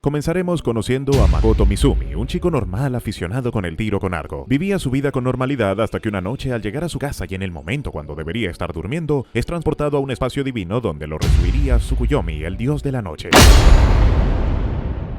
Comenzaremos conociendo a Makoto Mizumi, un chico normal aficionado con el tiro con arco. Vivía su vida con normalidad hasta que una noche, al llegar a su casa y en el momento cuando debería estar durmiendo, es transportado a un espacio divino donde lo recibiría Tsukuyomi, el dios de la noche.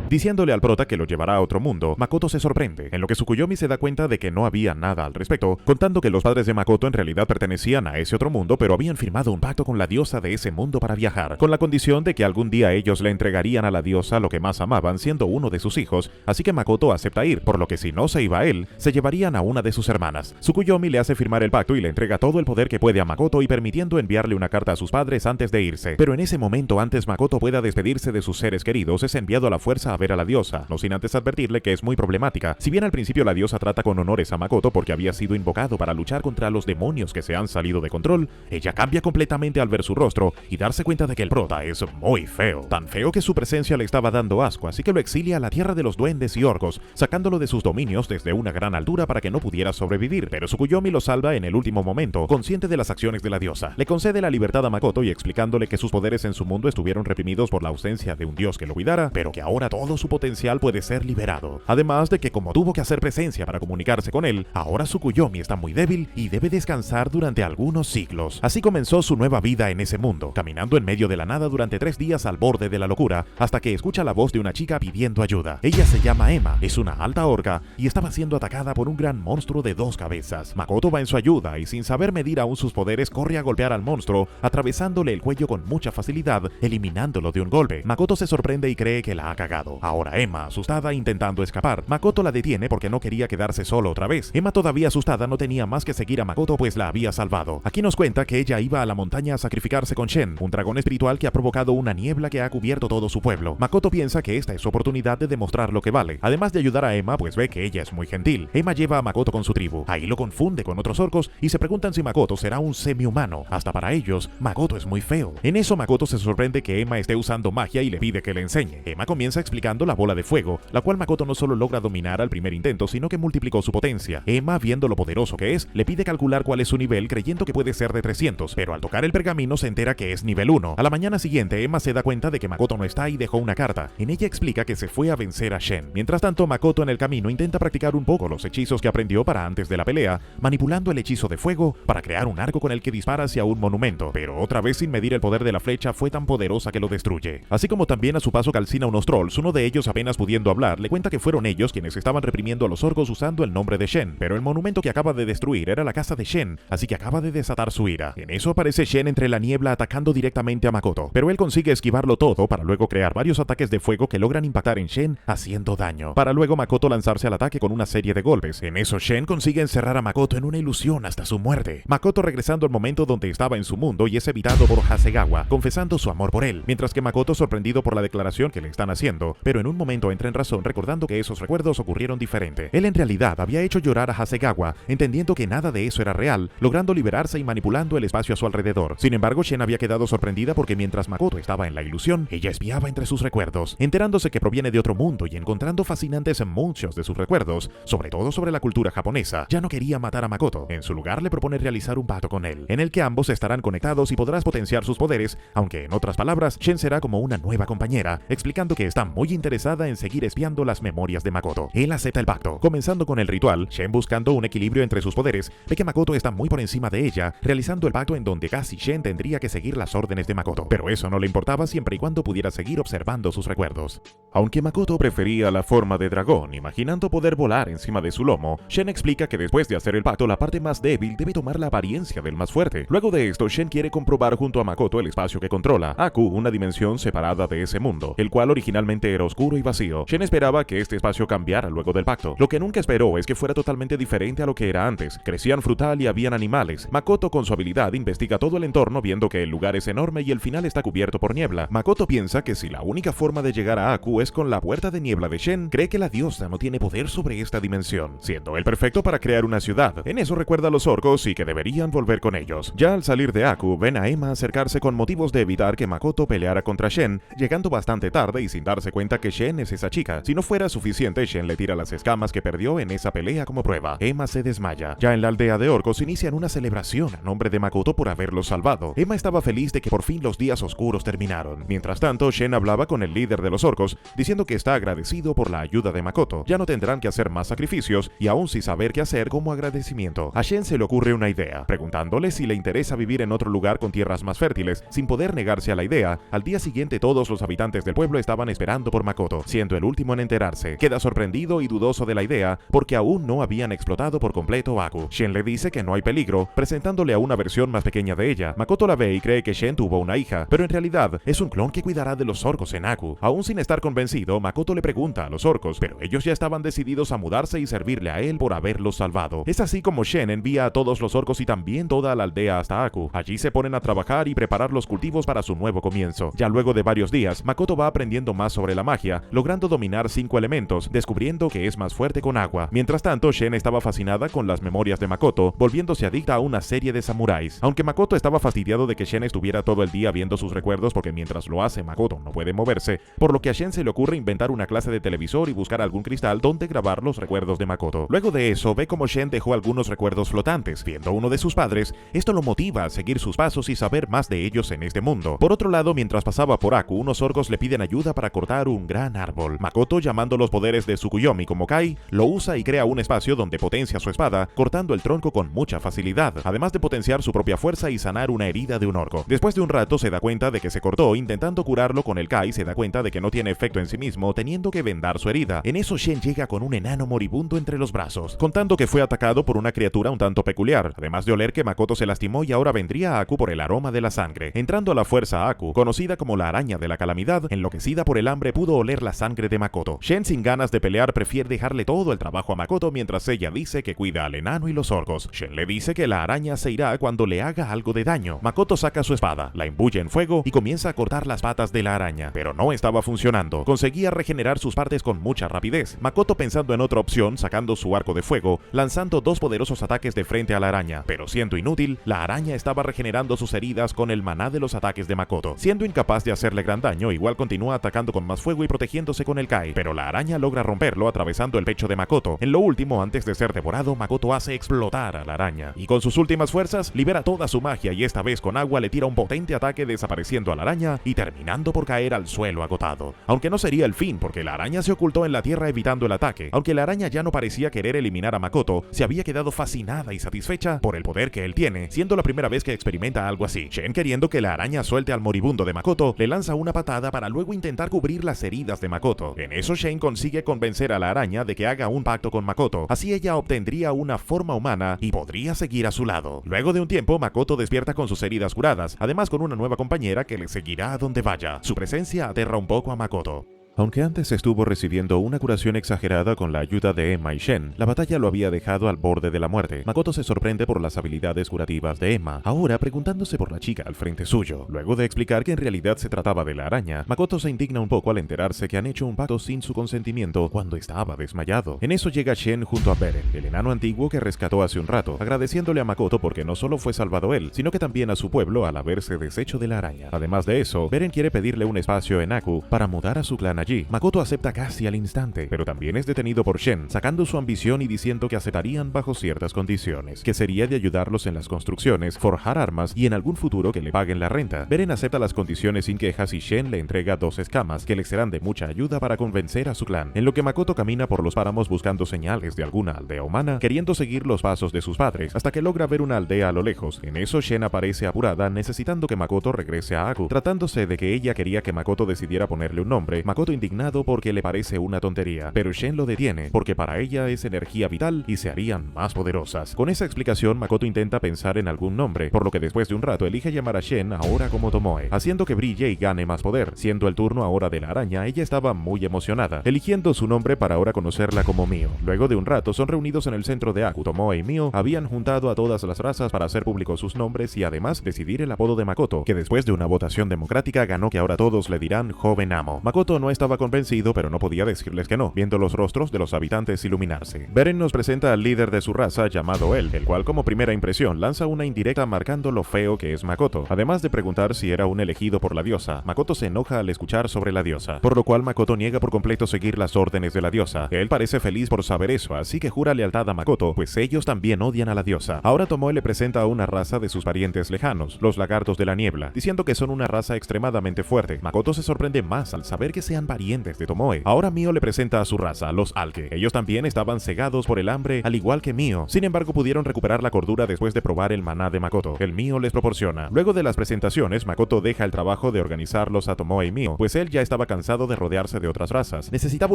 Diciéndole al prota que lo llevará a otro mundo, Makoto se sorprende, en lo que Tsukuyomi se da cuenta de que no había nada al respecto, contando que los padres de Makoto en realidad pertenecían a ese otro mundo, pero habían firmado un pacto con la diosa de ese mundo para viajar, con la condición de que algún día ellos le entregarían a la diosa lo que más amaban, siendo uno de sus hijos, así que Makoto acepta ir, por lo que si no se iba él, se llevarían a una de sus hermanas. Tsukuyomi le hace firmar el pacto y le entrega todo el poder que puede a Makoto y permitiendo enviarle una carta a sus padres antes de irse. Pero en ese momento, antes Makoto pueda despedirse de sus seres queridos, es enviado a la fuerza a ver a la diosa, no sin antes advertirle que es muy problemática. Si bien al principio la diosa trata con honores a Makoto porque había sido invocado para luchar contra los demonios que se han salido de control, ella cambia completamente al ver su rostro y darse cuenta de que el prota es muy feo. Tan feo que su presencia le estaba dando asco, así que lo exilia a la tierra de los duendes y orcos, sacándolo de sus dominios desde una gran altura para que no pudiera sobrevivir. Pero Tsukuyomi lo salva en el último momento, consciente de las acciones de la diosa. Le concede la libertad a Makoto y explicándole que sus poderes en su mundo estuvieron reprimidos por la ausencia de un dios que lo cuidara, pero que ahora todo su potencial puede ser liberado. Además de que como tuvo que hacer presencia para comunicarse con él, ahora Tsukuyomi está muy débil y debe descansar durante algunos siglos. Así comenzó su nueva vida en ese mundo, caminando en medio de la nada durante 3 días al borde de la locura, hasta que escucha la voz de una chica pidiendo ayuda. Ella se llama Emma, es una alta orca y estaba siendo atacada por un gran monstruo de 2 cabezas. Makoto va en su ayuda y sin saber medir aún sus poderes corre a golpear al monstruo, atravesándole el cuello con mucha facilidad, eliminándolo de un golpe. Makoto se sorprende y cree que la ha cagado. Ahora Emma, asustada, intentando escapar. Makoto la detiene porque no quería quedarse solo otra vez. Emma, todavía asustada, no tenía más que seguir a Makoto pues la había salvado. Aquí nos cuenta que ella iba a la montaña a sacrificarse con Shen, un dragón espiritual que ha provocado una niebla que ha cubierto todo su pueblo. Makoto piensa que esta es su oportunidad de demostrar lo que vale, además de ayudar a Emma pues ve que ella es muy gentil. Emma lleva a Makoto con su tribu. Ahí lo confunde con otros orcos y se preguntan si Makoto será un semi-humano. Hasta para ellos, Makoto es muy feo. En eso Makoto se sorprende que Emma esté usando magia y le pide que le enseñe. Emma comienza explicando la bola de fuego, la cual Makoto no solo logra dominar al primer intento, sino que multiplicó su potencia. Emma, viendo lo poderoso que es, le pide calcular cuál es su nivel, creyendo que puede ser de 300, pero al tocar el pergamino se entera que es nivel 1. A la mañana siguiente, Emma se da cuenta de que Makoto no está y dejó una carta. En ella explica que se fue a vencer a Shen. Mientras tanto, Makoto en el camino intenta practicar un poco los hechizos que aprendió para antes de la pelea, manipulando el hechizo de fuego para crear un arco con el que dispara hacia un monumento, pero otra vez sin medir el poder de la flecha fue tan poderosa que lo destruye. Así como también a su paso calcina unos trolls, uno de ellos apenas pudiendo hablar, le cuenta que fueron ellos quienes estaban reprimiendo a los orcos usando el nombre de Shen, pero el monumento que acaba de destruir era la casa de Shen, así que acaba de desatar su ira. En eso aparece Shen entre la niebla atacando directamente a Makoto, pero él consigue esquivarlo todo para luego crear varios ataques de fuego que logran impactar en Shen haciendo daño, para luego Makoto lanzarse al ataque con una serie de golpes. En eso Shen consigue encerrar a Makoto en una ilusión hasta su muerte. Makoto regresando al momento donde estaba en su mundo y es evitado por Hasegawa, confesando su amor por él, mientras que Makoto sorprendido por la declaración que le están haciendo, pero en un momento entra en razón recordando que esos recuerdos ocurrieron diferente. Él en realidad había hecho llorar a Hasegawa, entendiendo que nada de eso era real, logrando liberarse y manipulando el espacio a su alrededor. Sin embargo, Shen había quedado sorprendida porque mientras Makoto estaba en la ilusión, ella espiaba entre sus recuerdos, enterándose que proviene de otro mundo y encontrando fascinantes muchos de sus recuerdos, sobre todo sobre la cultura japonesa. Ya no quería matar a Makoto, en su lugar le propone realizar un pacto con él, en el que ambos estarán conectados y podrás potenciar sus poderes, aunque en otras palabras, Shen será como una nueva compañera, explicando que está muy interesada en seguir espiando las memorias de Makoto. Él acepta el pacto. Comenzando con el ritual, Shen buscando un equilibrio entre sus poderes, ve que Makoto está muy por encima de ella, realizando el pacto en donde casi Shen tendría que seguir las órdenes de Makoto, pero eso no le importaba siempre y cuando pudiera seguir observando sus recuerdos. Aunque Makoto prefería la forma de dragón, imaginando poder volar encima de su lomo, Shen explica que después de hacer el pacto, la parte más débil debe tomar la apariencia del más fuerte. Luego de esto, Shen quiere comprobar junto a Makoto el espacio que controla, Aku, una dimensión separada de ese mundo, el cual originalmente era oscuro y vacío. Shen esperaba que este espacio cambiara luego del pacto. Lo que nunca esperó es que fuera totalmente diferente a lo que era antes. Crecían frutal y habían animales. Makoto con su habilidad investiga todo el entorno viendo que el lugar es enorme y el final está cubierto por niebla. Makoto piensa que si la única forma de llegar a Aku es con la puerta de niebla de Shen, cree que la diosa no tiene poder sobre esta dimensión, siendo él perfecto para crear una ciudad. En eso recuerda a los orcos y que deberían volver con ellos. Ya al salir de Aku, ven a Emma acercarse con motivos de evitar que Makoto peleara contra Shen, llegando bastante tarde y sin darse cuenta cuenta que Shen es esa chica. Si no fuera suficiente, Shen le tira las escamas que perdió en esa pelea como prueba. Emma se desmaya. Ya en la aldea de orcos inician una celebración a nombre de Makoto por haberlos salvado. Emma estaba feliz de que por fin los días oscuros terminaron. Mientras tanto, Shen hablaba con el líder de los orcos, diciendo que está agradecido por la ayuda de Makoto. Ya no tendrán que hacer más sacrificios y aún sin saber qué hacer como agradecimiento. A Shen se le ocurre una idea, preguntándole si le interesa vivir en otro lugar con tierras más fértiles. Sin poder negarse a la idea, al día siguiente todos los habitantes del pueblo estaban esperando por Makoto, siendo el último en enterarse. Queda sorprendido y dudoso de la idea porque aún no habían explotado por completo Aku. Shen le dice que no hay peligro, presentándole a una versión más pequeña de ella. Makoto la ve y cree que Shen tuvo una hija, pero en realidad es un clon que cuidará de los orcos en Aku. Aún sin estar convencido, Makoto le pregunta a los orcos, pero ellos ya estaban decididos a mudarse y servirle a él por haberlos salvado. Es así como Shen envía a todos los orcos y también toda la aldea hasta Aku. Allí se ponen a trabajar y preparar los cultivos para su nuevo comienzo. Ya luego de varios días, Makoto va aprendiendo más sobre la magia, logrando dominar 5 elementos, descubriendo que es más fuerte con agua. Mientras tanto, Shen estaba fascinada con las memorias de Makoto, volviéndose adicta a una serie de samuráis. Aunque Makoto estaba fastidiado de que Shen estuviera todo el día viendo sus recuerdos porque mientras lo hace Makoto no puede moverse, por lo que a Shen se le ocurre inventar una clase de televisor y buscar algún cristal donde grabar los recuerdos de Makoto. Luego de eso, ve como Shen dejó algunos recuerdos flotantes. Viendo uno de sus padres, esto lo motiva a seguir sus pasos y saber más de ellos en este mundo. Por otro lado, mientras pasaba por Aku, unos orcos le piden ayuda para cortar un gran árbol. Makoto, llamando los poderes de Tsukuyomi como Kai, lo usa y crea un espacio donde potencia su espada, cortando el tronco con mucha facilidad, además de potenciar su propia fuerza y sanar una herida de un orco. Después de un rato se da cuenta de que se cortó, intentando curarlo con el Kai, se da cuenta de que no tiene efecto en sí mismo, teniendo que vendar su herida. En eso Shen llega con un enano moribundo entre los brazos, contando que fue atacado por una criatura un tanto peculiar, además de oler que Makoto se lastimó y ahora vendría a Aku por el aroma de la sangre. Entrando a la fuerza Aku, conocida como la araña de la calamidad, enloquecida por el hambre pudo oler la sangre de Makoto. Shen, sin ganas de pelear, prefiere dejarle todo el trabajo a Makoto mientras ella dice que cuida al enano y los orcos. Shen le dice que la araña se irá cuando le haga algo de daño. Makoto saca su espada, la imbuye en fuego y comienza a cortar las patas de la araña, pero no estaba funcionando. Conseguía regenerar sus partes con mucha rapidez. Makoto, pensando en otra opción, sacando su arco de fuego, lanzando 2 poderosos ataques de frente a la araña, pero siendo inútil, la araña estaba regenerando sus heridas con el maná de los ataques de Makoto. Siendo incapaz de hacerle gran daño, igual continúa atacando con más fuego y protegiéndose con el Kai, pero la araña logra romperlo atravesando el pecho de Makoto. En lo último, antes de ser devorado, Makoto hace explotar a la araña y con sus últimas fuerzas libera toda su magia y esta vez con agua le tira un potente ataque desapareciendo a la araña y terminando por caer al suelo agotado. Aunque no sería el fin porque la araña se ocultó en la tierra evitando el ataque. Aunque la araña ya no parecía querer eliminar a Makoto, se había quedado fascinada y satisfecha por el poder que él tiene, siendo la primera vez que experimenta algo así. Shen, queriendo que la araña suelte al moribundo de Makoto, le lanza una patada para luego intentar cubrir las heridas de Makoto. En eso Shen consigue convencer a la araña de que haga un pacto con Makoto, así ella obtendría una forma humana y podría seguir a su lado. Luego de un tiempo, Makoto despierta con sus heridas curadas, además con una nueva compañera que le seguirá a donde vaya. Su presencia aterra un poco a Makoto. Aunque antes estuvo recibiendo una curación exagerada con la ayuda de Emma y Shen, la batalla lo había dejado al borde de la muerte. Makoto se sorprende por las habilidades curativas de Emma, ahora preguntándose por la chica al frente suyo. Luego de explicar que en realidad se trataba de la araña, Makoto se indigna un poco al enterarse que han hecho un pacto sin su consentimiento cuando estaba desmayado. En eso llega Shen junto a Beren, el enano antiguo que rescató hace un rato, agradeciéndole a Makoto porque no solo fue salvado él, sino que también a su pueblo al haberse deshecho de la araña. Además de eso, Beren quiere pedirle un espacio en Aku para mudar a su clan allí. Makoto acepta casi al instante, pero también es detenido por Shen, sacando su ambición y diciendo que aceptarían bajo ciertas condiciones, que sería de ayudarlos en las construcciones, forjar armas y en algún futuro que le paguen la renta. Beren acepta las condiciones sin quejas y Shen le entrega 2 escamas que le serán de mucha ayuda para convencer a su clan, en lo que Makoto camina por los páramos buscando señales de alguna aldea humana, queriendo seguir los pasos de sus padres, hasta que logra ver una aldea a lo lejos. En eso Shen aparece apurada, necesitando que Makoto regrese a Aku, tratándose de que ella quería que Makoto decidiera ponerle un nombre. Makoto, indignado porque le parece una tontería, pero Shen lo detiene porque para ella es energía vital y se harían más poderosas. Con esa explicación, Makoto intenta pensar en algún nombre, por lo que después de un rato elige llamar a Shen ahora como Tomoe, haciendo que brille y gane más poder. Siendo el turno ahora de la araña, ella estaba muy emocionada, eligiendo su nombre para ahora conocerla como Mio. Luego de un rato son reunidos en el centro de Aku. Tomoe y Mio habían juntado a todas las razas para hacer públicos sus nombres y además decidir el apodo de Makoto, que después de una votación democrática ganó que ahora todos le dirán Joven Amo. Makoto no está estaba convencido, pero no podía decirles que no, viendo los rostros de los habitantes iluminarse. Beren nos presenta al líder de su raza llamado El, el cual como primera impresión lanza una indirecta marcando lo feo que es Makoto. Además de preguntar si era un elegido por la diosa, Makoto se enoja al escuchar sobre la diosa, por lo cual Makoto niega por completo seguir las órdenes de la diosa. Él parece feliz por saber eso, así que jura lealtad a Makoto, pues ellos también odian a la diosa. Ahora Tomoe le presenta a una raza de sus parientes lejanos, los lagartos de la niebla, diciendo que son una raza extremadamente fuerte. Makoto se sorprende más al saber que sean parientes de Tomoe. Ahora Mio le presenta a su raza, los Alke. Ellos también estaban cegados por el hambre, al igual que Mio. Sin embargo, pudieron recuperar la cordura después de probar el maná de Makoto. El Mio les proporciona. Luego de las presentaciones, Makoto deja el trabajo de organizarlos a Tomoe y Mio, pues él ya estaba cansado de rodearse de otras razas. Necesitaba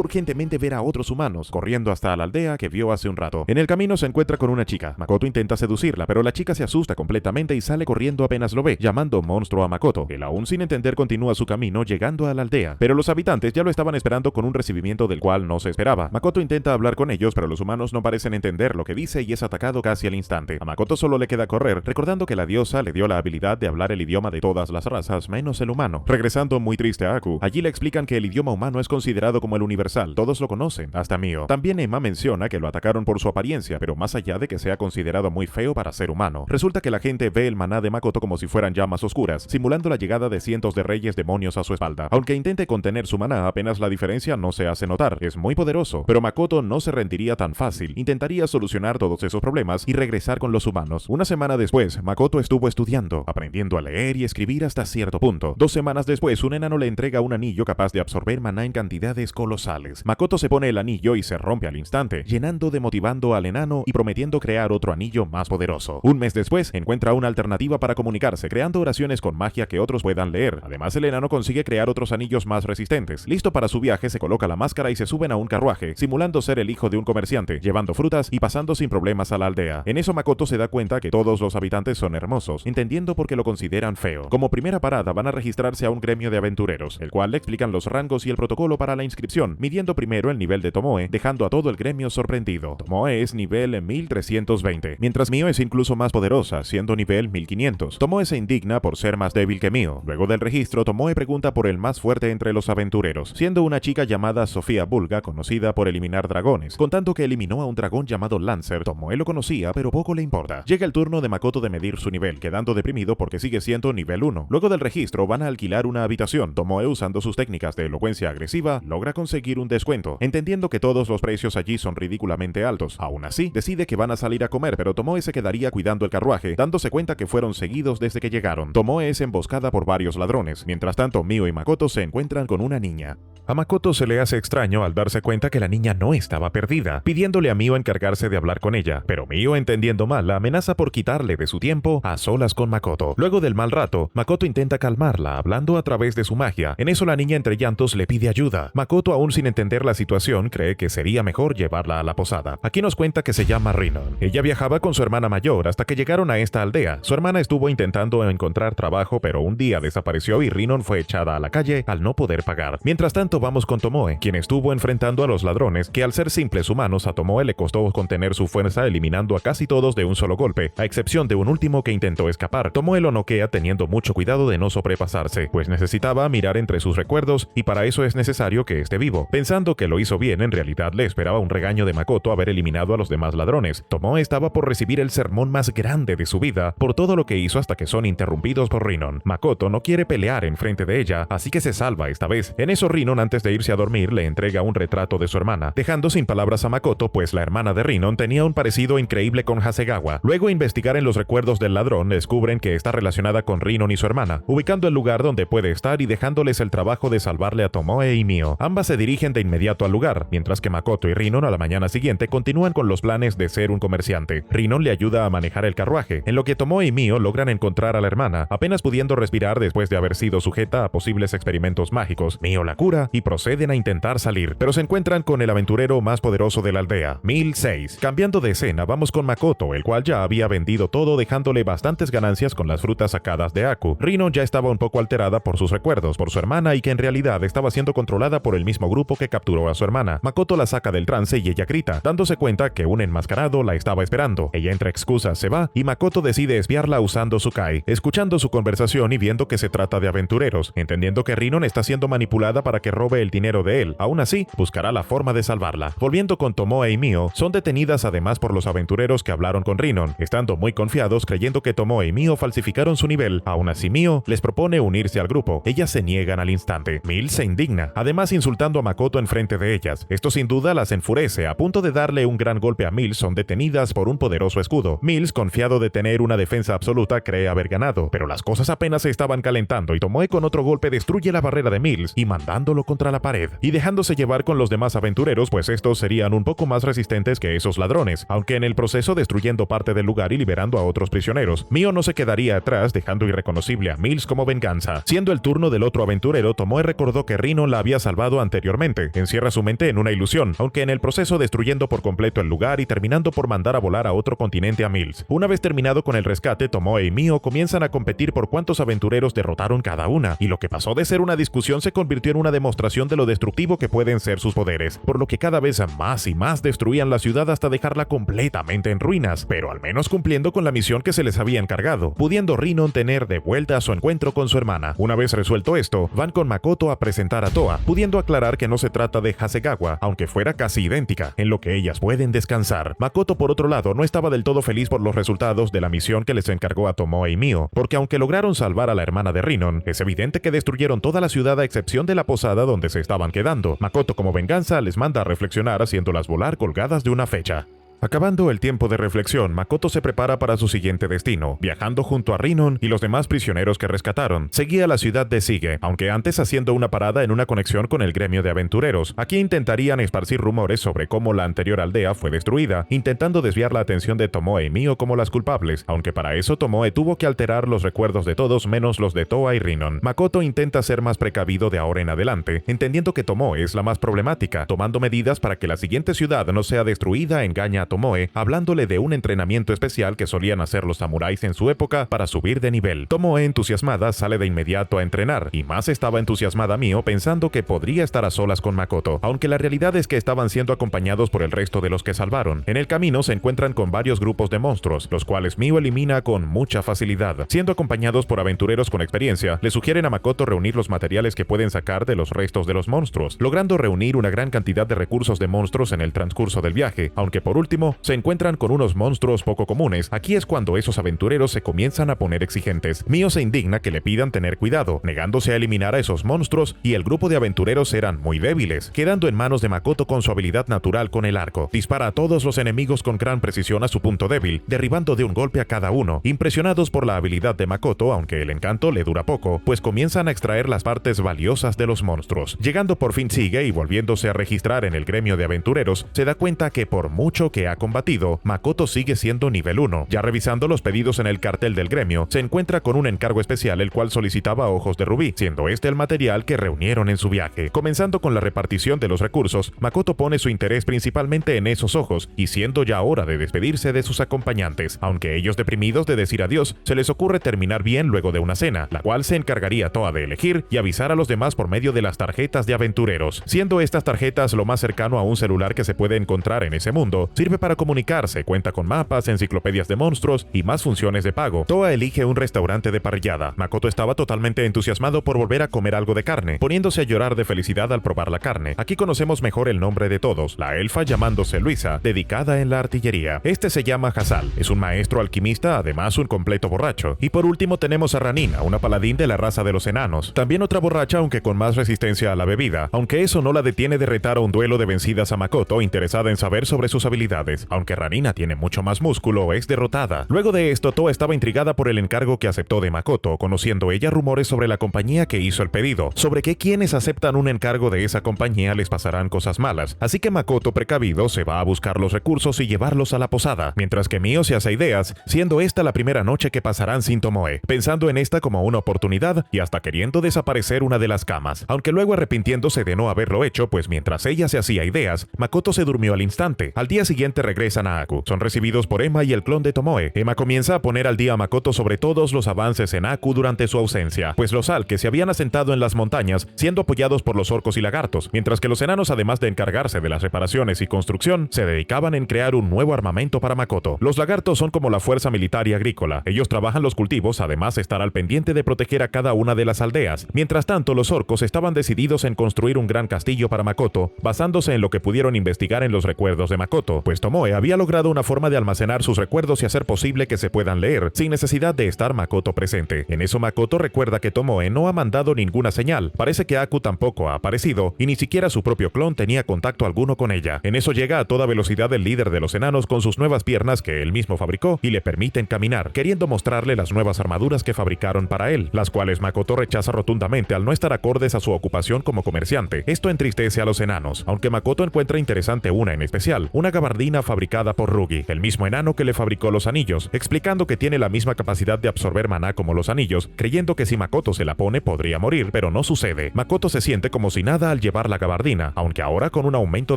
urgentemente ver a otros humanos, corriendo hasta la aldea que vio hace un rato. En el camino se encuentra con una chica. Makoto intenta seducirla, pero la chica se asusta completamente y sale corriendo apenas lo ve, llamando monstruo a Makoto. Él aún sin entender continúa su camino llegando a la aldea, pero los habitantes ya lo estaban esperando con un recibimiento del cual no se esperaba. Makoto intenta hablar con ellos, pero los humanos no parecen entender lo que dice y es atacado casi al instante. A Makoto solo le queda correr, recordando que la diosa le dio la habilidad de hablar el idioma de todas las razas, menos el humano. Regresando muy triste a Aku, allí le explican que el idioma humano es considerado como el universal, todos lo conocen, hasta Mio. También Emma menciona que lo atacaron por su apariencia, pero más allá de que sea considerado muy feo para ser humano, resulta que la gente ve el maná de Makoto como si fueran llamas oscuras, simulando la llegada de cientos de reyes demonios a su espalda. Aunque intente contener su maná, apenas la diferencia no se hace notar. Es muy poderoso, pero Makoto no se rendiría tan fácil. Intentaría solucionar todos esos problemas y regresar con los humanos. Una semana después, Makoto estuvo estudiando, aprendiendo a leer y escribir hasta cierto punto. 2 semanas después, un enano le entrega un anillo capaz de absorber maná en cantidades colosales. Makoto se pone el anillo y se rompe al instante, llenando de motivando al enano y prometiendo crear otro anillo más poderoso. Un mes después, encuentra una alternativa para comunicarse, creando oraciones con magia que otros puedan leer. Además, el enano consigue crear otros anillos más resistentes. Listo para su viaje, se coloca la máscara y se suben a un carruaje, simulando ser el hijo de un comerciante, llevando frutas y pasando sin problemas a la aldea. En eso Makoto se da cuenta que todos los habitantes son hermosos, entendiendo por qué lo consideran feo. Como primera parada van a registrarse a un gremio de aventureros, el cual le explican los rangos y el protocolo para la inscripción, midiendo primero el nivel de Tomoe, dejando a todo el gremio sorprendido. Tomoe es nivel 1320, mientras Mio es incluso más poderosa, siendo nivel 1500. Tomoe se indigna por ser más débil que Mio. Luego del registro, Tomoe pregunta por el más fuerte entre los aventureros, siendo una chica llamada Sofía Bulga, conocida por eliminar dragones. Contando que eliminó a un dragón llamado Lancer, Tomoe lo conocía, pero poco le importa. Llega el turno de Makoto de medir su nivel, quedando deprimido porque sigue siendo nivel 1. Luego del registro, van a alquilar una habitación. Tomoe, usando sus técnicas de elocuencia agresiva, logra conseguir un descuento, entendiendo que todos los precios allí son ridículamente altos. Aún así, decide que van a salir a comer, pero Tomoe se quedaría cuidando el carruaje, dándose cuenta que fueron seguidos desde que llegaron. Tomoe es emboscada por varios ladrones. Mientras tanto, Mio y Makoto se encuentran con una niña. A Makoto se le hace extraño al darse cuenta que la niña no estaba perdida, pidiéndole a Mio encargarse de hablar con ella, pero Mio, entendiendo mal, la amenaza por quitarle de su tiempo a solas con Makoto. Luego del mal rato, Makoto intenta calmarla, hablando a través de su magia. En eso la niña entre llantos le pide ayuda. Makoto, aún sin entender la situación, cree que sería mejor llevarla a la posada. Aquí nos cuenta que se llama Rinon. Ella viajaba con su hermana mayor hasta que llegaron a esta aldea. Su hermana estuvo intentando encontrar trabajo, pero un día desapareció y Rinon fue echada a la calle al no poder pagar. Mientras tanto, vamos con Tomoe, quien estuvo enfrentando a los ladrones, que al ser simples humanos, a Tomoe le costó contener su fuerza eliminando a casi todos de un solo golpe, a excepción de un último que intentó escapar. Tomoe lo noquea teniendo mucho cuidado de no sobrepasarse, pues necesitaba mirar entre sus recuerdos y para eso es necesario que esté vivo. Pensando que lo hizo bien, en realidad le esperaba un regaño de Makoto haber eliminado a los demás ladrones. Tomoe estaba por recibir el sermón más grande de su vida por todo lo que hizo hasta que son interrumpidos por Rinon. Makoto no quiere pelear enfrente de ella, así que se salva esta vez. En eso Rinon, antes de irse a dormir, le entrega un retrato de su hermana, dejando sin palabras a Makoto, pues la hermana de Rinon tenía un parecido increíble con Hasegawa. Luego investigar en los recuerdos del ladrón, descubren que está relacionada con Rinon y su hermana, ubicando el lugar donde puede estar y dejándoles el trabajo de salvarle a Tomoe y Mio. Ambas se dirigen de inmediato al lugar, mientras que Makoto y Rinon a la mañana siguiente continúan con los planes de ser un comerciante. Rinon le ayuda a manejar el carruaje, en lo que Tomoe y Mio logran encontrar a la hermana, apenas pudiendo respirar después de haber sido sujeta a posibles experimentos mágicos. Mio la cura y proceden a intentar salir, pero se encuentran con el aventurero más poderoso de la aldea, 1006. Cambiando de escena, vamos con Makoto, el cual ya había vendido todo, dejándole bastantes ganancias con las frutas sacadas de Aku. Rinon ya estaba un poco alterada por sus recuerdos, por su hermana y que en realidad estaba siendo controlada por el mismo grupo que capturó a su hermana. Makoto la saca del trance y ella grita, dándose cuenta que un enmascarado la estaba esperando. Ella entre excusas se va y Makoto decide espiarla usando su Kai, escuchando su conversación y viendo que se trata de aventureros, entendiendo que Rinon está siendo manipulada nada para que robe el dinero de él. Aún así, buscará la forma de salvarla. Volviendo con Tomoe y Mio, son detenidas además por los aventureros que hablaron con Rinnon, estando muy confiados creyendo que Tomoe y Mio falsificaron su nivel. Aún así, Mio les propone unirse al grupo. Ellas se niegan al instante. Mills se indigna, además insultando a Makoto en frente de ellas. Esto sin duda las enfurece. A punto de darle un gran golpe a Mills, son detenidas por un poderoso escudo. Mills, confiado de tener una defensa absoluta, cree haber ganado, pero las cosas apenas se estaban calentando y Tomoe con otro golpe destruye la barrera de Mills y mandándolo contra la pared, y dejándose llevar con los demás aventureros, pues estos serían un poco más resistentes que esos ladrones, aunque en el proceso destruyendo parte del lugar y liberando a otros prisioneros. Mio no se quedaría atrás, dejando irreconocible a Mills como venganza. Siendo el turno del otro aventurero, Tomoe recordó que Rinnon la había salvado anteriormente. Encierra su mente en una ilusión, aunque en el proceso destruyendo por completo el lugar y terminando por mandar a volar a otro continente a Mills. Una vez terminado con el rescate, Tomoe y Mio comienzan a competir por cuántos aventureros derrotaron cada una, y lo que pasó de ser una discusión se convirtió en una demostración de lo destructivo que pueden ser sus poderes, por lo que cada vez más y más destruían la ciudad hasta dejarla completamente en ruinas, pero al menos cumpliendo con la misión que se les había encargado, pudiendo Rinnon tener de vuelta su encuentro con su hermana. Una vez resuelto esto, van con Makoto a presentar a Toa, pudiendo aclarar que no se trata de Hasegawa, aunque fuera casi idéntica, en lo que ellas pueden descansar. Makoto, por otro lado, no estaba del todo feliz por los resultados de la misión que les encargó a Tomoe y Mio, porque aunque lograron salvar a la hermana de Rinnon, es evidente que destruyeron toda la ciudad a excepción de la posada donde se estaban quedando. Makoto, como venganza, les manda a reflexionar haciéndolas volar colgadas de una fecha. Acabando el tiempo de reflexión, Makoto se prepara para su siguiente destino, viajando junto a Rinnon y los demás prisioneros que rescataron. Seguía la ciudad de Sige, aunque antes haciendo una parada en una conexión con el gremio de aventureros. Aquí intentarían esparcir rumores sobre cómo la anterior aldea fue destruida, intentando desviar la atención de Tomoe y Mio como las culpables, aunque para eso Tomoe tuvo que alterar los recuerdos de todos menos los de Toa y Rinnon. Makoto intenta ser más precavido de ahora en adelante, entendiendo que Tomoe es la más problemática, tomando medidas para que la siguiente ciudad no sea destruida. Engaña a Tomoe, hablándole de un entrenamiento especial que solían hacer los samuráis en su época para subir de nivel. Tomoe, entusiasmada, sale de inmediato a entrenar, y más estaba entusiasmada Mio pensando que podría estar a solas con Makoto, aunque la realidad es que estaban siendo acompañados por el resto de los que salvaron. En el camino se encuentran con varios grupos de monstruos, los cuales Mio elimina con mucha facilidad. Siendo acompañados por aventureros con experiencia, le sugieren a Makoto reunir los materiales que pueden sacar de los restos de los monstruos, logrando reunir una gran cantidad de recursos de monstruos en el transcurso del viaje, aunque por último se encuentran con unos monstruos poco comunes. Aquí es cuando esos aventureros se comienzan a poner exigentes. Mio se indigna que le pidan tener cuidado, negándose a eliminar a esos monstruos, y el grupo de aventureros eran muy débiles, quedando en manos de Makoto con su habilidad natural con el arco. Dispara a todos los enemigos con gran precisión a su punto débil, derribando de un golpe a cada uno. Impresionados por la habilidad de Makoto, aunque el encanto le dura poco, pues comienzan a extraer las partes valiosas de los monstruos. Llegando por fin Sige y volviéndose a registrar en el gremio de aventureros, se da cuenta que por mucho que ha combatido, Makoto sigue siendo nivel 1. Ya revisando los pedidos en el cartel del gremio, se encuentra con un encargo especial el cual solicitaba ojos de rubí, siendo este el material que reunieron en su viaje. Comenzando con la repartición de los recursos, Makoto pone su interés principalmente en esos ojos, y siendo ya hora de despedirse de sus acompañantes, aunque ellos deprimidos de decir adiós, se les ocurre terminar bien luego de una cena, la cual se encargaría Toa de elegir y avisar a los demás por medio de las tarjetas de aventureros. Siendo estas tarjetas lo más cercano a un celular que se puede encontrar en ese mundo, sirve para comunicarse, cuenta con mapas, enciclopedias de monstruos y más funciones de pago. Toa elige un restaurante de parrillada. Makoto estaba totalmente entusiasmado por volver a comer algo de carne, poniéndose a llorar de felicidad al probar la carne. Aquí conocemos mejor el nombre de todos, la elfa llamándose Luisa, dedicada en la artillería. Este se llama Hasal, es un maestro alquimista, además un completo borracho. Y por último tenemos a Ranina, una paladín de la raza de los enanos, también otra borracha aunque con más resistencia a la bebida, aunque eso no la detiene de retar a un duelo de vencidas a Makoto, interesada en saber sobre sus habilidades. Aunque Ranina tiene mucho más músculo, es derrotada. Luego de esto, Toa estaba intrigada por el encargo que aceptó de Makoto, conociendo ella rumores sobre la compañía que hizo el pedido, sobre que quienes aceptan un encargo de esa compañía les pasarán cosas malas. Así que Makoto, precavido, se va a buscar los recursos y llevarlos a la posada, mientras que Mio se hace ideas, siendo esta la primera noche que pasarán sin Tomoe, pensando en esta como una oportunidad y hasta queriendo desaparecer una de las camas, aunque luego arrepintiéndose de no haberlo hecho, pues mientras ella se hacía ideas, Makoto se durmió al instante. Al día siguiente finalmente regresan a Aku. Son recibidos por Emma y el clon de Tomoe. Emma comienza a poner al día a Makoto sobre todos los avances en Aku durante su ausencia, pues los Alke se habían asentado en las montañas, siendo apoyados por los orcos y lagartos, mientras que los enanos, además de encargarse de las reparaciones y construcción, se dedicaban en crear un nuevo armamento para Makoto. Los lagartos son como la fuerza militar y agrícola. Ellos trabajan los cultivos, además de estar al pendiente de proteger a cada una de las aldeas. Mientras tanto, los orcos estaban decididos en construir un gran castillo para Makoto, basándose en lo que pudieron investigar en los recuerdos de Makoto, pues Tomoe había logrado una forma de almacenar sus recuerdos y hacer posible que se puedan leer, sin necesidad de estar Makoto presente. En eso Makoto recuerda que Tomoe no ha mandado ninguna señal, parece que Aku tampoco ha aparecido, y ni siquiera su propio clon tenía contacto alguno con ella. En eso llega a toda velocidad el líder de los enanos con sus nuevas piernas que él mismo fabricó y le permiten caminar, queriendo mostrarle las nuevas armaduras que fabricaron para él, las cuales Makoto rechaza rotundamente al no estar acordes a su ocupación como comerciante. Esto entristece a los enanos, aunque Makoto encuentra interesante una en especial, una gabardina fabricada por Rugi, el mismo enano que le fabricó los anillos, explicando que tiene la misma capacidad de absorber maná como los anillos, creyendo que si Makoto se la pone podría morir, pero no sucede. Makoto se siente como si nada al llevar la gabardina, aunque ahora con un aumento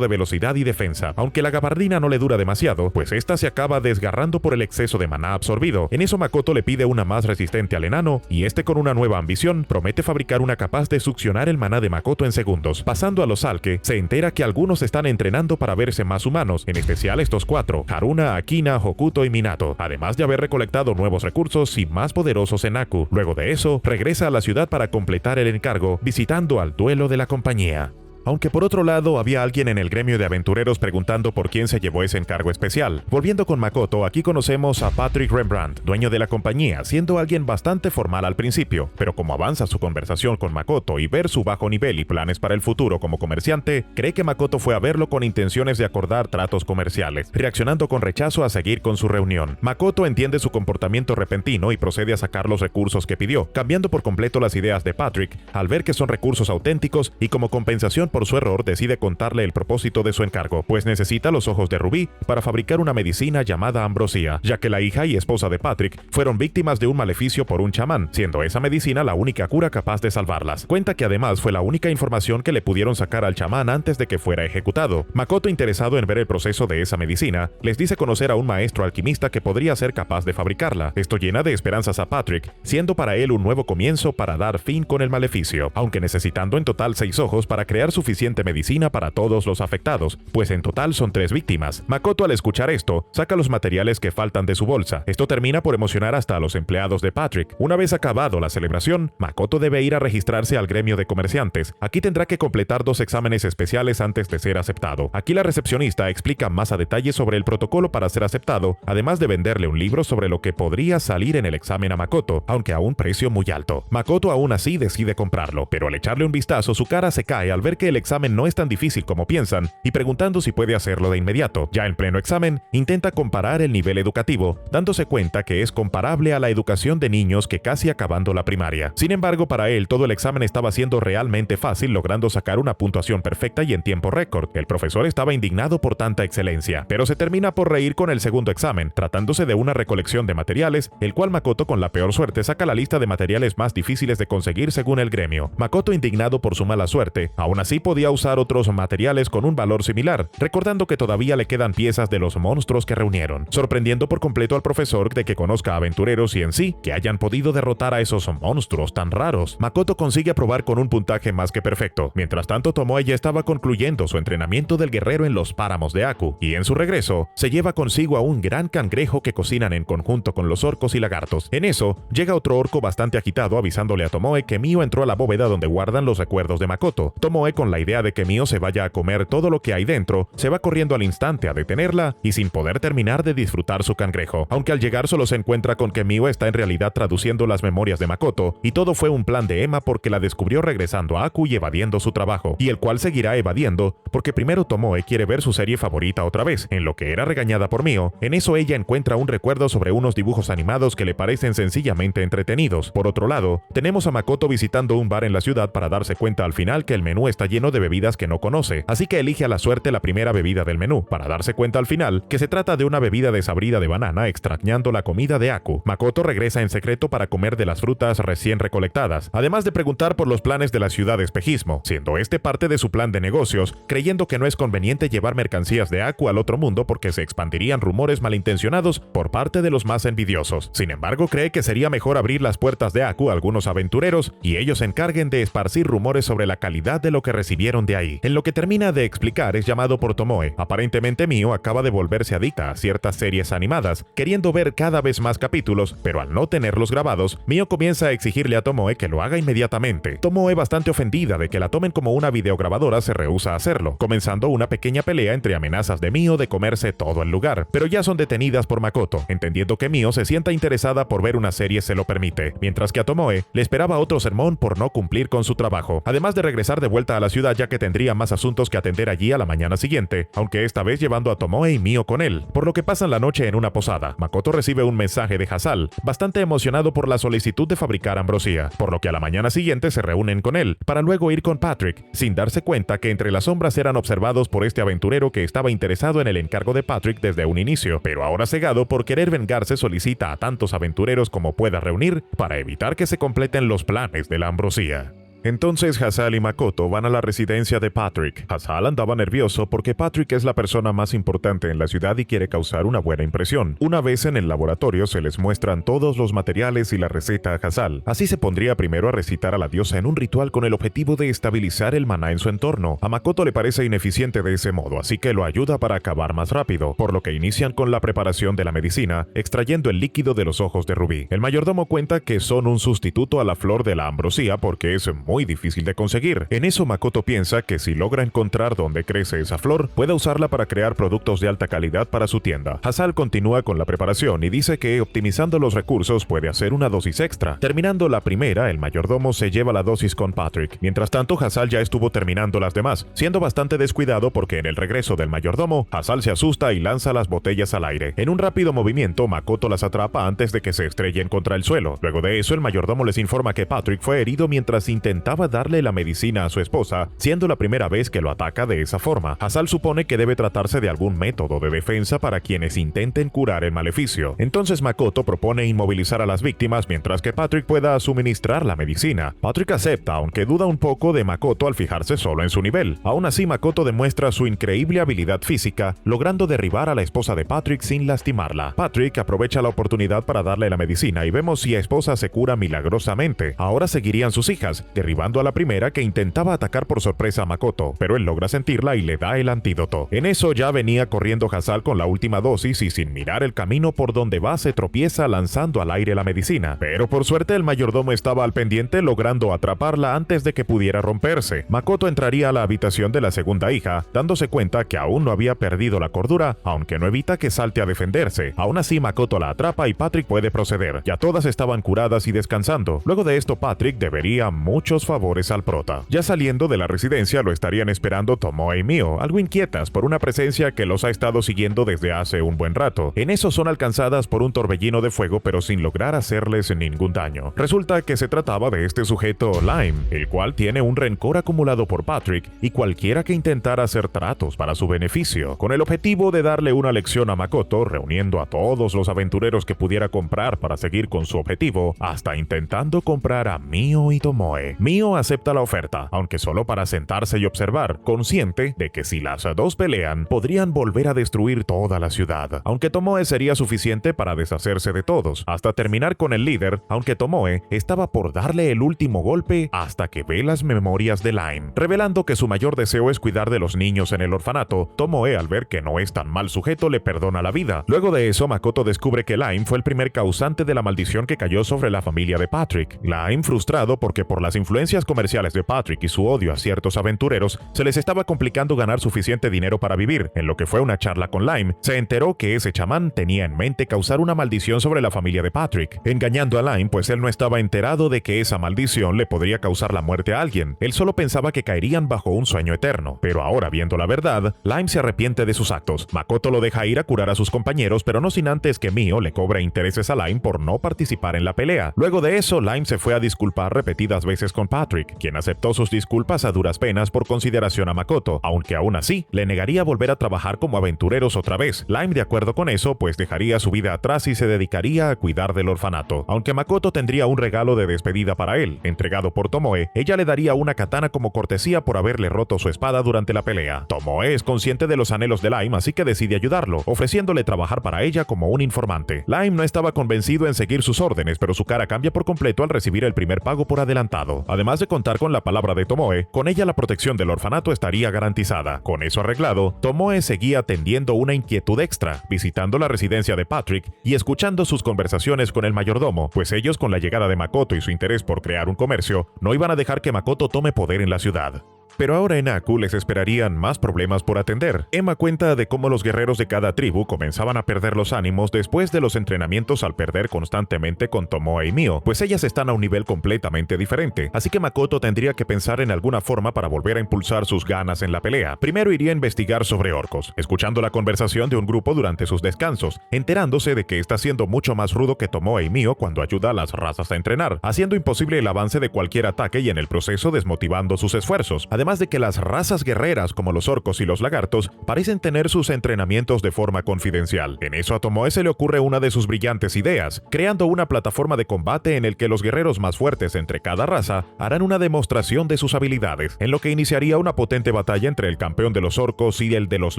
de velocidad y defensa. Aunque la gabardina no le dura demasiado, pues esta se acaba desgarrando por el exceso de maná absorbido. En eso Makoto le pide una más resistente al enano, y este con una nueva ambición promete fabricar una capaz de succionar el maná de Makoto en segundos. Pasando a los Alke, se entera que algunos están entrenando para verse más humanos, en especial estos cuatro: Haruna, Akina, Hokuto y Minato, además de haber recolectado nuevos recursos y más poderosos en Aku. Luego de eso, regresa a la ciudad para completar el encargo, visitando al duelo de la compañía. Aunque por otro lado había alguien en el gremio de aventureros preguntando por quién se llevó ese encargo especial. Volviendo con Makoto, aquí conocemos a Patrick Rembrandt, dueño de la compañía, siendo alguien bastante formal al principio, pero como avanza su conversación con Makoto y ver su bajo nivel y planes para el futuro como comerciante, cree que Makoto fue a verlo con intenciones de acordar tratos comerciales, reaccionando con rechazo a seguir con su reunión. Makoto entiende su comportamiento repentino y procede a sacar los recursos que pidió, cambiando por completo las ideas de Patrick al ver que son recursos auténticos, y como compensación por su error decide contarle el propósito de su encargo, pues necesita los ojos de Rubí para fabricar una medicina llamada ambrosía, ya que la hija y esposa de Patrick fueron víctimas de un maleficio por un chamán, siendo esa medicina la única cura capaz de salvarlas. Cuenta que además fue la única información que le pudieron sacar al chamán antes de que fuera ejecutado. Makoto, interesado en ver el proceso de esa medicina, les dice conocer a un maestro alquimista que podría ser capaz de fabricarla. Esto llena de esperanzas a Patrick, siendo para él un nuevo comienzo para dar fin con el maleficio, aunque necesitando en total 6 ojos para crear suficiente medicina para todos los afectados, pues en total son 3 víctimas. Makoto, al escuchar esto, saca los materiales que faltan de su bolsa. Esto termina por emocionar hasta a los empleados de Patrick. Una vez acabado la celebración, Makoto debe ir a registrarse al gremio de comerciantes. Aquí tendrá que completar 2 exámenes especiales antes de ser aceptado. Aquí la recepcionista explica más a detalle sobre el protocolo para ser aceptado, además de venderle un libro sobre lo que podría salir en el examen a Makoto, aunque a un precio muy alto. Makoto aún así decide comprarlo, pero al echarle un vistazo su cara se cae al ver que el examen no es tan difícil como piensan, y preguntando si puede hacerlo de inmediato. Ya en pleno examen, intenta comparar el nivel educativo, dándose cuenta que es comparable a la educación de niños que casi acabando la primaria. Sin embargo, para él todo el examen estaba siendo realmente fácil, logrando sacar una puntuación perfecta y en tiempo récord. El profesor estaba indignado por tanta excelencia, pero se termina por reír con el segundo examen, tratándose de una recolección de materiales, el cual Makoto, con la peor suerte, saca la lista de materiales más difíciles de conseguir según el gremio. Makoto, indignado por su mala suerte, aún así podía usar otros materiales con un valor similar, recordando que todavía le quedan piezas de los monstruos que reunieron, sorprendiendo por completo al profesor de que conozca aventureros y en sí que hayan podido derrotar a esos monstruos tan raros. Makoto consigue aprobar con un puntaje más que perfecto. Mientras tanto, Tomoe ya estaba concluyendo su entrenamiento del guerrero en los páramos de Aku, y en su regreso se lleva consigo a un gran cangrejo que cocinan en conjunto con los orcos y lagartos. En eso llega otro orco bastante agitado avisándole a Tomoe que Mio entró a la bóveda donde guardan los recuerdos de Makoto. Tomoe, con la idea de que Mio se vaya a comer todo lo que hay dentro, se va corriendo al instante a detenerla y sin poder terminar de disfrutar su cangrejo, aunque al llegar solo se encuentra con que Mio está en realidad traduciendo las memorias de Makoto, y todo fue un plan de Emma porque la descubrió regresando a Aku y evadiendo su trabajo, y el cual seguirá evadiendo porque primero Tomoe quiere ver su serie favorita otra vez, en lo que era regañada por Mio. En eso ella encuentra un recuerdo sobre unos dibujos animados que le parecen sencillamente entretenidos. Por otro lado, tenemos a Makoto visitando un bar en la ciudad para darse cuenta al final que el menú está lleno lleno de bebidas que no conoce, así que elige a la suerte la primera bebida del menú, para darse cuenta al final que se trata de una bebida desabrida de banana extrañando la comida de Aku. Makoto regresa en secreto para comer de las frutas recién recolectadas, además de preguntar por los planes de la ciudad de espejismo, siendo este parte de su plan de negocios, creyendo que no es conveniente llevar mercancías de Aku al otro mundo porque se expandirían rumores malintencionados por parte de los más envidiosos. Sin embargo, cree que sería mejor abrir las puertas de Aku a algunos aventureros y ellos se encarguen de esparcir rumores sobre la calidad de lo que recibieron de ahí. En lo que termina de explicar es llamado por Tomoe. Aparentemente Mio acaba de volverse adicta a ciertas series animadas, queriendo ver cada vez más capítulos, pero al no tenerlos grabados, Mio comienza a exigirle a Tomoe que lo haga inmediatamente. Tomoe, bastante ofendida de que la tomen como una videograbadora, se rehúsa a hacerlo, comenzando una pequeña pelea entre amenazas de Mio de comerse todo el lugar, pero ya son detenidas por Makoto, entendiendo que Mio se sienta interesada por ver una serie se lo permite, mientras que a Tomoe le esperaba otro sermón por no cumplir con su trabajo, además de regresar de vuelta a la ciudad ya que tendría más asuntos que atender allí a la mañana siguiente, aunque esta vez llevando a Tomoe y Mio con él, por lo que pasan la noche en una posada. Makoto recibe un mensaje de Hasal, bastante emocionado por la solicitud de fabricar ambrosía, por lo que a la mañana siguiente se reúnen con él, para luego ir con Patrick, sin darse cuenta que entre las sombras eran observados por este aventurero que estaba interesado en el encargo de Patrick desde un inicio, pero ahora cegado por querer vengarse solicita a tantos aventureros como pueda reunir para evitar que se completen los planes de la ambrosía. Entonces Hasal y Makoto van a la residencia de Patrick. Hasal andaba nervioso porque Patrick es la persona más importante en la ciudad y quiere causar una buena impresión. Una vez en el laboratorio se les muestran todos los materiales y la receta a Hasal. Así se pondría primero a recitar a la diosa en un ritual con el objetivo de estabilizar el maná en su entorno. A Makoto le parece ineficiente de ese modo, así que lo ayuda para acabar más rápido, por lo que inician con la preparación de la medicina, extrayendo el líquido de los ojos de rubí. El mayordomo cuenta que son un sustituto a la flor de la ambrosía porque es muy difícil de conseguir. En eso Makoto piensa que si logra encontrar dónde crece esa flor, puede usarla para crear productos de alta calidad para su tienda. Hasal continúa con la preparación y dice que optimizando los recursos puede hacer una dosis extra. Terminando la primera, el mayordomo se lleva la dosis con Patrick. Mientras tanto, Hasal ya estuvo terminando las demás, siendo bastante descuidado porque en el regreso del mayordomo, Hasal se asusta y lanza las botellas al aire. En un rápido movimiento, Makoto las atrapa antes de que se estrellen contra el suelo. Luego de eso, el mayordomo les informa que Patrick fue herido mientras intentaba darle la medicina a su esposa, siendo la primera vez que lo ataca de esa forma. Hasal supone que debe tratarse de algún método de defensa para quienes intenten curar el maleficio. Entonces Makoto propone inmovilizar a las víctimas mientras que Patrick pueda suministrar la medicina. Patrick acepta, aunque duda un poco de Makoto al fijarse solo en su nivel. Aún así, Makoto demuestra su increíble habilidad física, logrando derribar a la esposa de Patrick sin lastimarla. Patrick aprovecha la oportunidad para darle la medicina y vemos si la esposa se cura milagrosamente. Ahora seguirían sus hijas, derribando a la primera que intentaba atacar por sorpresa a Makoto, pero él logra sentirla y le da el antídoto. En eso ya venía corriendo Hasal con la última dosis y sin mirar el camino por donde va se tropieza lanzando al aire la medicina, pero por suerte el mayordomo estaba al pendiente logrando atraparla antes de que pudiera romperse. Makoto entraría a la habitación de la segunda hija, dándose cuenta que aún no había perdido la cordura, aunque no evita que salte a defenderse. Aún así Makoto la atrapa y Patrick puede proceder. Ya todas estaban curadas y descansando. Luego de esto Patrick debería muchos favores al prota. Ya saliendo de la residencia lo estarían esperando Tomoe y Mio, algo inquietas por una presencia que los ha estado siguiendo desde hace un buen rato. En eso son alcanzadas por un torbellino de fuego pero sin lograr hacerles ningún daño. Resulta que se trataba de este sujeto Lime, el cual tiene un rencor acumulado por Patrick y cualquiera que intentara hacer tratos para su beneficio, con el objetivo de darle una lección a Makoto, reuniendo a todos los aventureros que pudiera comprar para seguir con su objetivo, hasta intentando comprar a Mio y Tomoe. Mio acepta la oferta, aunque solo para sentarse y observar, consciente de que si las dos pelean, podrían volver a destruir toda la ciudad, aunque Tomoe sería suficiente para deshacerse de todos, hasta terminar con el líder, aunque Tomoe estaba por darle el último golpe hasta que ve las memorias de Lime, revelando que su mayor deseo es cuidar de los niños en el orfanato. Tomoe, al ver que no es tan mal sujeto, le perdona la vida. Luego de eso, Makoto descubre que Lime fue el primer causante de la maldición que cayó sobre la familia de Patrick. Lime, frustrado porque por las influencias comerciales de Patrick y su odio a ciertos aventureros, se les estaba complicando ganar suficiente dinero para vivir. En lo que fue una charla con Lime, se enteró que ese chamán tenía en mente causar una maldición sobre la familia de Patrick, engañando a Lime pues él no estaba enterado de que esa maldición le podría causar la muerte a alguien. Él solo pensaba que caerían bajo un sueño eterno, pero ahora viendo la verdad, Lime se arrepiente de sus actos. Makoto lo deja ir a curar a sus compañeros, pero no sin antes que Mio le cobre intereses a Lime por no participar en la pelea. Luego de eso, Lime se fue a disculpar repetidas veces con con Patrick, quien aceptó sus disculpas a duras penas por consideración a Makoto, aunque aún así le negaría volver a trabajar como aventureros otra vez. Lime de acuerdo con eso, pues dejaría su vida atrás y se dedicaría a cuidar del orfanato. Aunque Makoto tendría un regalo de despedida para él, entregado por Tomoe, ella le daría una katana como cortesía por haberle roto su espada durante la pelea. Tomoe es consciente de los anhelos de Lime, así que decide ayudarlo, ofreciéndole trabajar para ella como un informante. Lime no estaba convencido en seguir sus órdenes, pero su cara cambia por completo al recibir el primer pago por adelantado. Además de contar con la palabra de Tomoe, con ella la protección del orfanato estaría garantizada. Con eso arreglado, Tomoe seguía teniendo una inquietud extra, visitando la residencia de Patrick y escuchando sus conversaciones con el mayordomo, pues ellos, con la llegada de Makoto y su interés por crear un comercio, no iban a dejar que Makoto tome poder en la ciudad. Pero ahora en Aku les esperarían más problemas por atender. Emma cuenta de cómo los guerreros de cada tribu comenzaban a perder los ánimos después de los entrenamientos al perder constantemente con Tomoe y Mio, pues ellas están a un nivel completamente diferente, así que Makoto tendría que pensar en alguna forma para volver a impulsar sus ganas en la pelea. Primero iría a investigar sobre orcos, escuchando la conversación de un grupo durante sus descansos, enterándose de que está siendo mucho más rudo que Tomoe y Mio cuando ayuda a las razas a entrenar, haciendo imposible el avance de cualquier ataque y en el proceso desmotivando sus esfuerzos. Además de que las razas guerreras como los orcos y los lagartos parecen tener sus entrenamientos de forma confidencial. En eso a Tomoe se le ocurre una de sus brillantes ideas, creando una plataforma de combate en el que los guerreros más fuertes entre cada raza harán una demostración de sus habilidades, en lo que iniciaría una potente batalla entre el campeón de los orcos y el de los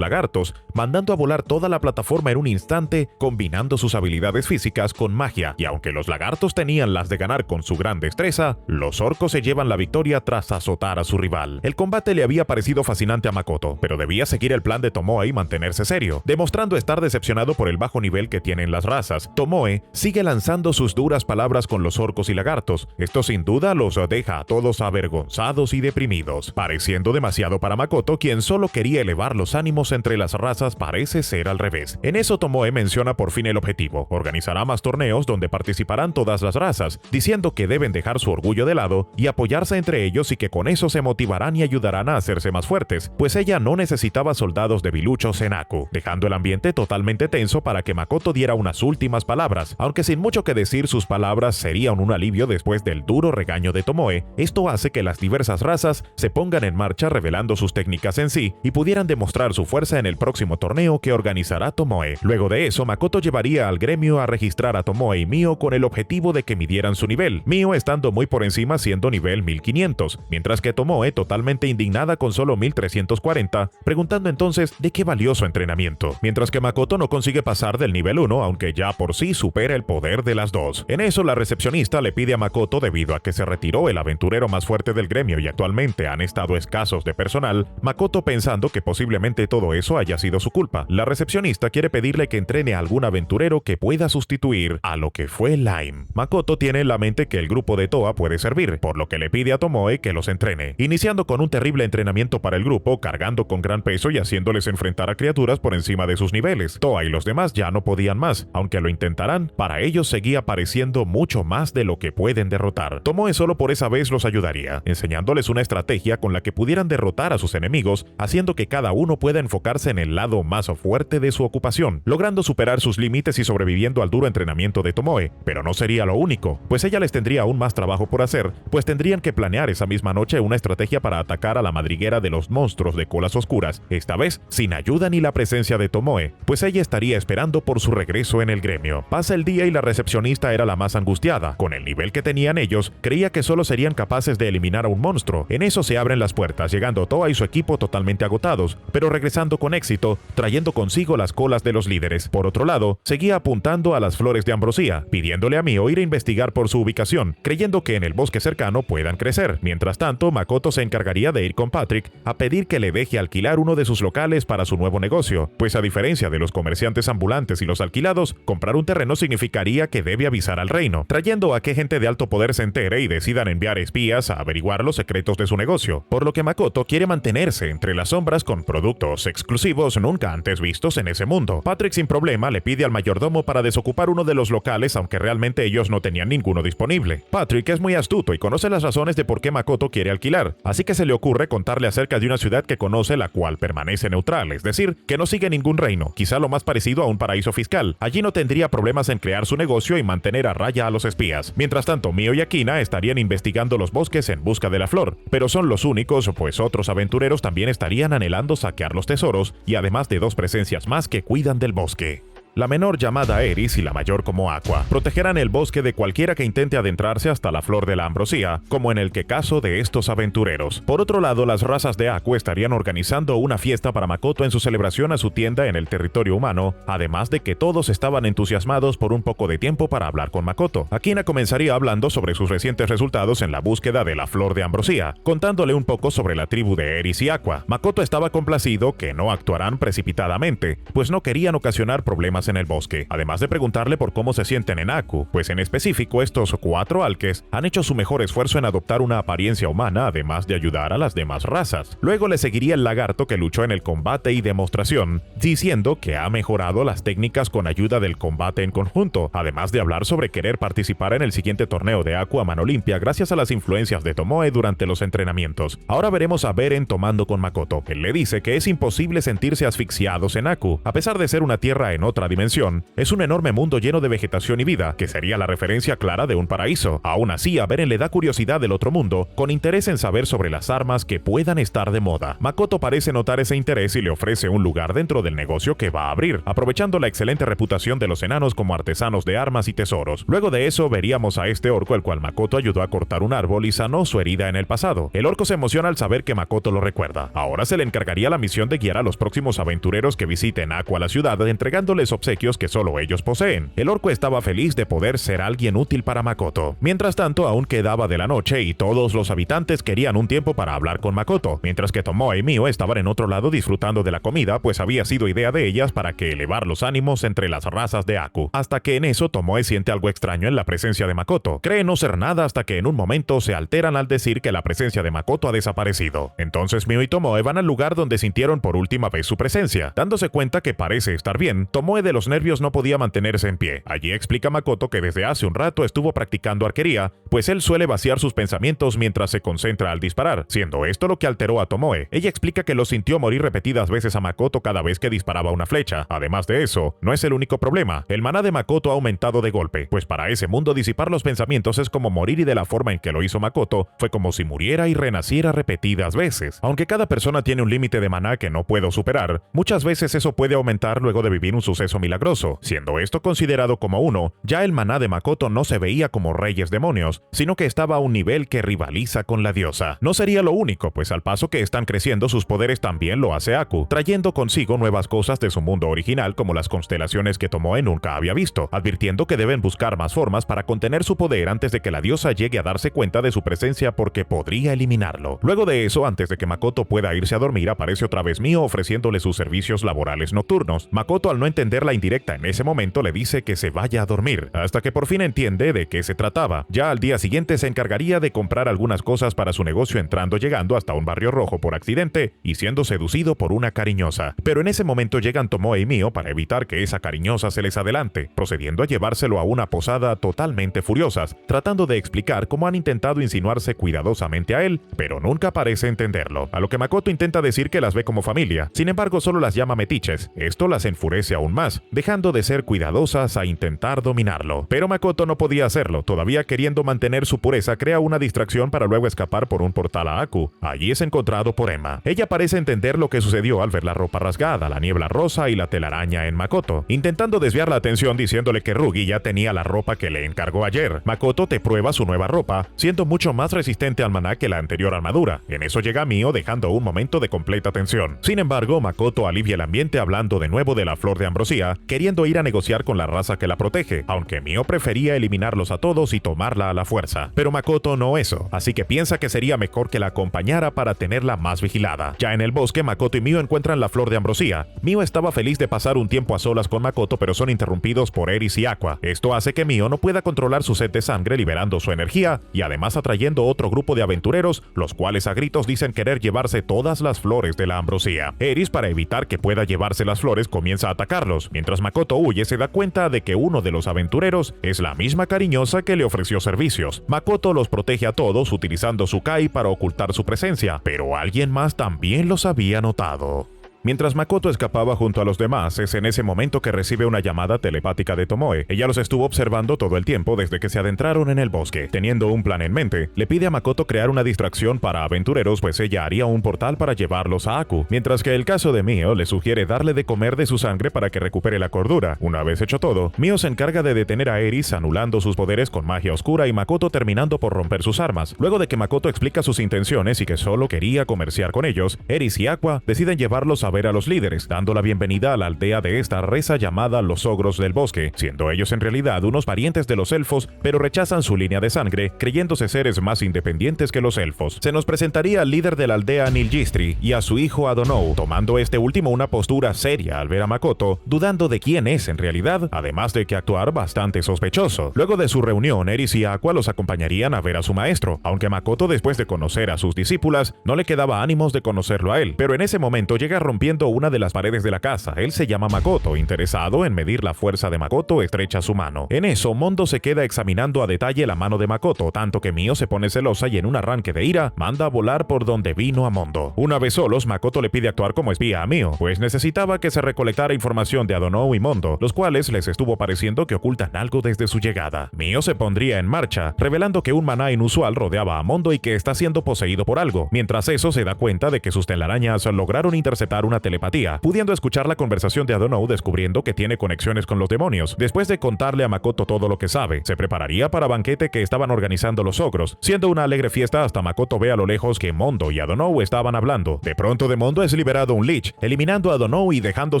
lagartos, mandando a volar toda la plataforma en un instante, combinando sus habilidades físicas con magia, y aunque los lagartos tenían las de ganar con su gran destreza, los orcos se llevan la victoria tras azotar a su rival. El combate le había parecido fascinante a Makoto, pero debía seguir el plan de Tomoe y mantenerse serio, demostrando estar decepcionado por el bajo nivel que tienen las razas. Tomoe sigue lanzando sus duras palabras con los orcos y lagartos. Esto sin duda los deja a todos avergonzados y deprimidos, pareciendo demasiado para Makoto, quien solo quería elevar los ánimos entre las razas. Parece ser al revés. En eso Tomoe menciona por fin el objetivo: organizará más torneos donde participarán todas las razas, diciendo que deben dejar su orgullo de lado y apoyarse entre ellos, y que con eso se motivarán y ayudarán a hacerse más fuertes, pues ella no necesitaba soldados debiluchos en Aku, dejando el ambiente totalmente tenso para que Makoto diera unas últimas palabras. Aunque sin mucho que decir, sus palabras serían un alivio después del duro regaño de Tomoe. Esto hace que las diversas razas se pongan en marcha revelando sus técnicas en sí y pudieran demostrar su fuerza en el próximo torneo que organizará Tomoe. Luego de eso, Makoto llevaría al gremio a registrar a Tomoe y Mio con el objetivo de que midieran su nivel, Mio estando muy por encima siendo nivel 1500, mientras que Tomoe totalmente indignada con solo 1340, preguntando entonces de qué valió su entrenamiento, mientras que Makoto no consigue pasar del nivel 1, aunque ya por sí supera el poder de las dos. En eso, la recepcionista le pide a Makoto, debido a que se retiró el aventurero más fuerte del gremio y actualmente han estado escasos de personal, Makoto, pensando que posiblemente todo eso haya sido su culpa, la recepcionista quiere pedirle que entrene a algún aventurero que pueda sustituir a lo que fue Lime. Makoto tiene en la mente que el grupo de Toa puede servir, por lo que le pide a Tomoe que los entrene, iniciando con un terrible entrenamiento para el grupo, cargando con gran peso y haciéndoles enfrentar a criaturas por encima de sus niveles. Toa y los demás ya no podían más, aunque lo intentarán, para ellos seguía pareciendo mucho más de lo que pueden derrotar. Tomoe solo por esa vez los ayudaría, enseñándoles una estrategia con la que pudieran derrotar a sus enemigos, haciendo que cada uno pueda enfocarse en el lado más fuerte de su ocupación, logrando superar sus límites y sobreviviendo al duro entrenamiento de Tomoe. Pero no sería lo único, pues ella les tendría aún más trabajo por hacer, pues tendrían que planear esa misma noche una estrategia para atacar a la madriguera de los monstruos de colas oscuras, esta vez sin ayuda ni la presencia de Tomoe, pues ella estaría esperando por su regreso en el gremio. Pasa el día y la recepcionista era la más angustiada. Con el nivel que tenían ellos, creía que solo serían capaces de eliminar a un monstruo. En eso se abren las puertas, llegando Toa y su equipo totalmente agotados, pero regresando con éxito, trayendo consigo las colas de los líderes. Por otro lado, seguía apuntando a las flores de ambrosía, pidiéndole a Mio ir a investigar por su ubicación, creyendo que en el bosque cercano puedan crecer. Mientras tanto, Makoto se encargaría de ir con Patrick a pedir que le deje alquilar uno de sus locales para su nuevo negocio, pues a diferencia de los comerciantes ambulantes y los alquilados, comprar un terreno significaría que debe avisar al reino, trayendo a que gente de alto poder se entere y decidan enviar espías a averiguar los secretos de su negocio, por lo que Makoto quiere mantenerse entre las sombras con productos exclusivos nunca antes vistos en ese mundo. Patrick sin problema le pide al mayordomo para desocupar uno de los locales, aunque realmente ellos no tenían ninguno disponible. Patrick es muy astuto y conoce las razones de por qué Makoto quiere alquilar, así que se le le ocurre contarle acerca de una ciudad que conoce, la cual permanece neutral, es decir, que no sigue ningún reino, quizá lo más parecido a un paraíso fiscal. Allí no tendría problemas en crear su negocio y mantener a raya a los espías. Mientras tanto, Mio y Akina estarían investigando los bosques en busca de la flor, pero son los únicos, pues otros aventureros también estarían anhelando saquear los tesoros, y además de dos presencias más que cuidan del bosque. La menor, llamada Eris, y la mayor como Aqua, protegerán el bosque de cualquiera que intente adentrarse hasta la flor de la ambrosía, como en el caso de estos aventureros. Por otro lado, las razas de Aku estarían organizando una fiesta para Makoto en su celebración a su tienda en el territorio humano, además de que todos estaban entusiasmados por un poco de tiempo para hablar con Makoto. Akina comenzaría hablando sobre sus recientes resultados en la búsqueda de la flor de ambrosía, contándole un poco sobre la tribu de Eris y Aqua. Makoto estaba complacido que no actuarán precipitadamente, pues no querían ocasionar problemas en el bosque, además de preguntarle por cómo se sienten en Aku, pues en específico estos 4 alques han hecho su mejor esfuerzo en adoptar una apariencia humana, además de ayudar a las demás razas. Luego le seguiría el lagarto, que luchó en el combate y demostración, diciendo que ha mejorado las técnicas con ayuda del combate en conjunto, además de hablar sobre querer participar en el siguiente torneo de Aku a mano limpia gracias a las influencias de Tomoe durante los entrenamientos. Ahora veremos a Beren tomando con Makoto. Él le dice que es imposible sentirse asfixiados en Aku, a pesar de ser una tierra en otra dimensión. Es un enorme mundo lleno de vegetación y vida, que sería la referencia clara de un paraíso. Aún así, a Beren le da curiosidad del otro mundo, con interés en saber sobre las armas que puedan estar de moda. Makoto parece notar ese interés y le ofrece un lugar dentro del negocio que va a abrir, aprovechando la excelente reputación de los enanos como artesanos de armas y tesoros. Luego de eso, veríamos a este orco, el cual Makoto ayudó a cortar un árbol y sanó su herida en el pasado. El orco se emociona al saber que Makoto lo recuerda. Ahora se le encargaría la misión de guiar a los próximos aventureros que visiten Aku a la ciudad, entregándoles obsequios que solo ellos poseen. El orco estaba feliz de poder ser alguien útil para Makoto. Mientras tanto, aún quedaba de la noche y todos los habitantes querían un tiempo para hablar con Makoto, mientras que Tomoe y Mio estaban en otro lado disfrutando de la comida, pues había sido idea de ellas para que elevar los ánimos entre las razas de Aku. Hasta que en eso Tomoe siente algo extraño en la presencia de Makoto. Cree no ser nada hasta que en un momento se alteran al decir que la presencia de Makoto ha desaparecido. Entonces Mio y Tomoe van al lugar donde sintieron por última vez su presencia. Dándose cuenta que parece estar bien, Tomoe de los nervios no podía mantenerse en pie. Allí explica Makoto que desde hace un rato estuvo practicando arquería, pues él suele vaciar sus pensamientos mientras se concentra al disparar, siendo esto lo que alteró a Tomoe. Ella explica que lo sintió morir repetidas veces a Makoto cada vez que disparaba una flecha. Además de eso, no es el único problema. El maná de Makoto ha aumentado de golpe, pues para ese mundo disipar los pensamientos es como morir, y de la forma en que lo hizo Makoto fue como si muriera y renaciera repetidas veces. Aunque cada persona tiene un límite de maná que no puedo superar, muchas veces eso puede aumentar luego de vivir un suceso milagroso. Siendo esto considerado como uno, ya el maná de Makoto no se veía como reyes demonios, sino que estaba a un nivel que rivaliza con la diosa. No sería lo único, pues al paso que están creciendo sus poderes también lo hace Aku, trayendo consigo nuevas cosas de su mundo original, como las constelaciones que Tomoe nunca había visto, advirtiendo que deben buscar más formas para contener su poder antes de que la diosa llegue a darse cuenta de su presencia, porque podría eliminarlo. Luego de eso, antes de que Makoto pueda irse a dormir, aparece otra vez Mio ofreciéndole sus servicios laborales nocturnos. Makoto, al no entender la indirecta en ese momento, le dice que se vaya a dormir, hasta que por fin entiende de qué se trataba. Ya al día siguiente se encargaría de comprar algunas cosas para su negocio, llegando hasta un barrio rojo por accidente y siendo seducido por una cariñosa. Pero en ese momento llegan Tomoe y Mio para evitar que esa cariñosa se les adelante, procediendo a llevárselo a una posada totalmente furiosas, tratando de explicar cómo han intentado insinuarse cuidadosamente a él, pero nunca parece entenderlo. A lo que Makoto intenta decir que las ve como familia, sin embargo solo las llama metiches. Esto las enfurece aún más, dejando de ser cuidadosas a intentar dominarlo. Pero Makoto no podía hacerlo, todavía queriendo mantener su pureza, crea una distracción para luego escapar por un portal a Aku. Allí es encontrado por Emma. Ella parece entender lo que sucedió al ver la ropa rasgada, la niebla rosa y la telaraña en Makoto, intentando desviar la atención diciéndole que Rugi ya tenía la ropa que le encargó ayer. Makoto te prueba su nueva ropa, siendo mucho más resistente al maná que la anterior armadura. En eso llega Mio, dejando un momento de completa tensión. Sin embargo, Makoto alivia el ambiente hablando de nuevo de la flor de ambrosía, queriendo ir a negociar con la raza que la protege, aunque Mio prefería eliminarlos a todos y tomarla a la fuerza. Pero Makoto no eso, así que piensa que sería mejor que la acompañara para tenerla más vigilada. Ya en el bosque, Makoto y Mio encuentran la flor de ambrosía. Mio estaba feliz de pasar un tiempo a solas con Makoto, pero son interrumpidos por Eris y Aqua. Esto hace que Mio no pueda controlar su sed de sangre, liberando su energía y además atrayendo otro grupo de aventureros, los cuales a gritos dicen querer llevarse todas las flores de la ambrosía. Eris, para evitar que pueda llevarse las flores, comienza a atacarlos, Mientras Makoto huye, se da cuenta de que uno de los aventureros es la misma cariñosa que le ofreció servicios. Makoto los protege a todos utilizando su Kai para ocultar su presencia, pero alguien más también los había notado. Mientras Makoto escapaba junto a los demás, es en ese momento que recibe una llamada telepática de Tomoe. Ella los estuvo observando todo el tiempo desde que se adentraron en el bosque. Teniendo un plan en mente, le pide a Makoto crear una distracción para aventureros, pues ella haría un portal para llevarlos a Aku, mientras que el caso de Mio le sugiere darle de comer de su sangre para que recupere la cordura. Una vez hecho todo, Mio se encarga de detener a Eris anulando sus poderes con magia oscura y Makoto terminando por romper sus armas. Luego de que Makoto explica sus intenciones y que solo quería comerciar con ellos, Eris y Aqua deciden llevarlos a ver a los líderes, dando la bienvenida a la aldea de esta raza llamada los Ogros del Bosque, siendo ellos en realidad unos parientes de los elfos, pero rechazan su línea de sangre, creyéndose seres más independientes que los elfos. Se nos presentaría al líder de la aldea Niljistri y a su hijo Adonou, tomando este último una postura seria al ver a Makoto, dudando de quién es en realidad, además de que actuar bastante sospechoso. Luego de su reunión, Eris y Aqua los acompañarían a ver a su maestro, aunque Makoto, después de conocer a sus discípulas, no le quedaba ánimos de conocerlo a él, pero en ese momento llega rompiendo una de las paredes de la casa. Él se llama Makoto. Interesado en medir la fuerza de Makoto, estrecha su mano. En eso, Mondo se queda examinando a detalle la mano de Makoto, tanto que Mio se pone celosa y en un arranque de ira, manda a volar por donde vino a Mondo. Una vez solos, Makoto le pide actuar como espía a Mio, pues necesitaba que se recolectara información de Adonou y Mondo, los cuales les estuvo pareciendo que ocultan algo desde su llegada. Mio se pondría en marcha, revelando que un maná inusual rodeaba a Mondo y que está siendo poseído por algo. Mientras eso, se da cuenta de que sus telarañas lograron interceptar una telepatía, pudiendo escuchar la conversación de Adonou, descubriendo que tiene conexiones con los demonios. Después de contarle a Makoto todo lo que sabe, se prepararía para banquete que estaban organizando los ogros, siendo una alegre fiesta hasta Makoto ve a lo lejos que Mondo y Adonou estaban hablando. De pronto de Mondo es liberado un Lich, eliminando a Adonou y dejando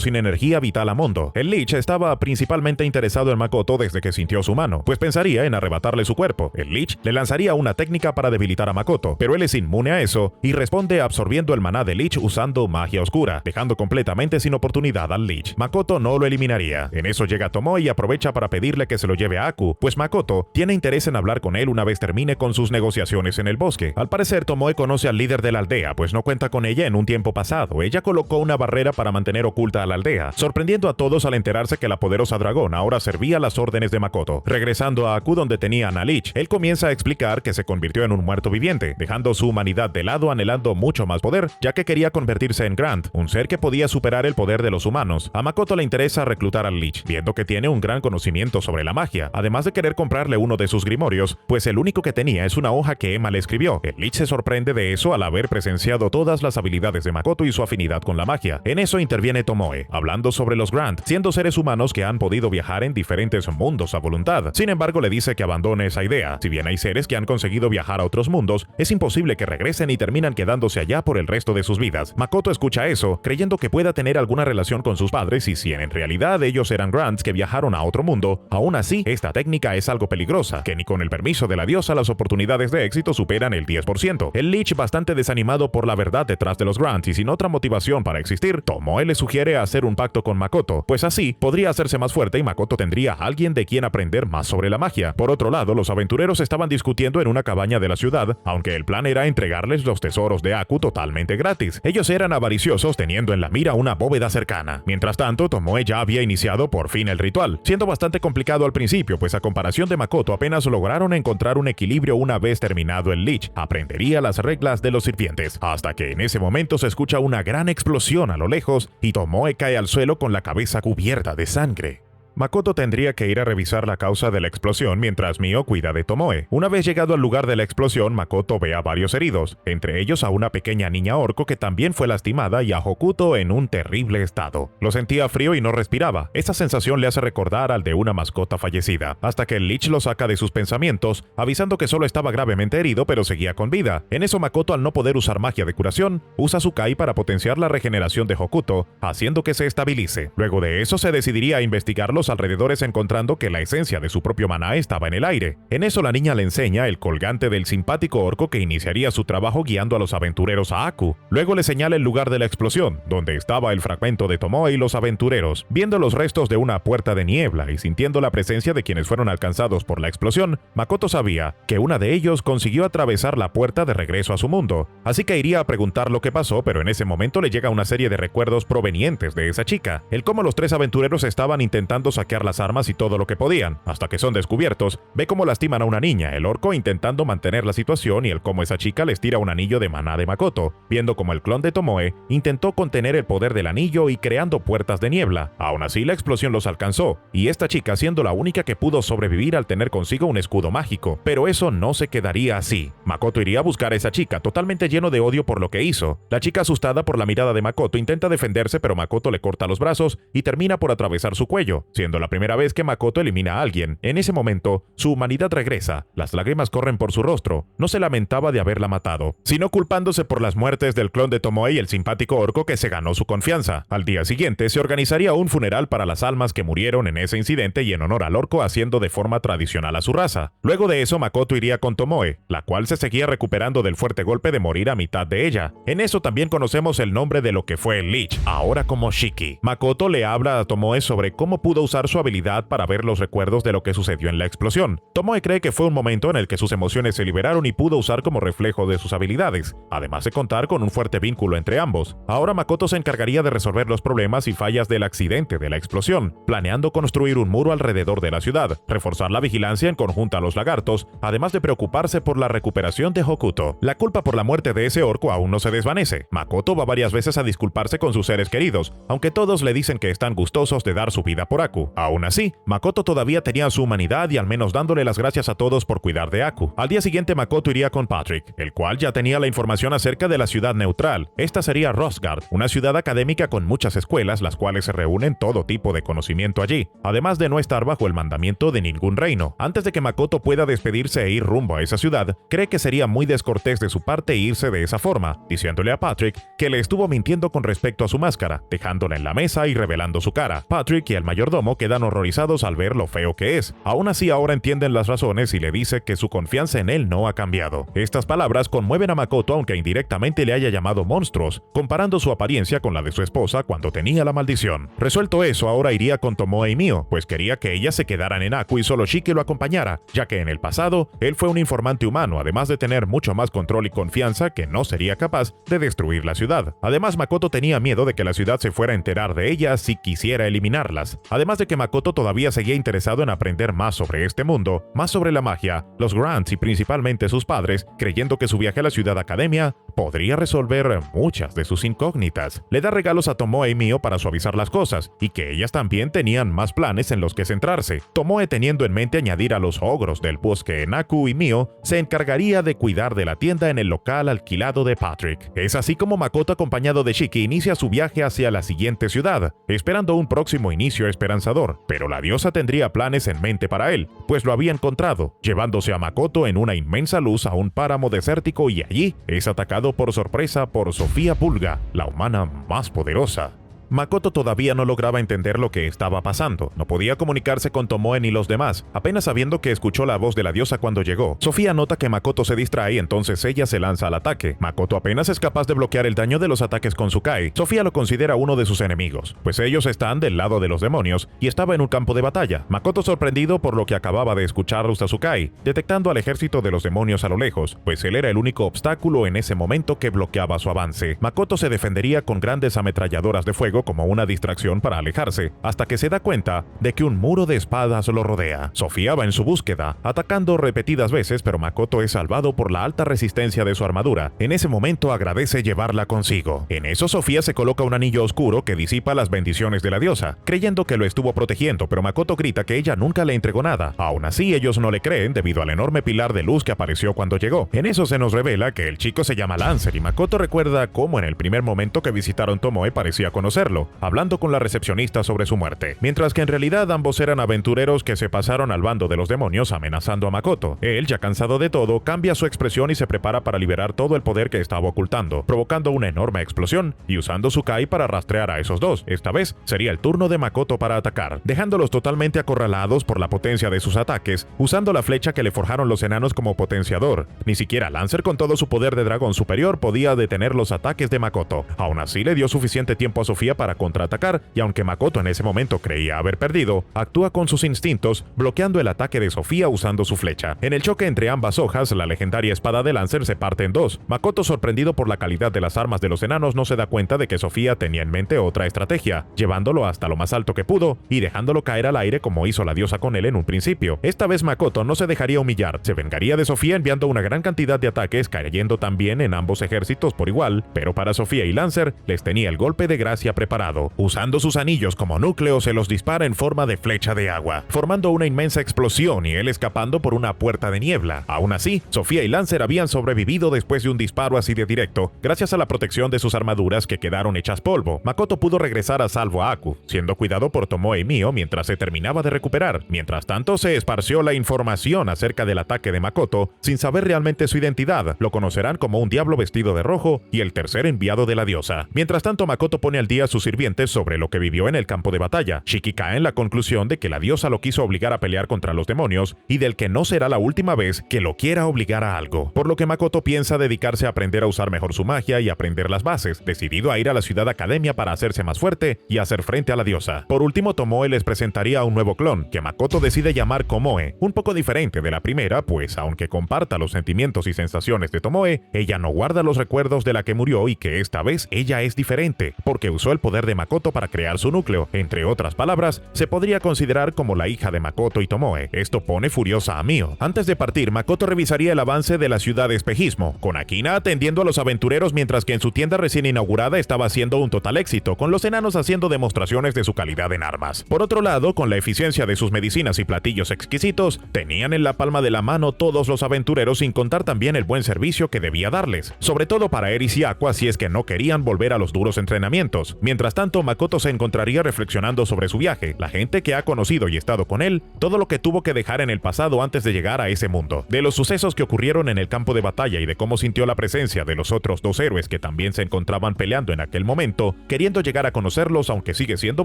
sin energía vital a Mondo. El Lich estaba principalmente interesado en Makoto desde que sintió su mano, pues pensaría en arrebatarle su cuerpo. El Lich le lanzaría una técnica para debilitar a Makoto, pero él es inmune a eso y responde absorbiendo el maná de Lich usando magia oscura, dejando completamente sin oportunidad al Lich. Makoto no lo eliminaría. En eso llega Tomoe y aprovecha para pedirle que se lo lleve a Aku, pues Makoto tiene interés en hablar con él una vez termine con sus negociaciones en el bosque. Al parecer, Tomoe conoce al líder de la aldea, pues no cuenta con ella en un tiempo pasado. Ella colocó una barrera para mantener oculta a la aldea, sorprendiendo a todos al enterarse que la poderosa dragón ahora servía las órdenes de Makoto. Regresando a Aku donde tenían a Lich, él comienza a explicar que se convirtió en un muerto viviente, dejando su humanidad de lado anhelando mucho más poder, ya que quería convertirse en Grant, un ser que podía superar el poder de los humanos. A Makoto le interesa reclutar al Lich, viendo que tiene un gran conocimiento sobre la magia, además de querer comprarle uno de sus grimorios, pues el único que tenía es una hoja que Emma le escribió. El Lich se sorprende de eso al haber presenciado todas las habilidades de Makoto y su afinidad con la magia. En eso interviene Tomoe, hablando sobre los Grant, siendo seres humanos que han podido viajar en diferentes mundos a voluntad. Sin embargo, le dice que abandone esa idea. Si bien hay seres que han conseguido viajar a otros mundos, es imposible que regresen y terminan quedándose allá por el resto de sus vidas. Makoto escucha eso, creyendo que pueda tener alguna relación con sus padres y si en realidad ellos eran Grants que viajaron a otro mundo. Aún así, esta técnica es algo peligrosa, que ni con el permiso de la diosa las oportunidades de éxito superan el 10%. El Lich, bastante desanimado por la verdad detrás de los Grants y sin otra motivación para existir, Tomoe le sugiere hacer un pacto con Makoto, pues así podría hacerse más fuerte y Makoto tendría a alguien de quien aprender más sobre la magia. Por otro lado, los aventureros estaban discutiendo en una cabaña de la ciudad, aunque el plan era entregarles los tesoros de Aku totalmente gratis. Ellos eran avariciosos, teniendo en la mira una bóveda cercana. Mientras tanto, Tomoe ya había iniciado por fin el ritual, siendo bastante complicado al principio, pues a comparación de Makoto apenas lograron encontrar un equilibrio una vez terminado el Lich. Aprendería las reglas de los sirvientes, hasta que en ese momento se escucha una gran explosión a lo lejos y Tomoe cae al suelo con la cabeza cubierta de sangre. Makoto tendría que ir a revisar la causa de la explosión mientras Mio cuida de Tomoe. Una vez llegado al lugar de la explosión, Makoto ve a varios heridos, entre ellos a una pequeña niña orco que también fue lastimada y a Hokuto en un terrible estado. Lo sentía frío y no respiraba. Esa sensación le hace recordar al de una mascota fallecida, hasta que el Lich lo saca de sus pensamientos, avisando que solo estaba gravemente herido pero seguía con vida. En eso Makoto, al no poder usar magia de curación, usa su Kai para potenciar la regeneración de Hokuto, haciendo que se estabilice. Luego de eso se decidiría a investigar los alrededores encontrando que la esencia de su propio maná estaba en el aire. En eso la niña le enseña el colgante del simpático orco que iniciaría su trabajo guiando a los aventureros a Aku. Luego le señala el lugar de la explosión, donde estaba el fragmento de Tomoe y los aventureros. Viendo los restos de una puerta de niebla y sintiendo la presencia de quienes fueron alcanzados por la explosión, Makoto sabía que una de ellos consiguió atravesar la puerta de regreso a su mundo, así que iría a preguntar lo que pasó, pero en ese momento le llega una serie de recuerdos provenientes de esa chica, el cómo los tres aventureros estaban intentando saquear las armas y todo lo que podían, hasta que son descubiertos, ve cómo lastiman a una niña, el orco intentando mantener la situación y el cómo esa chica les tira un anillo de maná de Makoto, viendo cómo el clon de Tomoe intentó contener el poder del anillo y creando puertas de niebla. Aún así la explosión los alcanzó, y esta chica siendo la única que pudo sobrevivir al tener consigo un escudo mágico, pero eso no se quedaría así. Makoto iría a buscar a esa chica, totalmente lleno de odio por lo que hizo. La chica, asustada por la mirada de Makoto, intenta defenderse, pero Makoto le corta los brazos y termina por atravesar su cuello, siendo la primera vez que Makoto elimina a alguien. En ese momento, su humanidad regresa, las lágrimas corren por su rostro, no se lamentaba de haberla matado, sino culpándose por las muertes del clon de Tomoe y el simpático orco que se ganó su confianza. Al día siguiente, se organizaría un funeral para las almas que murieron en ese incidente y en honor al orco haciendo de forma tradicional a su raza. Luego de eso, Makoto iría con Tomoe, la cual se seguía recuperando del fuerte golpe de morir a mitad de ella. En eso también conocemos el nombre de lo que fue el Lich, ahora como Shiki. Makoto le habla a Tomoe sobre cómo pudo usar su habilidad para ver los recuerdos de lo que sucedió en la explosión. Tomoe cree que fue un momento en el que sus emociones se liberaron y pudo usar como reflejo de sus habilidades, además de contar con un fuerte vínculo entre ambos. Ahora Makoto se encargaría de resolver los problemas y fallas del accidente de la explosión, planeando construir un muro alrededor de la ciudad, reforzar la vigilancia en conjunto a los lagartos, además de preocuparse por la recuperación de Hokuto. La culpa por la muerte de ese orco aún no se desvanece. Makoto va varias veces a disculparse con sus seres queridos, aunque todos le dicen que están gustosos de dar su vida por Aku. Aún así, Makoto todavía tenía su humanidad y al menos dándole las gracias a todos por cuidar de Aku. Al día siguiente Makoto iría con Patrick, el cual ya tenía la información acerca de la ciudad neutral. Esta sería Rosgard, una ciudad académica con muchas escuelas, las cuales se reúnen todo tipo de conocimiento allí, además de no estar bajo el mandamiento de ningún reino. Antes de que Makoto pueda despedirse e ir rumbo a esa ciudad, cree que sería muy descortés de su parte irse de esa forma, diciéndole a Patrick que le estuvo mintiendo con respecto a su máscara, dejándola en la mesa y revelando su cara. Patrick y el mayordomo quedan horrorizados al ver lo feo que es. Aún así ahora entienden las razones y le dice que su confianza en él no ha cambiado. Estas palabras conmueven a Makoto aunque indirectamente le haya llamado monstruos, comparando su apariencia con la de su esposa cuando tenía la maldición. Resuelto eso, ahora iría con Tomoe y Mio, pues quería que ellas se quedaran en Aku y solo Shiki lo acompañara, ya que en el pasado él fue un informante humano, además de tener mucho más control y confianza que no sería capaz de destruir la ciudad. Además, Makoto tenía miedo de que la ciudad se fuera a enterar de ellas si quisiera eliminarlas. Además de que Makoto todavía seguía interesado en aprender más sobre este mundo, más sobre la magia, los Grants y principalmente sus padres, creyendo que su viaje a la ciudad academia podría resolver muchas de sus incógnitas. Le da regalos a Tomoe y Mio para suavizar las cosas, y que ellas también tenían más planes en los que centrarse. Tomoe, teniendo en mente añadir a los ogros del bosque en Aku, y Mio se encargaría de cuidar de la tienda en el local alquilado de Patrick. Es así como Makoto, acompañado de Shiki, inicia su viaje hacia la siguiente ciudad, esperando un próximo inicio esperanzador. Pero la diosa tendría planes en mente para él, pues lo había encontrado, llevándose a Makoto en una inmensa luz a un páramo desértico, y allí es atacado por sorpresa por Sofía Pulga, la humana más poderosa. Makoto todavía no lograba entender lo que estaba pasando. No podía comunicarse con Tomoe ni los demás, apenas sabiendo que escuchó la voz de la diosa cuando llegó. Sofía nota que Makoto se distrae, entonces ella se lanza al ataque. Makoto apenas es capaz de bloquear el daño de los ataques con su Kai. Sofía lo considera uno de sus enemigos, pues ellos están del lado de los demonios y estaba en un campo de batalla. Makoto, sorprendido por lo que acababa de escuchar, usa su Kai, detectando al ejército de los demonios a lo lejos, pues él era el único obstáculo en ese momento que bloqueaba su avance. Makoto se defendería con grandes ametralladoras de fuego como una distracción para alejarse, hasta que se da cuenta de que un muro de espadas lo rodea. Sofía va en su búsqueda, atacando repetidas veces, pero Makoto es salvado por la alta resistencia de su armadura. En ese momento agradece llevarla consigo. En eso Sofía se coloca un anillo oscuro que disipa las bendiciones de la diosa, creyendo que lo estuvo protegiendo, pero Makoto grita que ella nunca le entregó nada. Aún así, ellos no le creen debido al enorme pilar de luz que apareció cuando llegó. En eso se nos revela que el chico se llama Lancer y Makoto recuerda cómo en el primer momento que visitaron Tomoe parecía conocerlo. hacerlo, hablando con la recepcionista sobre su muerte, mientras que en realidad ambos eran aventureros que se pasaron al bando de los demonios amenazando a Makoto. Él, ya cansado de todo, cambia su expresión y se prepara para liberar todo el poder que estaba ocultando, provocando una enorme explosión y usando su Kai para rastrear a esos dos. Esta vez sería el turno de Makoto para atacar, dejándolos totalmente acorralados por la potencia de sus ataques, usando la flecha que le forjaron los enanos como potenciador. Ni siquiera Lancer, con todo su poder de dragón superior, podía detener los ataques de Makoto. Aún así, le dio suficiente tiempo a Sofía para contraatacar, y aunque Makoto en ese momento creía haber perdido, actúa con sus instintos, bloqueando el ataque de Sofía usando su flecha. En el choque entre ambas hojas, la legendaria espada de Lancer se parte en dos. Makoto, sorprendido por la calidad de las armas de los enanos, no se da cuenta de que Sofía tenía en mente otra estrategia, llevándolo hasta lo más alto que pudo y dejándolo caer al aire como hizo la diosa con él en un principio. Esta vez Makoto no se dejaría humillar, se vengaría de Sofía enviando una gran cantidad de ataques, cayendo también en ambos ejércitos por igual, pero para Sofía y Lancer les tenía el golpe de gracia preparado. Usando sus anillos como núcleo, se los dispara en forma de flecha de agua, formando una inmensa explosión y él escapando por una puerta de niebla. Aún así, Sofía y Lancer habían sobrevivido después de un disparo así de directo, gracias a la protección de sus armaduras que quedaron hechas polvo. Makoto pudo regresar a salvo a Aku, siendo cuidado por Tomoe y Mio mientras se terminaba de recuperar. Mientras tanto, se esparció la información acerca del ataque de Makoto, sin saber realmente su identidad. Lo conocerán como un diablo vestido de rojo y el tercer enviado de la diosa. Mientras tanto, Makoto pone al día a sus sirvientes sobre lo que vivió en el campo de batalla. Shiki cae en la conclusión de que la diosa lo quiso obligar a pelear contra los demonios y del que no será la última vez que lo quiera obligar a algo, por lo que Makoto piensa dedicarse a aprender a usar mejor su magia y aprender las bases, decidido a ir a la ciudad academia para hacerse más fuerte y hacer frente a la diosa. Por último, Tomoe les presentaría a un nuevo clon, que Makoto decide llamar Komoe, un poco diferente de la primera, pues aunque comparta los sentimientos y sensaciones de Tomoe, ella no guarda los recuerdos de la que murió y que esta vez ella es diferente, porque usó el poder de Makoto para crear su núcleo. Entre otras palabras, se podría considerar como la hija de Makoto y Tomoe. Esto pone furiosa a Mio. Antes de partir, Makoto revisaría el avance de la ciudad de espejismo, con Akina atendiendo a los aventureros mientras que en su tienda recién inaugurada estaba haciendo un total éxito, con los enanos haciendo demostraciones de su calidad en armas. Por otro lado, con la eficiencia de sus medicinas y platillos exquisitos, tenían en la palma de la mano todos los aventureros, sin contar también el buen servicio que debía darles, sobre todo para Eris y Aqua si es que no querían volver a los duros entrenamientos. Mientras tanto, Makoto se encontraría reflexionando sobre su viaje, la gente que ha conocido y estado con él, todo lo que tuvo que dejar en el pasado antes de llegar a ese mundo, de los sucesos que ocurrieron en el campo de batalla y de cómo sintió la presencia de los otros dos héroes que también se encontraban peleando en aquel momento, queriendo llegar a conocerlos, aunque sigue siendo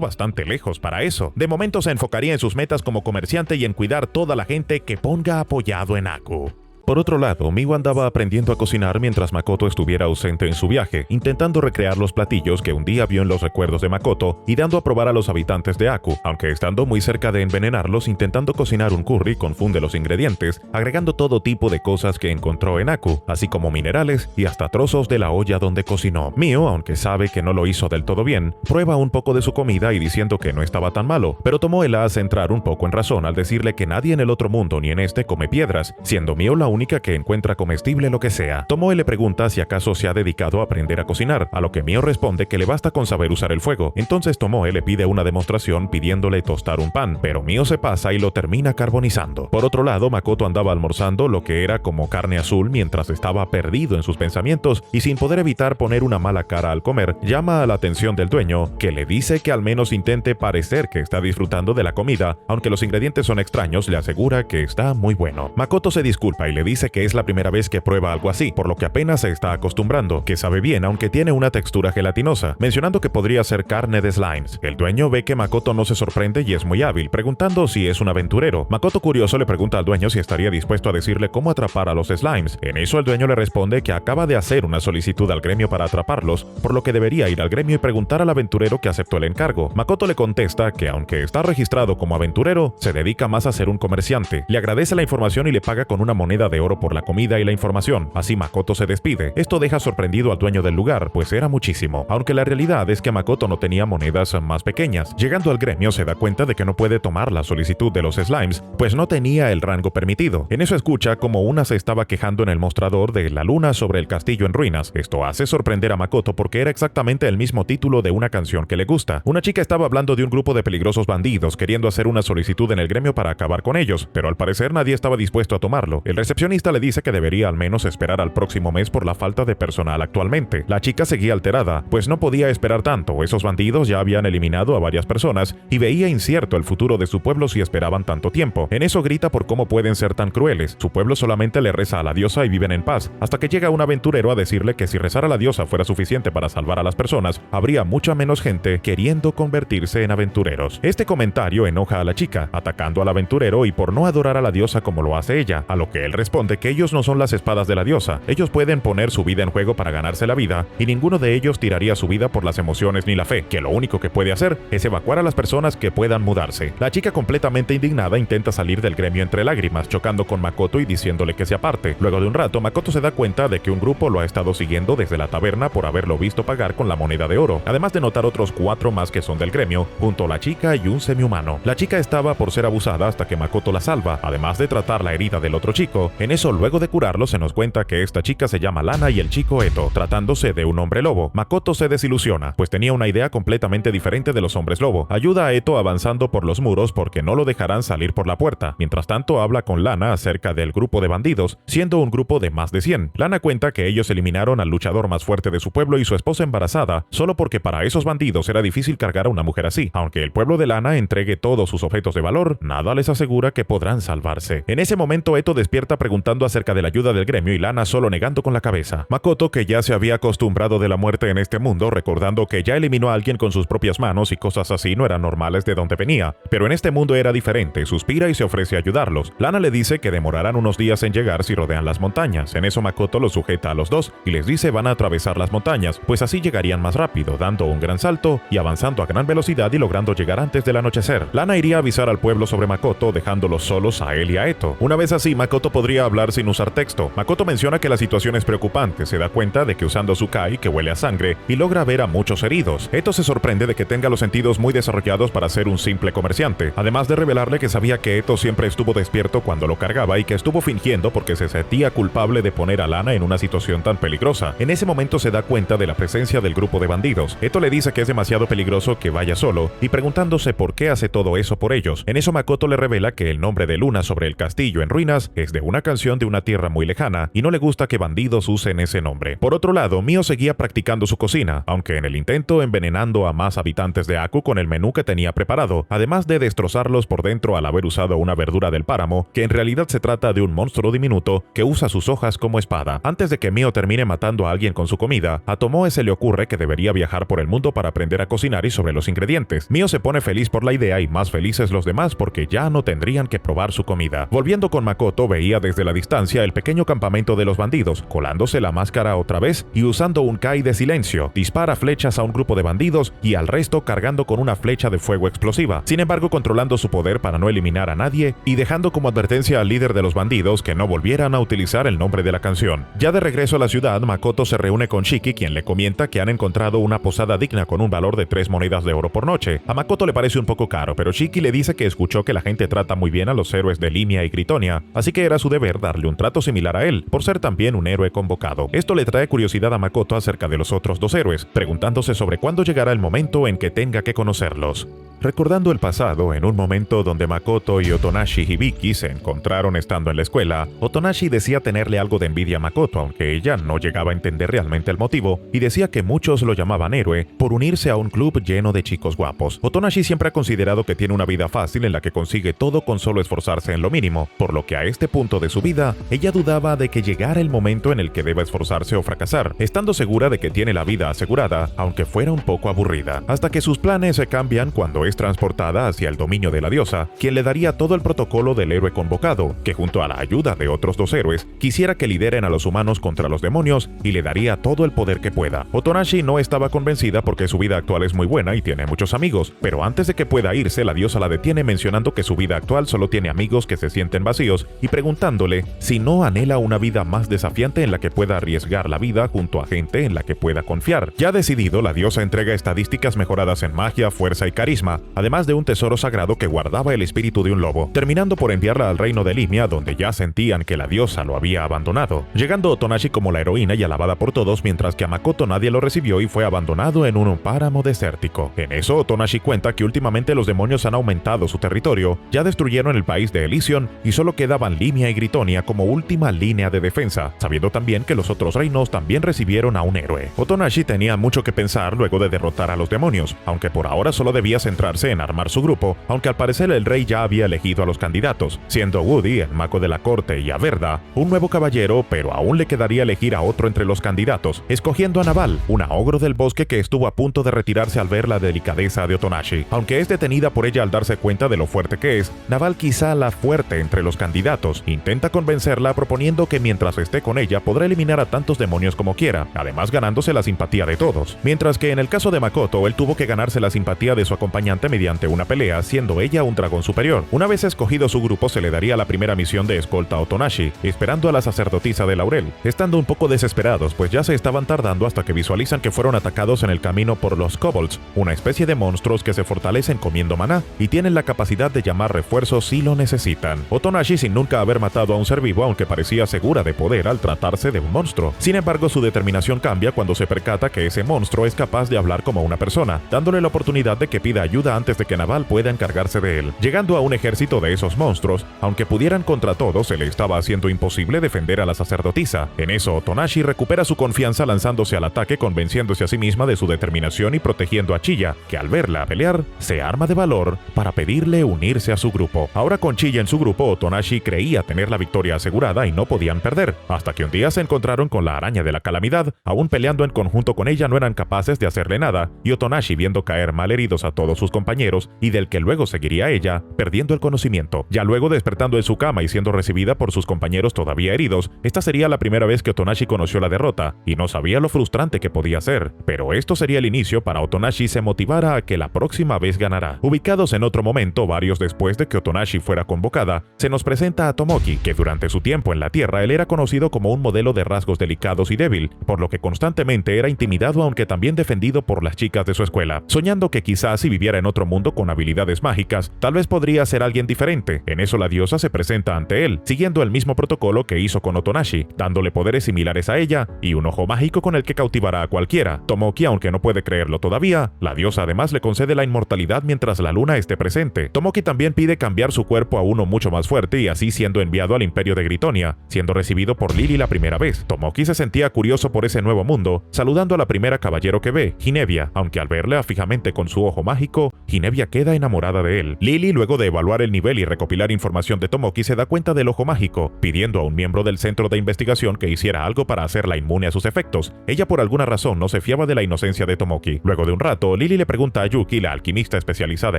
bastante lejos para eso. De momento se enfocaría en sus metas como comerciante y en cuidar toda la gente que ponga apoyado en Aku. Por otro lado, Mio andaba aprendiendo a cocinar mientras Makoto estuviera ausente en su viaje, intentando recrear los platillos que un día vio en los recuerdos de Makoto y dando a probar a los habitantes de Aku, aunque estando muy cerca de envenenarlos intentando cocinar un curry, confunde los ingredientes, agregando todo tipo de cosas que encontró en Aku, así como minerales y hasta trozos de la olla donde cocinó. Mio, aunque sabe que no lo hizo del todo bien, prueba un poco de su comida y diciendo que no estaba tan malo, pero Tomoe la hace entrar un poco en razón al decirle que nadie en el otro mundo ni en este come piedras, siendo Mio la única que encuentra comestible lo que sea. Tomoe le pregunta si acaso se ha dedicado a aprender a cocinar, a lo que Mio responde que le basta con saber usar el fuego. Entonces Tomoe le pide una demostración pidiéndole tostar un pan, pero Mio se pasa y lo termina carbonizando. Por otro lado, Makoto andaba almorzando lo que era como carne azul mientras estaba perdido en sus pensamientos y sin poder evitar poner una mala cara al comer, llama a la atención del dueño, que le dice que al menos intente parecer que está disfrutando de la comida, aunque los ingredientes son extraños, le asegura que está muy bueno. Makoto se disculpa y le dice que es la primera vez que prueba algo así, por lo que apenas se está acostumbrando, que sabe bien aunque tiene una textura gelatinosa, mencionando que podría ser carne de slimes. El dueño ve que Makoto no se sorprende y es muy hábil, preguntando si es un aventurero. Makoto, curioso, le pregunta al dueño si estaría dispuesto a decirle cómo atrapar a los slimes. En eso el dueño le responde que acaba de hacer una solicitud al gremio para atraparlos, por lo que debería ir al gremio y preguntar al aventurero que aceptó el encargo. Makoto le contesta que aunque está registrado como aventurero, se dedica más a ser un comerciante. Le agradece la información y le paga con una moneda de oro por la comida y la información. Así Makoto se despide. Esto deja sorprendido al dueño del lugar, pues era muchísimo, aunque la realidad es que Makoto no tenía monedas más pequeñas. Llegando al gremio se da cuenta de que no puede tomar la solicitud de los slimes, pues no tenía el rango permitido. En eso escucha como una se estaba quejando en el mostrador de la luna sobre el castillo en ruinas. Esto hace sorprender a Makoto porque era exactamente el mismo título de una canción que le gusta. Una chica estaba hablando de un grupo de peligrosos bandidos queriendo hacer una solicitud en el gremio para acabar con ellos, pero al parecer nadie estaba dispuesto a tomarlo. El recepcionista recepcionista le dice que debería al menos esperar al próximo mes por la falta de personal actualmente. La chica seguía alterada, pues no podía esperar tanto. Esos bandidos ya habían eliminado a varias personas y veía incierto el futuro de su pueblo si esperaban tanto tiempo. En eso grita por cómo pueden ser tan crueles. Su pueblo solamente le reza a la diosa y viven en paz, hasta que llega un aventurero a decirle que si rezar a la diosa fuera suficiente para salvar a las personas, habría mucha menos gente queriendo convertirse en aventureros. Este comentario enoja a la chica, atacando al aventurero y por no adorar a la diosa como lo hace ella, a lo que él responde que ellos no son las espadas de la diosa, ellos pueden poner su vida en juego para ganarse la vida, y ninguno de ellos tiraría su vida por las emociones ni la fe, que lo único que puede hacer es evacuar a las personas que puedan mudarse. La chica, completamente indignada, intenta salir del gremio entre lágrimas, chocando con Makoto y diciéndole que se aparte. Luego de un rato, Makoto se da cuenta de que un grupo lo ha estado siguiendo desde la taberna por haberlo visto pagar con la moneda de oro, además de notar otros 4 más que son del gremio, junto a la chica y un semihumano. La chica estaba por ser abusada hasta que Makoto la salva, además de tratar la herida del otro chico. En eso, luego de curarlo, se nos cuenta que esta chica se llama Lana y el chico Eto, tratándose de un hombre lobo. Makoto se desilusiona, pues tenía una idea completamente diferente de los hombres lobo. Ayuda a Eto avanzando por los muros porque no lo dejarán salir por la puerta. Mientras tanto, habla con Lana acerca del grupo de bandidos, siendo un grupo de más de 100. Lana cuenta que ellos eliminaron al luchador más fuerte de su pueblo y su esposa embarazada, solo porque para esos bandidos era difícil cargar a una mujer así. Aunque el pueblo de Lana entregue todos sus objetos de valor, nada les asegura que podrán salvarse. En ese momento, Eto despierta preguntando acerca de la ayuda del gremio y Lana solo negando con la cabeza. Makoto, que ya se había acostumbrado de la muerte en este mundo, recordando que ya eliminó a alguien con sus propias manos y cosas así no eran normales de donde venía, pero en este mundo era diferente, suspira y se ofrece a ayudarlos. Lana le dice que demorarán unos días en llegar si rodean las montañas. En eso Makoto los sujeta a los dos y les dice van a atravesar las montañas, pues así llegarían más rápido, dando un gran salto y avanzando a gran velocidad y logrando llegar antes del anochecer. Lana iría a avisar al pueblo sobre Makoto, dejándolos solos a él y a Eto. Una vez así, Makoto podría hablar sin usar texto. Makoto menciona que la situación es preocupante, se da cuenta de que usando su Kai, que huele a sangre, y logra ver a muchos heridos. Eto se sorprende de que tenga los sentidos muy desarrollados para ser un simple comerciante, además de revelarle que sabía que Eto siempre estuvo despierto cuando lo cargaba y que estuvo fingiendo porque se sentía culpable de poner a Lana en una situación tan peligrosa. En ese momento se da cuenta de la presencia del grupo de bandidos. Eto le dice que es demasiado peligroso que vaya solo, y preguntándose por qué hace todo eso por ellos. En eso Makoto le revela que el nombre de Luna sobre el castillo en ruinas es de una canción de una tierra muy lejana, y no le gusta que bandidos usen ese nombre. Por otro lado, Mio seguía practicando su cocina, aunque en el intento envenenando a más habitantes de Aku con el menú que tenía preparado, además de destrozarlos por dentro al haber usado una verdura del páramo, que en realidad se trata de un monstruo diminuto que usa sus hojas como espada. Antes de que Mio termine matando a alguien con su comida, a Tomoe se le ocurre que debería viajar por el mundo para aprender a cocinar y sobre los ingredientes. Mio se pone feliz por la idea y más felices los demás porque ya no tendrían que probar su comida. Volviendo con Makoto, veía desde la distancia el pequeño campamento de los bandidos, colándose la máscara otra vez y usando un Kai de silencio, dispara flechas a un grupo de bandidos y al resto cargando con una flecha de fuego explosiva, sin embargo controlando su poder para no eliminar a nadie y dejando como advertencia al líder de los bandidos que no volvieran a utilizar el nombre de la canción. Ya de regreso a la ciudad, Makoto se reúne con Shiki, quien le comenta que han encontrado una posada digna con un valor de 3 monedas de oro por noche. A Makoto le parece un poco caro, pero Shiki le dice que escuchó que la gente trata muy bien a los héroes de Limia y Gritonia, así que era su deber darle un trato similar a él, por ser también un héroe convocado. Esto le trae curiosidad a Makoto acerca de los otros 2 héroes, preguntándose sobre cuándo llegará el momento en que tenga que conocerlos. Recordando el pasado, en un momento donde Makoto y Otonashi Hibiki se encontraron estando en la escuela, Otonashi decía tenerle algo de envidia a Makoto, aunque ella no llegaba a entender realmente el motivo, y decía que muchos lo llamaban héroe por unirse a un club lleno de chicos guapos. Otonashi siempre ha considerado que tiene una vida fácil en la que consigue todo con solo esforzarse en lo mínimo, por lo que a este punto de su vida, ella dudaba de que llegara el momento en el que deba esforzarse o fracasar, estando segura de que tiene la vida asegurada, aunque fuera un poco aburrida, hasta que sus planes se cambian cuando es transportada hacia el dominio de la diosa, quien le daría todo el protocolo del héroe convocado, que junto a la ayuda de otros 2 héroes, quisiera que lideren a los humanos contra los demonios y le daría todo el poder que pueda. Otonashi no estaba convencida porque su vida actual es muy buena y tiene muchos amigos, pero antes de que pueda irse, la diosa la detiene mencionando que su vida actual solo tiene amigos que se sienten vacíos y preguntándole si no anhela una vida más desafiante en la que pueda arriesgar la vida junto a gente en la que pueda confiar. Ya decidido, la diosa entrega estadísticas mejoradas en magia, fuerza y carisma, además de un tesoro sagrado que guardaba el espíritu de un lobo, terminando por enviarla al reino de Limia, donde ya sentían que la diosa lo había abandonado, llegando Otonashi como la heroína y alabada por todos, mientras que a Makoto nadie lo recibió y fue abandonado en un páramo desértico. En eso, Otonashi cuenta que últimamente los demonios han aumentado su territorio, ya destruyeron el país de Elysion y solo quedaban Limia y Gritonia. Gritonia como última línea de defensa, sabiendo también que los otros reinos también recibieron a un héroe. Otonashi tenía mucho que pensar luego de derrotar a los demonios, aunque por ahora solo debía centrarse en armar su grupo, aunque al parecer el rey ya había elegido a los candidatos, siendo Woody, el mago de la corte, y Averda, un nuevo caballero, pero aún le quedaría elegir a otro entre los candidatos, escogiendo a Naval, una ogro del bosque que estuvo a punto de retirarse al ver la delicadeza de Otonashi. Aunque es detenida por ella al darse cuenta de lo fuerte que es, Naval, quizá la fuerte entre los candidatos, intenta convencerla proponiendo que mientras esté con ella podrá eliminar a tantos demonios como quiera, además ganándose la simpatía de todos. Mientras que en el caso de Makoto, él tuvo que ganarse la simpatía de su acompañante mediante una pelea, siendo ella un dragón superior. Una vez escogido su grupo, se le daría la primera misión de escolta a Otonashi, esperando a la sacerdotisa de Laurel, estando un poco desesperados, pues ya se estaban tardando hasta que visualizan que fueron atacados en el camino por los kobolds, una especie de monstruos que se fortalecen comiendo maná y tienen la capacidad de llamar refuerzos si lo necesitan. Otonashi, sin nunca haber matado a un ser vivo, aunque parecía segura de poder al tratarse de un monstruo. Sin embargo, su determinación cambia cuando se percata que ese monstruo es capaz de hablar como una persona, dándole la oportunidad de que pida ayuda antes de que Naval pueda encargarse de él. Llegando a un ejército de esos monstruos, aunque pudieran contra todos, se le estaba haciendo imposible defender a la sacerdotisa. En eso, Otonashi recupera su confianza lanzándose al ataque, convenciéndose a sí misma de su determinación y protegiendo a Chilla, que al verla pelear, se arma de valor para pedirle unirse a su grupo. Ahora con Chilla en su grupo, Otonashi creía tener la victoria asegurada y no podían perder, hasta que un día se encontraron con la araña de la calamidad. Aún peleando en conjunto con ella no eran capaces de hacerle nada, y Otonashi, viendo caer mal heridos a todos sus compañeros y del que luego seguiría ella, perdiendo el conocimiento. Ya luego despertando en su cama y siendo recibida por sus compañeros todavía heridos, esta sería la primera vez que Otonashi conoció la derrota y no sabía lo frustrante que podía ser, pero esto sería el inicio para Otonashi se motivara a que la próxima vez ganará. Ubicados en otro momento, varios después de que Otonashi fuera convocada, se nos presenta a Tomoki, que durante su tiempo en la Tierra él era conocido como un modelo de rasgos delicados y débil, por lo que constantemente era intimidado aunque también defendido por las chicas de su escuela, soñando que quizás si viviera en otro mundo con habilidades mágicas, tal vez podría ser alguien diferente. En eso la diosa se presenta ante él, siguiendo el mismo protocolo que hizo con Otonashi, dándole poderes similares a ella y un ojo mágico con el que cautivará a cualquiera. Tomoki, aunque no puede creerlo todavía, la diosa además le concede la inmortalidad mientras la luna esté presente. Tomoki también pide cambiar su cuerpo a uno mucho más fuerte y así siendo enviado al Imperio de Gritonia, siendo recibido por Lily la primera vez. Tomoki se sentía curioso por ese nuevo mundo, saludando a la primera caballero que ve, Ginevia, aunque al verle fijamente con su ojo mágico, Ginevia queda enamorada de él. Lily, luego de evaluar el nivel y recopilar información de Tomoki, se da cuenta del ojo mágico, pidiendo a un miembro del centro de investigación que hiciera algo para hacerla inmune a sus efectos. Ella por alguna razón no se fiaba de la inocencia de Tomoki. Luego de un rato, Lily le pregunta a Yuki, la alquimista especializada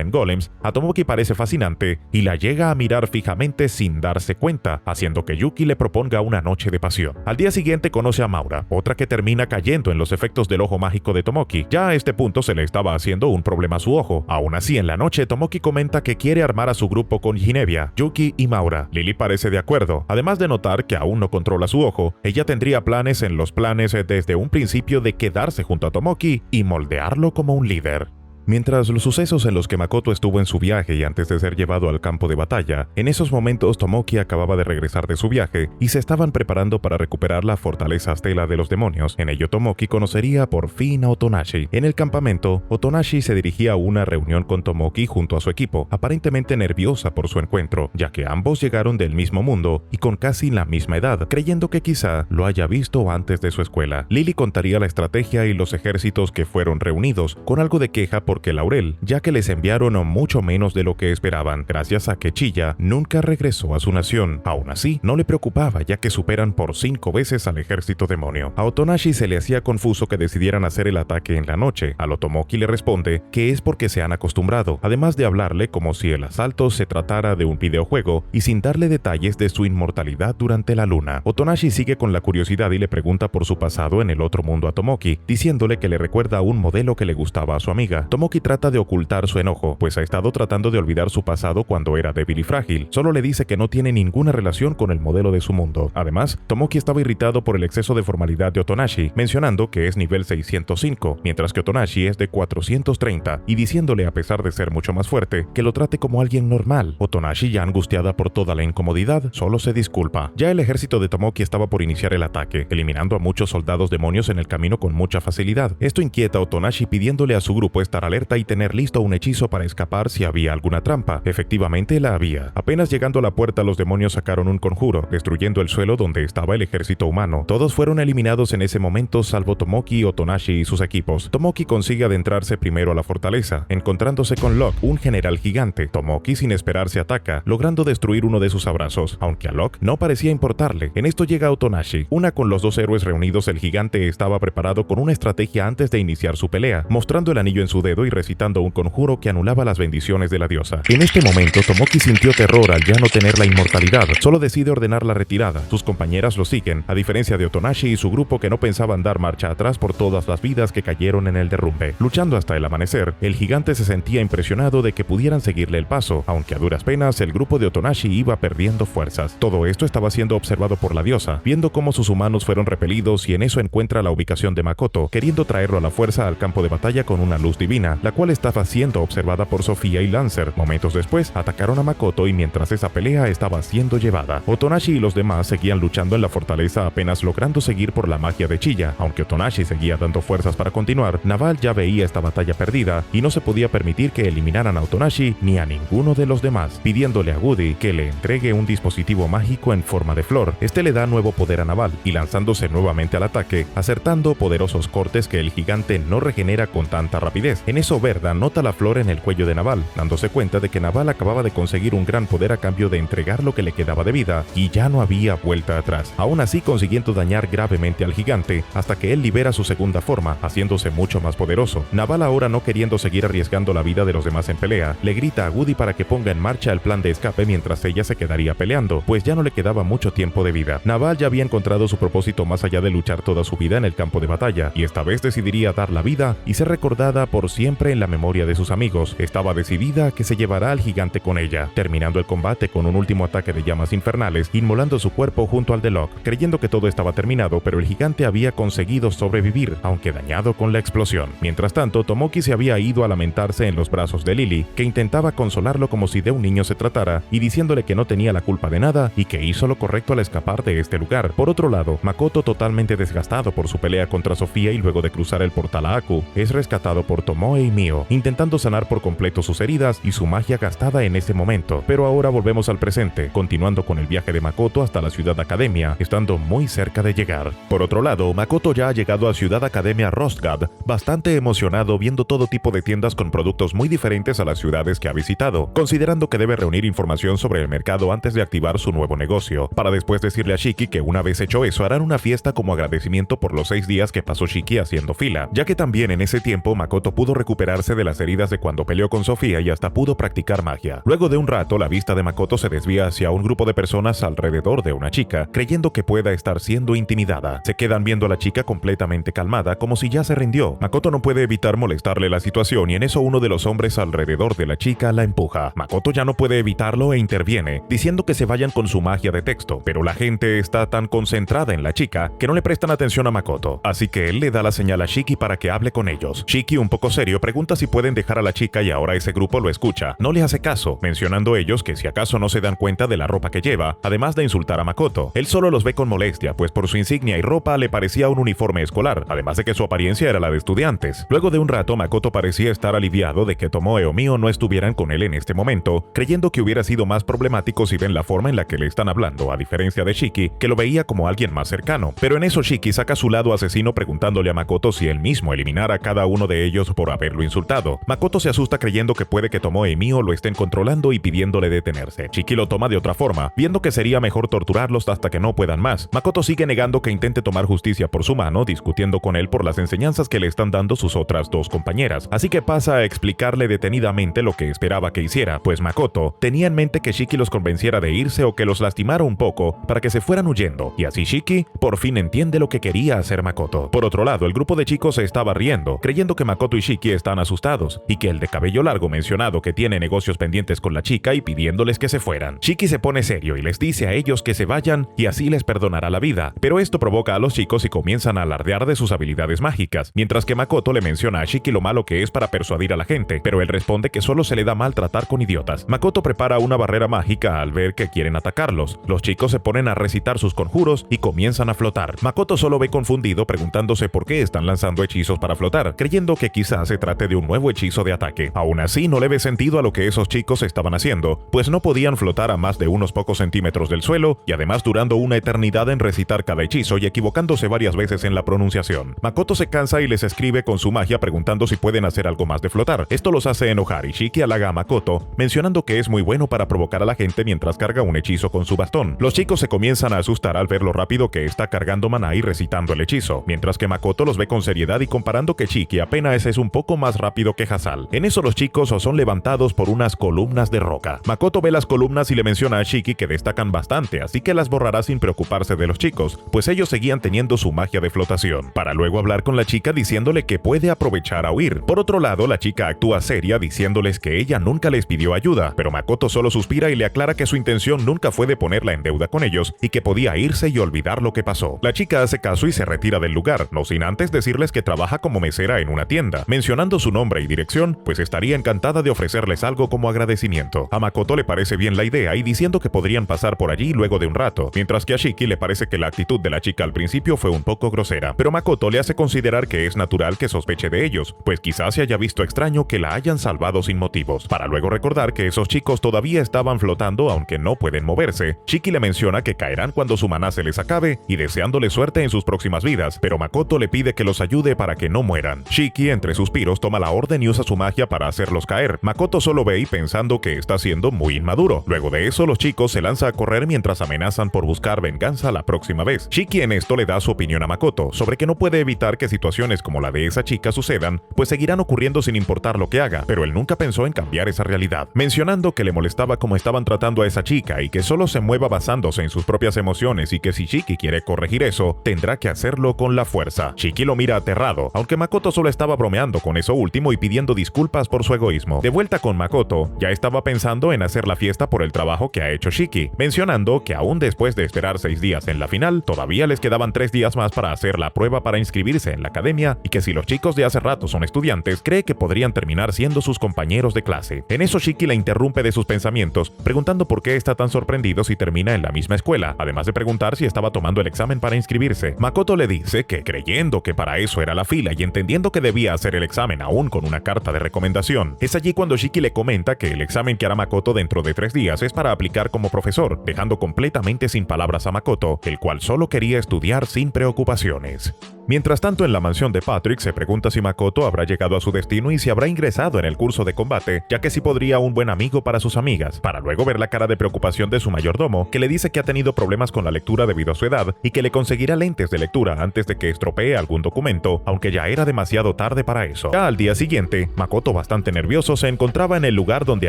en golems. A Tomoki parece fascinante y la llega a mirar fijamente sin darse cuenta, haciendo que Yuki le proponga una noche de pasión. Al día siguiente conoce a Maura, otra que termina cayendo en los efectos del ojo mágico de Tomoki. Ya a este punto se le estaba haciendo un problema a su ojo. Aún así, en la noche, Tomoki comenta que quiere armar a su grupo con Ginevia, Yuki y Maura. Lily parece de acuerdo. Además de notar que aún no controla su ojo, ella tendría planes en los planes desde un principio de quedarse junto a Tomoki y moldearlo como un líder. Mientras los sucesos en los que Makoto estuvo en su viaje y antes de ser llevado al campo de batalla, en esos momentos Tomoki acababa de regresar de su viaje y se estaban preparando para recuperar la fortaleza Stella de los demonios. En ello Tomoki conocería por fin a Otonashi. En el campamento, Otonashi se dirigía a una reunión con Tomoki junto a su equipo, aparentemente nerviosa por su encuentro, ya que ambos llegaron del mismo mundo y con casi la misma edad, creyendo que quizá lo haya visto antes de su escuela. Lily contaría la estrategia y los ejércitos que fueron reunidos, con algo de queja porque Laurel, ya que les enviaron mucho menos de lo que esperaban, gracias a que Chilla nunca regresó a su nación. Aún así, no le preocupaba ya que superan por 5 veces al ejército demonio. A Otonashi se le hacía confuso que decidieran hacer el ataque en la noche. A lo Tomoki le responde que es porque se han acostumbrado, además de hablarle como si el asalto se tratara de un videojuego y sin darle detalles de su inmortalidad durante la luna. Otonashi sigue con la curiosidad y le pregunta por su pasado en el otro mundo a Tomoki, diciéndole que le recuerda a un modelo que le gustaba a su amiga. Tomoki trata de ocultar su enojo, pues ha estado tratando de olvidar su pasado cuando era débil y frágil. Solo le dice que no tiene ninguna relación con el modelo de su mundo. Además, Tomoki estaba irritado por el exceso de formalidad de Otonashi, mencionando que es nivel 605, mientras que Otonashi es de 430, y diciéndole, a pesar de ser mucho más fuerte, que lo trate como alguien normal. Otonashi, ya angustiada por toda la incomodidad, solo se disculpa. Ya el ejército de Tomoki estaba por iniciar el ataque, eliminando a muchos soldados demonios en el camino con mucha facilidad. Esto inquieta a Otonashi, pidiéndole a su grupo estar alerta y tener listo un hechizo para escapar si había alguna trampa. Efectivamente la había. Apenas llegando a la puerta, los demonios sacaron un conjuro, destruyendo el suelo donde estaba el ejército humano. Todos fueron eliminados en ese momento, salvo Tomoki, Otonashi y sus equipos. Tomoki consigue adentrarse primero a la fortaleza, encontrándose con Locke, un general gigante. Tomoki, sin esperar, se ataca, logrando destruir uno de sus abrazos, aunque a Locke no parecía importarle. En esto llega Otonashi. Con los dos héroes reunidos, el gigante estaba preparado con una estrategia antes de iniciar su pelea, mostrando el anillo en su dedo y recitando un conjuro que anulaba las bendiciones de la diosa. En este momento, Tomoki sintió terror al ya no tener la inmortalidad. Solo decide ordenar la retirada. Sus compañeras lo siguen, a diferencia de Otonashi y su grupo, que no pensaban dar marcha atrás por todas las vidas que cayeron en el derrumbe. Luchando hasta el amanecer, el gigante se sentía impresionado de que pudieran seguirle el paso, aunque a duras penas el grupo de Otonashi iba perdiendo fuerzas. Todo esto estaba siendo observado por la diosa, viendo cómo sus humanos fueron repelidos, y en eso encuentra la ubicación de Makoto, queriendo traerlo a la fuerza al campo de batalla con una luz divina, la cual estaba siendo observada por Sofía y Lancer. Momentos después, atacaron a Makoto, y mientras esa pelea estaba siendo llevada, Otonashi y los demás seguían luchando en la fortaleza, apenas logrando seguir por la magia de Chiya. Aunque Otonashi seguía dando fuerzas para continuar, Naval ya veía esta batalla perdida, y no se podía permitir que eliminaran a Otonashi ni a ninguno de los demás, pidiéndole a Woody que le entregue un dispositivo mágico en forma de flor. Este le da nuevo poder a Naval, y lanzándose nuevamente al ataque, acertando poderosos cortes que el gigante no regenera con tanta rapidez. En eso, Verda nota la flor en el cuello de Naval, dándose cuenta de que Naval acababa de conseguir un gran poder a cambio de entregar lo que le quedaba de vida, y ya no había vuelta atrás. Aún así, consiguiendo dañar gravemente al gigante, hasta que él libera su segunda forma, haciéndose mucho más poderoso. Naval, ahora no queriendo seguir arriesgando la vida de los demás en pelea, le grita a Woody para que ponga en marcha el plan de escape mientras ella se quedaría peleando, pues ya no le quedaba mucho tiempo de vida. Naval ya había encontrado su propósito más allá de luchar toda su vida en el campo de batalla, y esta vez decidiría dar la vida y ser recordada por siempre en la memoria de sus amigos. Estaba decidida a que se llevará al gigante con ella, terminando el combate con un último ataque de llamas infernales, inmolando su cuerpo junto al de Locke, creyendo que todo estaba terminado, pero el gigante había conseguido sobrevivir, aunque dañado con la explosión. Mientras tanto, Tomoki se había ido a lamentarse en los brazos de Lily, que intentaba consolarlo como si de un niño se tratara, y diciéndole que no tenía la culpa de nada y que hizo lo correcto al escapar de este lugar. Por otro lado, Makoto, totalmente desgastado por su pelea contra Sofía y luego de cruzar el portal a Aku, es rescatado por Tomoe y Mio, intentando sanar por completo sus heridas y su magia gastada en ese momento. Pero ahora volvemos al presente, continuando con el viaje de Makoto hasta la Ciudad Academia, estando muy cerca de llegar. Por otro lado, Makoto ya ha llegado a Ciudad Academia Rostgad, bastante emocionado viendo todo tipo de tiendas con productos muy diferentes a las ciudades que ha visitado, considerando que debe reunir información sobre el mercado antes de activar su nuevo negocio, para después decirle a Shiki que una vez hecho eso harán una fiesta como agradecimiento por los 6 días que pasó Shiki haciendo fila, ya que también en ese tiempo Makoto pudo recuperarse de las heridas de cuando peleó con Sofía y hasta pudo practicar magia. Luego de un rato, la vista de Makoto se desvía hacia un grupo de personas alrededor de una chica, creyendo que pueda estar siendo intimidada. Se quedan viendo a la chica completamente calmada, como si ya se rindió. Makoto no puede evitar molestarle la situación, y en eso uno de los hombres alrededor de la chica la empuja. Makoto ya no puede evitarlo e interviene, diciendo que se vayan con su magia de texto, pero la gente está tan concentrada en la chica que no le prestan atención a Makoto, así que él le da la señal a Shiki para que hable con ellos. Shiki, un poco serio, pregunta si pueden dejar a la chica y ahora ese grupo lo escucha. No le hace caso, mencionando ellos que si acaso no se dan cuenta de la ropa que lleva, además de insultar a Makoto. Él solo los ve con molestia, pues por su insignia y ropa le parecía un uniforme escolar, además de que su apariencia era la de estudiantes. Luego de un rato, Makoto parecía estar aliviado de que Tomoe o Mio no estuvieran con él en este momento, creyendo que hubiera sido más problemático si ven la forma en la que le están hablando, a diferencia de Shiki, que lo veía como alguien más cercano. Pero en eso Shiki saca su lado asesino preguntándole a Makoto si él mismo eliminara a cada uno de ellos por haberlo insultado. Makoto se asusta creyendo que puede que Tomoe y Mio lo estén controlando y pidiéndole detenerse. Shiki lo toma de otra forma, viendo que sería mejor torturarlos hasta que no puedan más. Makoto sigue negando que intente tomar justicia por su mano, discutiendo con él por las enseñanzas que le están dando sus otras dos compañeras, así que pasa a explicarle detenidamente lo que esperaba que hiciera, pues Makoto tenía en mente que Shiki los convenciera de irse o que los lastimara un poco para que se fueran huyendo, y así Shiki por fin entiende lo que quería hacer Makoto. Por otro lado, el grupo de chicos se estaba riendo, creyendo que Makoto y Shiki están asustados, y que el de cabello largo mencionado que tiene negocios pendientes con la chica y pidiéndoles que se fueran. Shiki se pone serio y les dice a ellos que se vayan y así les perdonará la vida, pero esto provoca a los chicos y comienzan a alardear de sus habilidades mágicas, mientras que Makoto le menciona a Shiki lo malo que es para persuadir a la gente, pero él responde que solo se le da mal tratar con idiotas. Makoto prepara una barrera mágica al ver que quieren atacarlos. Los chicos se ponen a recitar sus conjuros y comienzan a flotar. Makoto solo ve confundido preguntándose por qué están lanzando hechizos para flotar, creyendo que quizás se trate de un nuevo hechizo de ataque. Aún así, no le ve sentido a lo que esos chicos estaban haciendo, pues no podían flotar a más de unos pocos centímetros del suelo y además durando una eternidad en recitar cada hechizo y equivocándose varias veces en la pronunciación. Makoto se cansa y les escribe con su magia preguntando si pueden hacer algo más de flotar. Esto los hace enojar y Shiki halaga a Makoto, mencionando que es muy bueno para provocar a la gente mientras carga un hechizo con su bastón. Los chicos se comienzan a asustar al ver lo rápido que está cargando maná y recitando el hechizo, mientras que Makoto los ve con seriedad y comparando que Shiki apenas es un poco más rápido que Hasal. En eso los chicos son levantados por unas columnas de roca. Makoto ve las columnas y le menciona a Shiki que destacan bastante, así que las borrará sin preocuparse de los chicos, pues ellos seguían teniendo su magia de flotación, para luego hablar con la chica diciéndole que puede aprovechar a huir. Por otro lado, la chica actúa seria diciéndoles que ella nunca les pidió ayuda, pero Makoto solo suspira y le aclara que su intención nunca fue de ponerla en deuda con ellos y que podía irse y olvidar lo que pasó. La chica hace caso y se retira del lugar, no sin antes decirles que trabaja como mesera en una tienda, mencionando su nombre y dirección, pues estaría encantada de ofrecerles algo como agradecimiento. A Makoto le parece bien la idea y diciendo que podrían pasar por allí luego de un rato, mientras que a Shiki le parece que la actitud de la chica al principio fue un poco grosera, pero Makoto le hace considerar que es natural que sospeche de ellos, pues quizás se haya visto extraño que la hayan salvado sin motivos, para luego recordar que esos chicos todavía estaban flotando aunque no pueden moverse. Shiki le menciona que caerán cuando su maná se les acabe y deseándole suerte en sus próximas vidas, pero Makoto le pide que los ayude para que no mueran. Shiki, entre suspiros, toma la orden y usa su magia para hacerlos caer. Makoto solo ve y pensando que está siendo muy inmaduro. Luego de eso, los chicos se lanzan a correr mientras amenazan por buscar venganza la próxima vez. Shiki en esto le da su opinión a Makoto sobre que no puede evitar que situaciones como la de esa chica sucedan, pues seguirán ocurriendo sin importar lo que haga, pero él nunca pensó en cambiar esa realidad, mencionando que le molestaba cómo estaban tratando a esa chica y que solo se mueva basándose en sus propias emociones y que si Shiki quiere corregir eso, tendrá que hacerlo con la fuerza. Shiki lo mira aterrado, aunque Makoto solo estaba bromeando con eso último y pidiendo disculpas por su egoísmo. De vuelta con Makoto, ya estaba pensando en hacer la fiesta por el trabajo que ha hecho Shiki, mencionando que aún después de esperar 6 días en la final, todavía les quedaban 3 días más para hacer la prueba para inscribirse en la academia y que si los chicos de hace rato son estudiantes, cree que podrían terminar siendo sus compañeros de clase. En eso Shiki la interrumpe de sus pensamientos, preguntando por qué está tan sorprendido si termina en la misma escuela, además de preguntar si estaba tomando el examen para inscribirse. Makoto le dice que creyendo que para eso era la fila y entendiendo que debía hacer el examen aún con una carta de recomendación, es allí cuando Shiki le comenta que el examen que hará Makoto dentro de 3 días es para aplicar como profesor, dejando completamente sin palabras a Makoto, el cual solo quería estudiar sin preocupaciones. Mientras tanto, en la mansión de Patrick se pregunta si Makoto habrá llegado a su destino y si habrá ingresado en el curso de combate, ya que si podría un buen amigo para sus amigas, para luego ver la cara de preocupación de su mayordomo, que le dice que ha tenido problemas con la lectura debido a su edad y que le conseguirá lentes de lectura antes de que estropee algún documento, aunque ya era demasiado tarde para eso. Ya al día siguiente, Makoto, bastante nervioso, se encontraba en el lugar donde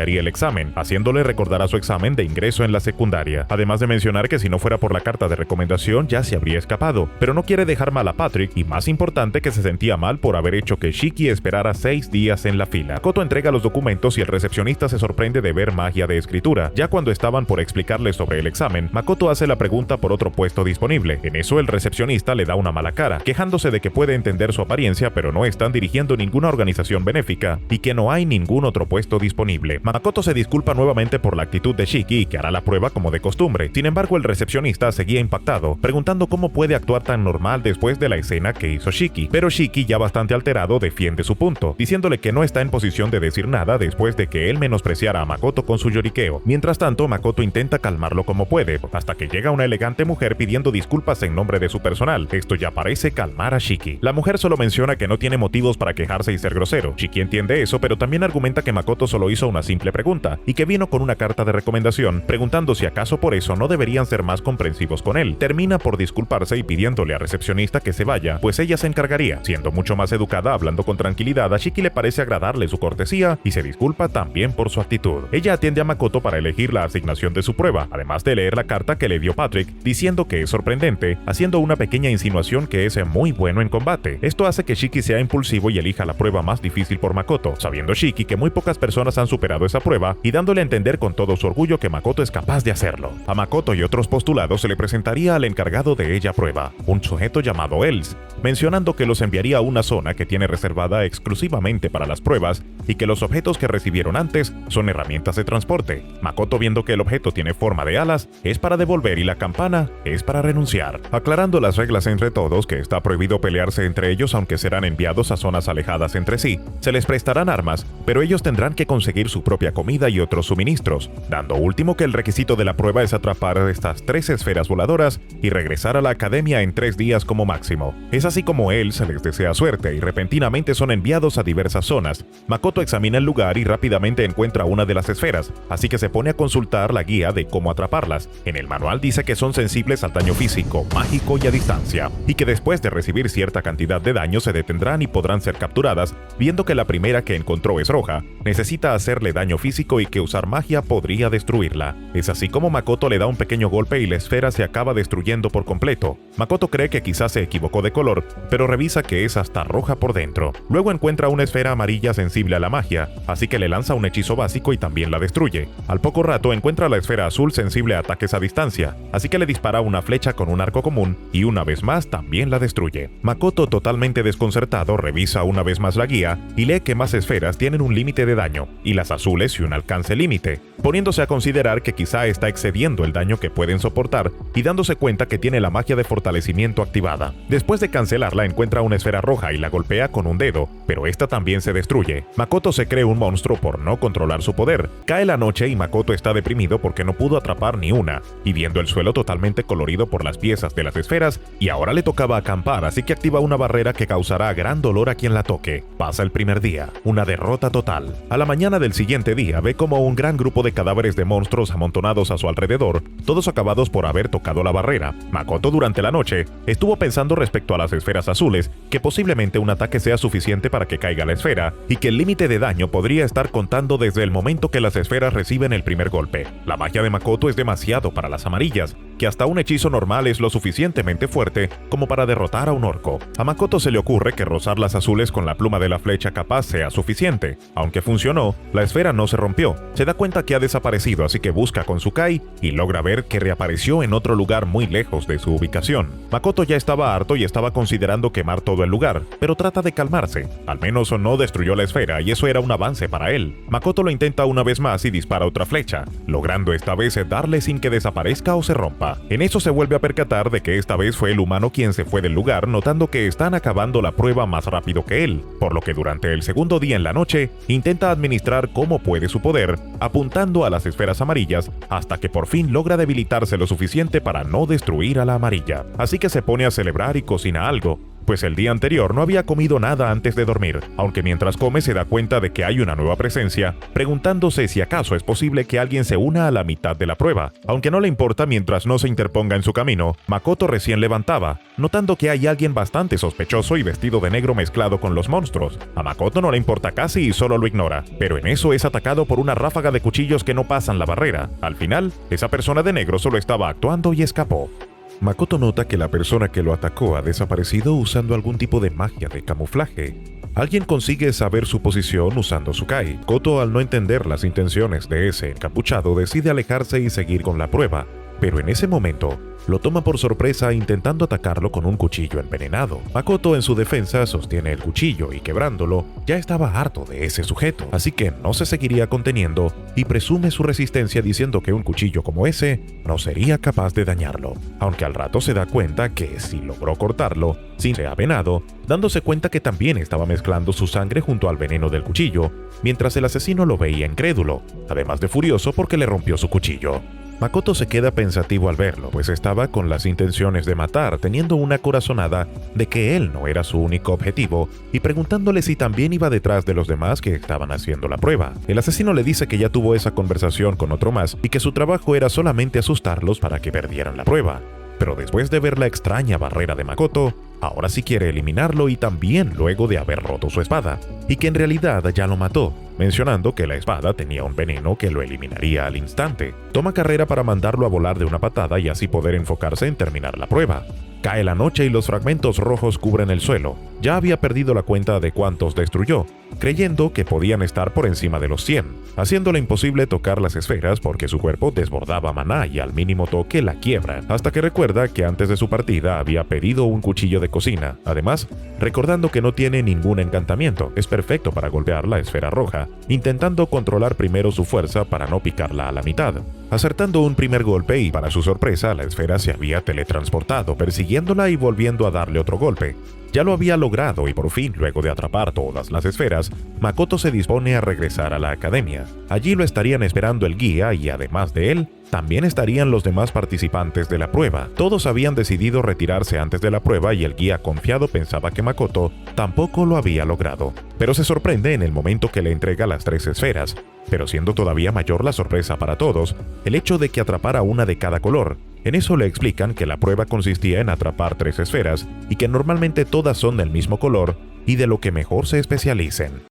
haría el examen, haciéndole recordar a su examen de ingreso en la secundaria, además de mencionar que si no fuera por la carta de recomendación ya se habría escapado, pero no quiere dejar mal a Patrick y más importante que se sentía mal por haber hecho que Shiki esperara 6 días en la fila. Makoto entrega los documentos y el recepcionista se sorprende de ver magia de escritura. Ya cuando estaban por explicarle sobre el examen, Makoto hace la pregunta por otro puesto disponible. En eso el recepcionista le da una mala cara, quejándose de que puede entender su apariencia pero no están dirigiendo ninguna organización benéfica y que no hay ningún otro puesto disponible. Makoto se disculpa nuevamente por la actitud de Shiki y que hará la prueba como de costumbre. Sin embargo, el recepcionista seguía impactado, preguntando cómo puede actuar tan normal después de la escena que hizo Shiki, pero Shiki, ya bastante alterado, defiende su punto, diciéndole que no está en posición de decir nada después de que él menospreciara a Makoto con su lloriqueo. Mientras tanto, Makoto intenta calmarlo como puede, hasta que llega una elegante mujer pidiendo disculpas en nombre de su personal. Esto ya parece calmar a Shiki. La mujer solo menciona que no tiene motivos para quejarse y ser grosero. Shiki entiende eso, pero también argumenta que Makoto solo hizo una simple pregunta y que vino con una carta de recomendación, preguntando si acaso por eso no deberían ser más comprensivos con él. Termina por disculparse y pidiéndole al recepcionista que se vaya, pues ella se encargaría. Siendo mucho más educada, hablando con tranquilidad, a Shiki le parece agradarle su cortesía y se disculpa también por su actitud. Ella atiende a Makoto para elegir la asignación de su prueba, además de leer la carta que le dio Patrick, diciendo que es sorprendente, haciendo una pequeña insinuación que es muy bueno en combate. Esto hace que Shiki sea impulsivo y elija la prueba más difícil por Makoto, sabiendo Shiki que muy pocas personas han superado esa prueba y dándole a entender con todo su orgullo que Makoto es capaz de hacerlo. A Makoto y otros postulados se le presentaría al encargado de ella prueba, un sujeto llamado Els, mencionando que los enviaría a una zona que tiene reservada exclusivamente para las pruebas y que los objetos que recibieron antes son herramientas de transporte. Makoto, viendo que el objeto tiene forma de alas, es para devolver y la campana es para renunciar, aclarando las reglas entre todos, que está prohibido pelearse entre ellos aunque serán enviados a zonas alejadas enfrentadas entre sí, se les prestarán armas, pero ellos tendrán que conseguir su propia comida y otros suministros, dando último que el requisito de la prueba es atrapar estas 3 esferas voladoras y regresar a la academia en 3 días como máximo. Es así como él se les desea suerte y repentinamente son enviados a diversas zonas. Makoto examina el lugar y rápidamente encuentra una de las esferas, así que se pone a consultar la guía de cómo atraparlas. En el manual dice que son sensibles al daño físico, mágico y a distancia, y que después de recibir cierta cantidad de daño se detendrán y podrán ser capturadas. Viendo que la primera que encontró es roja, necesita hacerle daño físico y que usar magia podría destruirla. Es así como Makoto le da un pequeño golpe y la esfera se acaba destruyendo por completo. Makoto cree que quizás se equivocó de color, pero revisa que es hasta roja por dentro. Luego encuentra una esfera amarilla sensible a la magia, así que le lanza un hechizo básico y también la destruye. Al poco rato encuentra la esfera azul sensible a ataques a distancia, así que le dispara una flecha con un arco común y una vez más también la destruye. Makoto, totalmente desconcertado, revisa una vez más la guía y lee que más esferas tienen un límite de daño y las azules y un alcance límite, poniéndose a considerar que quizá está excediendo el daño que pueden soportar y dándose cuenta que tiene la magia de fortalecimiento activada. Después de cancelarla encuentra una esfera roja y la golpea con un dedo, pero esta también se destruye. Makoto se cree un monstruo por no controlar su poder. Cae la noche y Makoto está deprimido porque no pudo atrapar ni una, y viendo el suelo totalmente colorido por las piezas de las esferas, y ahora le tocaba acampar, así que activa una barrera que causará gran dolor a quien la toque. Pasa el primer día, una derrota total. A la mañana del siguiente día ve como un gran grupo de cadáveres de monstruos amontonados a su alrededor, todos acabados por haber tocado la barrera. Makoto durante la noche estuvo pensando respecto a las esferas azules, que posiblemente un ataque sea suficiente para que caiga la esfera, y que el límite de daño podría estar contando desde el momento que las esferas reciben el primer golpe. La magia de Makoto es demasiado para las amarillas, que hasta un hechizo normal es lo suficientemente fuerte como para derrotar a un orco. A Makoto se le ocurre que rozar las azules con la pluma de la flecha capaz sea suficiente. Aunque funcionó, la esfera no se rompió. Se da cuenta que ha desaparecido, así que busca con su Kai y logra ver que reapareció en otro lugar muy lejos de su ubicación. Makoto ya estaba harto y estaba considerando quemar todo el lugar, pero trata de calmarse. Al menos no destruyó la esfera y eso era un avance para él. Makoto lo intenta una vez más y dispara otra flecha, logrando esta vez darle sin que desaparezca o se rompa. En eso se vuelve a percatar de que esta vez fue el humano quien se fue del lugar, notando que están acabando la prueba más rápido que él, por lo que durante el segundo día en la noche intenta administrar cómo puede su poder, apuntando a las esferas amarillas hasta que por fin logra debilitarse lo suficiente para no destruir a la amarilla. Así que se pone a celebrar y cocina algo, pues el día anterior no había comido nada antes de dormir, aunque mientras come se da cuenta de que hay una nueva presencia, preguntándose si acaso es posible que alguien se una a la mitad de la prueba. Aunque no le importa mientras no se interponga en su camino, Makoto recién levantaba, notando que hay alguien bastante sospechoso y vestido de negro mezclado con los monstruos. A Makoto no le importa casi y solo lo ignora, pero en eso es atacado por una ráfaga de cuchillos que no pasan la barrera. Al final, esa persona de negro solo estaba actuando y escapó. Makoto nota que la persona que lo atacó ha desaparecido usando algún tipo de magia de camuflaje. Alguien consigue saber su posición usando su Kai. Makoto, al no entender las intenciones de ese encapuchado, decide alejarse y seguir con la prueba, pero en ese momento lo toma por sorpresa intentando atacarlo con un cuchillo envenenado. Makoto en su defensa sostiene el cuchillo y quebrándolo, ya estaba harto de ese sujeto, así que no se seguiría conteniendo y presume su resistencia diciendo que un cuchillo como ese no sería capaz de dañarlo, aunque al rato se da cuenta que si logró cortarlo, sin ser apenado, dándose cuenta que también estaba mezclando su sangre junto al veneno del cuchillo, mientras el asesino lo veía incrédulo, además de furioso porque le rompió su cuchillo. Makoto se queda pensativo al verlo, pues estaba con las intenciones de matar, teniendo una corazonada de que él no era su único objetivo, y preguntándole si también iba detrás de los demás que estaban haciendo la prueba. El asesino le dice que ya tuvo esa conversación con otro más, y que su trabajo era solamente asustarlos para que perdieran la prueba. Pero después de ver la extraña barrera de Makoto, ahora sí quiere eliminarlo y también luego de haber roto su espada, y que en realidad ya lo mató, mencionando que la espada tenía un veneno que lo eliminaría al instante. Toma carrera para mandarlo a volar de una patada y así poder enfocarse en terminar la prueba. Cae la noche y los fragmentos rojos cubren el suelo. Ya había perdido la cuenta de cuántos destruyó, creyendo que podían estar por encima de los 100, haciéndole imposible tocar las esferas porque su cuerpo desbordaba maná y al mínimo toque la quiebra, hasta que recuerda que antes de su partida había pedido un cuchillo de cocina. Además, recordando que no tiene ningún encantamiento, es perfecto para golpear la esfera roja, intentando controlar primero su fuerza para no picarla a la mitad. Acertando un primer golpe y para su sorpresa, la esfera se había teletransportado, persiguiéndola y volviendo a darle otro golpe. Ya lo había logrado y por fin, luego de atrapar todas las esferas, Makoto se dispone a regresar a la academia. Allí lo estarían esperando el guía y además de él, también estarían los demás participantes de la prueba. Todos habían decidido retirarse antes de la prueba y el guía confiado pensaba que Makoto tampoco lo había logrado. Pero se sorprende en el momento que le entrega las 3 esferas. Pero siendo todavía mayor la sorpresa para todos, el hecho de que atrapara una de cada color. En eso le explican que la prueba consistía en atrapar 3 esferas y que normalmente todas son del mismo color y de lo que mejor se especialicen.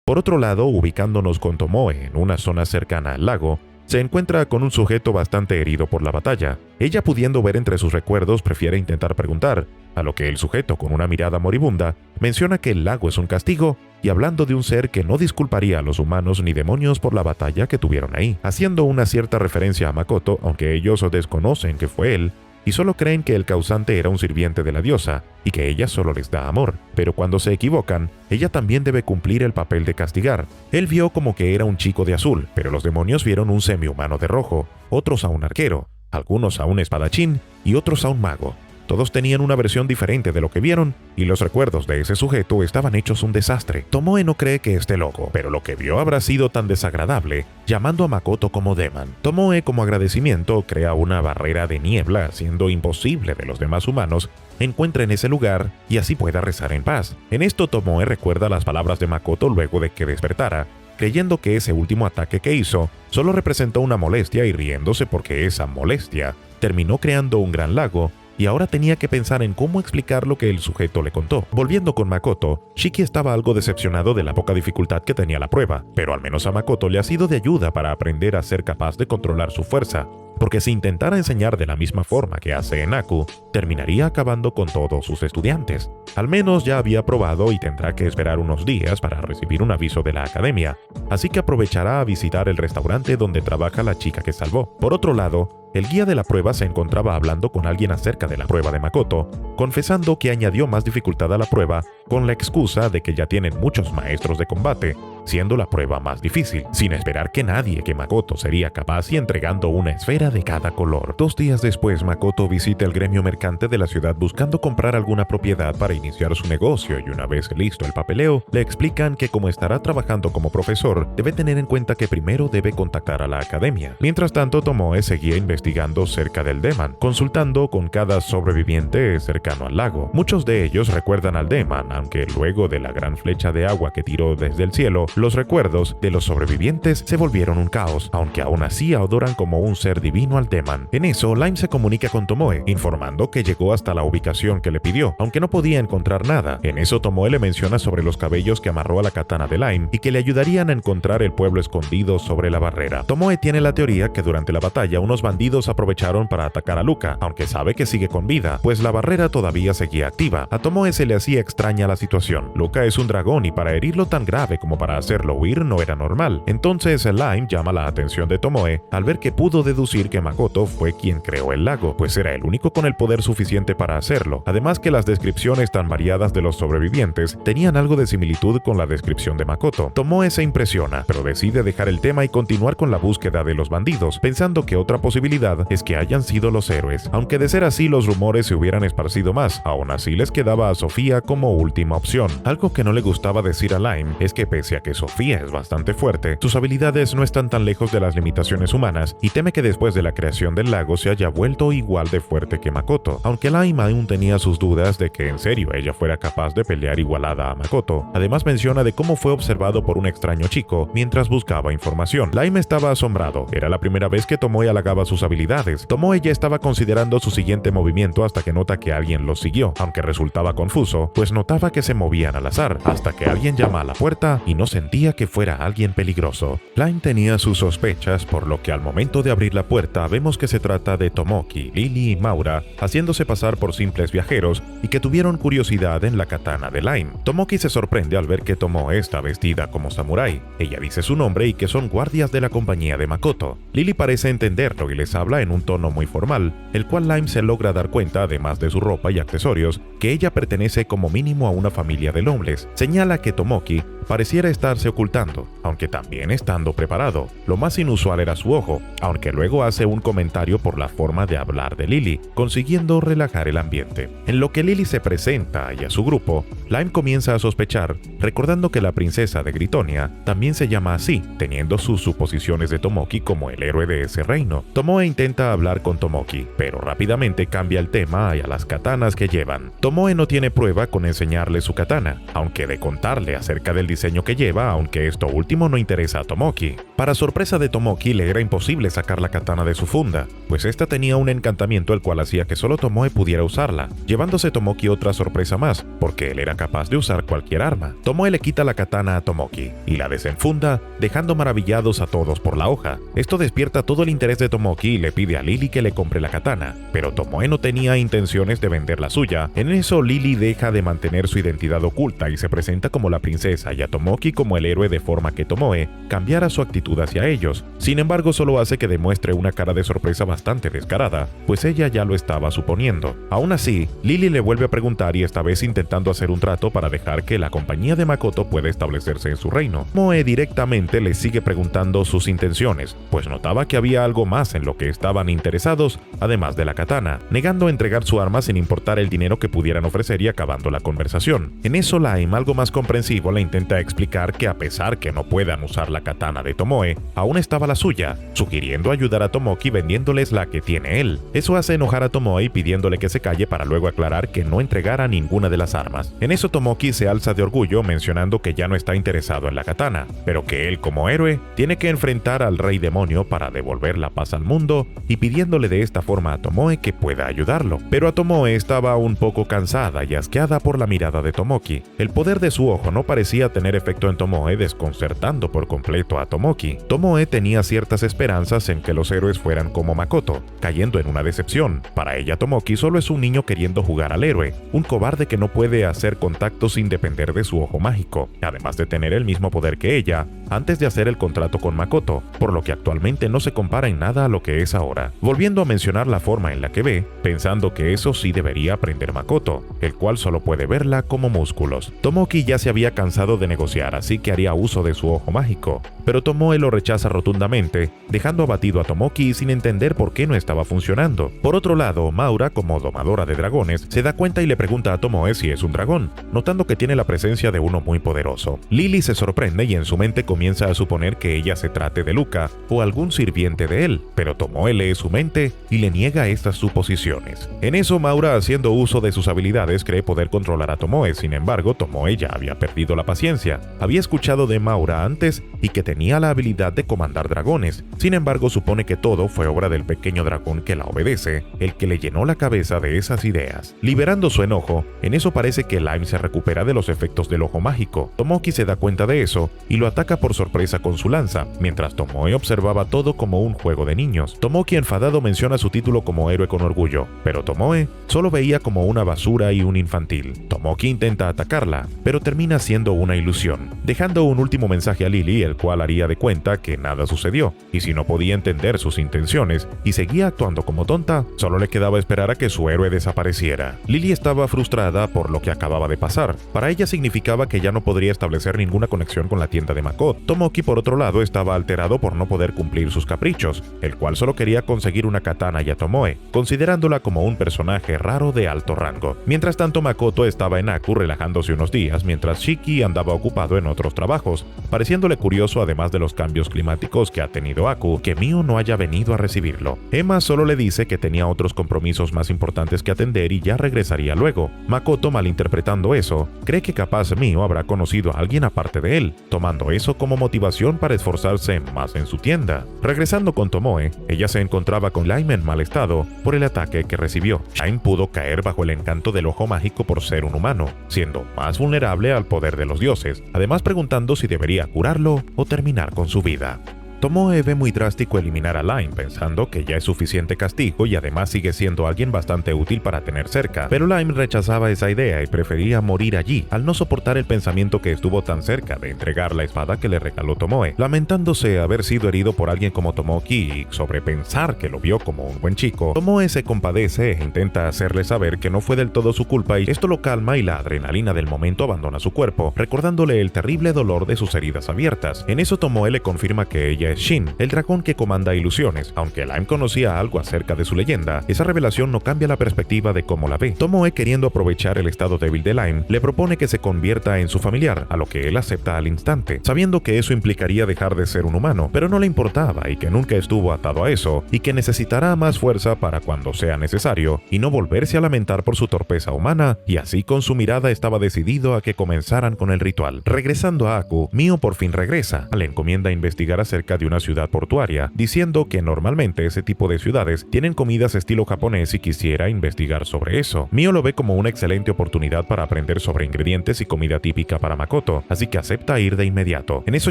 Por otro lado, ubicándonos con Tomoe en una zona cercana al lago, se encuentra con un sujeto bastante herido por la batalla. Ella, pudiendo ver entre sus recuerdos, prefiere intentar preguntar, a lo que el sujeto, con una mirada moribunda, menciona que el lago es un castigo y hablando de un ser que no disculparía a los humanos ni demonios por la batalla que tuvieron ahí, haciendo una cierta referencia a Makoto, aunque ellos desconocen que fue él, y solo creen que el causante era un sirviente de la diosa y que ella solo les da amor. Pero cuando se equivocan, ella también debe cumplir el papel de castigar. Él vio como que era un chico de azul, pero los demonios vieron un semihumano de rojo, otros a un arquero, algunos a un espadachín y otros a un mago. Todos tenían una versión diferente de lo que vieron, y los recuerdos de ese sujeto estaban hechos un desastre. Tomoe no cree que esté loco, pero lo que vio habrá sido tan desagradable, llamando a Makoto como Demon. Tomoe, como agradecimiento, crea una barrera de niebla, haciendo imposible de los demás humanos encuentren ese lugar y así pueda rezar en paz. En esto, Tomoe recuerda las palabras de Makoto luego de que despertara, creyendo que ese último ataque que hizo solo representó una molestia y riéndose porque esa molestia terminó creando un gran lago, y ahora tenía que pensar en cómo explicar lo que el sujeto le contó. Volviendo con Makoto, Shiki estaba algo decepcionado de la poca dificultad que tenía la prueba, pero al menos a Makoto le ha sido de ayuda para aprender a ser capaz de controlar su fuerza, porque si intentara enseñar de la misma forma que hace Enaku, terminaría acabando con todos sus estudiantes. Al menos ya había probado y tendrá que esperar unos días para recibir un aviso de la academia, así que aprovechará a visitar el restaurante donde trabaja la chica que salvó. Por otro lado, el guía de la prueba se encontraba hablando con alguien acerca de la prueba de Makoto, confesando que añadió más dificultad a la prueba con la excusa de que ya tienen muchos maestros de combate, siendo la prueba más difícil, sin esperar que nadie que Makoto sería capaz y entregando una esfera de cada color. 2 días después, Makoto visita el gremio mercante de la ciudad buscando comprar alguna propiedad para iniciar su negocio y una vez listo el papeleo, le explican que como estará trabajando como profesor, debe tener en cuenta que primero debe contactar a la academia. Mientras tanto, Tomoe seguía investigando cerca del Demon, consultando con cada sobreviviente cercano al lago. Muchos de ellos recuerdan al Demon, aunque luego de la gran flecha de agua que tiró desde el cielo, los recuerdos de los sobrevivientes se volvieron un caos, aunque aún así adoran como un ser divino al Demon. En eso, Lime se comunica con Tomoe, informando que llegó hasta la ubicación que le pidió, aunque no podía encontrar nada. En eso, Tomoe le menciona sobre los cabellos que amarró a la katana de Lime y que le ayudarían a encontrar el pueblo escondido sobre la barrera. Tomoe tiene la teoría que durante la batalla unos bandidos aprovecharon para atacar a Luca, aunque sabe que sigue con vida, pues la barrera todavía seguía activa. A Tomoe se le hacía extraña la situación. Luca es un dragón y para herirlo tan grave como para hacerlo huir no era normal. Entonces Lime llama la atención de Tomoe al ver que pudo deducir que Makoto fue quien creó el lago, pues era el único con el poder suficiente para hacerlo. Además que las descripciones tan variadas de los sobrevivientes tenían algo de similitud con la descripción de Makoto. Tomoe se impresiona, pero decide dejar el tema y continuar con la búsqueda de los bandidos, pensando que otra posibilidad es que hayan sido los héroes. Aunque de ser así los rumores se hubieran esparcido más, aún así les quedaba a Sofía como última opción. Algo que no le gustaba decir a Lime es que pese a que Sofía es bastante fuerte, sus habilidades no están tan lejos de las limitaciones humanas y teme que después de la creación del lago se haya vuelto igual de fuerte que Makoto. Aunque Lime aún tenía sus dudas de que en serio ella fuera capaz de pelear igualada a Makoto. Además menciona de cómo fue observado por un extraño chico mientras buscaba información. Lime estaba asombrado, era la primera vez que Tomoe halagaba sus habilidades. Tomoe ya estaba considerando su siguiente movimiento hasta que nota que alguien los siguió, aunque resultaba confuso, pues notaba que se movían al azar, hasta que alguien llama a la puerta y no sentía que fuera alguien peligroso. Lime tenía sus sospechas, por lo que al momento de abrir la puerta vemos que se trata de Tomoki, Lily y Maura, haciéndose pasar por simples viajeros y que tuvieron curiosidad en la katana de Lime. Tomoki se sorprende al ver que Tomoe está vestida como samurái. Ella dice su nombre y que son guardias de la compañía de Makoto. Lily parece entenderlo y les habla en un tono muy formal, el cual Lime se logra dar cuenta, además de su ropa y accesorios, que ella pertenece como mínimo a una familia de nobles. Señala que Tomoki pareciera estarse ocultando, aunque también estando preparado. Lo más inusual era su ojo, aunque luego hace un comentario por la forma de hablar de Lily, consiguiendo relajar el ambiente. En lo que Lily se presenta y a su grupo, Lime comienza a sospechar, recordando que la princesa de Gritonia también se llama así, teniendo sus suposiciones de Tomoki como el héroe de ese reino. Tomoe intenta hablar con Tomoki, pero rápidamente cambia el tema y a las katanas que llevan. Tomoe no tiene prueba con enseñarle su katana, aunque de contarle acerca del diseño que lleva, aunque esto último no interesa a Tomoki. Para sorpresa de Tomoki, le era imposible sacar la katana de su funda, pues esta tenía un encantamiento el cual hacía que solo Tomoe pudiera usarla, llevándose Tomoki otra sorpresa más, porque él era capaz de usar cualquier arma. Tomoe le quita la katana a Tomoki y la desenfunda, dejando maravillados a todos por la hoja. Esto despierta todo el interés de Tomoki y le pide a Lily que le compre la katana, pero Tomoe no tenía intenciones de vender la suya. En eso Lily deja de mantener su identidad oculta y se presenta como la princesa y a Tomoki como el héroe, de forma que Tomoe cambiara su actitud hacia ellos. Sin embargo, solo hace que demuestre una cara de sorpresa bastante descarada, pues ella ya lo estaba suponiendo. Aún así, Lily le vuelve a preguntar, y esta vez intentando hacer un trato para dejar que la compañía de Makoto pueda establecerse en su reino. Tomoe directamente le sigue preguntando sus intenciones, pues notaba que había algo más en lo que estaban interesados, además de la katana, negando a entregar su arma sin importar el dinero que pudieran ofrecer y acabando la conversación. En eso Lime, algo más comprensivo, le intenta explicar que a pesar que no puedan usar la katana de Tomoe, aún estaba la suya, sugiriendo ayudar a Tomoki vendiéndoles la que tiene él. Eso hace enojar a Tomoe pidiéndole que se calle para luego aclarar que no entregara ninguna de las armas. En eso Tomoki se alza de orgullo mencionando que ya no está interesado en la katana, pero que él como héroe tiene que enfrentar al rey demonio para devolver la paz al mundo, y pidiéndole de esta forma a Tomoe que pueda ayudarlo. Pero a Tomoe estaba un poco cansada y asqueada por la mirada de Tomoki. El poder de su ojo no parecía tener efecto en Tomoe, desconcertando por completo a Tomoki. Tomoe tenía ciertas esperanzas en que los héroes fueran como Makoto, cayendo en una decepción. Para ella, Tomoki solo es un niño queriendo jugar al héroe, un cobarde que no puede hacer contacto sin depender de su ojo mágico, además de tener el mismo poder que ella antes de hacer el contrato con Makoto, por lo que actualmente no se compara en nada a lo que es ahora. Volviendo a mencionar la forma en la que ve, pensando que eso sí debería aprender Makoto, el cual solo puede verla como músculos. Tomoki ya se había cansado de negociar, así que haría uso de su ojo mágico, pero Tomoe lo rechaza rotundamente, dejando abatido a Tomoki sin entender por qué no estaba funcionando. Por otro lado, Maura, como domadora de dragones, se da cuenta y le pregunta a Tomoe si es un dragón, notando que tiene la presencia de uno muy poderoso. Lily se sorprende y en su mente comienza a suponer que ella se trate de Luca o algún sirviente de él, pero Tomoe lee su mente y le niega estas suposiciones. En eso, Maura, haciendo uso de sus habilidades, cree poder controlar a Tomoe. Sin embargo, Tomoe ya había perdido la paciencia. Había escuchado de Maura antes y que tenía la habilidad de comandar dragones. Sin embargo, supone que todo fue obra del pequeño dragón que la obedece, el que le llenó la cabeza de esas ideas. Liberando su enojo, en eso parece que Lime se recupera de los efectos del ojo mágico. Tomoki se da cuenta de eso y lo ataca por sorpresa con su lanza, mientras Tomoe observaba todo como un juego de niños. Tomoki, enfadado, menciona su título como héroe con orgullo, pero Tomoe solo veía como una basura y un infantil. Tomoki intenta atacarla, pero termina siendo una ilusión, dejando un último mensaje a Lily, el cual haría de cuenta que nada sucedió, y si no podía entender sus intenciones y seguía actuando como tonta, solo le quedaba esperar a que su héroe desapareciera. Lily estaba frustrada por lo que acababa de pasar. Para ella significaba que ya no podría establecer ninguna conexión con la tienda de Makoto. Tomoki, por otro lado, estaba alterado por no poder cumplir sus caprichos, el cual solo quería conseguir una katana y a Tomoe, considerándola como un personaje raro de alto rango. Mientras tanto, Makoto estaba en Aku relajándose unos días, mientras Shiki andaba ocupado en otros trabajos, pareciéndole curioso, además de los cambios climáticos que ha tenido Aku, que Mio no haya venido a recibirlo. Emma solo le dice que tenía otros compromisos más importantes que atender y ya regresaría luego. Makoto, malinterpretando eso, cree que capaz Mio habrá conocido a alguien aparte de él, tomando eso como motivación para esforzarse más en su tienda. Regresando con Tomoe, ella se encontraba con Lime en mal estado por el ataque que recibió. Lime pudo caer bajo el encanto del ojo mágico por ser un humano, siendo más vulnerable al poder de los dioses, además preguntando si debería curarlo o terminar con su vida. Tomoe ve muy drástico eliminar a Lime, pensando que ya es suficiente castigo y además sigue siendo alguien bastante útil para tener cerca, pero Lime rechazaba esa idea y prefería morir allí, al no soportar el pensamiento que estuvo tan cerca de entregar la espada que le regaló Tomoe. Lamentándose haber sido herido por alguien como Tomoki y sobrepensar que lo vio como un buen chico, Tomoe se compadece e intenta hacerle saber que no fue del todo su culpa, y esto lo calma y la adrenalina del momento abandona su cuerpo, recordándole el terrible dolor de sus heridas abiertas. En eso Tomoe le confirma que ella es Shin, el dragón que comanda ilusiones. Aunque Lime conocía algo acerca de su leyenda, esa revelación no cambia la perspectiva de cómo la ve. Tomoe, queriendo aprovechar el estado débil de Lime, le propone que se convierta en su familiar, a lo que él acepta al instante, sabiendo que eso implicaría dejar de ser un humano, pero no le importaba y que nunca estuvo atado a eso, y que necesitará más fuerza para cuando sea necesario, y no volverse a lamentar por su torpeza humana, y así con su mirada estaba decidido a que comenzaran con el ritual. Regresando a Aku, Mio por fin regresa. Le encomienda investigar acerca de una ciudad portuaria, diciendo que normalmente ese tipo de ciudades tienen comidas estilo japonés y quisiera investigar sobre eso. Mio lo ve como una excelente oportunidad para aprender sobre ingredientes y comida típica para Makoto, así que acepta ir de inmediato. En eso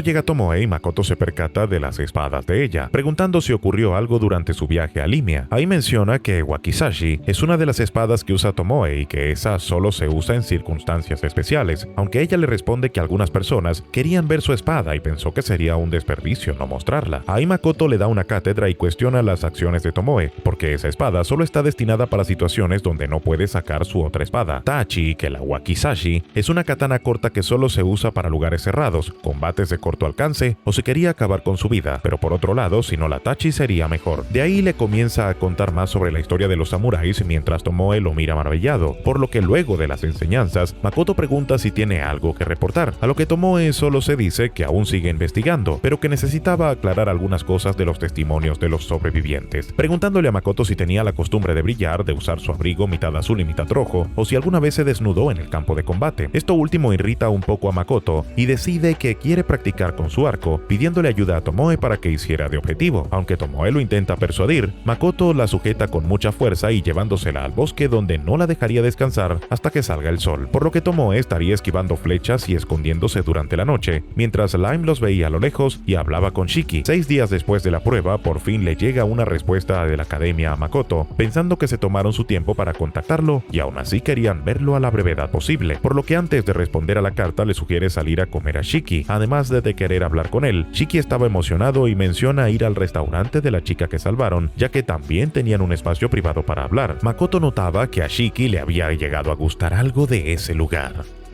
llega Tomoe y Makoto se percata de las espadas de ella, preguntando si ocurrió algo durante su viaje a Limia. Ahí menciona que Wakizashi es una de las espadas que usa Tomoe y que esa solo se usa en circunstancias especiales, aunque ella le responde que algunas personas querían ver su espada y pensó que sería un desperdicio no mostrarla. Ahí Makoto le da una cátedra y cuestiona las acciones de Tomoe, porque esa espada solo está destinada para situaciones donde no puede sacar su otra espada. Tachi, que la Wakizashi, es una katana corta que solo se usa para lugares cerrados, combates de corto alcance o si quería acabar con su vida, pero por otro lado, si no la Tachi sería mejor. De ahí le comienza a contar más sobre la historia de los samuráis mientras Tomoe lo mira maravillado, por lo que luego de las enseñanzas, Makoto pregunta si tiene algo que reportar, a lo que Tomoe solo se dice que aún sigue investigando, pero que necesitaba aclarar algunas cosas de los testimonios de los sobrevivientes, preguntándole a Makoto si tenía la costumbre de brillar, de usar su abrigo mitad azul y mitad rojo, o si alguna vez se desnudó en el campo de combate. Esto último irrita un poco a Makoto y decide que quiere practicar con su arco, pidiéndole ayuda a Tomoe para que hiciera de objetivo. Aunque Tomoe lo intenta persuadir, Makoto la sujeta con mucha fuerza y llevándosela al bosque donde no la dejaría descansar hasta que salga el sol, por lo que Tomoe estaría esquivando flechas y escondiéndose durante la noche, mientras Lime los veía a lo lejos y hablaba con Shiki. 6 días después de la prueba, por fin le llega una respuesta de la academia a Makoto, pensando que se tomaron su tiempo para contactarlo y aún así querían verlo a la brevedad posible, por lo que antes de responder a la carta le sugiere salir a comer a Shiki. Además de querer hablar con él, Shiki estaba emocionado y menciona ir al restaurante de la chica que salvaron, ya que también tenían un espacio privado para hablar. Makoto notaba que a Shiki le había llegado a gustar algo de ese lugar.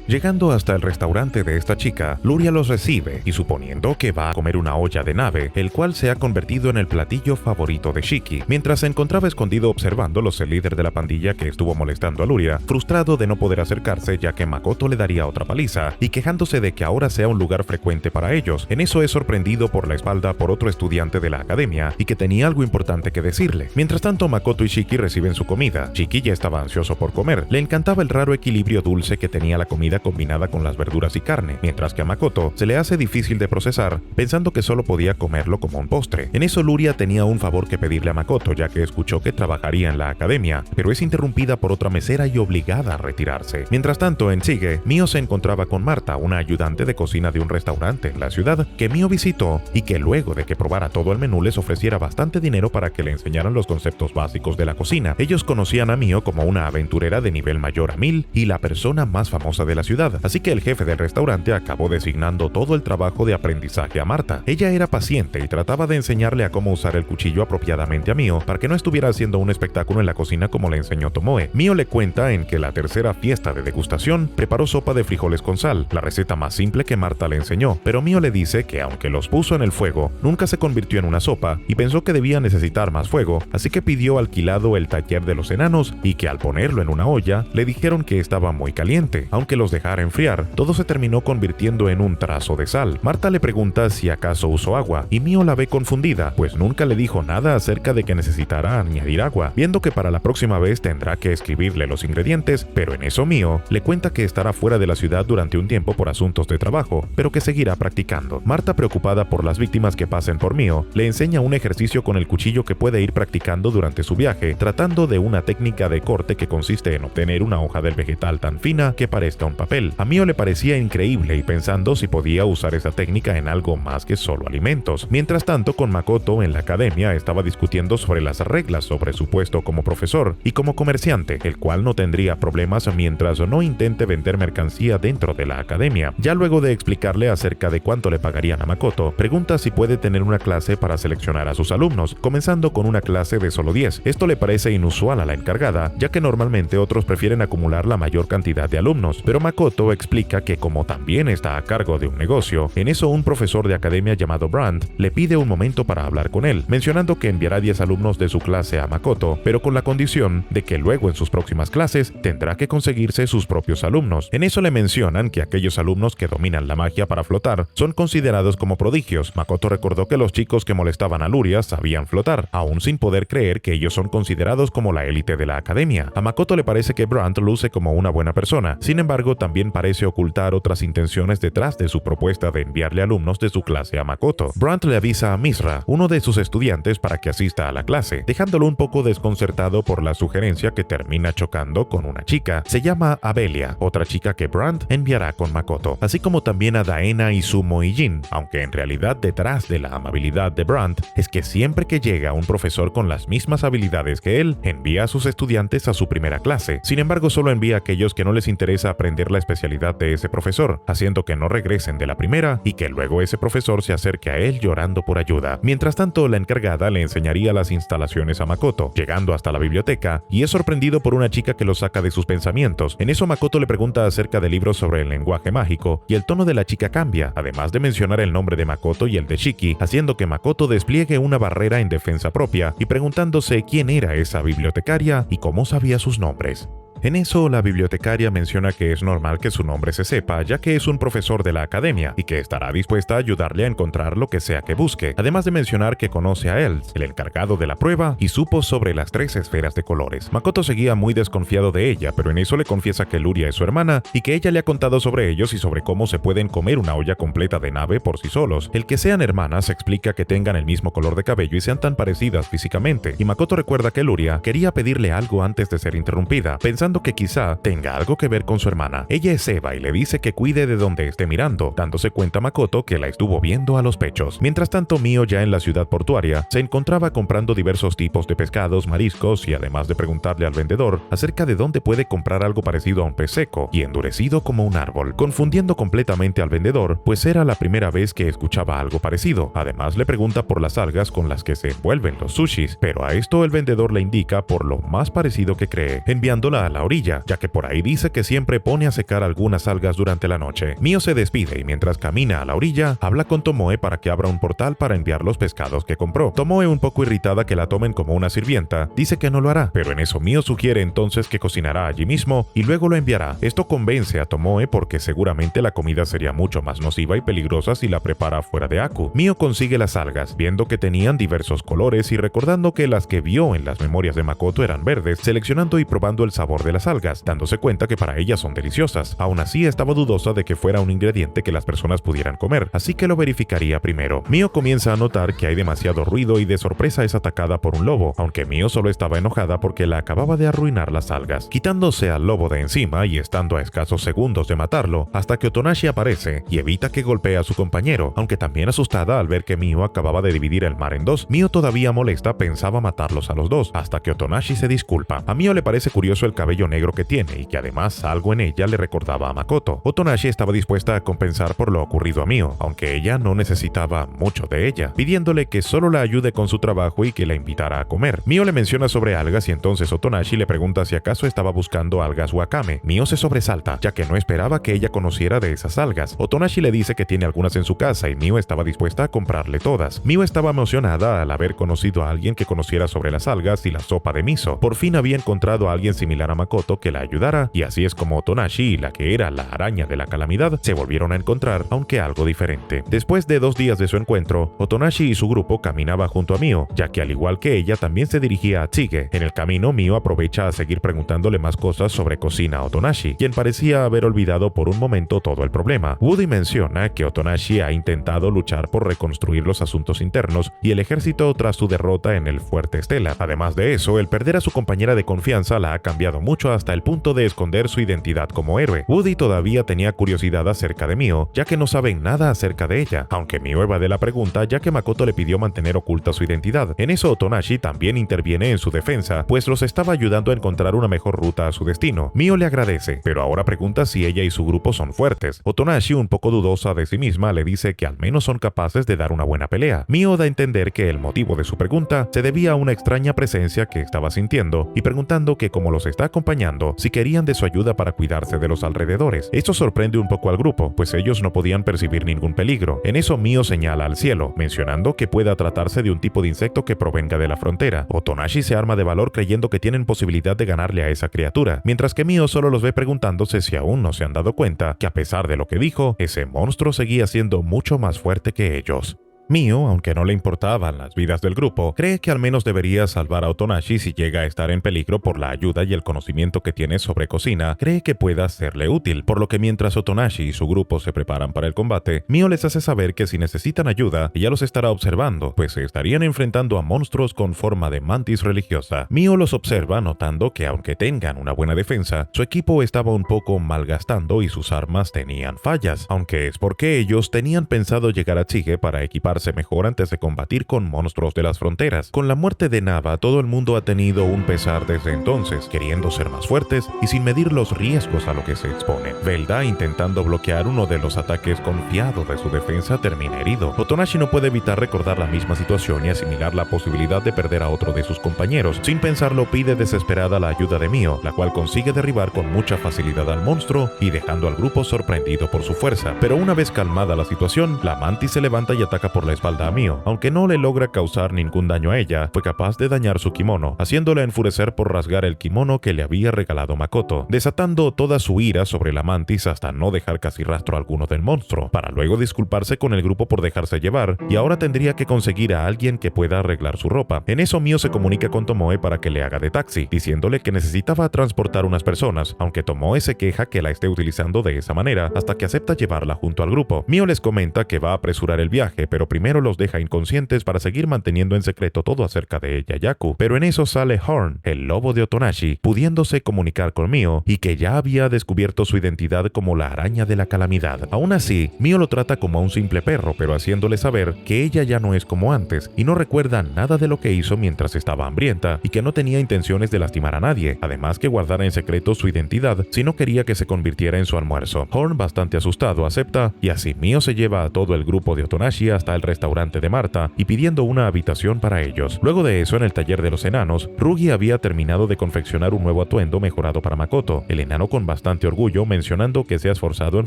Llegando hasta el restaurante de esta chica, Luria los recibe y suponiendo que va a comer una olla de nave, el cual se ha convertido en el platillo favorito de Shiki. Mientras se encontraba escondido observándolos, el líder de la pandilla que estuvo molestando a Luria, frustrado de no poder acercarse ya que Makoto le daría otra paliza y quejándose de que ahora sea un lugar frecuente para ellos. En eso es sorprendido por la espalda por otro estudiante de la academia y que tenía algo importante que decirle. Mientras tanto, Makoto y Shiki reciben su comida. Shiki ya estaba ansioso por comer. Le encantaba el raro equilibrio dulce que tenía la comida combinada con las verduras y carne, mientras que a Makoto se le hace difícil de procesar, pensando que solo podía comerlo como un postre. En eso Luria tenía un favor que pedirle a Makoto, ya que escuchó que trabajaría en la academia, pero es interrumpida por otra mesera y obligada a retirarse. Mientras tanto, en Shige, Mio se encontraba con Marta, una ayudante de cocina de un restaurante en la ciudad que Mio visitó y que luego de que probara todo el menú les ofreciera bastante dinero para que le enseñaran los conceptos básicos de la cocina. Ellos conocían a Mio como una aventurera de nivel mayor a 1000 y la persona más famosa de la ciudad, así que el jefe del restaurante acabó designando todo el trabajo de aprendizaje a Marta. Ella era paciente y trataba de enseñarle a cómo usar el cuchillo apropiadamente a Mio para que no estuviera haciendo un espectáculo en la cocina como le enseñó Tomoe. Mio le cuenta en que la tercera fiesta de degustación preparó sopa de frijoles con sal, la receta más simple que Marta le enseñó, pero Mio le dice que aunque los puso en el fuego, nunca se convirtió en una sopa y pensó que debía necesitar más fuego, así que pidió alquilado el taller de los enanos y que al ponerlo en una olla le dijeron que estaba muy caliente. Aunque los dejara enfriar, todo se terminó convirtiendo en un trazo de sal. Marta le pregunta si acaso usó agua y Mio la ve confundida, pues nunca le dijo nada acerca de que necesitara añadir agua, viendo que para la próxima vez tendrá que escribirle los ingredientes, pero en eso Mio le cuenta que estará fuera de la ciudad durante un tiempo por asuntos de trabajo, pero que seguirá practicando. Marta, preocupada por las víctimas que pasen por Mio, le enseña un ejercicio con el cuchillo que puede ir practicando durante su viaje, tratando de una técnica de corte que consiste en obtener una hoja del vegetal tan fina que parezca un papel. papel. A Mio le parecía increíble y pensando si podía usar esa técnica en algo más que solo alimentos. Mientras tanto, con Makoto en la academia estaba discutiendo sobre las reglas sobre su puesto como profesor y como comerciante, el cual no tendría problemas mientras no intente vender mercancía dentro de la academia. Ya luego de explicarle acerca de cuánto le pagarían a Makoto, pregunta si puede tener una clase para seleccionar a sus alumnos, comenzando con una clase de solo 10. Esto le parece inusual a la encargada, ya que normalmente otros prefieren acumular la mayor cantidad de alumnos, pero Makoto explica que como también está a cargo de un negocio, en eso un profesor de academia llamado Brandt le pide un momento para hablar con él, mencionando que enviará 10 alumnos de su clase a Makoto, pero con la condición de que luego en sus próximas clases tendrá que conseguirse sus propios alumnos. En eso le mencionan que aquellos alumnos que dominan la magia para flotar son considerados como prodigios. Makoto recordó que los chicos que molestaban a Luria sabían flotar, aún sin poder creer que ellos son considerados como la élite de la academia. A Makoto le parece que Brandt luce como una buena persona, sin embargo también parece ocultar otras intenciones detrás de su propuesta de enviarle alumnos de su clase a Makoto. Brandt le avisa a Misra, uno de sus estudiantes, para que asista a la clase, dejándolo un poco desconcertado por la sugerencia que termina chocando con una chica. Se llama Abelia, otra chica que Brandt enviará con Makoto, así como también a Daena, Izumo y Jin, aunque en realidad detrás de la amabilidad de Brandt es que siempre que llega un profesor con las mismas habilidades que él, envía a sus estudiantes a su primera clase. Sin embargo, solo envía a aquellos que no les interesa aprender la especialidad de ese profesor, haciendo que no regresen de la primera y que luego ese profesor se acerque a él llorando por ayuda. Mientras tanto, la encargada le enseñaría las instalaciones a Makoto, llegando hasta la biblioteca, y es sorprendido por una chica que lo saca de sus pensamientos. En eso Makoto le pregunta acerca de libros sobre el lenguaje mágico, y el tono de la chica cambia, además de mencionar el nombre de Makoto y el de Shiki, haciendo que Makoto despliegue una barrera en defensa propia y preguntándose quién era esa bibliotecaria y cómo sabía sus nombres. En eso, la bibliotecaria menciona que es normal que su nombre se sepa, ya que es un profesor de la academia y que estará dispuesta a ayudarle a encontrar lo que sea que busque, además de mencionar que conoce a Els, el encargado de la prueba, y supo sobre las 3 esferas de colores. Makoto seguía muy desconfiado de ella, pero en eso le confiesa que Luria es su hermana y que ella le ha contado sobre ellos y sobre cómo se pueden comer una olla completa de nave por sí solos. El que sean hermanas explica que tengan el mismo color de cabello y sean tan parecidas físicamente, y Makoto recuerda que Luria quería pedirle algo antes de ser interrumpida, pensando que quizá tenga algo que ver con su hermana. Ella es Eva y le dice que cuide de donde esté mirando, dándose cuenta Makoto que la estuvo viendo a los pechos. Mientras tanto, Mio, ya en la ciudad portuaria, se encontraba comprando diversos tipos de pescados, mariscos, y además de preguntarle al vendedor acerca de dónde puede comprar algo parecido a un pez seco y endurecido como un árbol, confundiendo completamente al vendedor, pues era la primera vez que escuchaba algo parecido. Además le pregunta por las algas con las que se envuelven los sushis, pero a esto el vendedor le indica por lo más parecido que cree, enviándola a la orilla, ya que por ahí dice que siempre pone a secar algunas algas durante la noche. Mio se despide y mientras camina a la orilla, habla con Tomoe para que abra un portal para enviar los pescados que compró. Tomoe, un poco irritada que la tomen como una sirvienta, dice que no lo hará, pero en eso Mio sugiere entonces que cocinará allí mismo y luego lo enviará. Esto convence a Tomoe porque seguramente la comida sería mucho más nociva y peligrosa si la prepara fuera de Aku. Mio consigue las algas, viendo que tenían diversos colores y recordando que las que vio en las memorias de Makoto eran verdes, seleccionando y probando el sabor de las algas, dándose cuenta que para ellas son deliciosas. Aún así, estaba dudosa de que fuera un ingrediente que las personas pudieran comer, así que lo verificaría primero. Mio comienza a notar que hay demasiado ruido y de sorpresa es atacada por un lobo, aunque Mio solo estaba enojada porque la acababa de arruinar las algas, quitándose al lobo de encima y estando a escasos segundos de matarlo, hasta que Otonashi aparece y evita que golpee a su compañero, aunque también asustada al ver que Mio acababa de dividir el mar en dos. Mio, todavía molesta, pensaba matarlos a los dos, hasta que Otonashi se disculpa. A Mio le parece curioso el cabello negro que tiene y que además algo en ella le recordaba a Makoto. Otonashi estaba dispuesta a compensar por lo ocurrido a Mio, aunque ella no necesitaba mucho de ella, pidiéndole que solo la ayude con su trabajo y que la invitara a comer. Mio le menciona sobre algas y entonces Otonashi le pregunta si acaso estaba buscando algas wakame. Mio se sobresalta, ya que no esperaba que ella conociera de esas algas. Otonashi le dice que tiene algunas en su casa y Mio estaba dispuesta a comprarle todas. Mio estaba emocionada al haber conocido a alguien que conociera sobre las algas y la sopa de miso. Por fin había encontrado a alguien similar a Makoto que la ayudara, y así es como Otonashi y la que era la araña de la calamidad se volvieron a encontrar, aunque algo diferente. Después de 2 días de su encuentro, Otonashi y su grupo caminaba junto a Mio, ya que al igual que ella también se dirigía a Chige. En el camino, Mio aprovecha a seguir preguntándole más cosas sobre cocina a Otonashi, quien parecía haber olvidado por un momento todo el problema. Woody menciona que Otonashi ha intentado luchar por reconstruir los asuntos internos y el ejército tras su derrota en el fuerte Estela. Además de eso, el perder a su compañera de confianza la ha cambiado mucho, mucho hasta el punto de esconder su identidad como héroe. Woody todavía tenía curiosidad acerca de Mio, ya que no saben nada acerca de ella, aunque Mio evade la pregunta ya que Makoto le pidió mantener oculta su identidad. En eso Otonashi también interviene en su defensa, pues los estaba ayudando a encontrar una mejor ruta a su destino. Mio le agradece, pero ahora pregunta si ella y su grupo son fuertes. Otonashi, un poco dudosa de sí misma, le dice que al menos son capaces de dar una buena pelea. Mio da a entender que el motivo de su pregunta se debía a una extraña presencia que estaba sintiendo y preguntando que como los está acompañando, si querían de su ayuda para cuidarse de los alrededores. Esto sorprende un poco al grupo, pues ellos no podían percibir ningún peligro. En eso Mio señala al cielo, mencionando que pueda tratarse de un tipo de insecto que provenga de la frontera. Otonashi se arma de valor creyendo que tienen posibilidad de ganarle a esa criatura, mientras que Mio solo los ve preguntándose si aún no se han dado cuenta que a pesar de lo que dijo, ese monstruo seguía siendo mucho más fuerte que ellos. Mio, aunque no le importaban las vidas del grupo, cree que al menos debería salvar a Otonashi si llega a estar en peligro por la ayuda y el conocimiento que tiene sobre cocina, cree que pueda serle útil, por lo que mientras Otonashi y su grupo se preparan para el combate, Mio les hace saber que si necesitan ayuda, ella los estará observando, pues se estarían enfrentando a monstruos con forma de mantis religiosa. Mio los observa notando que aunque tengan una buena defensa, su equipo estaba un poco malgastando y sus armas tenían fallas, aunque es porque ellos tenían pensado llegar a Chige para equipar mejor antes de combatir con monstruos de las fronteras. Con la muerte de Nava, todo el mundo ha tenido un pesar desde entonces, queriendo ser más fuertes y sin medir los riesgos a lo que se exponen. Velda, intentando bloquear uno de los ataques confiado de su defensa, termina herido. Otonashi no puede evitar recordar la misma situación y asimilar la posibilidad de perder a otro de sus compañeros. Sin pensarlo, pide desesperada la ayuda de Mio, la cual consigue derribar con mucha facilidad al monstruo y dejando al grupo sorprendido por su fuerza. Pero una vez calmada la situación, la mantis se levanta y ataca por la espalda a Mio. Aunque no le logra causar ningún daño a ella, fue capaz de dañar su kimono, haciéndola enfurecer por rasgar el kimono que le había regalado Makoto, desatando toda su ira sobre la mantis hasta no dejar casi rastro alguno del monstruo, para luego disculparse con el grupo por dejarse llevar, y ahora tendría que conseguir a alguien que pueda arreglar su ropa. En eso Mio se comunica con Tomoe para que le haga de taxi, diciéndole que necesitaba transportar unas personas, aunque Tomoe se queja que la esté utilizando de esa manera, hasta que acepta llevarla junto al grupo. Mio les comenta que va a apresurar el viaje, pero primero los deja inconscientes para seguir manteniendo en secreto todo acerca de Yayaku. Pero en eso sale Horn, el lobo de Otonashi, pudiéndose comunicar con Mio y que ya había descubierto su identidad como la araña de la calamidad. Aún así, Mio lo trata como a un simple perro, pero haciéndole saber que ella ya no es como antes y no recuerda nada de lo que hizo mientras estaba hambrienta y que no tenía intenciones de lastimar a nadie, además que guardara en secreto su identidad si no quería que se convirtiera en su almuerzo. Horn, bastante asustado, acepta y así Mio se lleva a todo el grupo de Otonashi hasta el restaurante de Marta y pidiendo una habitación para ellos. Luego de eso, en el taller de los enanos, Rugi había terminado de confeccionar un nuevo atuendo mejorado para Makoto, el enano con bastante orgullo mencionando que se ha esforzado en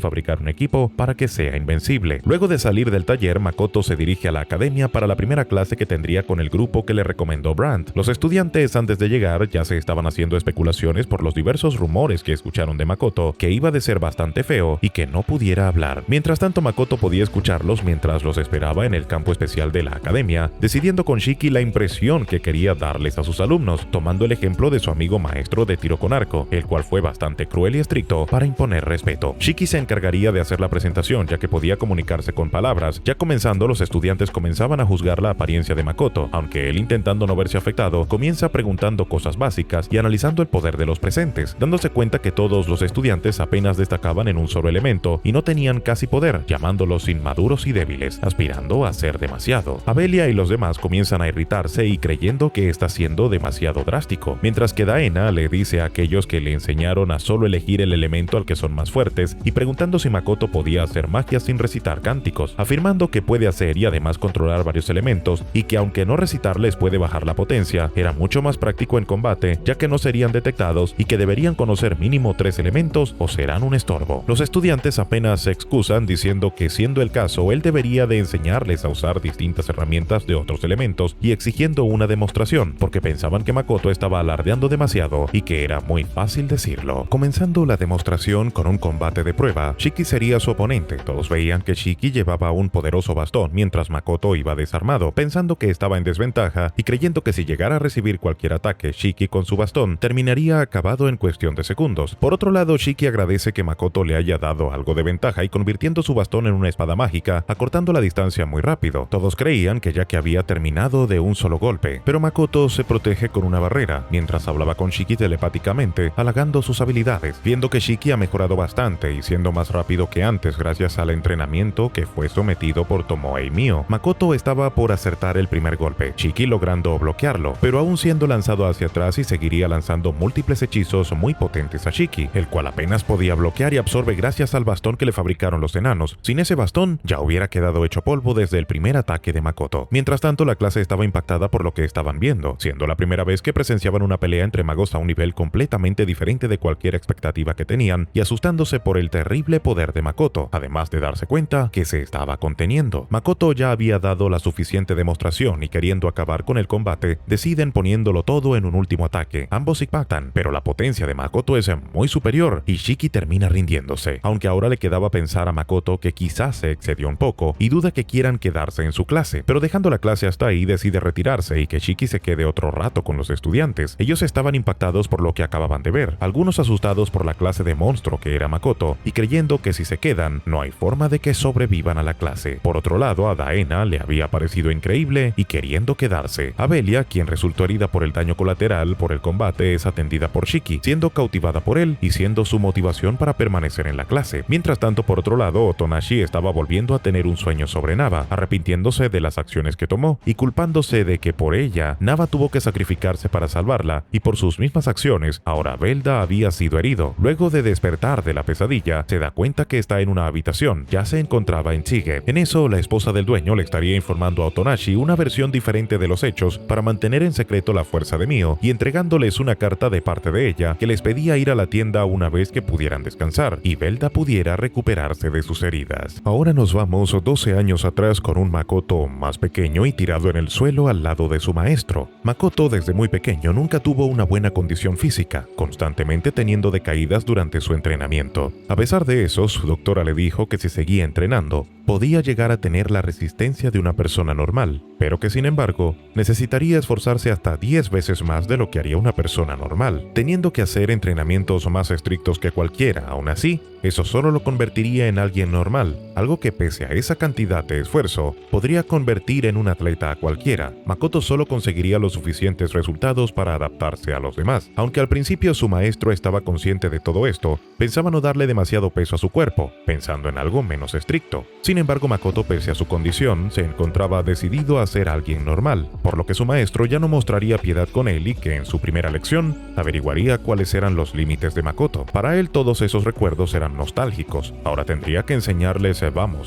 fabricar un equipo para que sea invencible. Luego de salir del taller, Makoto se dirige a la academia para la primera clase que tendría con el grupo que le recomendó Brandt. Los estudiantes antes de llegar ya se estaban haciendo especulaciones por los diversos rumores que escucharon de Makoto, que iba de ser bastante feo y que no pudiera hablar. Mientras tanto, Makoto podía escucharlos mientras los esperaba en el campo especial de la academia, decidiendo con Shiki la impresión que quería darles a sus alumnos, tomando el ejemplo de su amigo maestro de tiro con arco, el cual fue bastante cruel y estricto para imponer respeto. Shiki se encargaría de hacer la presentación, ya que podía comunicarse con palabras. Ya comenzando, los estudiantes comenzaban a juzgar la apariencia de Makoto, aunque él, intentando no verse afectado, comienza preguntando cosas básicas y analizando el poder de los presentes, dándose cuenta que todos los estudiantes apenas destacaban en un solo elemento y no tenían casi poder, llamándolos inmaduros y débiles, aspirando a ser demasiado. Abelia y los demás comienzan a irritarse y creyendo que está siendo demasiado drástico, mientras que Daena le dice a aquellos que le enseñaron a solo elegir el elemento al que son más fuertes y preguntando si Makoto podía hacer magia sin recitar cánticos, afirmando que puede hacer y además controlar varios elementos y que aunque no recitarles puede bajar la potencia, era mucho más práctico en combate ya que no serían detectados y que deberían conocer mínimo 3 elementos o serán un estorbo. Los estudiantes apenas se excusan diciendo que siendo el caso él debería de enseñarles a usar distintas herramientas de otros elementos y exigiendo una demostración porque pensaban que Makoto estaba alardeando demasiado y que era muy fácil decirlo. Comenzando la demostración con un combate de prueba, Shiki sería su oponente. Todos veían que Shiki llevaba un poderoso bastón mientras Makoto iba desarmado, pensando que estaba en desventaja y creyendo que si llegara a recibir cualquier ataque Shiki con su bastón terminaría acabado en cuestión de segundos. Por otro lado, Shiki agradece que Makoto le haya dado algo de ventaja y convirtiendo su bastón en una espada mágica, acortando la distancia muy rápido. Todos creían que ya que había terminado de un solo golpe, pero Makoto se protege con una barrera, mientras hablaba con Shiki telepáticamente, halagando sus habilidades, viendo que Shiki ha mejorado bastante y siendo más rápido que antes gracias al entrenamiento que fue sometido por Tomoe y Mio. Makoto estaba por acertar el primer golpe, Shiki logrando bloquearlo, pero aún siendo lanzado hacia atrás y seguiría lanzando múltiples hechizos muy potentes a Shiki, el cual apenas podía bloquear y absorbe gracias al bastón que le fabricaron los enanos. Sin ese bastón, ya hubiera quedado hecho polvo desde el primer ataque de Makoto. Mientras tanto, la clase estaba impactada por lo que estaban viendo, siendo la primera vez que presenciaban una pelea entre magos a un nivel completamente diferente de cualquier expectativa que tenían, y asustándose por el terrible poder de Makoto, además de darse cuenta que se estaba conteniendo. Makoto ya había dado la suficiente demostración y queriendo acabar con el combate, deciden poniéndolo todo en un último ataque. Ambos impactan, pero la potencia de Makoto es muy superior y Shiki termina rindiéndose, aunque ahora le quedaba pensar a Makoto que quizás se excedió un poco y duda que quieran quedarse en su clase, pero dejando la clase hasta ahí decide retirarse y que Shiki se quede otro rato con los estudiantes. Ellos estaban impactados por lo que acababan de ver, algunos asustados por la clase de monstruo que era Makoto y creyendo que si se quedan no hay forma de que sobrevivan a la clase. Por otro lado, a Daena le había parecido increíble y queriendo quedarse. Abelia, quien resultó herida por el daño colateral por el combate, es atendida por Shiki, siendo cautivada por él y siendo su motivación para permanecer en la clase. Mientras tanto, por otro lado, Otonashi estaba volviendo a tener un sueño sobre Nava, arrepintiéndose de las acciones que tomó y culpándose de que por ella Nava tuvo que sacrificarse para salvarla y por sus mismas acciones ahora Velda había sido herido. Luego de despertar de la pesadilla, se da cuenta que está en una habitación, ya se encontraba en Shige. En eso, la esposa del dueño le estaría informando a Otonashi una versión diferente de los hechos para mantener en secreto la fuerza de Mio y entregándoles una carta de parte de ella que les pedía ir a la tienda una vez que pudieran descansar y Velda pudiera recuperarse de sus heridas. Ahora nos vamos 12 años atrás con un Makoto más pequeño y tirado en el suelo al lado de su maestro. Makoto desde muy pequeño nunca tuvo una buena condición física, constantemente teniendo decaídas durante su entrenamiento. A pesar de eso, su doctora le dijo que si seguía entrenando, podía llegar a tener la resistencia de una persona normal, pero que sin embargo, necesitaría esforzarse hasta 10 veces más de lo que haría una persona normal, teniendo que hacer entrenamientos más estrictos que cualquiera. Aún así, eso solo lo convertiría en alguien normal, algo que pese a esa cantidad de esfuerzo, podría convertir en un atleta a cualquiera. Makoto solo conseguiría los suficientes resultados para adaptarse a los demás. Aunque al principio su maestro estaba consciente de todo esto, pensaba no darle demasiado peso a su cuerpo, pensando en algo menos estricto. Sin embargo, Makoto, pese a su condición, se encontraba decidido a ser alguien normal, por lo que su maestro ya no mostraría piedad con él y que en su primera lección averiguaría cuáles eran los límites de Makoto. Para él todos esos recuerdos eran nostálgicos. Ahora tendría que enseñarles,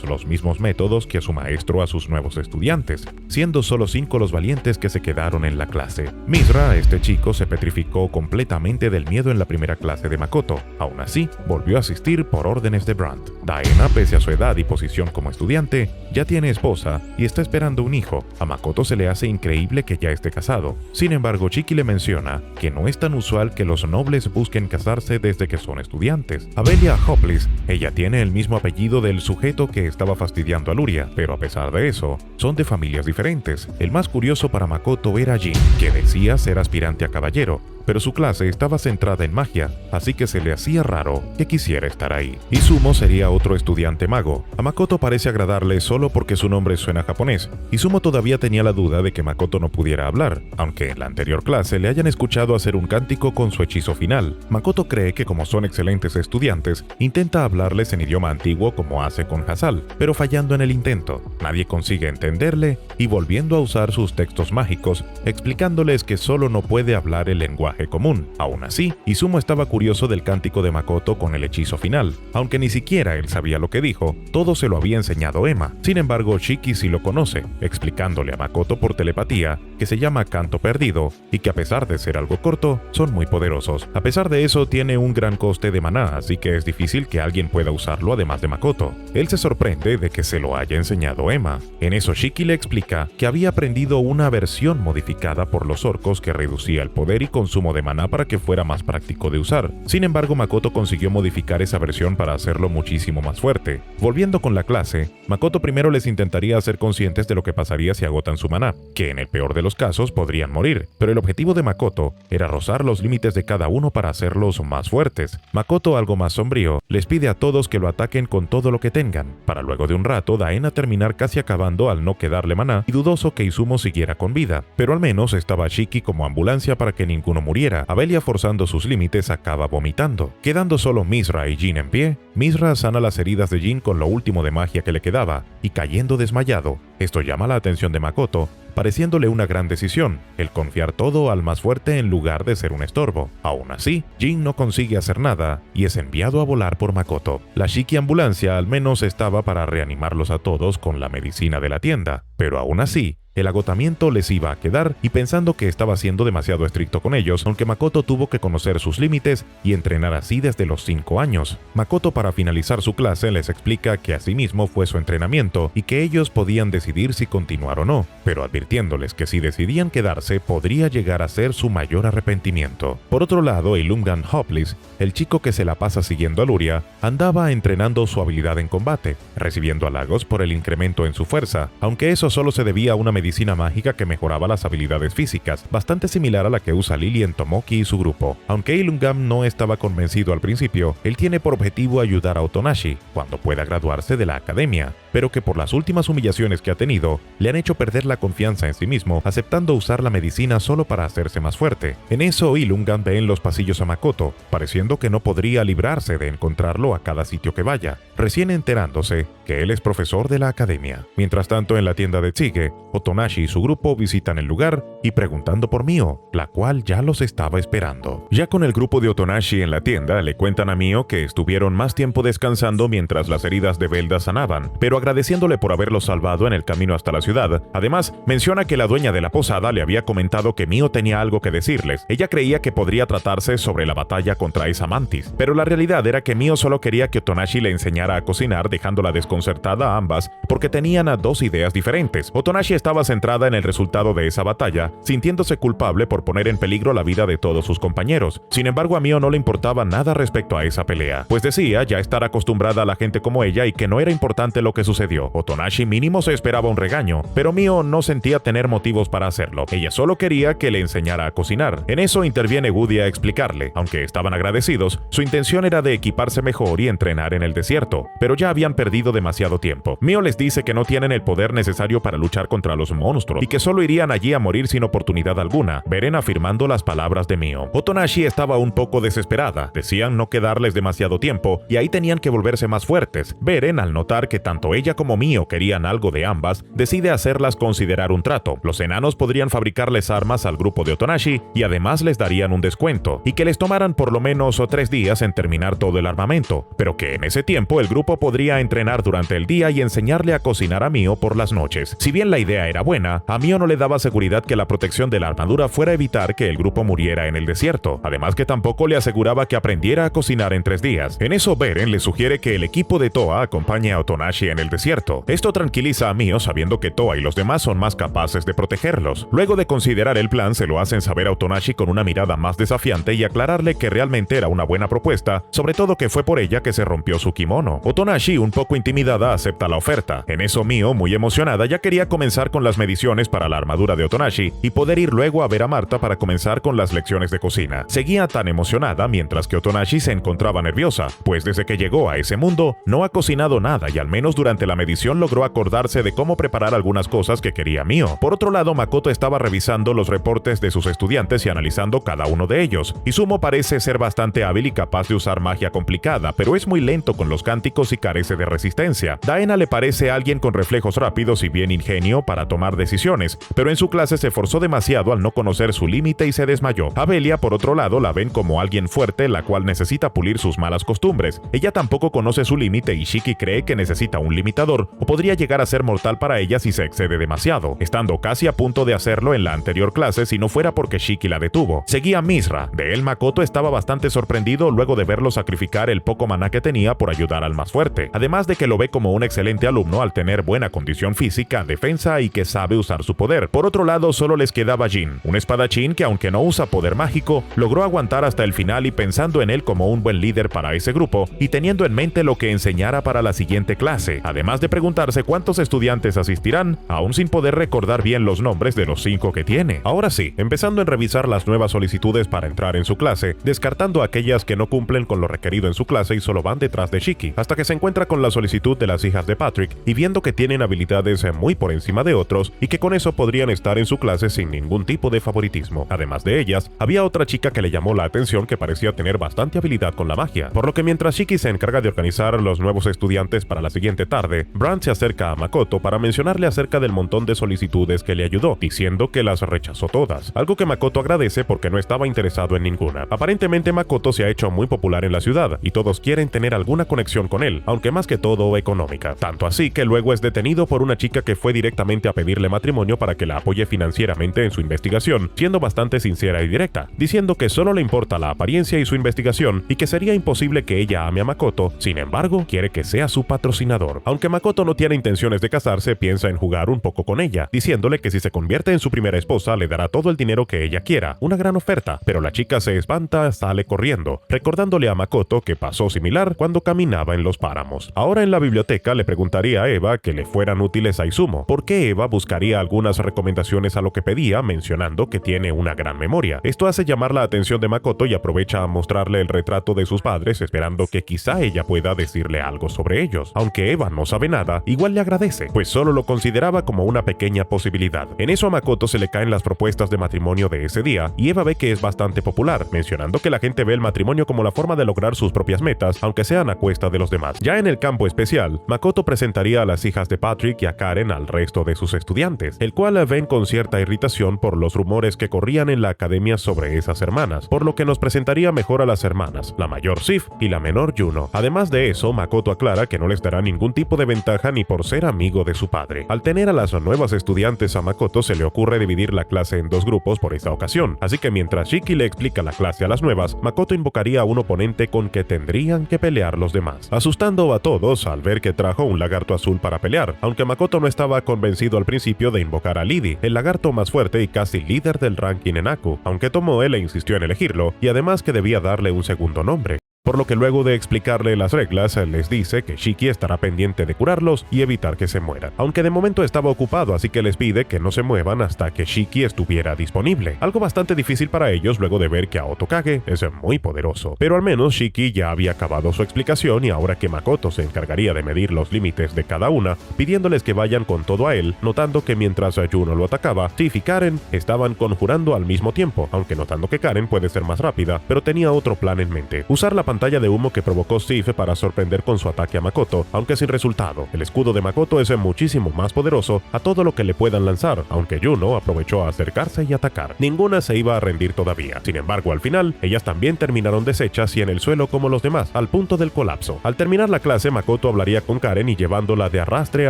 los mismos métodos que a su maestro a sus nuevos estudiantes, siendo solo 5 los valientes que se quedaron en la clase. Misra, este chico, se petrificó completamente del miedo en la primera clase de Makoto. Aún así, volvió a asistir por órdenes de Brandt. Daena, pese a su edad y posición como estudiante, ya tiene esposa y está esperando un hijo. A Makoto se le hace increíble que ya esté casado. Sin embargo, Shiki le menciona que no es tan usual que los nobles busquen casarse desde que son estudiantes. Abelia Hoplis, ella tiene el mismo apellido del sujeto que estaba fastidiando a Luria, pero a pesar de eso, son de familias diferentes. El más curioso para Makoto era Jin, que decía ser aspirante a caballero, pero su clase estaba centrada en magia, así que se le hacía raro que quisiera estar ahí. Izumo sería otro estudiante mago. A Makoto parece agradarle solo porque su nombre suena japonés. Izumo todavía tenía la duda de que Makoto no pudiera hablar, aunque en la anterior clase le hayan escuchado hacer un cántico con su hechizo final. Makoto cree que como son excelentes estudiantes, intenta hablarles en idioma antiguo como hace con Hasal, pero fallando en el intento. Nadie consigue entenderle y volviendo a usar sus textos mágicos, explicándoles que solo no puede hablar el lenguaje común. Aún así, Izumo estaba curioso del cántico de Makoto con el hechizo final. Aunque ni siquiera él sabía lo que dijo, todo se lo había enseñado Emma. Sin embargo, Shiki sí lo conoce, explicándole a Makoto por telepatía que se llama Canto Perdido y que a pesar de ser algo corto, son muy poderosos. A pesar de eso, tiene un gran coste de maná, así que es difícil que alguien pueda usarlo además de Makoto. Él se sorprende de que se lo haya enseñado Emma. En eso, Shiki le explica que había aprendido una versión modificada por los orcos que reducía el poder y consumo de maná para que fuera más práctico de usar. Sin embargo, Makoto consiguió modificar esa versión para hacerlo muchísimo más fuerte. Volviendo con la clase, Makoto primero les intentaría hacer conscientes de lo que pasaría si agotan su maná, que en el peor de los muchos casos podrían morir, pero el objetivo de Makoto era rozar los límites de cada uno para hacerlos más fuertes. Makoto, algo más sombrío, les pide a todos que lo ataquen con todo lo que tengan, para luego de un rato Daena terminar casi acabando al no quedarle maná y dudoso que Izumo siguiera con vida, pero al menos estaba Shiki como ambulancia para que ninguno muriera. Abelia, forzando sus límites, acaba vomitando. Quedando solo Misra y Jin en pie, Misra sana las heridas de Jin con lo último de magia que le quedaba, y cayendo desmayado. Esto llama la atención de Makoto, pareciéndole una gran decisión, el confiar todo al más fuerte en lugar de ser un estorbo. Aún así, Jin no consigue hacer nada y es enviado a volar por Makoto. La Shiki ambulancia al menos estaba para reanimarlos a todos con la medicina de la tienda, pero aún así, el agotamiento les iba a quedar y pensando que estaba siendo demasiado estricto con ellos, aunque Makoto tuvo que conocer sus límites y entrenar así desde los 5 años. Makoto, para finalizar su clase, les explica que asimismo fue su entrenamiento y que ellos podían decidir si continuar o no, pero advirtiéndoles que si decidían quedarse podría llegar a ser su mayor arrepentimiento. Por otro lado, Ilumgan Hoplis, el chico que se la pasa siguiendo a Luria, andaba entrenando su habilidad en combate, recibiendo halagos por el incremento en su fuerza, aunque eso solo se debía a una medicina mágica que mejoraba las habilidades físicas, bastante similar a la que usa Lily en Tomoki y su grupo. Aunque Ilumgam no estaba convencido al principio, él tiene por objetivo ayudar a Otonashi cuando pueda graduarse de la academia, pero que por las últimas humillaciones que ha tenido, le han hecho perder la confianza en sí mismo, aceptando usar la medicina solo para hacerse más fuerte. En eso, Ilumgam ve en los pasillos a Makoto, pareciendo que no podría librarse de encontrarlo a cada sitio que vaya, recién enterándose que él es profesor de la academia. Mientras tanto, en la tienda de Tsuge, Otonashi y su grupo visitan el lugar y preguntando por Mio, la cual ya los estaba esperando. Ya con el grupo de Otonashi en la tienda, le cuentan a Mio que estuvieron más tiempo descansando mientras las heridas de Velda sanaban, pero agradeciéndole por haberlos salvado en el camino hasta la ciudad. Además, menciona que la dueña de la posada le había comentado que Mio tenía algo que decirles. Ella creía que podría tratarse sobre la batalla contra esa mantis, pero la realidad era que Mio solo quería que Otonashi le enseñara a cocinar, dejándola desconcertada a ambas porque tenían dos ideas diferentes. Otonashi estaba centrada en el resultado de esa batalla, sintiéndose culpable por poner en peligro la vida de todos sus compañeros. Sin embargo, a Mio no le importaba nada respecto a esa pelea, pues decía ya estar acostumbrada a la gente como ella y que no era importante lo que sucedió. Otonashi mínimo se esperaba un regaño, pero Mio no sentía tener motivos para hacerlo. Ella solo quería que le enseñara a cocinar. En eso interviene Woody a explicarle. Aunque estaban agradecidos, su intención era de equiparse mejor y entrenar en el desierto, pero ya habían perdido demasiado tiempo. Mio les dice que no tienen el poder necesario para luchar contra los monstruos y que solo irían allí a morir sin oportunidad alguna. Beren afirmando las palabras de Mio. Otonashi estaba un poco desesperada. Decían no quedarles demasiado tiempo y ahí tenían que volverse más fuertes. Beren, al notar que tanto ella como Mio querían algo de ambas, decide hacerlas considerar un trato. Los enanos podrían fabricarles armas al grupo de Otonashi y además les darían un descuento, y que les tomaran por lo menos 3 días en terminar todo el armamento, pero que en ese tiempo el grupo podría entrenar durante el día y enseñarle a cocinar a Mio por las noches. Si bien la idea era buena, a Mio no le daba seguridad que la protección de la armadura fuera a evitar que el grupo muriera en el desierto, además que tampoco le aseguraba que aprendiera a cocinar en 3 días. En eso Beren le sugiere que el equipo de Toa acompañe a Otonashi en el desierto. Esto tranquiliza a Mio sabiendo que Toa y los demás son más capaces de protegerlos. Luego de considerar el plan, se lo hacen saber a Otonashi con una mirada más desafiante y aclararle que realmente era una buena propuesta, sobre todo que fue por ella que se rompió su kimono. Otonashi, un poco intimidada, acepta la oferta. En eso Mio, muy emocionada, ya quería comenzar con las mediciones para la armadura de Otonashi y poder ir luego a ver a Marta para comenzar con las lecciones de cocina. Seguía tan emocionada mientras que Otonashi se encontraba nerviosa, pues desde que llegó a ese mundo no ha cocinado nada y al menos durante la medición logró acordarse de cómo preparar algunas cosas que quería Mio. Por otro lado, Makoto estaba revisando los reportes de sus estudiantes y analizando cada uno de ellos. Izumo parece ser bastante hábil y capaz de usar magia complicada, pero es muy lento con los cánticos y carece de resistencia. Daena le parece alguien con reflejos rápidos y bien ingenio para tomar decisiones, pero en su clase se forzó demasiado al no conocer su límite y se desmayó. Abelia, por otro lado, la ven como alguien fuerte, la cual necesita pulir sus malas costumbres. Ella tampoco conoce su límite y Shiki cree que necesita un limitador o podría llegar a ser mortal para ella si se excede demasiado, estando casi a punto de hacerlo en la anterior clase si no fuera porque Shiki la detuvo. Seguía Misra. De él, Makoto estaba bastante sorprendido luego de verlo sacrificar el poco maná que tenía por ayudar al más fuerte, además de que lo ve como un excelente alumno al tener buena condición física, defensa y que sabe usar su poder. Por otro lado, solo solo les quedaba Jin, un espadachín que aunque no usa poder mágico, logró aguantar hasta el final y pensando en él como un buen líder para ese grupo y teniendo en mente lo que enseñara para la siguiente clase, además de preguntarse cuántos estudiantes asistirán, aún sin poder recordar bien los nombres de los 5 que tiene. Ahora sí, empezando en revisar las nuevas solicitudes para entrar en su clase, descartando aquellas que no cumplen con lo requerido en su clase y solo van detrás de Shiki, hasta que se encuentra con la solicitud de las hijas de Patrick y viendo que tienen habilidades muy por encima de otros y que con eso podrían estar en su clase sin ningún tipo de favoritismo. Además de ellas, había otra chica que le llamó la atención que parecía tener bastante habilidad con la magia, por lo que mientras Shiki se encarga de organizar los nuevos estudiantes para la siguiente tarde, Brand se acerca a Makoto para mencionarle acerca del montón de solicitudes que le ayudó, diciendo que las rechazó todas, algo que Makoto agradece porque no estaba interesado en ninguna. Aparentemente Makoto se ha hecho muy popular en la ciudad y todos quieren tener alguna conexión con él, aunque más que todo económica. Tanto así que luego es detenido por una chica que fue directamente a pedirle matrimonio para que la apoye financieramente en su investigación, siendo bastante sincera y directa, diciendo que solo le importa la apariencia y su investigación y que sería imposible que ella ame a Makoto, sin embargo quiere que sea su patrocinador. Aunque Makoto no tiene intenciones de casarse, piensa en jugar un poco con ella, diciéndole que si se convierte en su primera esposa le dará todo el dinero que ella quiera, una gran oferta, pero la chica se espanta, sale corriendo, recordándole a Makoto que pasó similar cuando caminaba en los páramos. Ahora en la biblioteca le preguntaría a Eva que le fueran útiles a Izumo, porque Eva buscaría algunas recomendaciones a lo que pedía, mencionando que tiene una gran memoria. Esto hace llamar la atención de Makoto y aprovecha a mostrarle el retrato de sus padres, esperando que quizá ella pueda decirle algo sobre ellos. Aunque Eva no sabe nada, igual le agradece, pues solo lo consideraba como una pequeña posibilidad. En eso a Makoto se le caen las propuestas de matrimonio de ese día, y Eva ve que es bastante popular, mencionando que la gente ve el matrimonio como la forma de lograr sus propias metas, aunque sean a cuesta de los demás. Ya en el campo especial, Makoto presentaría a las hijas de Patrick y a Karen al resto de sus estudiantes, el cual ven con cierta irritación por los rumores que corrían en la academia sobre esas hermanas, por lo que nos presentaría mejor a las hermanas, la mayor Sif y la menor Juno. Además de eso, Makoto aclara que no les dará ningún tipo de ventaja ni por ser amigo de su padre. Al tener a las nuevas estudiantes a Makoto se le ocurre dividir la clase en 2 grupos por esta ocasión, así que mientras Shiki le explica la clase a las nuevas, Makoto invocaría a un oponente con que tendrían que pelear los demás, asustando a todos al ver que trajo un lagarto azul para pelear, aunque Makoto no estaba convencido al principio de invocar a Lidi, el lagarto más fuerte y casi líder del ranking en Aku, aunque Tomoe le insistió en elegirlo, y además que debía darle un segundo nombre. Por lo que luego de explicarle las reglas, les dice que Shiki estará pendiente de curarlos y evitar que se mueran. Aunque de momento estaba ocupado, así que les pide que no se muevan hasta que Shiki estuviera disponible. Algo bastante difícil para ellos luego de ver que Aoto Kage es muy poderoso. Pero al menos Shiki ya había acabado su explicación y ahora que Makoto se encargaría de medir los límites de cada una, pidiéndoles que vayan con todo a él, notando que mientras Juno lo atacaba, Sif y Karen estaban conjurando al mismo tiempo, aunque notando que Karen puede ser más rápida, pero tenía otro plan en mente: usar la pantalla de humo que provocó Sif para sorprender con su ataque a Makoto, aunque sin resultado. El escudo de Makoto es muchísimo más poderoso a todo lo que le puedan lanzar, aunque Juno aprovechó a acercarse y atacar. Ninguna se iba a rendir todavía. Sin embargo, al final, ellas también terminaron deshechas y en el suelo como los demás, al punto del colapso. Al terminar la clase, Makoto hablaría con Karen y llevándola de arrastre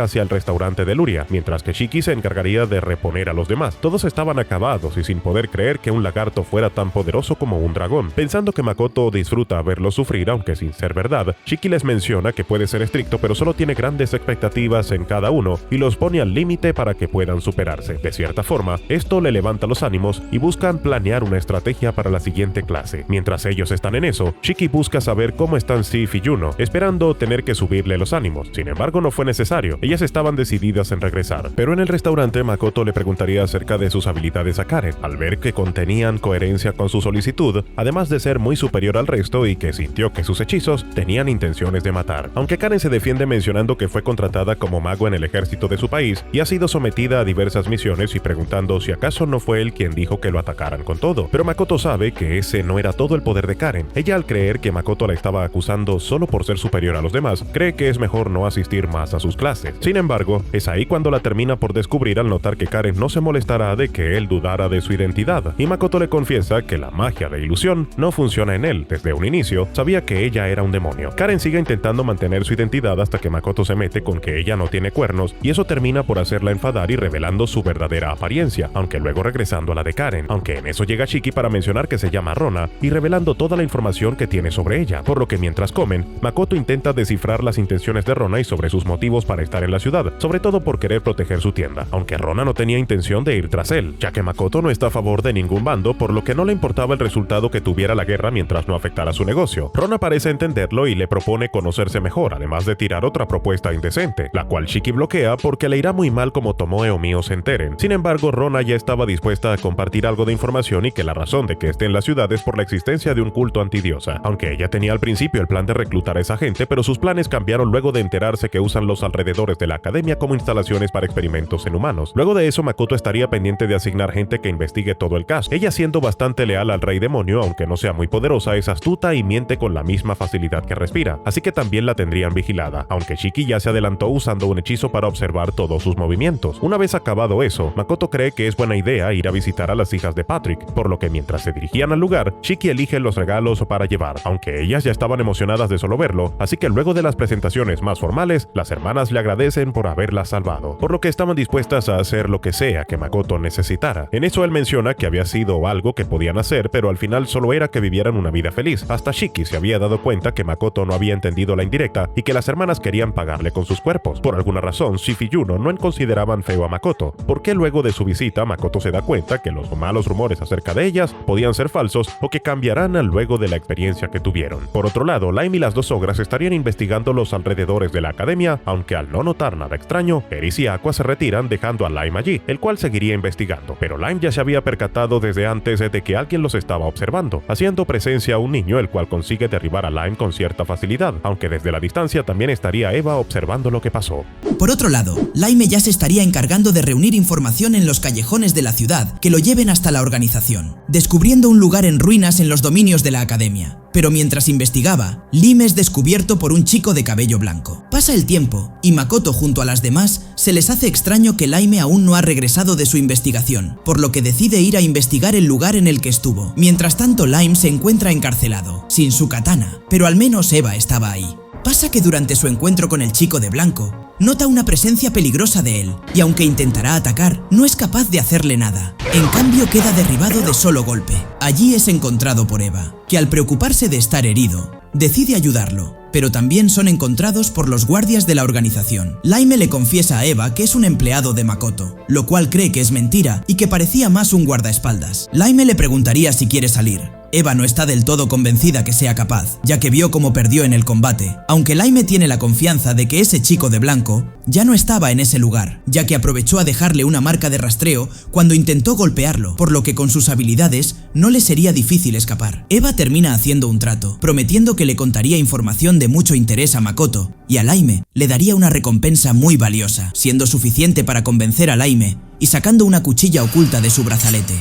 hacia el restaurante de Luria, mientras que Shiki se encargaría de reponer a los demás. Todos estaban acabados y sin poder creer que un lagarto fuera tan poderoso como un dragón. Pensando que Makoto disfruta verlo sufrir, aunque sin ser verdad, Shiki les menciona que puede ser estricto pero solo tiene grandes expectativas en cada uno y los pone al límite para que puedan superarse. De cierta forma, esto le levanta los ánimos y buscan planear una estrategia para la siguiente clase. Mientras ellos están en eso, Shiki busca saber cómo están Sif y Juno, esperando tener que subirle los ánimos. Sin embargo, no fue necesario, ellas estaban decididas en regresar. Pero en el restaurante, Makoto le preguntaría acerca de sus habilidades a Karen, al ver que contenían coherencia con su solicitud, además de ser muy superior al resto y que sintió que sus hechizos tenían intenciones de matar. Aunque Karen se defiende mencionando que fue contratada como mago en el ejército de su país y ha sido sometida a diversas misiones y preguntando si acaso no fue él quien dijo que lo atacaran con todo. Pero Makoto sabe que ese no era todo el poder de Karen. Ella, al creer que Makoto la estaba acusando solo por ser superior a los demás, cree que es mejor no asistir más a sus clases. Sin embargo, es ahí cuando la termina por descubrir al notar que Karen no se molestará de que él dudara de su identidad, y Makoto le confiesa que la magia de ilusión no funciona en él desde un inicio sabía que ella era un demonio. Karen sigue intentando mantener su identidad hasta que Makoto se mete con que ella no tiene cuernos y eso termina por hacerla enfadar y revelando su verdadera apariencia, aunque luego regresando a la de Karen, aunque en eso llega Shiki para mencionar que se llama Rona y revelando toda la información que tiene sobre ella, por lo que mientras comen, Makoto intenta descifrar las intenciones de Rona y sobre sus motivos para estar en la ciudad, sobre todo por querer proteger su tienda, aunque Rona no tenía intención de ir tras él, ya que Makoto no está a favor de ningún bando, por lo que no le importaba el resultado que tuviera la guerra mientras no afectara su negocio. Rona parece entenderlo y le propone conocerse mejor, además de tirar otra propuesta indecente, la cual Shiki bloquea porque le irá muy mal como Tomoe o Mio se enteren. Sin embargo, Rona ya estaba dispuesta a compartir algo de información y que la razón de que esté en la ciudad es por la existencia de un culto antidiosa, aunque ella tenía al principio el plan de reclutar a esa gente, pero sus planes cambiaron luego de enterarse que usan los alrededores de la academia como instalaciones para experimentos en humanos. Luego de eso, Makoto estaría pendiente de asignar gente que investigue todo el caso. Ella, siendo bastante leal al rey demonio, aunque no sea muy poderosa, es astuta y miente con la misma facilidad que respira, así que también la tendrían vigilada, aunque Shiki ya se adelantó usando un hechizo para observar todos sus movimientos. Una vez acabado eso, Makoto cree que es buena idea ir a visitar a las hijas de Patrick, por lo que mientras se dirigían al lugar, Shiki elige los regalos para llevar, aunque ellas ya estaban emocionadas de solo verlo, así que luego de las presentaciones más formales, las hermanas le agradecen por haberla salvado, por lo que estaban dispuestas a hacer lo que sea que Makoto necesitara. En eso él menciona que había sido algo que podían hacer, pero al final solo era que vivieran una vida feliz. Hasta Shiki se había dado cuenta que Makoto no había entendido la indirecta y que las hermanas querían pagarle con sus cuerpos. Por alguna razón, Shifi y Yuno no consideraban feo a Makoto, porque luego de su visita Makoto se da cuenta que los malos rumores acerca de ellas podían ser falsos o que cambiarán luego de la experiencia que tuvieron. Por otro lado, Lime y las dos ogras estarían investigando los alrededores de la academia, aunque al no notar nada extraño, Eris y Aqua se retiran dejando a Lime allí, el cual seguiría investigando, pero Lime ya se había percatado desde antes de que alguien los estaba observando, haciendo presencia a un niño el cual consigue derribar a Lime con cierta facilidad, aunque desde la distancia también estaría Eva observando lo que pasó. Por otro lado, Lime ya se estaría encargando de reunir información en los callejones de la ciudad que lo lleven hasta la organización, descubriendo un lugar en ruinas en los dominios de la academia. Pero mientras investigaba, Lime es descubierto por un chico de cabello blanco. Pasa el tiempo, y Makoto junto a las demás se les hace extraño que Lime aún no ha regresado de su investigación, por lo que decide ir a investigar el lugar en el que estuvo. Mientras tanto, Lime se encuentra encarcelado, sin su katana, pero al menos Eva estaba ahí. Pasa que durante su encuentro con el chico de blanco, nota una presencia peligrosa de él, y aunque intentará atacar, no es capaz de hacerle nada. En cambio, queda derribado de solo golpe. Allí es encontrado por Eva, que al preocuparse de estar herido, decide ayudarlo, pero también son encontrados por los guardias de la organización. Lime le confiesa a Eva que es un empleado de Makoto, lo cual cree que es mentira y que parecía más un guardaespaldas. Lime le preguntaría si quiere salir. Eva no está del todo convencida que sea capaz, ya que vio cómo perdió en el combate, aunque Lime tiene la confianza de que ese chico de blanco ya no estaba en ese lugar, ya que aprovechó a dejarle una marca de rastreo cuando intentó golpearlo, por lo que con sus habilidades no le sería difícil escapar. Eva termina haciendo un trato, prometiendo que le contaría información de mucho interés a Makoto, y a Lime le daría una recompensa muy valiosa, siendo suficiente para convencer a Lime y sacando una cuchilla oculta de su brazalete.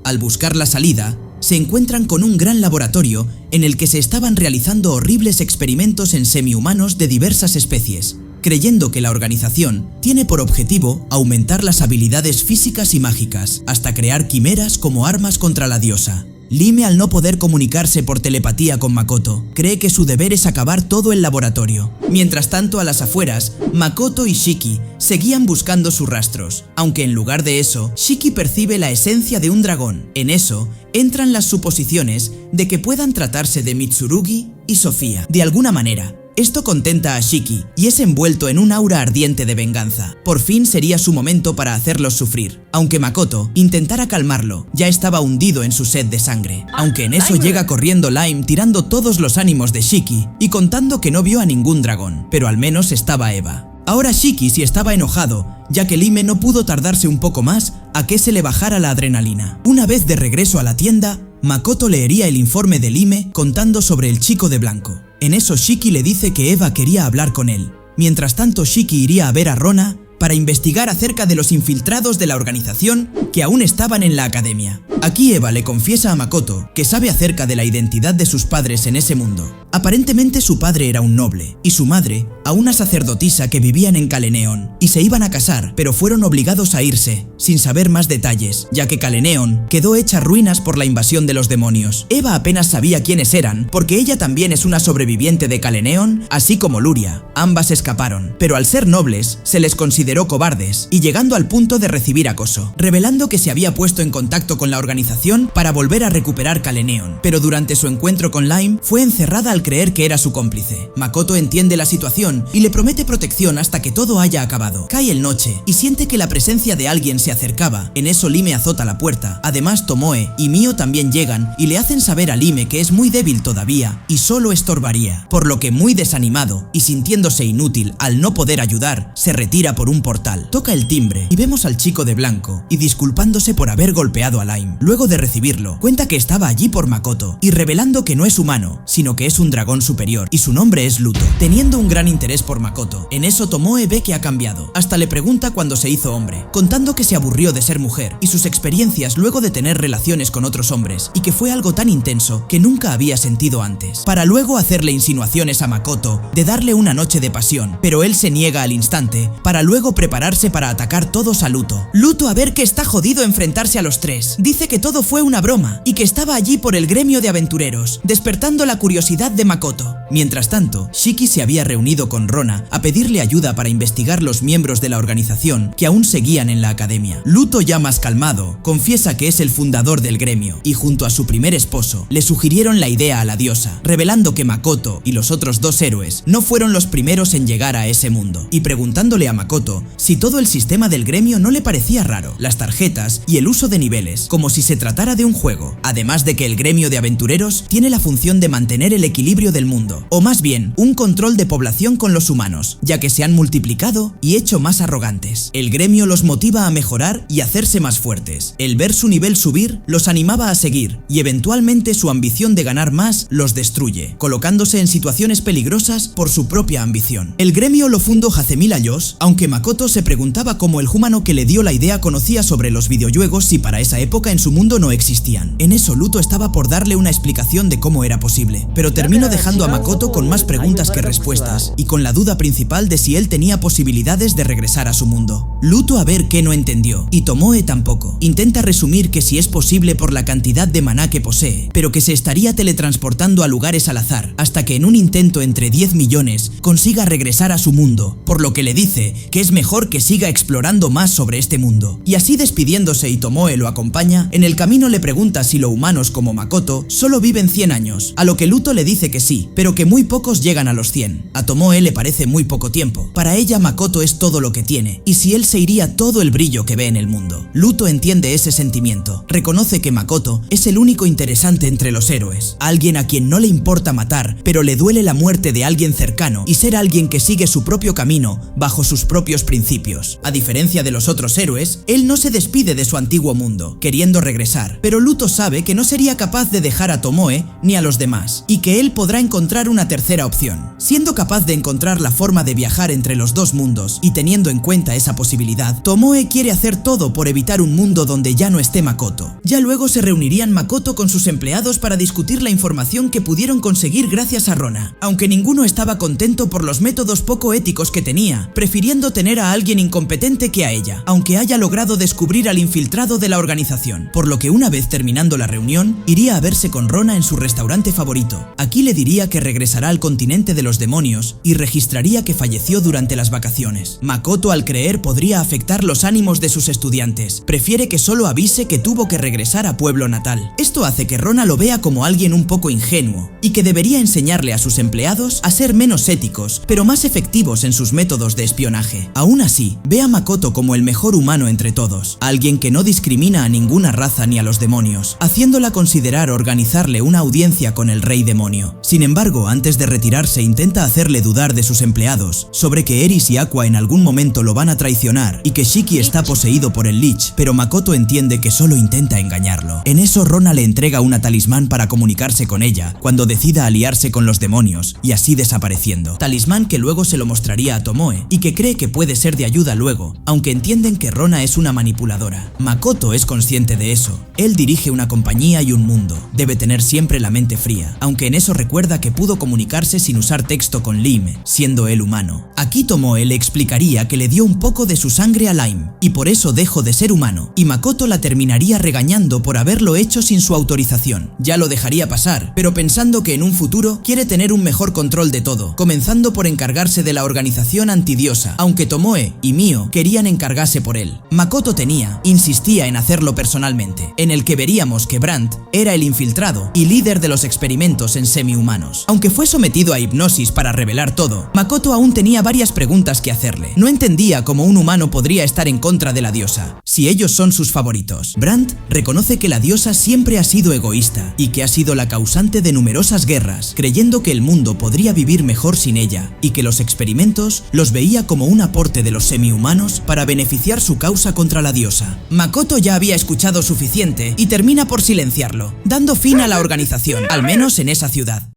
Al buscar la salida, se encuentran con un gran laboratorio en el que se estaban realizando horribles experimentos en semihumanos de diversas especies, creyendo que la organización tiene por objetivo aumentar las habilidades físicas y mágicas, hasta crear quimeras como armas contra la diosa. Lime, al no poder comunicarse por telepatía con Makoto, cree que su deber es acabar todo el laboratorio. Mientras tanto, a las afueras, Makoto y Shiki seguían buscando sus rastros, aunque en lugar de eso, Shiki percibe la esencia de un dragón. En eso, entran las suposiciones de que puedan tratarse de Mitsurugi y Sofía. De alguna manera, esto contenta a Shiki y es envuelto en un aura ardiente de venganza. Por fin sería su momento para hacerlos sufrir. Aunque Makoto intentara calmarlo, ya estaba hundido en su sed de sangre. Aunque en eso llega corriendo Lime tirando todos los ánimos de Shiki y contando que no vio a ningún dragón, pero al menos estaba Eva. Ahora Shiki sí estaba enojado, ya que Lime no pudo tardarse un poco más a que se le bajara la adrenalina. Una vez de regreso a la tienda, Makoto leería el informe de Lime contando sobre el chico de blanco. En eso Shiki le dice que Eva quería hablar con él. Mientras tanto, Shiki iría a ver a Rona para investigar acerca de los infiltrados de la organización que aún estaban en la academia. Aquí Eva le confiesa a Makoto que sabe acerca de la identidad de sus padres en ese mundo. Aparentemente su padre era un noble y su madre a una sacerdotisa que vivían en Caleneon y se iban a casar, pero fueron obligados a irse, sin saber más detalles, ya que Caleneon quedó hecha ruinas por la invasión de los demonios. Eva apenas sabía quiénes eran, porque ella también es una sobreviviente de Caleneon, así como Luria. Ambas escaparon, pero al ser nobles, se les consideró cobardes y llegando al punto de recibir acoso, revelando que se había puesto en contacto con la organización para volver a recuperar Caleneon, pero durante su encuentro con Lime fue encerrada al creer que era su cómplice. Makoto entiende la situación y le promete protección hasta que todo haya acabado. Cae el noche y siente que la presencia de alguien se acercaba. En eso Lime azota la puerta. Además Tomoe y Mio también llegan y le hacen saber a Lime que es muy débil todavía y solo estorbaría, por lo que muy desanimado y sintiéndose inútil al no poder ayudar, se retira por un portal. Toca el timbre y vemos al chico de blanco y disculpándose por haber golpeado a Lime. Luego de recibirlo, cuenta que estaba allí por Makoto y revelando que no es humano, sino que es un dragón superior y su nombre es Luto, teniendo un gran interés por Makoto. En eso Tomoe ve que ha cambiado, hasta le pregunta cuándo se hizo hombre, contando que se aburrió de ser mujer y sus experiencias luego de tener relaciones con otros hombres y que fue algo tan intenso que nunca había sentido antes, para luego hacerle insinuaciones a Makoto de darle una noche de pasión, pero él se niega al instante para luego prepararse para atacar todos a Luto. Luto a ver que está jodido enfrentarse a los tres, dice que todo fue una broma y que estaba allí por el gremio de aventureros, despertando la curiosidad de Makoto. Mientras tanto, Shiki se había reunido con Rona a pedirle ayuda para investigar los miembros de la organización que aún seguían en la academia. Luto, ya más calmado, confiesa que es el fundador del gremio y junto a su primer esposo le sugirieron la idea a la diosa, revelando que Makoto y los otros dos héroes no fueron los primeros en llegar a ese mundo y preguntándole a Makoto si todo el sistema del gremio no le parecía raro, las tarjetas y el uso de niveles, como si se tratara de un juego, además de que el gremio de aventureros tiene la función de mantener el equilibrio del mundo, o más bien, un control de población con los humanos, ya que se han multiplicado y hecho más arrogantes. El gremio los motiva a mejorar y hacerse más fuertes. El ver su nivel subir los animaba a seguir y eventualmente su ambición de ganar más los destruye, colocándose en situaciones peligrosas por su propia ambición. El gremio lo fundó Hazemil Ayos, aunque Makoto se preguntaba cómo el humano que le dio la idea conocía sobre los videojuegos si para esa época en su mundo no existían. En eso Luto estaba por darle una explicación de cómo era posible, pero terminó dejando a Makoto con más preguntas que respuestas y con la duda principal de si él tenía posibilidades de regresar a su mundo. Luto a ver qué no entendió y Tomoe tampoco. Intenta resumir que si es posible por la cantidad de maná que posee, pero que se estaría teletransportando a lugares al azar hasta que en un intento entre 10 millones consiga regresar a su mundo, por lo que le dice que es mejor que siga explorando más sobre este mundo. Y así despidiéndose y Tomoe lo acompaña, en el camino le pregunta si los humanos como Makoto solo viven 100 años, a lo que Luto le dice que sí, pero que muy pocos llegan a los 100. A Tomoe le parece muy poco tiempo. Para ella Makoto es todo lo que tiene, y si él se iría todo el brillo que ve en el mundo. Luto entiende ese sentimiento, reconoce que Makoto es el único interesante entre los héroes, alguien a quien no le importa matar, pero le duele la muerte de alguien cercano y ser alguien que sigue su propio camino bajo sus propios principios. A diferencia de los otros héroes, él no se despide de su antiguo mundo, queriendo regresar, pero Luto sabe que no sería capaz de dejar a Tomoe ni a los demás, y que él podrá encontrar una tercera opción. Siendo capaz de encontrar la forma de viajar entre los dos mundos y teniendo en cuenta esa posibilidad, Tomoe quiere hacer todo por evitar un mundo donde ya no esté Makoto. Ya luego se reunirían Makoto con sus empleados para discutir la información que pudieron conseguir gracias a Rona, aunque ninguno estaba contento por los métodos poco éticos que tenía, prefiriendo tener a alguien incompetente que a ella, aunque haya logrado descubrir al infiltrado de la organización, por lo que una vez terminando la reunión, iría a verse con Rona en su restaurante favorito. Aquí le diría que regresará al continente de los demonios y registraría que falleció durante las vacaciones. Makoto, al creer podría afectar los ánimos de sus estudiantes, prefiere que solo avise que tuvo que regresar a pueblo natal. Esto hace que Rona lo vea como alguien un poco ingenuo y que debería enseñarle a sus empleados a ser menos éticos, pero más efectivos en sus métodos de espionaje. Aún así, ve a Makoto como el mejor humano entre todos, alguien que no discrimina a ninguna raza ni a los demonios, haciéndola considerar organizarle una audiencia con el rey demonio. Sin embargo, antes de retirarse intenta hacerle dudar de sus empleados sobre que Eris y Aqua en algún momento lo van a traicionar y que Shiki está poseído por el Lich, pero Makoto entiende que solo intenta engañarlo. En eso Rona le entrega una talismán para comunicarse con ella cuando decida aliarse con los demonios y así desapareciendo. Talismán que luego se lo mostraría a Tomoe y que cree que puede puede ser de ayuda luego, aunque entienden que Rona es una manipuladora. Makoto es consciente de eso. Él dirige una compañía y un mundo. Debe tener siempre la mente fría, aunque en eso recuerda que pudo comunicarse sin usar texto con Lime, siendo él humano. Aquí Tomoe le explicaría que le dio un poco de su sangre a Lime, y por eso dejó de ser humano, y Makoto la terminaría regañando por haberlo hecho sin su autorización. Ya lo dejaría pasar, pero pensando que en un futuro quiere tener un mejor control de todo, comenzando por encargarse de la organización antidiosa, aunque Tomoe y Mio querían encargarse por él. Makoto insistía en hacerlo personalmente, en el que veríamos que Brandt era el infiltrado y líder de los experimentos en semi-humanos. Aunque fue sometido a hipnosis para revelar todo, Makoto aún tenía varias preguntas que hacerle. No entendía cómo un humano podría estar en contra de la diosa, si ellos son sus favoritos. Brandt reconoce que la diosa siempre ha sido egoísta y que ha sido la causante de numerosas guerras, creyendo que el mundo podría vivir mejor sin ella, y que los experimentos los veía como un aporte de los semi-humanos para beneficiar su causa contra la diosa. Makoto ya había escuchado suficiente y termina por silenciarlo, dando fin a la organización, al menos en esa ciudad.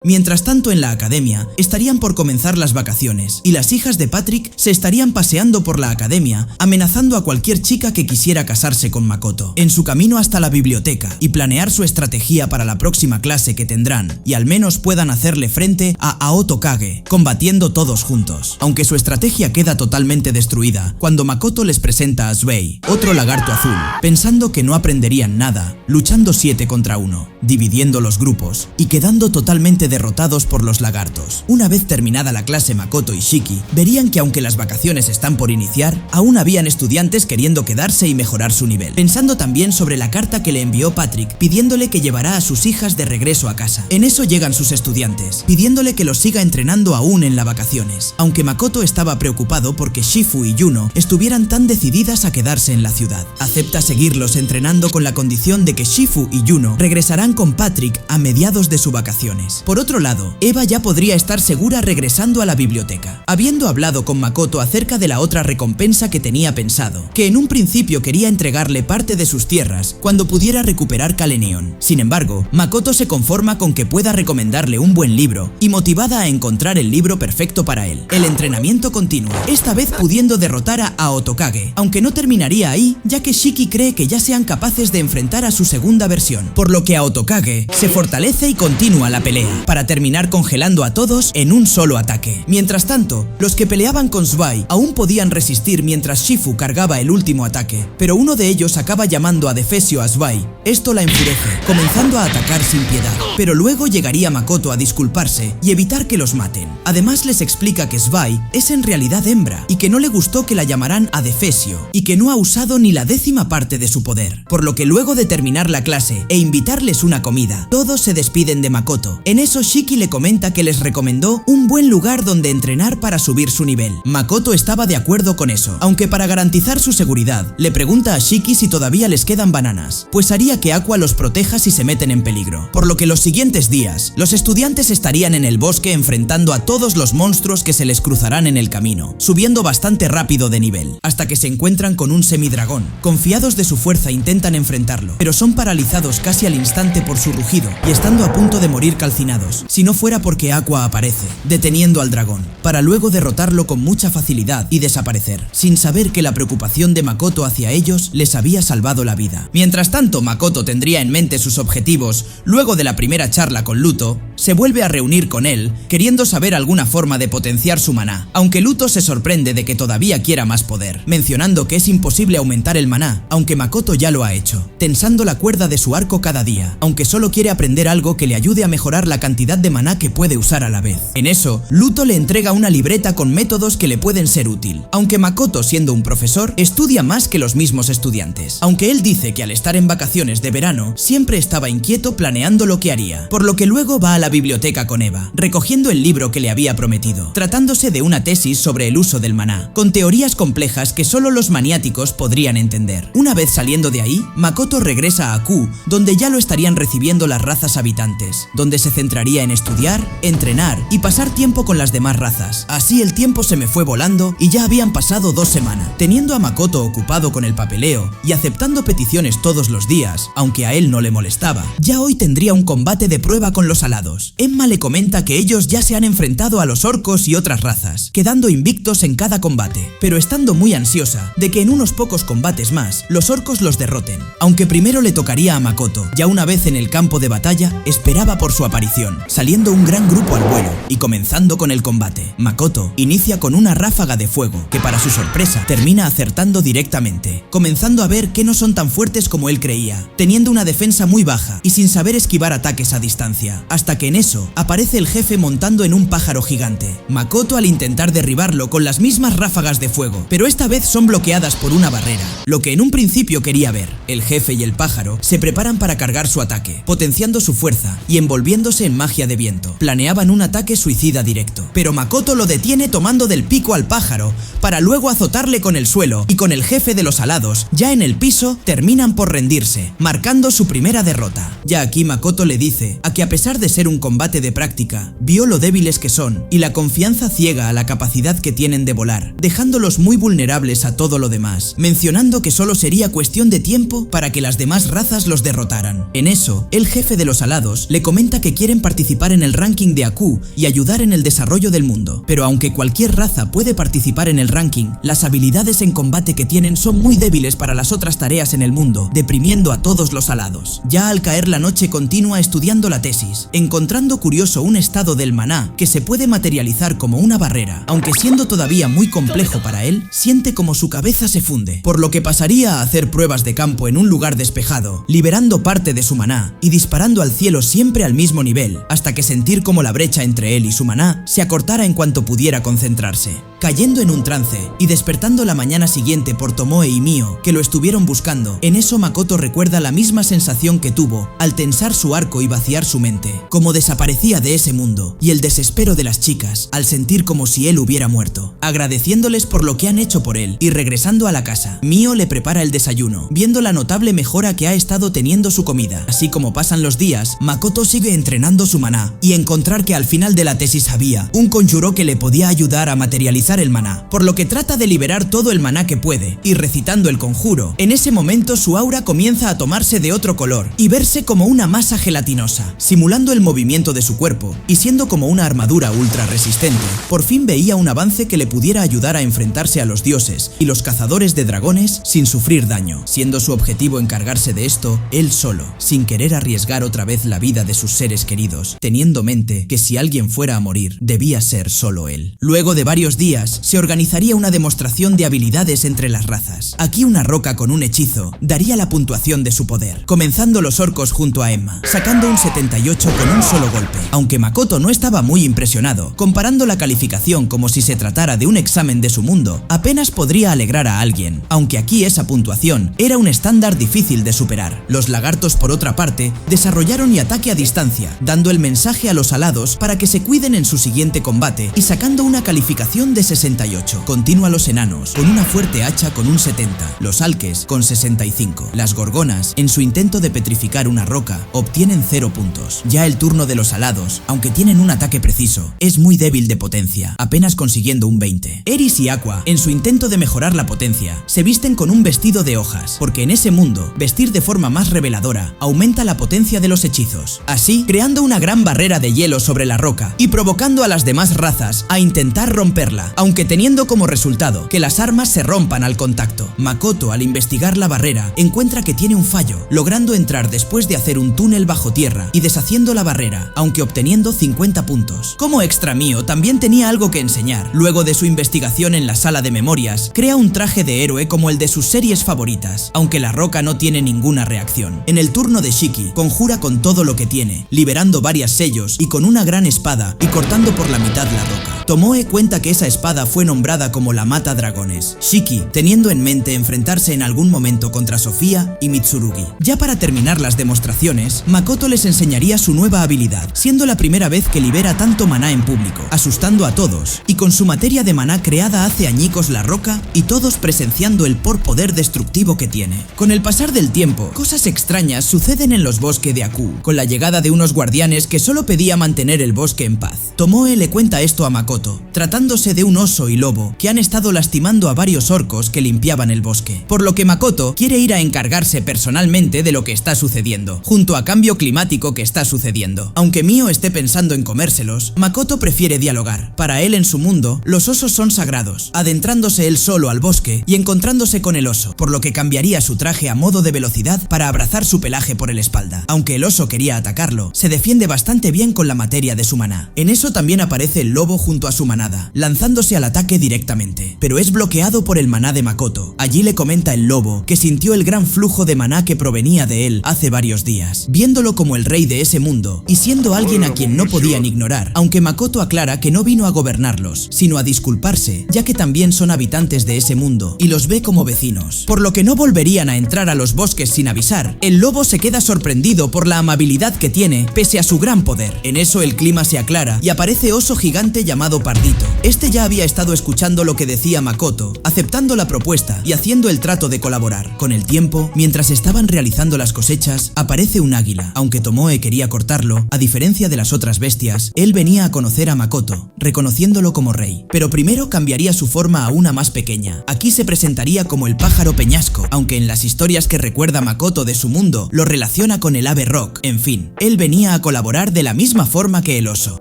Mientras tanto, en la academia estarían por comenzar las vacaciones y las hijas de Patrick se estarían paseando por la academia amenazando a cualquier chica que quisiera casarse con Makoto. En su camino hasta la biblioteca y planear su estrategia para la próxima clase que tendrán y al menos puedan hacerle frente a Aoto Kage, combatiendo todos juntos. Aunque su estrategia queda totalmente destruida cuando Makoto les presenta a Zwei, otro lagarto azul, pensando que no aprenderían nada, luchando 7 contra 1, dividiendo los grupos y quedando totalmente derrotados por los lagartos. Una vez terminada la clase, Makoto y Shiki verían que aunque las vacaciones están por iniciar, aún habían estudiantes queriendo quedarse y mejorar su nivel, pensando también sobre la carta que le envió Patrick pidiéndole que llevará a sus hijas de regreso a casa. En eso llegan sus estudiantes, pidiéndole que los siga entrenando aún en las vacaciones, aunque Makoto estaba preocupado porque Shifu y Yuno estuvieran tan decididas a quedarse en la ciudad. Acepta seguirlos entrenando con la condición de que Shifu y Yuno regresarán con Patrick a mediados de sus vacaciones. Por otro lado, Eva ya podría estar segura regresando a la biblioteca, habiendo hablado con Makoto acerca de la otra recompensa que tenía pensado, que en un principio quería entregarle parte de sus tierras cuando pudiera recuperar Kalenion. Sin embargo, Makoto se conforma con que pueda recomendarle un buen libro y motivada a encontrar el libro perfecto para él. El entrenamiento continúa, esta vez pudiendo derrotar a Aoto Kage, aunque no terminaría ahí, ya que Shiki cree que ya sean capaces de enfrentar a su segunda versión, por lo que Aoto Kage se fortalece y continúa la pelea, para terminar congelando a todos en un solo ataque. Mientras tanto, los que peleaban con Zwei aún podían resistir mientras Shifu cargaba el último ataque, pero uno de ellos acaba llamando a Defesio a Zwei. Esto la enfurece, comenzando a atacar sin piedad, pero luego llegaría Makoto a disculparse y evitar que los maten. Además les explica que Zwei es en realidad hembra y que no le gustó que la llamaran a Defesio y que no ha usado ni la 10ª parte de su poder, por lo que luego de terminar la clase e invitarles una comida, todos se despiden de Makoto. En eso Shiki le comenta que les recomendó un buen lugar donde entrenar para subir su nivel. Makoto estaba de acuerdo con eso, aunque para garantizar su seguridad, le pregunta a Shiki si todavía les quedan bananas, pues haría que Aqua los proteja si se meten en peligro. Por lo que los siguientes días, los estudiantes estarían en el bosque enfrentando a todos los monstruos que se les cruzarán en el camino, subiendo bastante rápido de nivel, hasta que se encuentran con un semidragón. Confiados de su fuerza intentan enfrentarlo, pero son paralizados casi al instante por su rugido y estando a punto de morir calcinados, si no fuera porque Aqua aparece, deteniendo al dragón, para luego derrotarlo con mucha facilidad y desaparecer, sin saber que la preocupación de Makoto hacia ellos les había salvado la vida. Mientras tanto, Makoto tendría en mente sus objetivos. Luego de la primera charla con Luto, se vuelve a reunir con él, queriendo saber alguna forma de potenciar su maná, aunque Luto se sorprende de que todavía quiera más poder, mencionando que es imposible aumentar el maná, aunque Makoto ya lo ha hecho, tensando la cuerda de su arco cada día, aunque solo quiere aprender algo que le ayude a mejorar la cantidad de maná que puede usar a la vez. En eso, Luto le entrega una libreta con métodos que le pueden ser útil, aunque Makoto, siendo un profesor, estudia más que los mismos estudiantes, aunque él dice que al estar en vacaciones de verano, siempre estaba inquieto planeando lo que haría, por lo que luego va a la biblioteca con Eva, recogiendo el libro que le había prometido, tratándose de una tesis sobre el uso del maná, con teorías complejas que solo los maniáticos podrían entender. Una vez saliendo de ahí, Makoto regresa a Ku, donde ya lo estarían recibiendo las razas habitantes, donde se centraría enfocaría en estudiar, entrenar y pasar tiempo con las demás razas. Así el tiempo se me fue volando y ya habían pasado 2 semanas. Teniendo a Makoto ocupado con el papeleo y aceptando peticiones todos los días, aunque a él no le molestaba, ya hoy tendría un combate de prueba con los alados. Emma le comenta que ellos ya se han enfrentado a los orcos y otras razas, quedando invictos en cada combate, pero estando muy ansiosa de que en unos pocos combates más los orcos los derroten. Aunque primero le tocaría a Makoto, ya una vez en el campo de batalla, esperaba por su aparición, saliendo un gran grupo al vuelo y comenzando con el combate. Makoto inicia con una ráfaga de fuego que, para su sorpresa, termina acertando directamente, comenzando a ver que no son tan fuertes como él creía, teniendo una defensa muy baja y sin saber esquivar ataques a distancia, hasta que en eso aparece el jefe montando en un pájaro gigante. Makoto al intentar derribarlo con las mismas ráfagas de fuego, pero esta vez son bloqueadas por una barrera, lo que en un principio quería ver. El jefe y el pájaro se preparan para cargar su ataque, potenciando su fuerza y envolviéndose en magia de viento. Planeaban un ataque suicida directo, pero Makoto lo detiene tomando del pico al pájaro para luego azotarle con el suelo, y con el jefe de los alados ya en el piso terminan por rendirse, marcando su primera derrota. Ya aquí Makoto le dice a que, a pesar de ser un combate de práctica, vio lo débiles que son y la confianza ciega a la capacidad que tienen de volar, dejándolos muy vulnerables a todo lo demás, mencionando que solo sería cuestión de tiempo para que las demás razas los derrotaran. En eso, el jefe de los alados le comenta que quieren participar en el ranking de Aku y ayudar en el desarrollo del mundo, pero aunque cualquier raza puede participar en el ranking, las habilidades en combate que tienen son muy débiles para las otras tareas en el mundo, deprimiendo a todos los alados. Ya al caer la noche continúa estudiando la tesis, encontrando curioso un estado del maná que se puede materializar como una barrera, aunque siendo todavía muy complejo para él, siente como su cabeza se funde, por lo que pasaría a hacer pruebas de campo en un lugar despejado, liberando parte de su maná y disparando al cielo siempre al mismo nivel, hasta que sentir como la brecha entre él y su maná se acortara en cuanto pudiera concentrarse. Cayendo en un trance y despertando la mañana siguiente por Tomoe y Mio, que lo estuvieron buscando, en eso Makoto recuerda la misma sensación que tuvo al tensar su arco y vaciar su mente, como desaparecía de ese mundo, y el desespero de las chicas al sentir como si él hubiera muerto. Agradeciéndoles por lo que han hecho por él y regresando a la casa, Mio le prepara el desayuno, viendo la notable mejora que ha estado teniendo su comida. Así como pasan los días, Makoto sigue entrenando su maná y encontrar que al final de la tesis había un conjuro que le podía ayudar a materializar el maná, por lo que trata de liberar todo el maná que puede, y recitando el conjuro, en ese momento su aura comienza a tomarse de otro color y verse como una masa gelatinosa, simulando el movimiento de su cuerpo y siendo como una armadura ultra resistente. Por fin veía un avance que le pudiera ayudar a enfrentarse a los dioses y los cazadores de dragones sin sufrir daño, siendo su objetivo encargarse de esto él solo, sin querer arriesgar otra vez la vida de sus seres queridos, teniendo en mente que si alguien fuera a morir, debía ser solo él. Luego de varios días, se organizaría una demostración de habilidades entre las razas. Aquí una roca con un hechizo daría la puntuación de su poder, comenzando los orcos junto a Emma, sacando un 78 con un solo golpe. Aunque Makoto no estaba muy impresionado, comparando la calificación como si se tratara de un examen de su mundo, apenas podría alegrar a alguien, aunque aquí esa puntuación era un estándar difícil de superar. Los lagartos, por otra parte, desarrollaron y ataque a distancia, dando el mensaje a los alados para que se cuiden en su siguiente combate y sacando una calificación de 68. Continúa los enanos, con una fuerte hacha con un 70, los alques con 65. Las gorgonas, en su intento de petrificar una roca, obtienen 0 puntos. Ya el turno de los alados, aunque tienen un ataque preciso, es muy débil de potencia, apenas consiguiendo un 20. Eris y Aqua, en su intento de mejorar la potencia, se visten con un vestido de hojas, porque en ese mundo, vestir de forma más reveladora aumenta la potencia de los hechizos, así creando una gran barrera de hielo sobre la roca y provocando a las demás razas a intentar romperla, aunque teniendo como resultado que las armas se rompan al contacto. Makoto, al investigar la barrera, encuentra que tiene un fallo, logrando entrar después de hacer un túnel bajo tierra y deshaciendo la barrera, aunque obteniendo 50 puntos. Como extra, Mio también tenía algo que enseñar. Luego de su investigación en la sala de memorias, crea un traje de héroe como el de sus series favoritas, aunque la roca no tiene ninguna reacción. En el turno de Shiki, conjura con todo lo que tiene, liberando varios sellos y con una gran espada y cortando por la mitad la roca. Tomoe cuenta que esa espada espada fue nombrada como la Mata Dragones, Shiki teniendo en mente enfrentarse en algún momento contra Sofía y Mitsurugi. Ya para terminar las demostraciones, Makoto les enseñaría su nueva habilidad, siendo la primera vez que libera tanto maná en público, asustando a todos, y con su materia de maná creada hace añicos la roca y todos presenciando el poder destructivo que tiene. Con el pasar del tiempo, cosas extrañas suceden en los bosques de Aku, con la llegada de unos guardianes que solo pedía mantener el bosque en paz. Tomoe le cuenta esto a Makoto, tratándose de un oso y lobo que han estado lastimando a varios orcos que limpiaban el bosque, por lo que Makoto quiere ir a encargarse personalmente de lo que está sucediendo, junto a cambio climático que está sucediendo. Aunque Mio esté pensando en comérselos, Makoto prefiere dialogar. Para él, en su mundo, los osos son sagrados, adentrándose él solo al bosque y encontrándose con el oso, por lo que cambiaría su traje a modo de velocidad para abrazar su pelaje por el espalda. Aunque el oso quería atacarlo, se defiende bastante bien con la materia de su maná. En eso también aparece el lobo junto a su manada, lanzándose al ataque directamente, pero es bloqueado por el maná de Makoto. Allí le comenta el lobo que sintió el gran flujo de maná que provenía de él hace varios días, viéndolo como el rey de ese mundo y siendo alguien a quien no podían ignorar, aunque Makoto aclara que no vino a gobernarlos, sino a disculparse, ya que también son habitantes de ese mundo y los ve como vecinos, por lo que no volverían a entrar a los bosques sin avisar. El lobo se queda sorprendido por la amabilidad que tiene pese a su gran poder. En eso el clima se aclara y aparece oso gigante llamado Pardito. Este ya había estado escuchando lo que decía Makoto, aceptando la propuesta y haciendo el trato de colaborar. Con el tiempo, mientras estaban realizando las cosechas, aparece un águila. Aunque Tomoe quería cortarlo, a diferencia de las otras bestias, él venía a conocer a Makoto, reconociéndolo como rey. Pero primero cambiaría su forma a una más pequeña. Aquí se presentaría como el pájaro peñasco, aunque en las historias que recuerda Makoto de su mundo, lo relaciona con el ave rock. En fin, él venía a colaborar de la misma forma que el oso,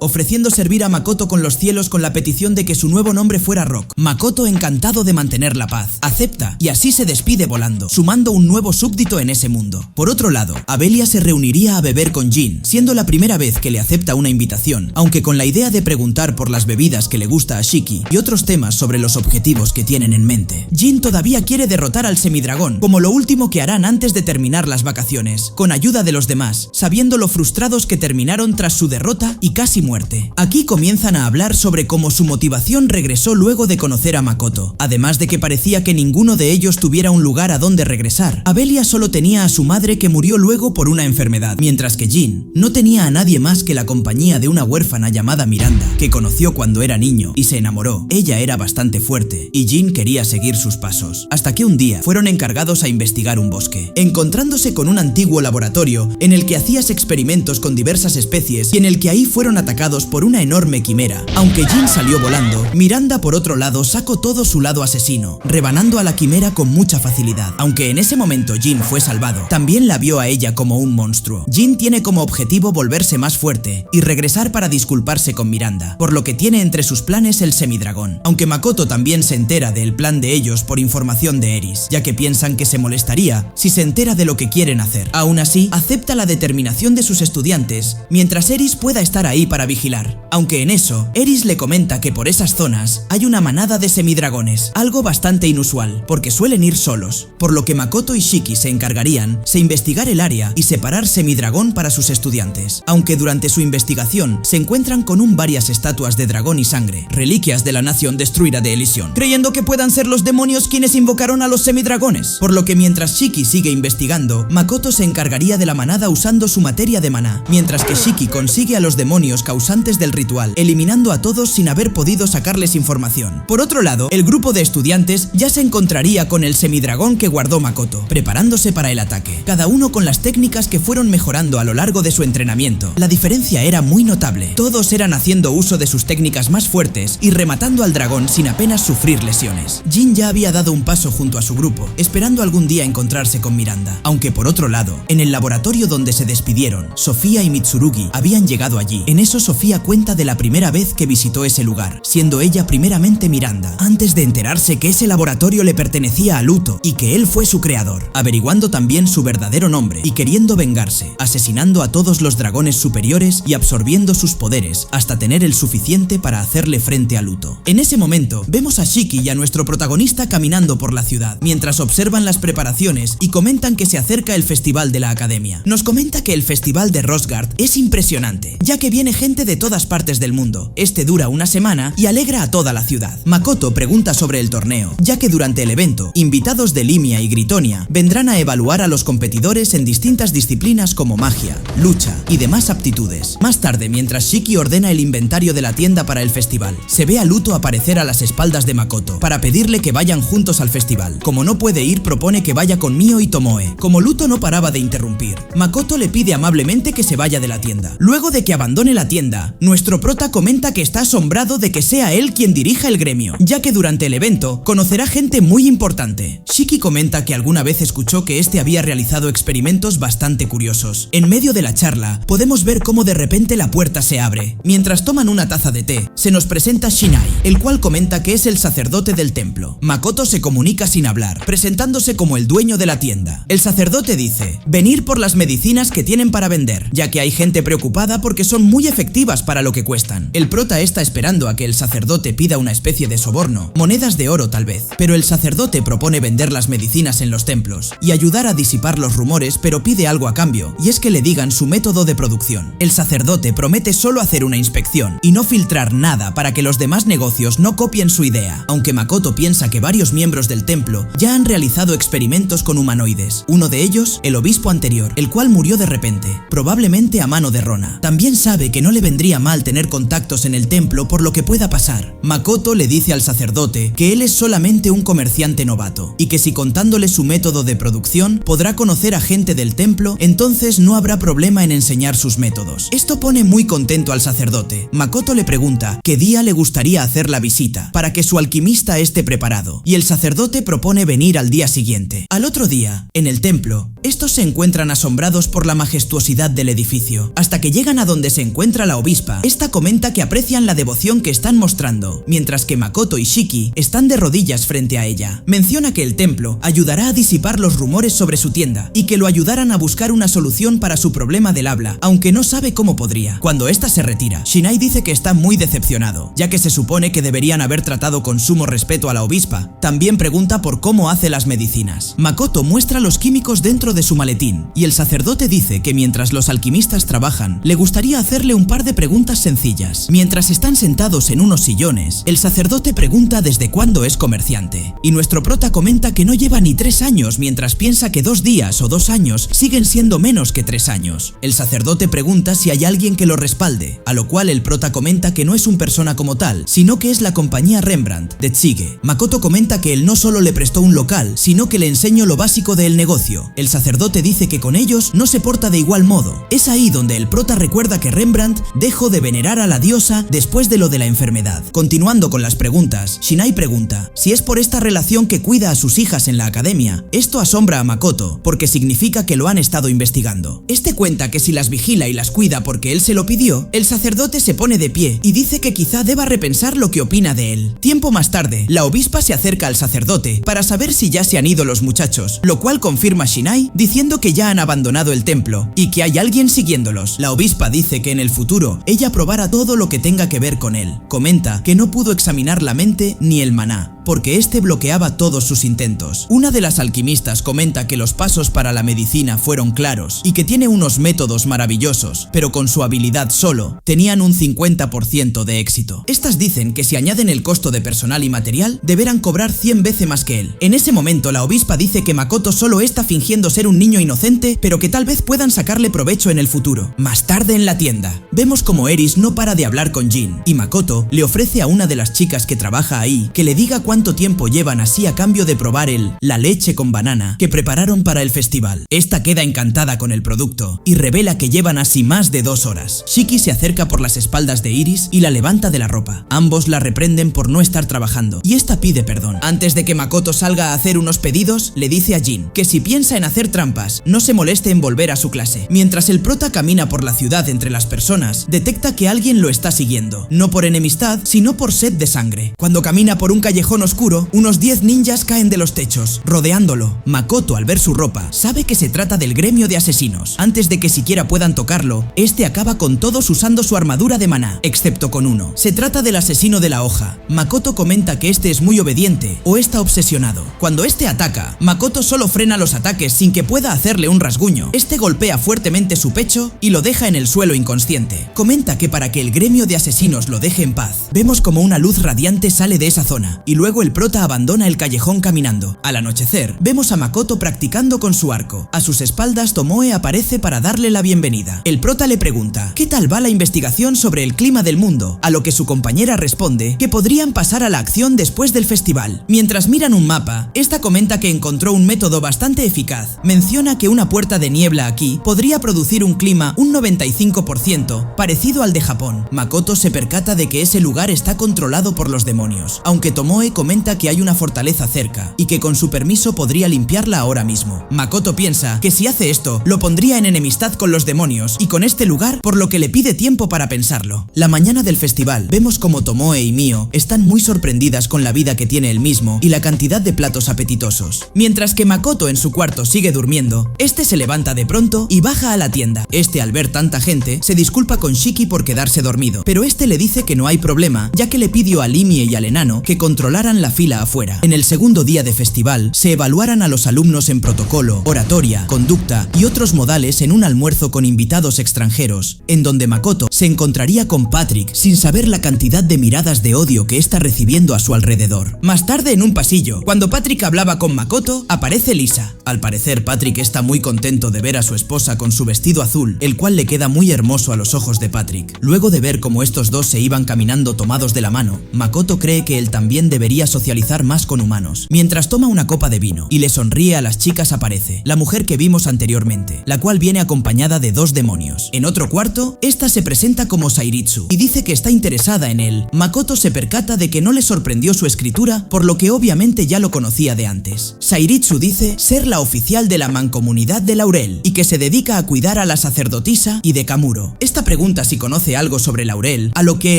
ofreciendo servir a Makoto con los cielos con la petición de que su nuevo nombre fuera Rock. Makoto, encantado de mantener la paz, acepta y así se despide volando, sumando un nuevo súbdito en ese mundo. Por otro lado, Abelia se reuniría a beber con Jin, siendo la primera vez que le acepta una invitación, aunque con la idea de preguntar por las bebidas que le gusta a Shiki y otros temas sobre los objetivos que tienen en mente. Jin todavía quiere derrotar al semidragón, como lo último que harán antes de terminar las vacaciones, con ayuda de los demás, sabiendo lo frustrados que terminaron tras su derrota y casi muerte. Aquí comienzan a hablar sobre cómo su motivación regresó luego de conocer a Makoto, además de que parecía que ninguno de ellos tuviera un lugar a donde regresar. Abelia solo tenía a su madre que murió luego por una enfermedad, mientras que Jin no tenía a nadie más que la compañía de una huérfana llamada Miranda, que conoció cuando era niño y se enamoró. Ella era bastante fuerte y Jin quería seguir sus pasos, hasta que un día fueron encargados a investigar un bosque, encontrándose con un antiguo laboratorio en el que hacías experimentos con diversas especies y en el que ahí fueron atacados por una enorme quimera. Aunque Jin salió volando, Miranda por otro lado sacó todo su lado asesino, rebanando a la quimera con mucha facilidad. Aunque en ese momento Jin fue salvado, también la vio a ella como un monstruo. Jin tiene como objetivo volverse más fuerte y regresar para disculparse con Miranda, por lo que tiene entre sus planes el semidragón. Aunque Makoto también se entera del plan de ellos por información de Eris, ya que piensan que se molestaría si se entera de lo que quieren hacer. Aún así, acepta la determinación de sus estudiantes, mientras Eris pueda estar ahí para vigilar. Aunque en eso, Eris le comenta que por esas zonas hay una manada de semidragones, algo bastante inusual, porque suelen ir solos, por lo que Makoto y Shiki se encargarían de investigar el área y separar semidragón para sus estudiantes. Aunque durante su investigación se encuentran con varias estatuas de dragón y sangre, reliquias de la nación destruida de Elysion, creyendo que puedan ser los demonios quienes invocaron a los semidragones. Por lo que mientras Shiki sigue investigando, Makoto se encargaría de la manada usando su materia de maná, mientras que Shiki consigue a los demonios causantes del ritual, eliminando a todos sin haber podido sacarles información. Por otro lado, el grupo de estudiantes ya se encontraría con el semidragón que guardó Makoto, preparándose para el ataque, cada uno con las técnicas que fueron mejorando a lo largo de su entrenamiento. La diferencia era muy notable, todos eran haciendo uso de sus técnicas más fuertes y rematando al dragón sin apenas sufrir lesiones. Jin ya había dado un paso junto a su grupo, esperando algún día encontrarse con Miranda, aunque por otro lado, en el laboratorio donde se despidieron, Sofía y Mitsurugi habían llegado allí. En eso Sofía cuenta de la primera vez que visitó ese lugar, siendo ella primeramente Miranda, antes de enterarse que ese laboratorio le pertenecía a Luto y que él fue su creador, averiguando también su verdadero nombre y queriendo vengarse, asesinando a todos los dragones superiores y absorbiendo sus poderes hasta tener el suficiente para hacerle frente a Luto. En ese momento, vemos a Shiki y a nuestro protagonista caminando por la ciudad, mientras observan las preparaciones y comentan que se acerca el festival de la academia. Nos comenta que el festival de Rosgard es impresionante, ya que viene gente de todas partes del mundo. Este dura una semana y alegra conocerá a toda la ciudad. Makoto pregunta sobre el torneo, ya que durante el evento, invitados de Limia y Gritonia vendrán a evaluar a los competidores en distintas disciplinas como magia, lucha y demás aptitudes. Más tarde, mientras Shiki ordena el inventario de la tienda para el festival, se ve a Luto aparecer a las espaldas de Makoto para pedirle que vayan juntos al festival. Como no puede ir, propone que vaya con Mio y Tomoe. Como Luto no paraba de interrumpir, Makoto le pide amablemente que se vaya de la tienda. Luego de que abandone la tienda, nuestro prota comenta que está asombrado de que sea él quien dirija el gremio, ya que durante el evento conocerá gente muy importante. Shiki comenta que alguna vez escuchó que este había realizado experimentos bastante curiosos. En medio de la charla, podemos ver cómo de repente la puerta se abre. Mientras toman una taza de té, se nos presenta Shinai, el cual comenta que es el sacerdote del templo. Makoto se comunica sin hablar, presentándose como el dueño de la tienda. El sacerdote dice: venir por las medicinas que tienen para vender, ya que hay gente preocupada porque son muy efectivas para lo que cuestan. El prota está esperando a que el sacerdote pida una especie de soborno, monedas de oro tal vez, pero el sacerdote propone vender las medicinas en los templos y ayudar a disipar los rumores, pero pide algo a cambio, y es que le digan su método de producción. El sacerdote promete solo hacer una inspección y no filtrar nada para que los demás negocios no copien su idea, aunque Makoto piensa que varios miembros del templo ya han realizado experimentos con humanoides. Uno de ellos, el obispo anterior, el cual murió de repente, probablemente a mano de Rona. También sabe que no le vendría mal tener contactos en el templo por lo que pueda pasar. Makoto le dice al sacerdote que él es solamente un comerciante novato y que si contándole su método de producción podrá conocer a gente del templo, entonces no habrá problema en enseñar sus métodos. Esto pone muy contento al sacerdote. Makoto le pregunta qué día le gustaría hacer la visita para que su alquimista esté preparado, y el sacerdote propone venir al día siguiente. Al otro día, en el templo, estos se encuentran asombrados por la majestuosidad del edificio, hasta que llegan a donde se encuentra la obispa. Esta comenta que aprecian la devoción que están mostrando, mientras que Makoto y Shiki están de rodillas frente a ella. Menciona que el templo ayudará a disipar los rumores sobre su tienda y que lo ayudarán a buscar una solución para su problema del habla, aunque no sabe cómo podría. Cuando esta se retira, Shinai dice que está muy decepcionado, ya que se supone que deberían haber tratado con sumo respeto a la obispa. También pregunta por cómo hace las medicinas. Makoto muestra los químicos dentro de su maletín, y el sacerdote dice que mientras los alquimistas trabajan, le gustaría hacerle un par de preguntas sencillas. Mientras están sentados en unos sillones, el sacerdote pregunta desde cuándo es comerciante, y nuestro prota comenta que no lleva ni 3 años, mientras piensa que 2 días o 2 años siguen siendo menos que 3 años. El sacerdote pregunta si hay alguien que lo respalde, a lo cual el prota comenta que no es un persona como tal, sino que es la compañía Rembrandt de Tsuge. Makoto comenta que él no solo le prestó un local, sino que le enseñó lo básico del negocio. El sacerdote dice que con ellos no se porta de igual modo. Es ahí donde el prota recuerda que Rembrandt dejó de venerar a la diosa después de lo de la enfermedad. Continuando con las preguntas, Shinai pregunta si es por esta relación que cuida a sus hijas en la academia. Esto asombra a Makoto, porque significa que lo han estado investigando. Este cuenta que si las vigila y las cuida porque él se lo pidió, el sacerdote se pone de pie y dice que quizá deba repensar lo que opina de él. Tiempo más tarde, la obispa se acerca al sacerdote para saber si ya se han ido los muchachos, lo cual confirma Shinai diciendo que ya han abandonado el templo y que hay alguien siguiéndolos. La obispa dice que en el futuro ella probará todo lo que tenga que ver con él. Comenta que no pudo examinar la mente ni el maná, porque este bloqueaba todos sus intentos. Una de las alquimistas comenta que los pasos para la medicina fueron claros y que tiene unos métodos maravillosos, pero con su habilidad solo tenían un 50% de éxito. Estas dicen que si añaden el costo de personal y material, deberán cobrar 100 veces más que él. En ese momento, la obispa dice que Makoto solo está fingiendo ser un niño inocente, pero que tal vez puedan sacarle provecho en el futuro. Más tarde en la tienda, vemos como Eris no para de hablar con Jin, y Makoto le ofrece a una de las chicas que trabaja ahí que le diga cuánto tiempo llevan así a cambio de probar la leche con banana que prepararon para el festival. Esta queda encantada con el producto y revela que llevan así más de 2 horas. Shiki se acerca por las espaldas de Iris y la levanta de la ropa. Ambos la reprenden por no estar trabajando y esta pide perdón. Antes de que Makoto salga a hacer unos pedidos, le dice a Jin que si piensa en hacer trampas, no se moleste en volver a su clase. Mientras el prota camina por la ciudad entre las personas, detecta que alguien lo está siguiendo, no por enemistad, sino por sed de sangre. Cuando camina por un callejón oscuro, unos 10 ninjas caen de los techos, rodeándolo. Makoto, al ver su ropa, sabe que se trata del gremio de asesinos. Antes de que siquiera puedan tocarlo, este acaba con todos usando su armadura de maná, excepto con uno. Se trata del asesino de la hoja. Makoto comenta que este es muy obediente o está obsesionado. Cuando este ataca, Makoto solo frena los ataques sin que pueda hacerle un rasguño. Este golpea fuertemente su pecho y lo deja en el suelo inconsciente. Comenta que para que el gremio de asesinos lo deje en paz, vemos como una luz radiante sale de esa zona y luego el prota abandona el callejón caminando. Al anochecer, vemos a Makoto practicando con su arco. A sus espaldas, Tomoe aparece para darle la bienvenida. El prota le pregunta ¿qué tal va la investigación sobre el clima del mundo? A lo que su compañera responde que podrían pasar a la acción después del festival. Mientras miran un mapa, esta comenta que encontró un método bastante eficaz. Menciona que una puerta de niebla aquí podría producir un clima un 95% parecido al de Japón. Makoto se percata de que ese lugar está controlado por los demonios, aunque Tomoe comenta que hay una fortaleza cerca y que con su permiso podría limpiarla ahora mismo. Makoto piensa que si hace esto, lo pondría en enemistad con los demonios y con este lugar, por lo que le pide tiempo para pensarlo. La mañana del festival, vemos como Tomoe y Mio están muy sorprendidas con la vida que tiene él mismo y la cantidad de platos apetitosos. Mientras que Makoto en su cuarto sigue durmiendo, este se levanta de pronto y baja a la tienda. Este, al ver tanta gente, se disculpa con Shiki por quedarse dormido, pero este le dice que no hay problema, ya que le pidió a Limie y al enano que controlaran la fila afuera. En el segundo día de festival, se evaluaran a los alumnos en protocolo, oratoria, conducta y otros modales en un almuerzo con invitados extranjeros, en donde Makoto se encontraría con Patrick sin saber la cantidad de miradas de odio que está recibiendo a su alrededor. Más tarde, en un pasillo, cuando Patrick hablaba con Makoto, aparece Lisa. Al parecer, Patrick está muy contento de ver a su esposa con su vestido azul, el cual le queda muy hermoso a los ojos de Patrick. Luego de ver cómo estos dos se iban caminando tomados de la mano, Makoto cree que él también debería socializar más con humanos. Mientras toma una copa de vino y le sonríe a las chicas, aparece la mujer que vimos anteriormente, la cual viene acompañada de dos demonios. En otro cuarto, esta se presenta como Sairitsu y dice que está interesada en él. Makoto se percata de que no le sorprendió su escritura, por lo que obviamente ya lo conocía de antes. Sairitsu dice ser la oficial de la mancomunidad de Laurel y que se dedica a cuidar a la sacerdotisa y de Kamuro. Esta pregunta si conoce algo sobre Laurel, a lo que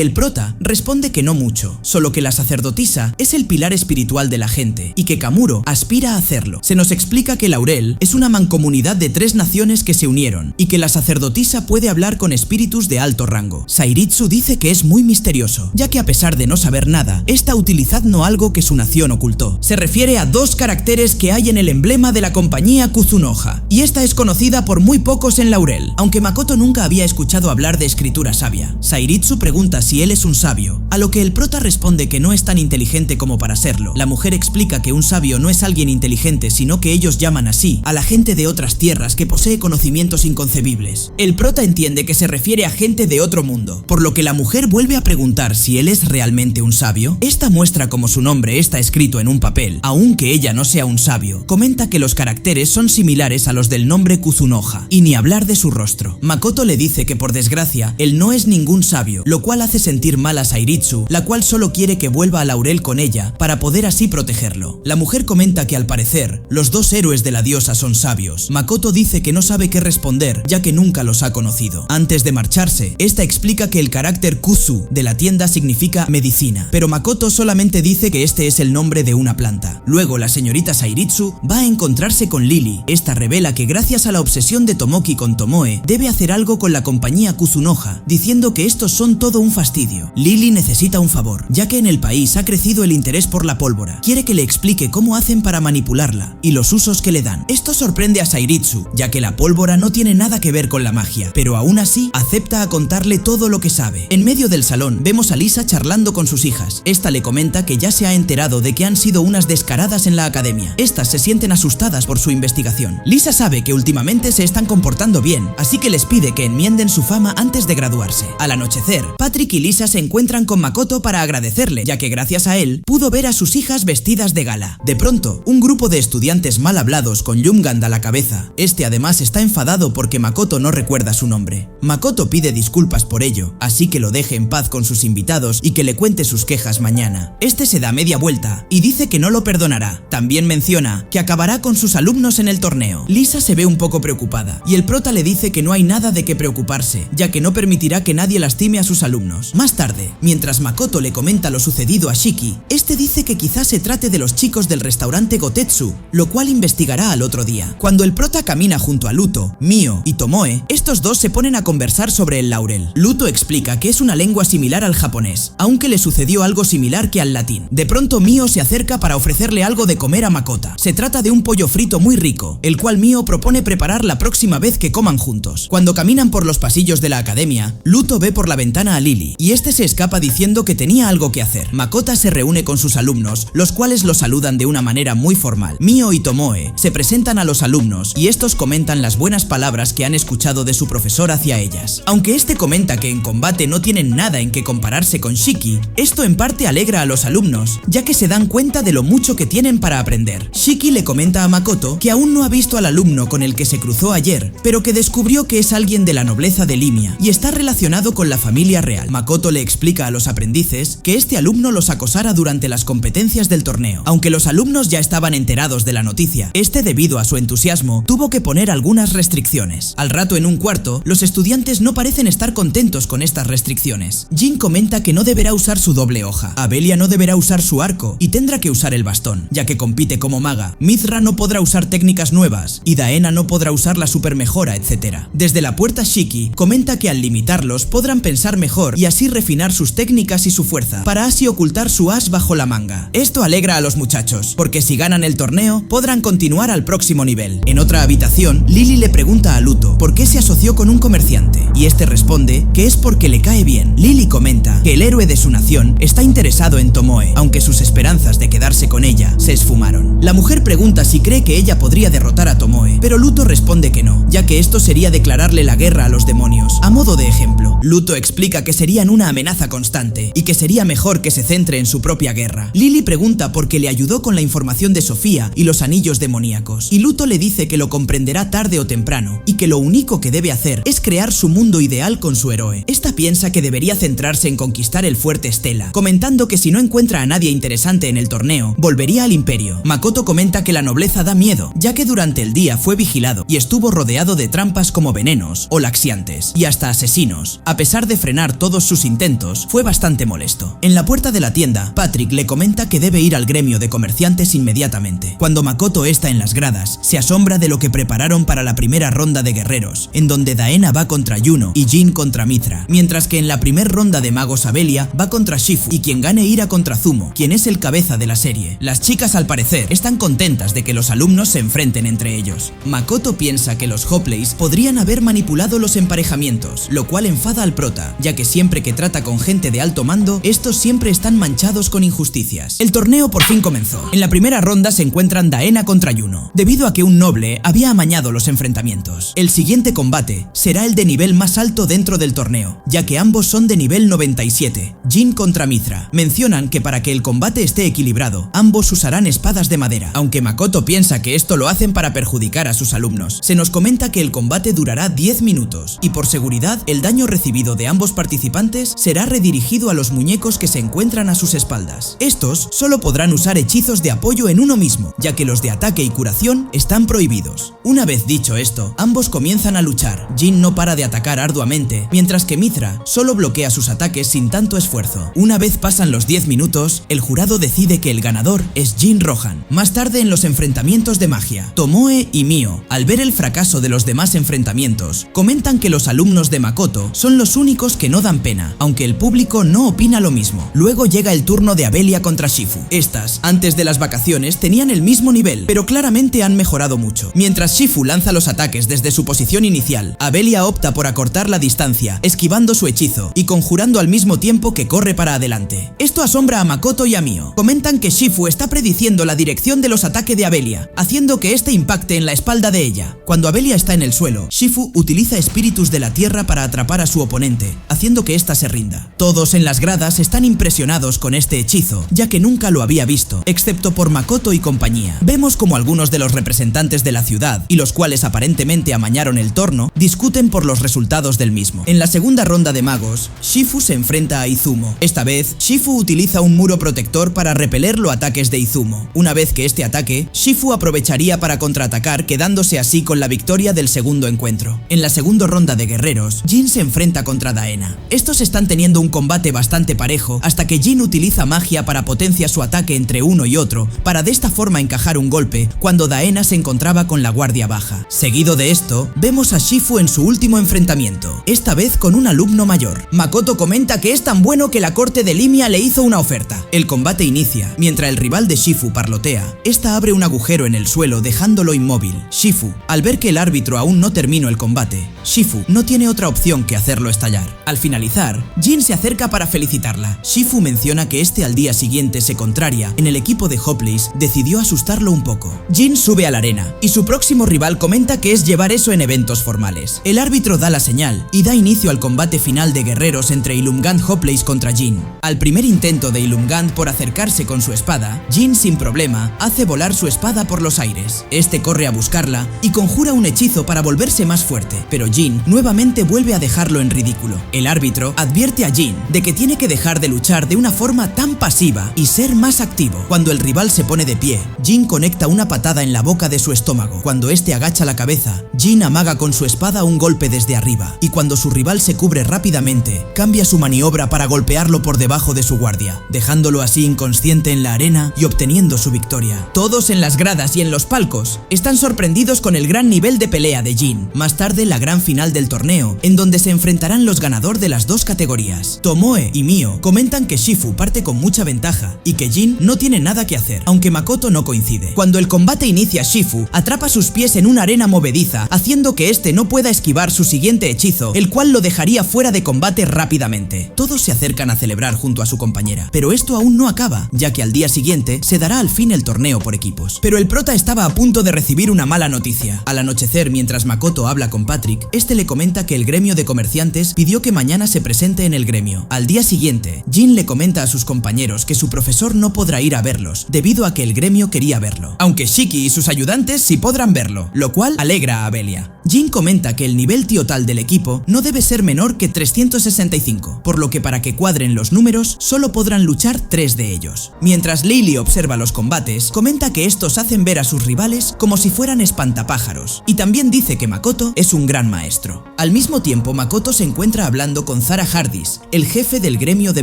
el prota responde que no mucho, solo que la sacerdotisa es el pilar espiritual de la gente y que Kamuro aspira a hacerlo. Se nos explica que Laurel es una mancomunidad de 3 naciones que se unieron y que la sacerdotisa puede hablar con espíritus de alto rango. Sairitsu dice que es muy misterioso, ya que a pesar de no saber nada, está utilizando algo que su nación ocultó. Se refiere a 2 caracteres que hay en el emblema de la compañía Kuzunoha, y esta es conocida por muy pocos en Laurel, aunque Makoto nunca había escuchado hablar de escritura sabia. Sairitsu pregunta si él es un sabio, a lo que el prota responde que no es tan inteligente como para serlo. La mujer explica que un sabio no es alguien inteligente, sino que ellos llaman así a la gente de otras tierras que posee conocimientos inconcebibles. El prota entiende que se refiere a gente de otro mundo, por lo que la mujer vuelve a preguntar si él es realmente un sabio. Esta muestra como su nombre está escrito en un papel, aunque ella no sea un sabio. Comenta que los caracteres son similares a los del nombre Kuzunoha, y ni hablar de su rostro. Makoto le dice que por desgracia, él no es ningún sabio, lo cual hace sentir mal a Sairitsu, la cual solo quiere que vuelva a Laurel con ella, para poder así protegerlo. La mujer comenta que al parecer, los 2 héroes de la diosa son sabios. Makoto dice que no sabe qué responder, ya que nunca los ha conocido. Antes de marcharse, esta explica que el carácter Kuzu de la tienda significa medicina, pero Makoto solamente dice que este es el nombre de una planta. Luego la señorita Sairitsu va a encontrarse con Lily. Esta revela que gracias a la obsesión de Tomoki con Tomoe, debe hacer algo con la compañía Kuzunoha, diciendo que estos son todo un fastidio. Lily necesita un favor, ya que en el país ha crecido el interés por la pólvora. Quiere que le explique cómo hacen para manipularla y los usos que le dan. Esto sorprende a Sairitsu, ya que la pólvora no tiene nada que ver con la magia, pero aún así acepta a contarle todo lo que sabe. En medio del salón vemos a Lisa charlando con sus hijas. Esta le comenta que ya se ha enterado de que han sido unas descaradas en la academia. Estas se sienten asustadas por su investigación. Lisa sabe que últimamente se están comportando bien, así que les pide que enmienden su fama antes de graduarse. Al anochecer, Patrick y Lisa se encuentran con Makoto para agradecerle, ya que gracias a él pudo ver a sus hijas vestidas de gala. De pronto, un grupo de estudiantes mal hablados con Jumgand a la cabeza. Este además está enfadado porque Makoto no recuerda su nombre. Makoto pide disculpas disculpas por ello, así que lo deje en paz con sus invitados y que le cuente sus quejas mañana. Este se da media vuelta y dice que no lo perdonará. También menciona que acabará con sus alumnos en el torneo. Lisa se ve un poco preocupada y el prota le dice que no hay nada de qué preocuparse, ya que no permitirá que nadie lastime a sus alumnos. Más tarde, mientras Makoto le comenta lo sucedido a Shiki, este dice que quizás se trate de los chicos del restaurante Gotetsu, lo cual investigará al otro día. Cuando el prota camina junto a Luto, Mio y Tomoe, estos dos se ponen a conversar sobre el laurel. Luto explica que es una lengua similar al japonés, aunque le sucedió algo similar que al latín. De pronto Mio se acerca para ofrecerle algo de comer a Makoto. Se trata de un pollo frito muy rico, el cual Mio propone preparar la próxima vez que coman juntos. Cuando caminan por los pasillos de la academia, Luto ve por la ventana a Lily, y este se escapa diciendo que tenía algo que hacer. Makoto se reúne con sus alumnos, los cuales lo saludan de una manera muy formal. Mio y Tomoe se presentan a los alumnos y estos comentan las buenas palabras que han escuchado de su profesor hacia ellas. Aunque este comenta que en combate no tienen nada en que compararse con Shiki, esto en parte alegra a los alumnos, ya que se dan cuenta de lo mucho que tienen para aprender. Shiki le comenta a Makoto que aún no ha visto al alumno con el que se cruzó ayer, pero que descubrió que es alguien de la nobleza de Limia y está relacionado con la familia real. Makoto le explica a los aprendices que este alumno los acosara durante las competencias del torneo. Aunque los alumnos ya estaban enterados de la noticia, este, debido a su entusiasmo, tuvo que poner algunas restricciones. Al rato, en un cuarto, los estudiantes no parecen estar contentos con estas restricciones. Jin comenta que no deberá usar su doble hoja, Abelia no deberá usar su arco y tendrá que usar el bastón, ya que compite como maga. Mithra no podrá usar técnicas nuevas y Daena no podrá usar la supermejora, etc. Desde la puerta, Shiki comenta que al limitarlos podrán pensar mejor y así refinar sus técnicas y su fuerza, para así ocultar su as bajo la manga. Esto alegra a los muchachos, porque si ganan el torneo, podrán continuar al próximo nivel. En otra habitación, Lily le pregunta a Luto por qué se asoció con un comerciante, y este responde que es porque le cae bien. Lily comenta que el héroe de su nación está interesado en Tomoe, aunque sus esperanzas de quedarse con ella se esfumaron. La mujer pregunta si cree que ella podría derrotar a Tomoe, pero Luto responde que no, ya que esto sería declararle la guerra a los demonios. A modo de ejemplo, Luto explica que serían una amenaza constante y que sería mejor que se centre en su propia guerra. Lily pregunta por qué le ayudó con la información de Sofía y los anillos demoníacos, y Luto le dice que lo comprenderá tarde o temprano y que lo único que debe hacer es crear su mundo ideal con su héroe. Esta piensa que debería centrarse en conquistar el fuerte Stella, comentando que si no encuentra a nadie interesante en el torneo, volvería al imperio. Makoto comenta que la nobleza da miedo, ya que durante el día fue vigilado y estuvo rodeado de trampas como venenos o laxiantes y hasta asesinos. A pesar de frenar todos sus intentos, fue bastante molesto. En la puerta de la tienda, Patrick le comenta que debe ir al gremio de comerciantes inmediatamente. Cuando Makoto está en las gradas, se asombra de lo que prepararon para la primera ronda de guerreros, en donde Daena va contra Yuno y Jin contra Mithra, mientras que en la primera ronda de magos Abelia va contra Shifu y quien gane irá contra Zumo, quien es el cabeza de la serie. Las chicas, al parecer, están contentas de que los alumnos se enfrenten entre ellos. Makoto piensa que los Hopleys podrían haber manipulado los emparejamientos, lo cual enfada al prota, ya que siempre que trata con gente de alto mando, estos siempre están manchados con injusticias. El torneo por fin comenzó. En la primera ronda se encuentran Daena contra Yuno, debido a que un noble había amañado los enfrentamientos. El siguiente combate será el de nivel más alto dentro del torneo, ya que ambos son de nivel 97, Jin contra Mithra. Mencionan que para que el combate esté equilibrado, ambos usarán espadas de madera, aunque Makoto piensa que esto lo hacen para perjudicar a sus alumnos. Se nos comenta que el combate durará 10 minutos, y por seguridad, el daño recibido de ambos participantes será redirigido a los muñecos que se encuentran a sus espaldas. Estos solo podrán usar hechizos de apoyo en uno mismo, ya que los de ataque y curación están prohibidos. Una vez dicho esto, ambos comienzan a luchar. Jin no para de atacar arduamente, mientras que Mithra solo bloquea sus ataques sin tanto esfuerzo. Una vez pasan los 10 minutos, el jurado decide que el ganador es Jin Rohan. Más tarde, en los enfrentamientos de magia, Tomoe y Mio, al ver el fracaso de los demás enfrentamientos, comentan que los alumnos de Makoto son los únicos que no dan pena, aunque el público no opina lo mismo. Luego llega el turno de Abelia contra Shifu. Estas, antes de las vacaciones, tenían el mismo nivel, pero claramente han mejorado mucho. Mientras Shifu lanza los ataques desde su posición inicial, Abelia opta por acortar la distancia, esquivando su hechizo y conjurando al mismo tiempo que corre para adelante. Esto asombra a Makoto y a Mio. Comentan que Shifu está prediciendo la dirección de los ataques de Abelia, haciendo que este impacte en la espalda de ella. Cuando Abelia está en el suelo, Shifu utiliza espíritus de la tierra para atrapar a su oponente, haciendo que ésta se rinda. Todos en las gradas están impresionados con este hechizo, ya que nunca lo había visto, excepto por Makoto y compañía. Vemos como algunos de los representantes de la ciudad, y los cuales aparentemente amañaron el torneo, discuten por los resultados del mismo. En la segunda ronda de magos, Shifu se enfrenta a Izumo. Esta vez, Shifu utiliza un muro protector para repeler los ataques de Izumo. Una vez que este ataque, Shifu aprovecharía para contraatacar, quedándose así con la victoria del segundo encuentro. En la segunda ronda de guerreros, Jin se enfrenta contra Daena. Estos están teniendo un combate bastante parejo hasta que Jin utiliza magia para potenciar su ataque entre uno y otro, para de esta forma encajar un golpe cuando Daena se encontraba con la guardia baja. Seguido de esto, vemos a Shifu en su último enfrentamiento, esta vez con un alumno mayor. Makoto comenta que es tan bueno que la corte de Limia le hizo una oferta. El combate inicia, mientras el rival de Shifu parlotea. Esta abre un agujero en el suelo dejándolo inmóvil. Shifu, al ver que el árbitro aún no terminó el combate, Shifu no tiene otra opción que hacerlo estallar. Al finalizar, Jin se acerca para felicitarla. Shifu menciona que al día siguiente se contraria en el equipo de Hopleys, decidió asustarlo un poco. Jin sube a la arena y su próximo rival comenta que es llevar eso en eventos formales. El árbitro da la señal y da inicio al combate final de guerreros entre Ilumgand Hopleys contra Jin. Al primer intento de Ilumgand por acercarse con su espada, Jin sin problema hace volar su espada por los aires. Este corre a buscarla y conjura un hechizo para volverse más fuerte, pero Jin nuevamente vuelve a dejarlo en ridículo. El árbitro advierte a Jin de que tiene que dejar de luchar de una forma tan pasiva y ser más activo. Cuando el rival se pone de pie, Jin conecta una patada en la boca de su estómago. Cuando este agacha la cabeza, Jin amaga con su espada un golpe desde arriba, y cuando su rival se cubre rápidamente, cambia su maniobra para golpearlo por debajo de su guardia, dejándolo así inconsciente en la arena y obteniendo su victoria. Todos en las gradas y en los palcos están sorprendidos con el gran nivel de pelea de Jin. Más tarde, la gran final del torneo, en donde se enfrentarán los ganadores de las dos categorías. Tomoe y Mio comentan que Shifu parte con mucha ventaja y que Jin no tiene nada que hacer, aunque Makoto no coincide. Cuando el combate inicia, Shifu atrapa sus pies en una arena movediza, haciendo que este no pueda esquivar su siguiente hechizo, el cual lo dejaría fuera de combate rápidamente. Todos se acercan a celebrar junto a su compañera, pero esto aún no acaba, ya que al día siguiente se dará al fin el torneo por equipos. Pero el prota estaba a punto de recibir una mala noticia. Al anochecer, mientras Makoto habla con Patrick, este le comenta que el gremio de comerciantes pidió que mañana se presente en el gremio. Al día siguiente, Jin le comenta a sus compañeros que su profesor no podrá ir a verlos, debido a que el gremio quería verlo, aunque Shiki y sus ayudantes sí podrán verlo, lo cual alegra a Belia. Jin comenta que el nivel total del equipo no debe ser menor que 365, por lo que para que cuadren los números, solo podrán luchar 3 de ellos. Mientras Lily observa los combates, comenta que estos hacen ver a sus rivales como si fueran espantapájaros, y también dice que Makoto es un gran maestro. Al mismo tiempo, Makoto se encuentra hablando con Zara Hardis, el jefe del gremio de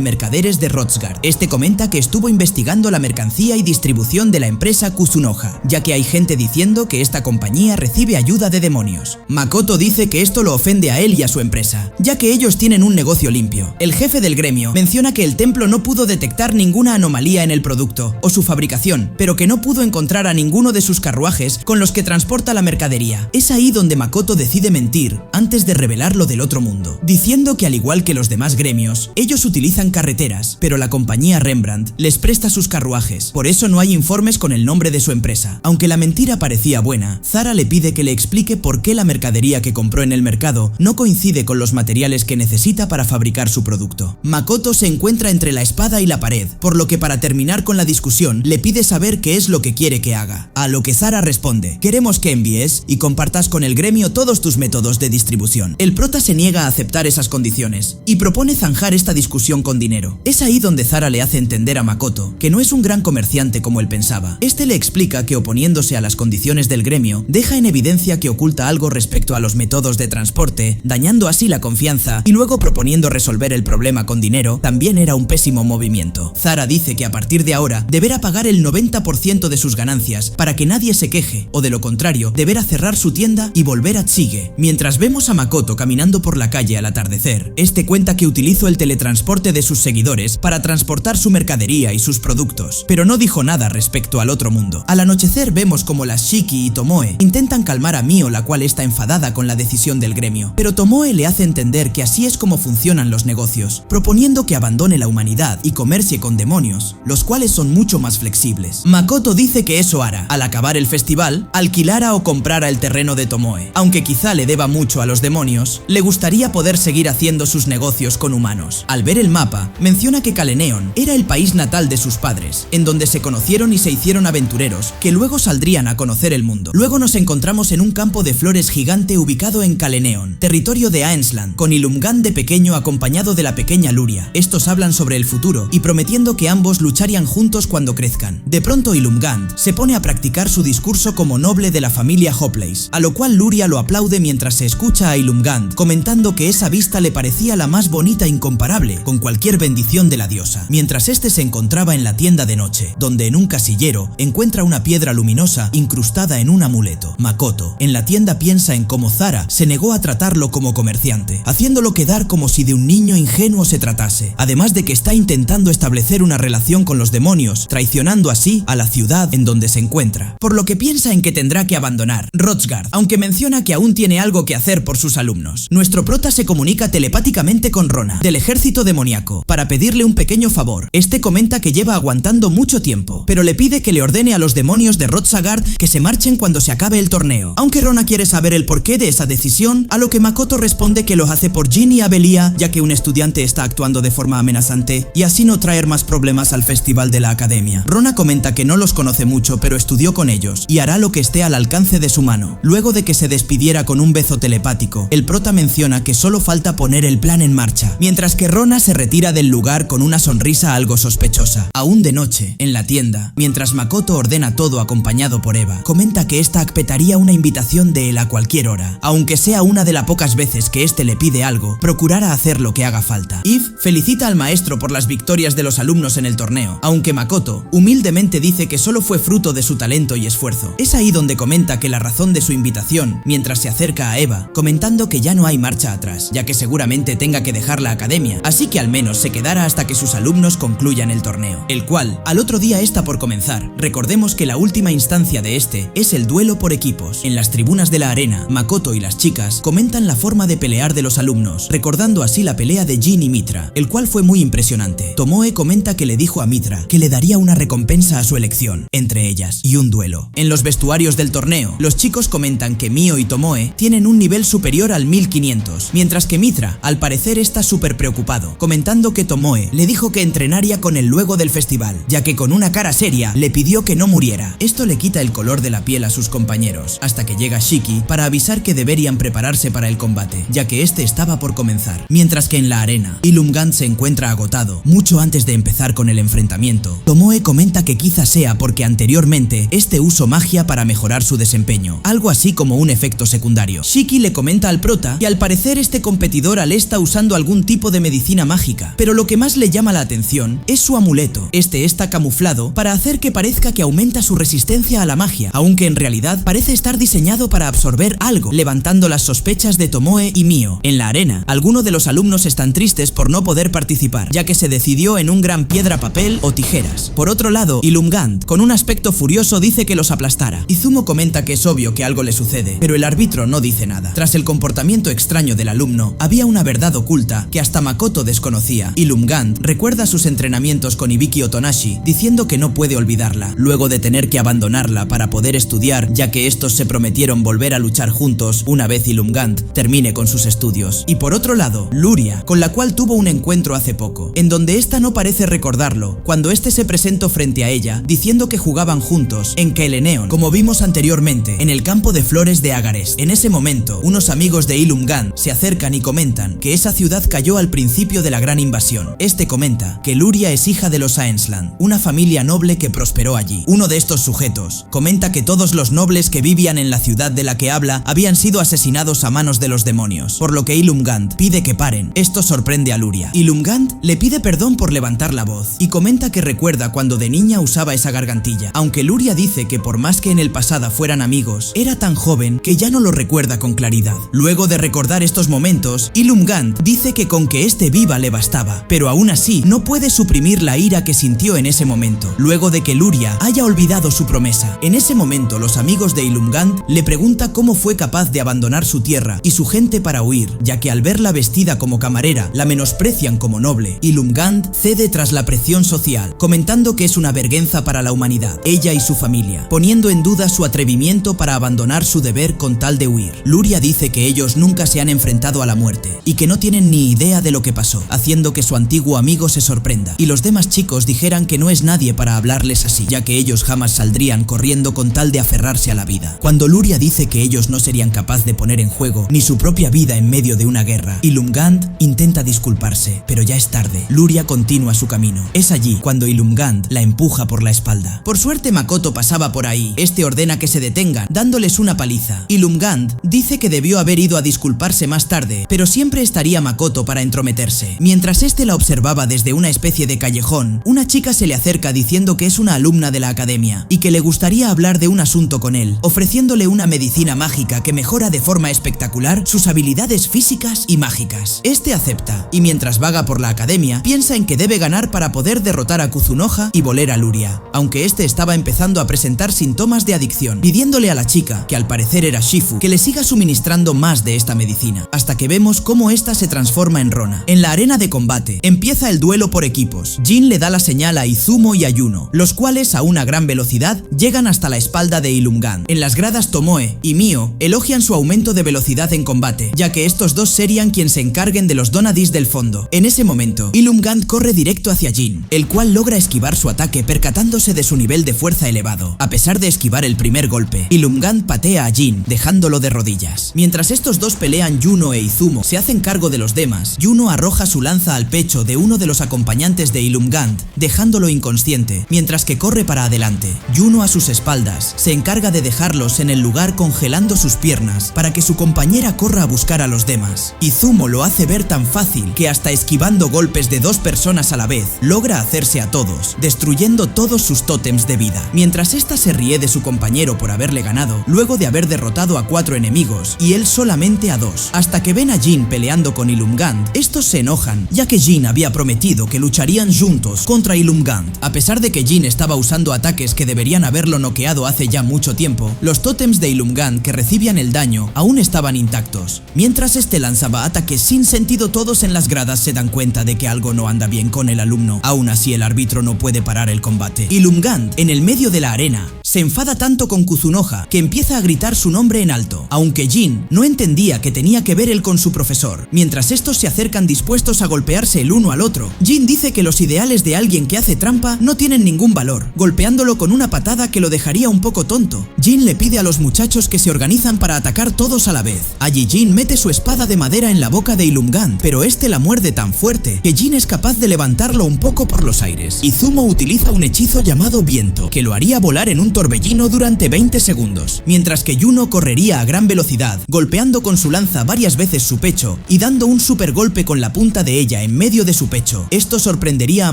mercaderes de Roxgard. Este comenta que estuvo investigando la mercancía y distribución de la empresa Kusunoha, ya que hay gente diciendo que esta compañía recibe ayuda de demonios. Makoto dice que esto lo ofende a él y a su empresa, ya que ellos tienen un negocio limpio. El jefe del gremio menciona que el templo no pudo detectar ninguna anomalía en el producto o su fabricación, pero que no pudo encontrar a ninguno de sus carruajes con los que transporta la mercadería. Es ahí donde Makoto decide mentir antes de revelarlo del otro mundo, diciendo que al igual que los demás gremios, ellos utilizan carreteras, pero la compañía Rembrandt les presta sus carruajes, por eso no hay informes con el nombre de su empresa. Aunque la mentira parecía buena, Zara le pide que le explique por qué la mercadería que compró en el mercado no coincide con los materiales que necesita para fabricar su producto. Makoto se encuentra entre la espada y la pared, por lo que para terminar con la discusión le pide saber qué es lo que quiere que haga, a lo que Zara responde: queremos que envíes y compartas con el gremio todos tus métodos de distribución. El prota se niega a aceptar esas condiciones y propone zanjar esta discusión con dinero. Es ahí donde Zara le hace entender a Makoto que no es un gran comerciante como él pensaba. Este le explica que oponiéndose a las condiciones del gremio, deja en evidencia que oculta algo respecto a los métodos de transporte, dañando así la confianza, y luego proponiendo resolver el problema con dinero, también era un pésimo movimiento. Zara dice que a partir de ahora deberá pagar el 90% de sus ganancias para que nadie se queje, o de lo contrario, deberá cerrar su tienda y volver a Tshige. Mientras vemos a Makoto caminando por la calle al atardecer, este cuenta que utilizó el teletransporte de sus seguidores para transportar su mercadería y sus productos, pero no dijo nada respecto al otro mundo. Al anochecer vemos como las Shiki y Tomoe intentan calmar a Mio, la cual está enfadada con la decisión del gremio, pero Tomoe le hace entender que así es como funcionan los negocios, proponiendo que abandone la humanidad y comercie con demonios, los cuales son mucho más flexibles. Makoto dice que eso hará, al acabar el festival, alquilara o comprara el terreno de Tomoe. Aunque quizá le deba mucho a los demonios, le gustaría poder seguir haciendo sus negocios con humanos. Al ver el mapa, menciona que Kaleneon era el país natal de sus padres, en donde se conocieron y se hicieron aventureros, que luego saldrían a conocer el mundo. Luego nos encontramos en un campo de flores gigante ubicado en Kaleneon, territorio castillo de Aensland, con Ilumgand de pequeño acompañado de la pequeña Luria. Estos hablan sobre el futuro y prometiendo que ambos lucharían juntos cuando crezcan. De pronto Ilumgand se pone a practicar su discurso como noble de la familia Hoplace, a lo cual Luria lo aplaude mientras se escucha a Ilumgand comentando que esa vista le parecía la más bonita e incomparable con cualquier bendición de la diosa. Mientras este se encontraba en la tienda de noche, donde en un casillero encuentra una piedra luminosa incrustada en un amuleto. Makoto en la tienda piensa en cómo Zara se negó a tratarlo como comerciante, haciéndolo quedar como si de un niño ingenuo se tratase, además de que está intentando establecer una relación con los demonios, traicionando así a la ciudad en donde se encuentra, por lo que piensa en que tendrá que abandonar Hrothgar, aunque menciona que aún tiene algo que hacer por sus alumnos. Nuestro prota se comunica telepáticamente con Rona, del ejército demoníaco, para pedirle un pequeño favor. Este comenta que lleva aguantando mucho tiempo, pero le pide que le ordene a los demonios de Hrothgar que se marchen cuando se acabe el torneo. Aunque Rona quiere saber el porqué de esa decisión, a lo que Makoto responde que lo hace por Jin y Abelia, ya que un estudiante está actuando de forma amenazante y así no traer más problemas al festival de la academia. Rona comenta que no los conoce mucho, pero estudió con ellos y hará lo que esté al alcance de su mano. Luego de que se despidiera con un beso telepático, el prota menciona que solo falta poner el plan en marcha, mientras que Rona se retira del lugar con una sonrisa algo sospechosa. Aún de noche, en la tienda, mientras Makoto ordena todo acompañado por Eva, comenta que esta aceptaría una invitación de él a cualquier hora, aunque sea una de las pocas veces que este le pide algo, procurará hacer lo que haga falta. Eve felicita al maestro por las victorias de los alumnos en el torneo, aunque Makoto humildemente dice que solo fue fruto de su talento y esfuerzo. Es ahí donde comenta que la razón de su invitación, mientras se acerca a Eva, comentando que ya no hay marcha atrás, ya que seguramente tenga que dejar la academia, así que al menos se quedará hasta que sus alumnos concluyan el torneo, el cual al otro día está por comenzar. Recordemos que la última instancia de este es el duelo por equipos. En las tribunas de la arena, Makoto y las chicas comentan la forma de pelear de los alumnos, recordando así la pelea de Jin y Mitra, el cual fue muy impresionante. Tomoe comenta que le dijo a Mitra que le daría una recompensa a su elección, entre ellas y un duelo. En los vestuarios del torneo, los chicos comentan que Mio y Tomoe tienen un nivel superior al 1500, mientras que Mitra al parecer está súper preocupado, comentando que Tomoe le dijo que entrenaría con él luego del festival, ya que con una cara seria le pidió que no muriera. Esto le quita el color de la piel a sus compañeros, hasta que llega Shiki para avisar que deberían prepararse para el combate, ya que este estaba por comenzar. Mientras que en la arena, Ilumgand se encuentra agotado, mucho antes de empezar con el enfrentamiento. Tomoe comenta que quizá sea porque anteriormente este usó magia para mejorar su desempeño, algo así como un efecto secundario. Shiki le comenta al prota que al parecer este competidor al está usando algún tipo de medicina mágica, pero lo que más le llama la atención es su amuleto. Este está camuflado para hacer que parezca que aumenta su resistencia a la magia, aunque en realidad parece estar diseñado para absorber algo, levantando las sospechas de Tomoe y Mio. En la arena, algunos de los alumnos están tristes por no poder participar, ya que se decidió en un gran piedra, papel o tijeras. Por otro lado, Ilumgand, con un aspecto furioso, dice que los aplastara. Izumo comenta que es obvio que algo le sucede, pero el árbitro no dice nada. Tras el comportamiento extraño del alumno, había una verdad oculta que hasta Makoto desconocía. Ilumgand recuerda sus entrenamientos con Ibiki Otonashi, diciendo que no puede olvidarla, luego de tener que abandonarla para poder estudiar, ya que estos se prometieron volver a luchar juntos una vez Ilumgand termine con sus estudios. Y por otro lado, Luria, con la cual tuvo un encuentro hace poco, en donde esta no parece recordarlo, cuando este se presentó frente a ella, diciendo que jugaban juntos en Caeleneon, como vimos anteriormente, en el campo de flores de Agarest. En ese momento, unos amigos de Ilumgand se acercan y comentan que esa ciudad cayó al principio de la gran invasión. Este comenta que Luria es hija de los Aensland, una familia noble que prosperó allí. Uno de estos sujetos comenta que todos los nobles que vivían en la ciudad de la que habla habían sido asesinados a manos de los demonios, por lo que Ilumgand pide que paren. Esto sorprende a Luria. Ilumgand le pide perdón por levantar la voz y comenta que recuerda cuando de niña usaba esa gargantilla, aunque Luria dice que por más que en el pasado fueran amigos, era tan joven que ya no lo recuerda con claridad. Luego de recordar estos momentos, Ilumgand dice que con que este viva le bastaba, pero aún así no puede suprimir la ira que sintió en ese momento, luego de que Luria haya olvidado su promesa. En ese momento los amigos de Ilumgand le preguntan cómo fue capaz de abandonar su tierra y su gente para huir, ya que al verla vestida como camarera la menosprecian como noble. Ilumgand cede tras la presión social, comentando que es una vergüenza para la humanidad, ella y su familia, poniendo en duda su atrevimiento para abandonar su deber con tal de huir. Luria dice que ellos nunca se han enfrentado a la muerte y que no tienen ni idea de lo que pasó, haciendo que su antiguo amigo se sorprenda y los demás chicos dijeran que no es nadie para hablarles así, ya que ellos jamás saldrían corriendo con tal de aferrarse a la vida. Cuando Luria dice que ellos no serían capaces de poner en juego ni su propia propia vida en medio de una guerra. Ilumgand intenta disculparse, pero ya es tarde. Luria continúa su camino. Es allí cuando Ilumgand la empuja por la espalda. Por suerte Makoto pasaba por ahí. Este ordena que se detengan, dándoles una paliza. Ilumgand dice que debió haber ido a disculparse más tarde, pero siempre estaría Makoto para entrometerse. Mientras este la observaba desde una especie de callejón, una chica se le acerca diciendo que es una alumna de la academia y que le gustaría hablar de un asunto con él, ofreciéndole una medicina mágica que mejora de forma espectacular sus habilidades físicas y mágicas. Este acepta, y mientras vaga por la academia, piensa en que debe ganar para poder derrotar a Kuzunoha y voler a Luria, aunque este estaba empezando a presentar síntomas de adicción, pidiéndole a la chica, que al parecer era Shifu, que le siga suministrando más de esta medicina, hasta que vemos cómo esta se transforma en Rona. En la arena de combate, empieza el duelo por equipos. Jin le da la señal a Izumo y a Yuno, los cuales a una gran velocidad llegan hasta la espalda de Ilumgand. En las gradas Tomoe y Mio elogian su aumento de velocidad en combate, ya que estos dos serían quien se encarguen de los Donadis del fondo. En ese momento, Ilumgand corre directo hacia Jin, el cual logra esquivar su ataque percatándose de su nivel de fuerza elevado. A pesar de esquivar el primer golpe, Ilumgand patea a Jin, dejándolo de rodillas. Mientras estos dos pelean, Yuno e Izumo se hacen cargo de los demás. Yuno arroja su lanza al pecho de uno de los acompañantes de Ilumgand, dejándolo inconsciente, mientras que corre para adelante. Yuno a sus espaldas se encarga de dejarlos en el lugar congelando sus piernas para que su compañera corra a buscar a los demás. Izumo lo hace ver tan fácil que hasta esquivando golpes de dos personas a la vez, logra hacerse a todos, destruyendo todos sus tótems de vida. Mientras esta se ríe de su compañero por haberle ganado, luego de haber derrotado a 4 enemigos y él solamente a 2, hasta que ven a Jin peleando con Ilumgand. Estos se enojan, ya que Jin había prometido que lucharían juntos contra Ilumgand. A pesar de que Jin estaba usando ataques que deberían haberlo noqueado hace ya mucho tiempo, los tótems de Ilumgand que recibían el daño aún estaban intactos. Mientras este lanzaba ataques sin sentido, todos en las gradas se dan cuenta de que algo no anda bien con el alumno. Aún así, el árbitro no puede parar el combate. Ilumgand, en el medio de la arena, se enfada tanto con Kuzunoha que empieza a gritar su nombre en alto, aunque Jin no entendía que tenía que ver él con su profesor. Mientras estos se acercan dispuestos a golpearse el uno al otro, Jin dice que los ideales de alguien que hace trampa no tienen ningún valor, golpeándolo con una patada que lo dejaría un poco tonto. Jin le pide a los muchachos que se organizan para atacar todos a la vez. Allí Jin mete su espada de madera en la boca de Ilumgand, pero este la muerde tan fuerte que Jin es capaz de levantarlo un poco por los aires. Izumo utiliza un hechizo llamado viento, que lo haría volar en un torbellino durante 20 segundos, mientras que Yuno correría a gran velocidad, golpeando con su lanza varias veces su pecho y dando un super golpe con la punta de ella en medio de su pecho. Esto sorprendería a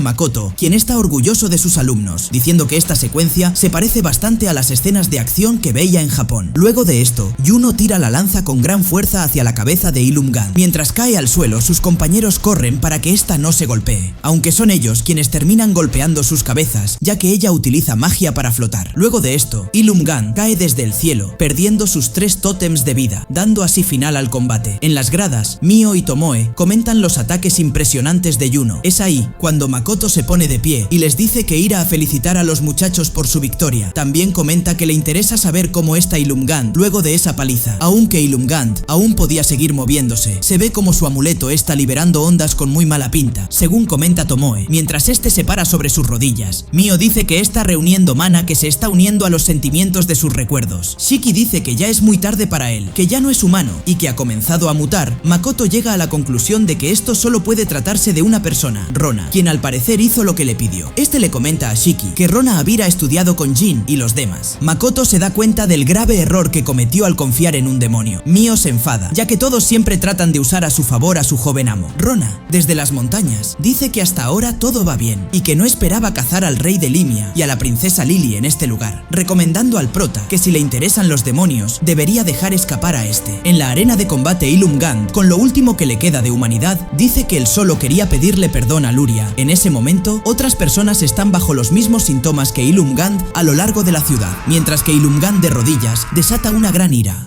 Makoto, quien está orgulloso de sus alumnos, diciendo que esta secuencia se parece bastante a las escenas de acción que veía en Japón. Luego de esto, Yuno tira la lanza con gran fuerza hacia la cabeza de Ilumgand. Mientras cae al suelo, sus compañeros corren para que esta no se golpee, aunque son ellos quienes terminan golpeando sus cabezas, ya que ella utiliza magia para flotar. Luego de esto, Ilumgand cae desde el cielo, perdiendo sus 3 tótems de vida, dando así final al combate. En las gradas, Mio y Tomoe comentan los ataques impresionantes de Yuno. Es ahí cuando Makoto se pone de pie y les dice que irá a felicitar a los muchachos por su victoria. También comenta que le interesa saber cómo está Ilumgand luego de esa paliza. Aunque Ilumgand aún podía seguir moviéndose, se ve como su amuleto está liberando ondas con muy mala pinta, según comenta Tomoe, mientras este se para sobre sus rodillas. Mio dice que está reuniendo mana que se está uniendo a los sentimientos de sus recuerdos. Shiki dice que ya es muy tarde para él, que ya no es humano y que ha comenzado a mutar. Makoto llega a la conclusión de que esto solo puede tratarse de una persona, Rona, quien al parecer hizo lo que le pidió. Este le comenta a Shiki que Rona había estudiado con Jin y los demás. Makoto se da cuenta del grave error que cometió al confiar en un demonio. Mio se enfada, ya que todos siempre tratan de usar a su favor a su joven amo. Rona, desde las montañas, dice que hasta ahora todo va bien y que no esperaba cazar al rey de Limia y a la princesa Lily en este lugar, recomendando al prota que si le interesan los demonios, debería dejar escapar a este. En la arena de combate, Ilumgand, con lo último que le queda de humanidad, dice que él solo quería pedirle perdón a Luria. En ese momento, otras personas están bajo los mismos síntomas que Ilumgand a lo largo de la ciudad, mientras que Ilumgand de rodillas desata una gran ira.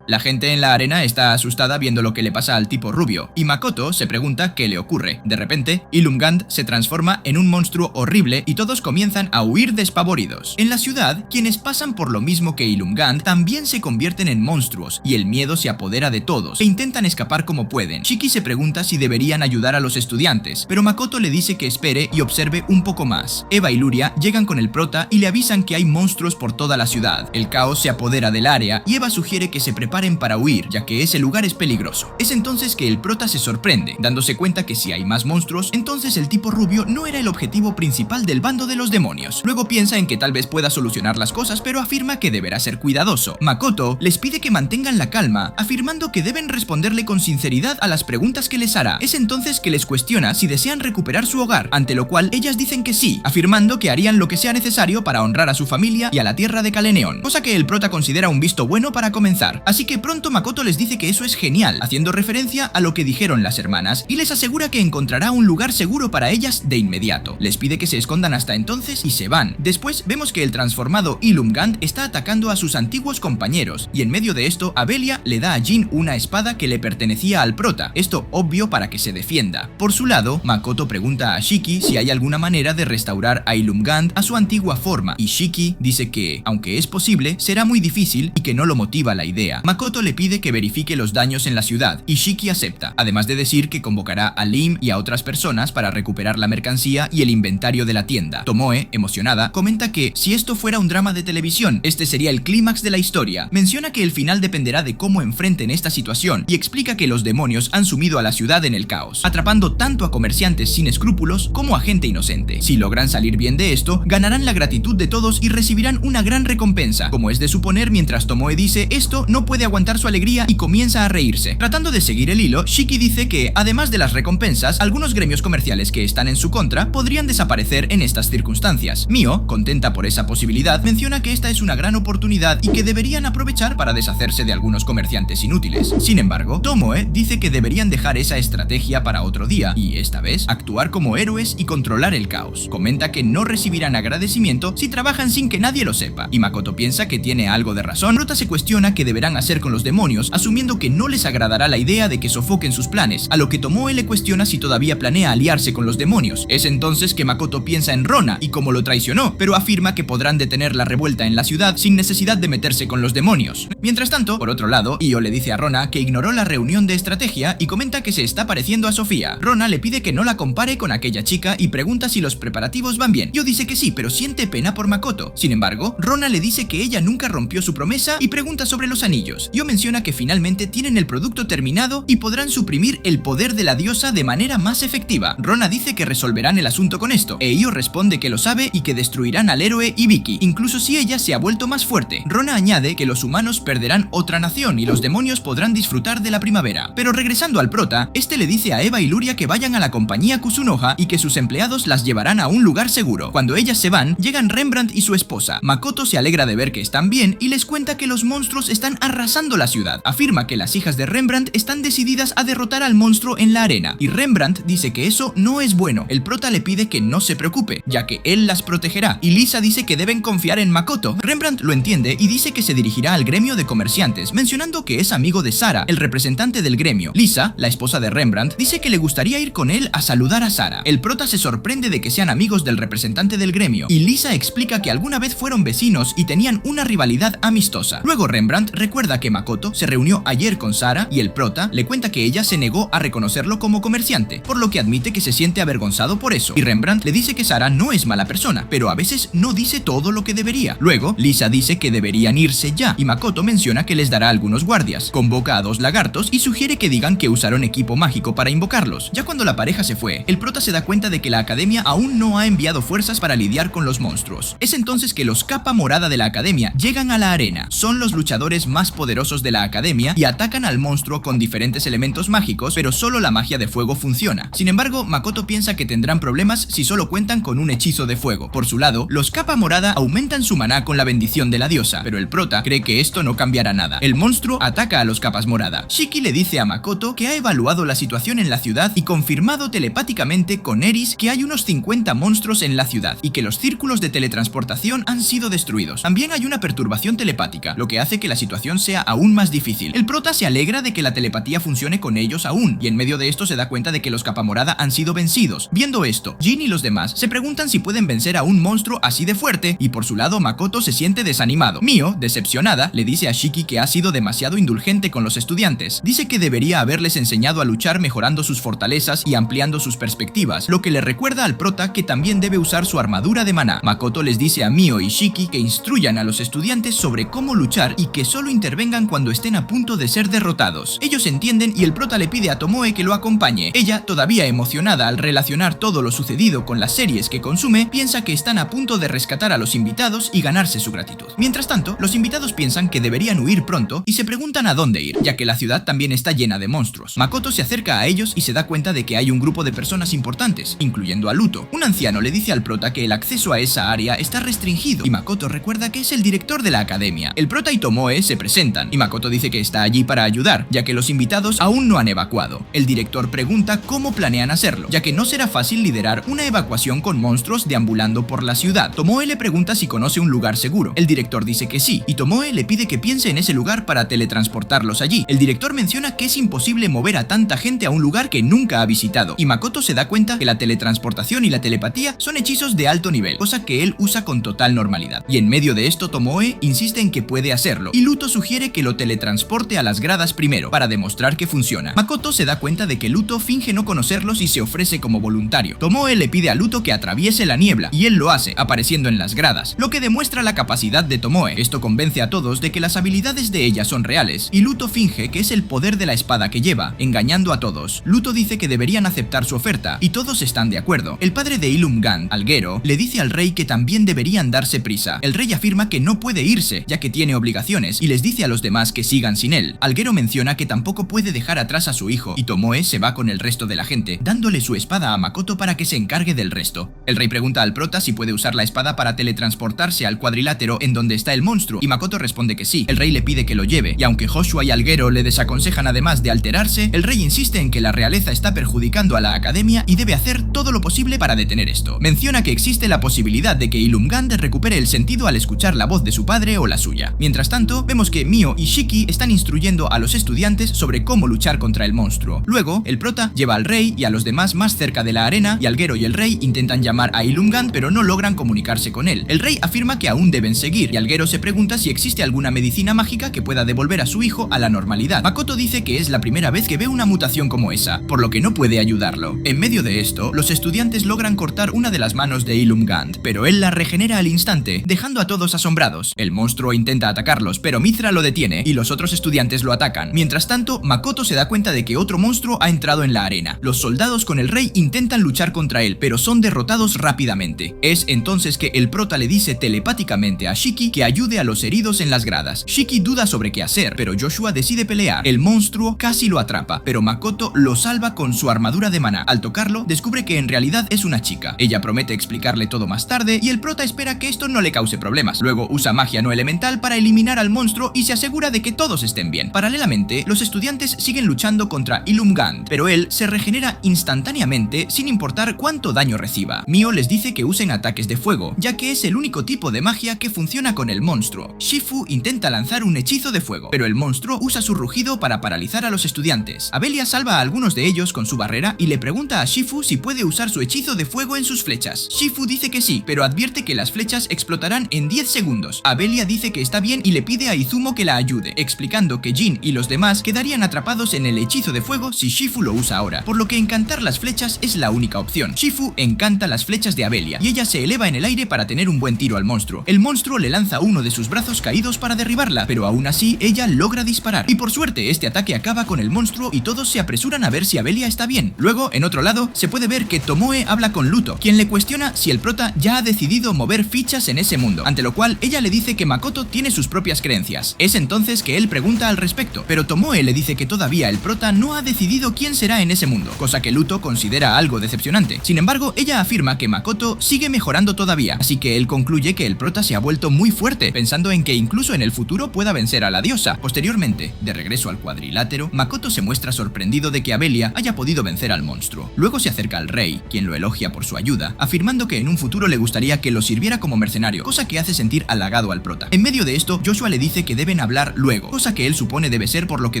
La gente en la arena está asustada viendo lo que le pasa al tipo rubio, y Makoto se pregunta qué le ocurre. De repente, Ilumgand se transforma en un monstruo horrible y todos comienzan a huir despavoridos. En la ciudad, quienes pasan por lo mismo que Ilumgand también se convierten en monstruos, y el miedo se apodera de todos, e intentan escapar como pueden. Shiki se pregunta si deberían ayudar a los estudiantes, pero Makoto le dice que espere y observe un poco más. Eva y Luria llegan con el prota y le avisan que hay monstruos por toda la ciudad. El caos se apodera del área y Eva sugiere que se prepare preparen para huir, ya que ese lugar es peligroso. Es entonces que el prota se sorprende, dándose cuenta que si hay más monstruos, entonces el tipo rubio no era el objetivo principal del bando de los demonios. Luego piensa en que tal vez pueda solucionar las cosas, pero afirma que deberá ser cuidadoso. Makoto les pide que mantengan la calma, afirmando que deben responderle con sinceridad a las preguntas que les hará. Es entonces que les cuestiona si desean recuperar su hogar, ante lo cual ellas dicen que sí, afirmando que harían lo que sea necesario para honrar a su familia y a la tierra de Caleneon, cosa que el prota considera un visto bueno para comenzar. Así que pronto Makoto les dice que eso es genial, haciendo referencia a lo que dijeron las hermanas, y les asegura que encontrará un lugar seguro para ellas de inmediato. Les pide que se escondan hasta entonces y se van. Después vemos que el transformado Ilumgand está atacando a sus antiguos compañeros, y en medio de esto Abelia le da a Jin una espada que le pertenecía al prota, esto obvio para que se defienda. Por su lado, Makoto pregunta a Shiki si hay alguna manera de restaurar a Ilumgand a su antigua forma, y Shiki dice que, aunque es posible, será muy difícil y que no lo motiva la idea. Makoto le pide que verifique los daños en la ciudad, y Shiki acepta, además de decir que convocará a Lim y a otras personas para recuperar la mercancía y el inventario de la tienda. Tomoe, emocionada, comenta que si esto fuera un drama de televisión, este sería el clímax de la historia. Menciona que el final dependerá de cómo enfrenten esta situación y explica que los demonios han sumido a la ciudad en el caos, atrapando tanto a comerciantes sin escrúpulos como a gente inocente. Si logran salir bien de esto, ganarán la gratitud de todos y recibirán una gran recompensa. Como es de suponer, mientras Tomoe dice esto, no puede aguantar su alegría y comienza a reírse. Tratando de seguir el hilo, Shiki dice que, además de las recompensas, algunos gremios comerciales que están en su contra podrían desaparecer en estas circunstancias. Mio, contenta por esa posibilidad, menciona que esta es una gran oportunidad y que deberían aprovechar para deshacerse de algunos comerciantes inútiles. Sin embargo, Tomoe dice que deberían dejar esa estrategia para otro día y, esta vez, actuar como héroes y controlar el caos. Comenta que no recibirán agradecimiento si trabajan sin que nadie lo sepa, y Makoto piensa que tiene algo de razón. Prota se cuestiona qué deberán hacer con los demonios, asumiendo que no les agradará la idea de que sofoquen sus planes, a lo que Tomoe le cuestiona si todavía planea aliarse con los demonios. Es entonces que Makoto piensa en Rona y cómo lo traicionó, pero afirma que podrán detener la revuelta en la ciudad sin necesidad de meterse con los demonios. Mientras tanto, por otro lado, Io le dice a Rona que ignoró la reunión de estrategia y comenta que se está pareciendo a Sofía. Rona le pide que no la compare con aquella chica y pregunta si los preparativos van bien. Io dice que sí, pero siente pena por Makoto. Sin embargo, Rona le dice que ella nunca rompió su promesa y pregunta sobre los anillos. Io menciona que finalmente tienen el producto terminado y podrán suprimir el poder de la diosa de manera más efectiva. Rona dice que resolverán el asunto con esto, e Io responde que lo sabe y que destruirán al héroe y Vicky, incluso si ella se ha vuelto más fuerte. Rona añade que los humanos perderán otra nación y los demonios podrán disfrutar de la primavera. Pero regresando al prota, este le dice a Eva y Luria que vayan a la compañía Kusunoha y que sus empleados las llevarán a un lugar seguro. Cuando ellas se van, llegan Rembrandt y su esposa. Makoto se alegra de ver que están bien y les cuenta que los monstruos están arrasando la ciudad. Afirma que las hijas de Rembrandt están decididas a derrotar al monstruo en la arena, y Rembrandt dice que eso no es bueno. El prota le pide que no se preocupe, ya que él las protegerá, y Lisa dice que deben confiar en Makoto. Rembrandt lo entiende y dice que se dirigirá al gremio de comerciantes, mencionando que es amigo de Sara, el representante del gremio. Lisa, la esposa de Rembrandt, dice que le gustaría ir con él a saludar a Sara. El prota se sorprende de que sean amigos del representante del gremio, y Lisa explica que alguna vez fueron vecinos y tenían una rivalidad amistosa. Luego Rembrandt recuerda que Makoto se reunió ayer con Sara y el prota le cuenta que ella se negó a reconocerlo como comerciante, por lo que admite que se siente avergonzado por eso, y Rembrandt le dice que Sara no es mala persona, pero a veces no dice todo lo que debería. Luego, Lisa dice que deberían irse ya, y Makoto menciona que les dará algunos guardias, convoca a 2 lagartos y sugiere que digan que usaron equipo mágico para invocarlos. Ya cuando la pareja se fue, el prota se da cuenta de que la academia aún no ha enviado fuerzas para lidiar con los monstruos. Es entonces que los capa morada de la academia llegan a la arena. Son los luchadores más poderosos de la academia y atacan al monstruo con diferentes elementos mágicos, pero solo la magia de fuego funciona. Sin embargo, Makoto piensa que tendrán problemas si solo cuentan con un hechizo de fuego. Por su lado, los capa morada aumentan su maná con la bendición de la diosa, pero el prota cree que esto no cambiará nada. El monstruo ataca a los capas morada. Shiki le dice a Makoto que ha evaluado la situación en la ciudad y confirmado telepáticamente con Eris que hay unos 50 monstruos en la ciudad y que los círculos de teletransportación han sido destruidos. También hay una perturbación telepática, lo que hace que la situación sea aún más difícil. El prota se alegra de que la telepatía funcione con ellos aún, y en medio de esto se da cuenta de que los capamorada han sido vencidos. Viendo esto, Jin y los demás se preguntan si pueden vencer a un monstruo así de fuerte, y por su lado Makoto se siente desanimado. Mio, decepcionada, le dice a Shiki que ha sido demasiado indulgente con los estudiantes. Dice que debería haberles enseñado a luchar mejorando sus fortalezas y ampliando sus perspectivas, lo que le recuerda al prota que también debe usar su armadura de maná. Makoto les dice a Mio y Shiki que instruyan a los estudiantes sobre cómo luchar y que solo intervengan intervengan cuando estén a punto de ser derrotados. Ellos entienden y el prota le pide a Tomoe que lo acompañe. Ella, todavía emocionada al relacionar todo lo sucedido con las series que consume, piensa que están a punto de rescatar a los invitados y ganarse su gratitud. Mientras tanto, los invitados piensan que deberían huir pronto y se preguntan a dónde ir, ya que la ciudad también está llena de monstruos. Makoto se acerca a ellos y se da cuenta de que hay un grupo de personas importantes, incluyendo a Luto. Un anciano le dice al prota que el acceso a esa área está restringido y Makoto recuerda que es el director de la academia. El prota y Tomoe se presentan y Makoto dice que está allí para ayudar, ya que los invitados aún no han evacuado. El director pregunta cómo planean hacerlo, ya que no será fácil liderar una evacuación con monstruos deambulando por la ciudad. Tomoe le pregunta si conoce un lugar seguro. El director dice que sí, y Tomoe le pide que piense en ese lugar para teletransportarlos allí. El director menciona que es imposible mover a tanta gente a un lugar que nunca ha visitado, y Makoto se da cuenta que la teletransportación y la telepatía son hechizos de alto nivel, cosa que él usa con total normalidad. Y en medio de esto, Tomoe insiste en que puede hacerlo, y Luto sugiere que lo teletransporte a las gradas primero, para demostrar que funciona. Makoto se da cuenta de que Luto finge no conocerlos y se ofrece como voluntario. Tomoe le pide a Luto que atraviese la niebla, y él lo hace, apareciendo en las gradas, lo que demuestra la capacidad de Tomoe. Esto convence a todos de que las habilidades de ella son reales, y Luto finge que es el poder de la espada que lleva, engañando a todos. Luto dice que deberían aceptar su oferta, y todos están de acuerdo. El padre de Ilumgand, Alguero, le dice al rey que también deberían darse prisa. El rey afirma que no puede irse, ya que tiene obligaciones, y les dice a los demás que sigan sin él. Alguero menciona que tampoco puede dejar atrás a su hijo, y Tomoe se va con el resto de la gente, dándole su espada a Makoto para que se encargue del resto. El rey pregunta al prota si puede usar la espada para teletransportarse al cuadrilátero en donde está el monstruo, y Makoto responde que sí. El rey le pide que lo lleve, y aunque Joshua y Alguero le desaconsejan además de alterarse, el rey insiste en que la realeza está perjudicando a la academia y debe hacer todo lo posible para detener esto. Menciona que existe la posibilidad de que Ilumgand recupere el sentido al escuchar la voz de su padre o la suya. Mientras tanto, vemos que Mio y Shiki están instruyendo a los estudiantes sobre cómo luchar contra el monstruo. Luego, el prota lleva al rey y a los demás más cerca de la arena, y Alguero y el rey intentan llamar a Ilumgand pero no logran comunicarse con él. El rey afirma que aún deben seguir, y Alguero se pregunta si existe alguna medicina mágica que pueda devolver a su hijo a la normalidad. Makoto dice que es la primera vez que ve una mutación como esa, por lo que no puede ayudarlo. En medio de esto, los estudiantes logran cortar una de las manos de Ilumgand, pero él la regenera al instante, dejando a todos asombrados. El monstruo intenta atacarlos, pero Mithra lo detiene y los otros estudiantes lo atacan. Mientras tanto, Makoto se da cuenta de que otro monstruo ha entrado en la arena. Los soldados con el rey intentan luchar contra él, pero son derrotados rápidamente. Es entonces que el prota le dice telepáticamente a Shiki que ayude a los heridos en las gradas. Shiki duda sobre qué hacer, pero Joshua decide pelear. El monstruo casi lo atrapa, pero Makoto lo salva con su armadura de maná. Al tocarlo, descubre que en realidad es una chica. Ella promete explicarle todo más tarde, y el prota espera que esto no le cause problemas. Luego usa magia no elemental para eliminar al monstruo y se asegura de que todos estén bien. Paralelamente, los estudiantes siguen luchando contra Ilumgand, pero él se regenera instantáneamente sin importar cuánto daño reciba. Mio les dice que usen ataques de fuego, ya que es el único tipo de magia que funciona con el monstruo. Shifu intenta lanzar un hechizo de fuego, pero el monstruo usa su rugido para paralizar a los estudiantes. Abelia salva a algunos de ellos con su barrera y le pregunta a Shifu si puede usar su hechizo de fuego en sus flechas. Shifu dice que sí, pero advierte que las flechas explotarán en 10 segundos. Abelia dice que está bien y le pide a Izumo que la ayude, explicando que Jin y los demás quedarían atrapados en el hechizo de fuego si Shifu lo usa ahora, por lo que encantar las flechas es la única opción. Shifu encanta las flechas de Abelia y ella se eleva en el aire para tener un buen tiro al monstruo. El monstruo le lanza uno de sus brazos caídos para derribarla, pero aún así ella logra disparar. Y por suerte este ataque acaba con el monstruo y todos se apresuran a ver si Abelia está bien. Luego, en otro lado, se puede ver que Tomoe habla con Luto, quien le cuestiona si el prota ya ha decidido mover fichas en ese mundo, ante lo cual ella le dice que Makoto tiene sus propias creencias. Es entonces que él pregunta al respecto, pero Tomoe le dice que todavía el prota no ha decidido quién será en ese mundo, cosa que Luto considera algo decepcionante. Sin embargo, ella afirma que Makoto sigue mejorando todavía, así que él concluye que el prota se ha vuelto muy fuerte, pensando en que incluso en el futuro pueda vencer a la diosa. Posteriormente, de regreso al cuadrilátero, Makoto se muestra sorprendido de que Abelia haya podido vencer al monstruo. Luego se acerca al rey, quien lo elogia por su ayuda, afirmando que en un futuro le gustaría que lo sirviera como mercenario, cosa que hace sentir halagado al prota. En medio de esto, Joshua le dice que deben hablar luego, cosa que él supone debe ser por lo que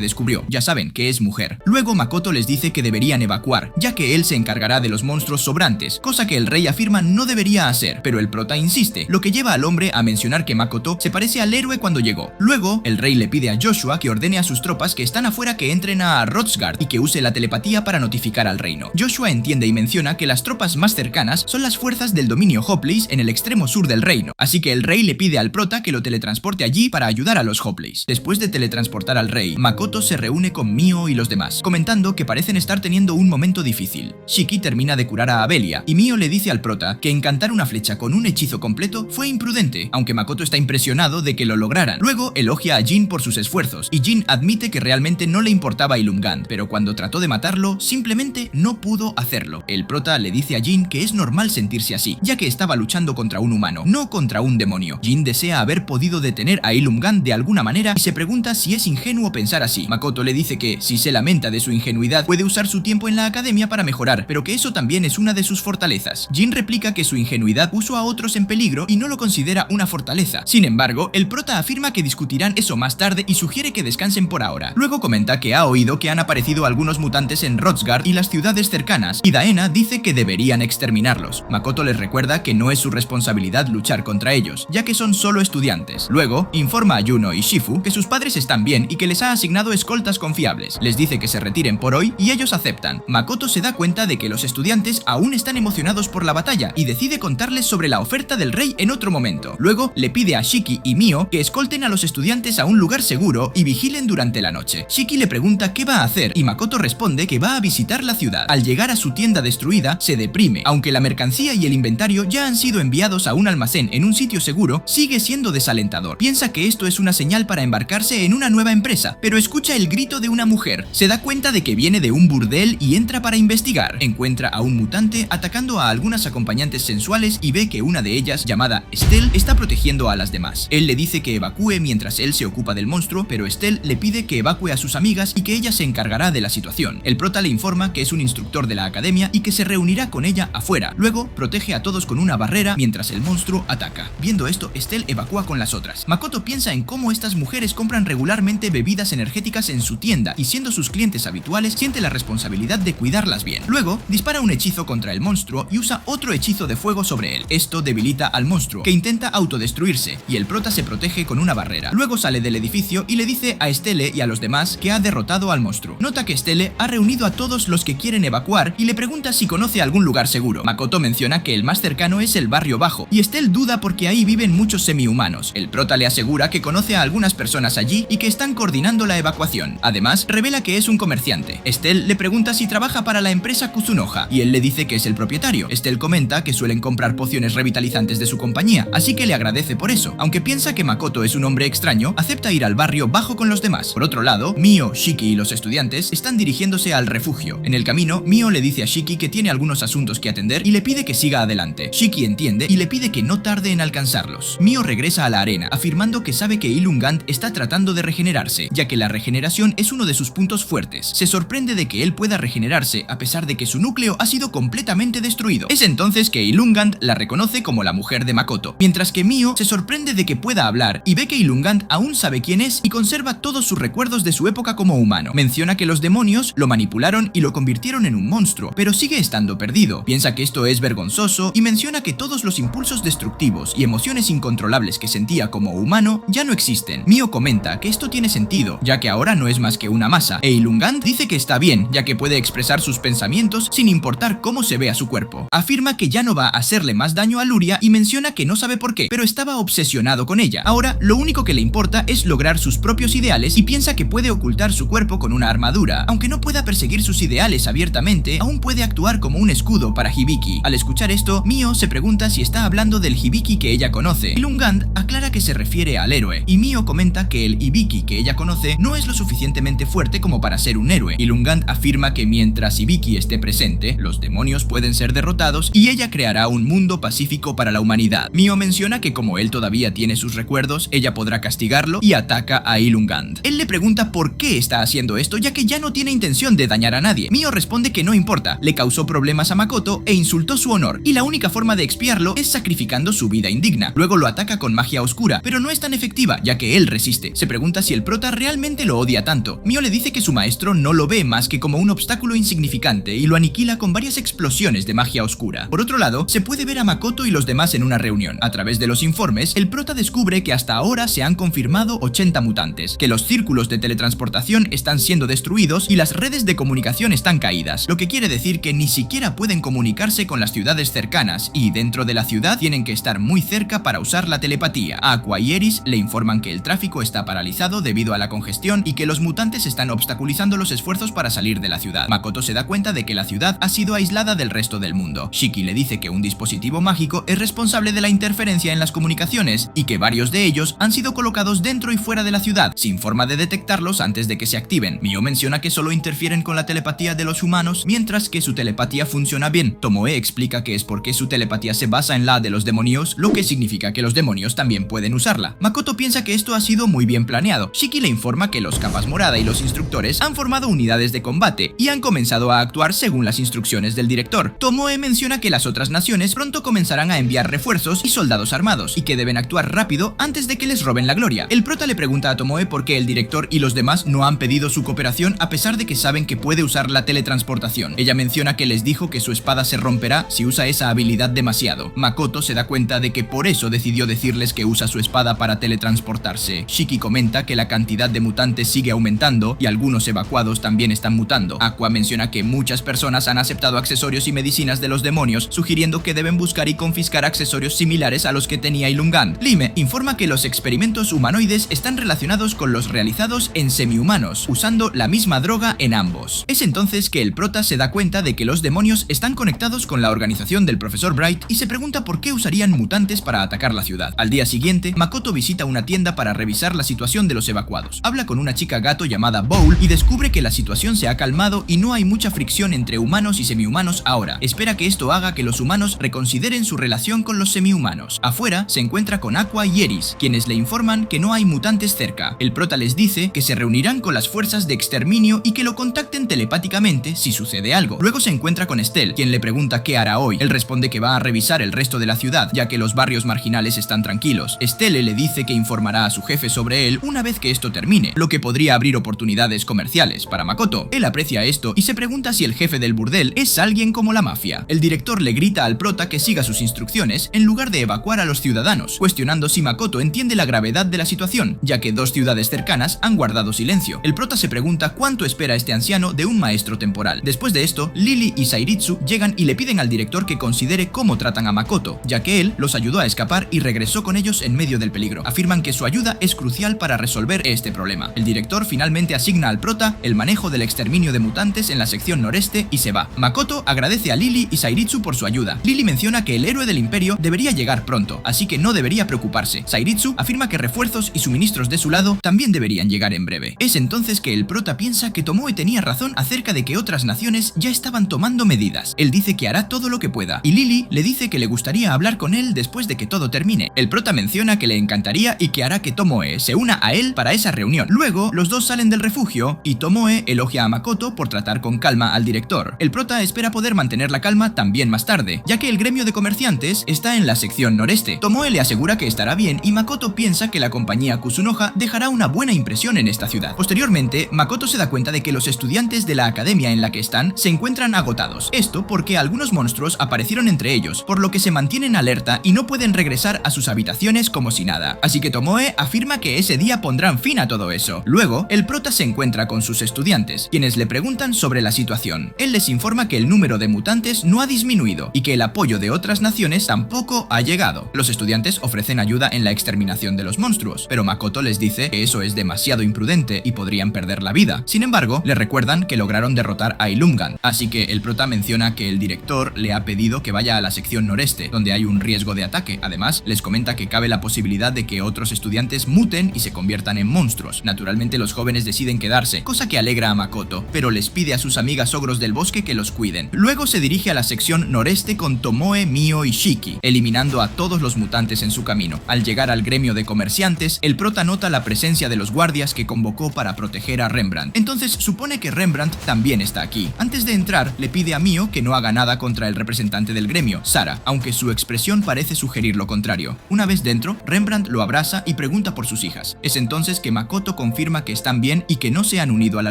descubrió. Ya saben que es mujer. Luego Makoto les dice que deberían evacuar, ya que él se encargará de los monstruos sobrantes, cosa que el rey afirma no debería hacer, pero el prota insiste, lo que lleva al hombre a mencionar que Makoto se parece al héroe cuando llegó. Luego, el rey le pide a Joshua que ordene a sus tropas que están afuera que entren a Hrothgar y que use la telepatía para notificar al reino. Joshua entiende y menciona que las tropas más cercanas son las fuerzas del dominio Hopleys en el extremo sur del reino, así que el rey le pide al prota que lo teletransporte allí para ayudar a los Hopleys. Place. Después de teletransportar al rey, Makoto se reúne con Mio y los demás, comentando que parecen estar teniendo un momento difícil. Shiki termina de curar a Abelia, y Mio le dice al prota que encantar una flecha con un hechizo completo fue imprudente, aunque Makoto está impresionado de que lo lograran. Luego elogia a Jin por sus esfuerzos, y Jin admite que realmente no le importaba Ilumgand, pero cuando trató de matarlo, simplemente no pudo hacerlo. El prota le dice a Jin que es normal sentirse así, ya que estaba luchando contra un humano, no contra un demonio. Jin desea haber podido detener a Ilumgand de alguna manera y se pregunta si es ingenuo pensar así. Makoto le dice que, si se lamenta de su ingenuidad, puede usar su tiempo en la academia para mejorar, pero que eso también es una de sus fortalezas. Jin replica que su ingenuidad puso a otros en peligro y no lo considera una fortaleza. Sin embargo, el prota afirma que discutirán eso más tarde y sugiere que descansen por ahora. Luego comenta que ha oído que han aparecido algunos mutantes en Hrothgar y las ciudades cercanas, y Daena dice que deberían exterminarlos. Makoto les recuerda que no es su responsabilidad luchar contra ellos, ya que son solo estudiantes. Luego, informa a Yuno y Shifu que sus padres están bien y que les ha asignado escoltas confiables. Les dice que se retiren por hoy y ellos aceptan. Makoto se da cuenta de que los estudiantes aún están emocionados por la batalla y decide contarles sobre la oferta del rey en otro momento. Luego, le pide a Shiki y Mio que escolten a los estudiantes a un lugar seguro y vigilen durante la noche. Shiki le pregunta qué va a hacer y Makoto responde que va a visitar la ciudad. Al llegar a su tienda destruida, se deprime. Aunque la mercancía y el inventario ya han sido enviados a un almacén en un sitio seguro, sigue siendo desalentador. Piensa que esto es una señal para embarcarse en una nueva empresa, pero escucha el grito de una mujer. Se da cuenta de que viene de un burdel y entra para investigar. Encuentra a un mutante atacando a algunas acompañantes sensuales y ve que una de ellas, llamada Estelle, está protegiendo a las demás. Él le dice que evacúe mientras él se ocupa del monstruo, pero Estelle le pide que evacúe a sus amigas y que ella se encargará de la situación. El prota le informa que es un instructor de la academia y que se reunirá con ella afuera. Luego protege a todos con una barrera mientras el monstruo ataca. Viendo esto, Estelle evacúa con las otras. Makoto piensa en cómo estas mujeres compran regularmente bebidas energéticas en su tienda y, siendo sus clientes habituales, siente la responsabilidad de cuidarlas bien. Luego dispara un hechizo contra el monstruo y usa otro hechizo de fuego sobre él. Esto debilita al monstruo, que intenta autodestruirse, y el prota se protege con una barrera. Luego sale del edificio y le dice a Estelle y a los demás que ha derrotado al monstruo. Nota que Estelle ha reunido a todos los que quieren evacuar y le pregunta si conoce algún lugar seguro. Makoto menciona que el más cercano es el barrio bajo, y Estelle duda porque ahí viven muchos semi-humanos. El prota le asegura que conoce a algunas personas allí y que están coordinando la evacuación. Además, revela que es un comerciante. Estelle le pregunta si trabaja para la empresa Kuzunoha, y él le dice que es el propietario. Estelle comenta que suelen comprar pociones revitalizantes de su compañía, así que le agradece por eso. Aunque piensa que Makoto es un hombre extraño, acepta ir al barrio bajo con los demás. Por otro lado, Mio, Shiki y los estudiantes están dirigiéndose al refugio. En el camino, Mio le dice a Shiki que tiene algunos asuntos que atender y le pide que siga adelante. Shiki entiende y le pide que no tarde en alcanzarlos. Mio regresa a la arena, afirmando que sabe que Ilumgand está tratando de regenerarse, ya que la regeneración es uno de sus puntos fuertes. Se sorprende de que él pueda regenerarse a pesar de que su núcleo ha sido completamente destruido. Es entonces que Ilumgand la reconoce como la mujer de Makoto, mientras que Mio se sorprende de que pueda hablar y ve que Ilumgand aún sabe quién es y conserva todos sus recuerdos de su época como humano. Menciona que los demonios lo manipularon y lo convirtieron en un monstruo, pero sigue estando perdido. Piensa que esto es vergonzoso y menciona que todos los impulsos destructivos y emociones incontrolables que sentía como humano ya no existen. Mio comenta que esto tiene sentido, ya que ahora no es más que una masa, e Ilumgand dice que está bien, ya que puede expresar sus pensamientos sin importar cómo se vea su cuerpo. Afirma que ya no va a hacerle más daño a Luria y menciona que no sabe por qué, pero estaba obsesionado con ella. Ahora lo único que le importa es lograr sus propios ideales y piensa que puede ocultar su cuerpo con una armadura. Aunque no pueda perseguir sus ideales abiertamente, aún puede actuar como un escudo para Hibiki. Al escuchar esto, Mio se pregunta si está hablando del Hibiki que ella conoce. Ilumgand aclara que se refiere al héroe, y Mio comenta que el Hibiki que ella conoce no es lo suficientemente fuerte como para ser un héroe. Ilumgand afirma que mientras Hibiki esté presente, los demonios pueden ser derrotados y ella creará un mundo pacífico para la humanidad. Mio menciona que como él todavía tiene sus recuerdos, ella podrá castigarlo y ataca a Ilumgand. Él le pregunta por qué está haciendo esto, ya que ya no tiene intención de dañar a nadie. Mio responde que no importa, le causó problemas a Makoto e insultó su honor, y la única forma de expiarlo es sacrificando su vida indigna. Luego lo ataca con magia oscura, pero no es tan efectiva, ya que él resiste. Se pregunta si el prota realmente lo odia tanto. Mio le dice que su maestro no lo ve más que como un obstáculo insignificante y lo aniquila con varias explosiones de magia oscura. Por otro lado, se puede ver a Makoto y los demás en una reunión. A través de los informes, el prota descubre que hasta ahora se han confirmado 80 mutantes, que los círculos de teletransportación están siendo destruidos y las redes de comunicación están caídas, lo que quiere decir que ni siquiera pueden comunicarse con las ciudades cercanas y dentro de la ciudad tienen que estar muy cerca para usar la telepatía. Aqua y Eris le informan que el tráfico está paralizado debido a la congestión y que los mutantes están obstaculizando los esfuerzos para salir de la ciudad. Makoto se da cuenta de que la ciudad ha sido aislada del resto del mundo. Shiki le dice que un dispositivo mágico es responsable de la interferencia en las comunicaciones y que varios de ellos han sido colocados dentro y fuera de la ciudad, sin forma de detectarlos antes de que se activen. Mio menciona que solo interfieren con la telepatía de los humanos, mientras que su telepatía funciona bien. Tomoe explica que es porque su telepatía se basa en la de los demonios, lo que significa que los demonios también pueden usarla. Makoto piensa que esto ha sido muy bien planeado. Shiki le informa que los Capas Morada y los instructores han formado unidades de combate y han comenzado a actuar según las instrucciones del director. Tomoe menciona que las otras naciones pronto comenzarán a enviar refuerzos y soldados armados y que deben actuar rápido antes de que les roben la gloria. El prota le pregunta a Tomoe por qué el director y los demás no han pedido su cooperación a pesar de que saben que puede usar la teletransportación. Ella menciona que les dijo que su espada se romperá si usa esa habilidad demasiado. Makoto se da cuenta de que por eso decidió decirles que usa su espada para teletransportarse. Shiki comenta que la cantidad de mutantes sigue aumentando y algunos evacuados también están mutando. Aqua menciona que muchas personas han aceptado accesorios y medicinas de los demonios, sugiriendo que deben buscar y confiscar accesorios similares a los que tenía Ilungan. Lime informa que los experimentos humanoides están relacionados con los realizados en semihumanos, usando la misma droga en ambos. Es entonces que el prota se da cuenta de que los demonios están conectados con la organización del profesor Bright y se pregunta por qué usarían mutantes para atacar la ciudad. Al día siguiente, Makoto visita una tienda para revisar la situación de los evacuados. Habla con una chica gato llamada Bowl y descubre que la situación se ha calmado y no hay mucha fricción entre humanos y semihumanos ahora. Espera que esto haga que los humanos reconsideren su relación con los semihumanos. Afuera se encuentra con Aqua y Eris, quienes le informan que no hay mutantes cerca. El prota les dice que se reunirán con las fuerzas de exterminio y que lo contacten telepáticamente si sucede algo. Luego se encuentra con Estelle, quien le pregunta qué hará hoy. Él responde que va a revisar el resto de la ciudad, ya que los barrios marginales están tranquilos. Estelle le dice que informará a su jefe sobre él una vez que esto termine, lo que podría abrir oportunidades comerciales para Makoto. Él aprecia esto y se pregunta si el jefe del burdel es alguien como la mafia. El director le grita al prota que siga sus instrucciones en lugar de evacuar a los ciudadanos, cuestionando si Makoto entiende la gravedad de la situación, ya que dos ciudades cercanas han guardado silencio. El prota se pregunta cuánto espera este anciano de un maestro temporal. Después de esto, Lily y Sairitsu llegan y le piden al director que considere cómo tratan a Makoto, ya que él los ayudó a escapar y regresó con ellos en medio del peligro. Afirman que su ayuda es crucial para resolver este problema. El director finalmente asigna al prota el manejo del exterminio de mutantes en la sección noreste y se va. Makoto agradece a Lily y Sairitsu por su ayuda. Lily menciona que el héroe del imperio debería llegar pronto, así que no debería preocuparse. Sairitsu afirma que refuerzos y suministros de su lado también deberían llegar en breve. Es entonces que el prota piensa que Tomoe tenía razón acerca de que otras naciones ya estaban tomando medidas. Él dice que hará todo lo que pueda, y Lily le dice que le gustaría hablar con él después de que todo termine. El prota menciona que le encantaría y que hará que Tomoe se una a él para esa reunión. Luego, los dos salen del refugio y Tomoe elogia a Makoto por tratar con calma al director. El prota espera poder mantener la calma también más tarde, ya que el gremio de comerciantes está en la sección noreste. Tomoe le asegura que estará bien y Makoto piensa que la compañía Kusunoha dejará una buena impresión en esta ciudad. Posteriormente, Makoto se da cuenta de que los estudiantes de la academia en la que están se encuentran agotados. Esto porque algunos monstruos aparecieron entre ellos, por lo que se mantienen alerta y no pueden regresar a sus habitaciones como si nada. Así que Tomoe afirma que ese día pondrán fin a todo eso. Luego, el prota se encuentra con sus estudiantes, quienes le preguntan sobre la situación. Él les informa que el número de mutantes no ha disminuido y que el apoyo de otras naciones tampoco ha llegado. Los estudiantes ofrecen ayuda en la exterminación de los monstruos, pero Makoto les dice que eso es demasiado imprudente y podrían perder la vida. Sin embargo, le recuerdan que lograron derrotar a Ilungan, así que el prota menciona que el director le ha pedido que vaya a la sección noreste, donde hay un riesgo de ataque. Además, les comenta que cabe la posibilidad de que otros estudiantes muten y se conviertan en monstruos. Naturalmente, los jóvenes deciden quedarse, cosa que alegra a Makoto, pero les pide a sus amigas ogros del bosque que los cuiden. Luego se dirige a la sección noreste con Tomoe, Mio y Shiki, eliminando a todos los mutantes en su camino. Al llegar al gremio de comerciantes, el prota nota la presencia de los guardias que convocó para proteger a Rembrandt. Entonces supone que Rembrandt también está aquí. Antes de entrar, le pide a Mio que no haga nada contra el representante del gremio, Sara, aunque su expresión parece sugerir lo contrario. Una vez dentro, Rembrandt lo abraza y pregunta por sus hijas. Es entonces que Makoto confirma que están bien y que no se han unido a la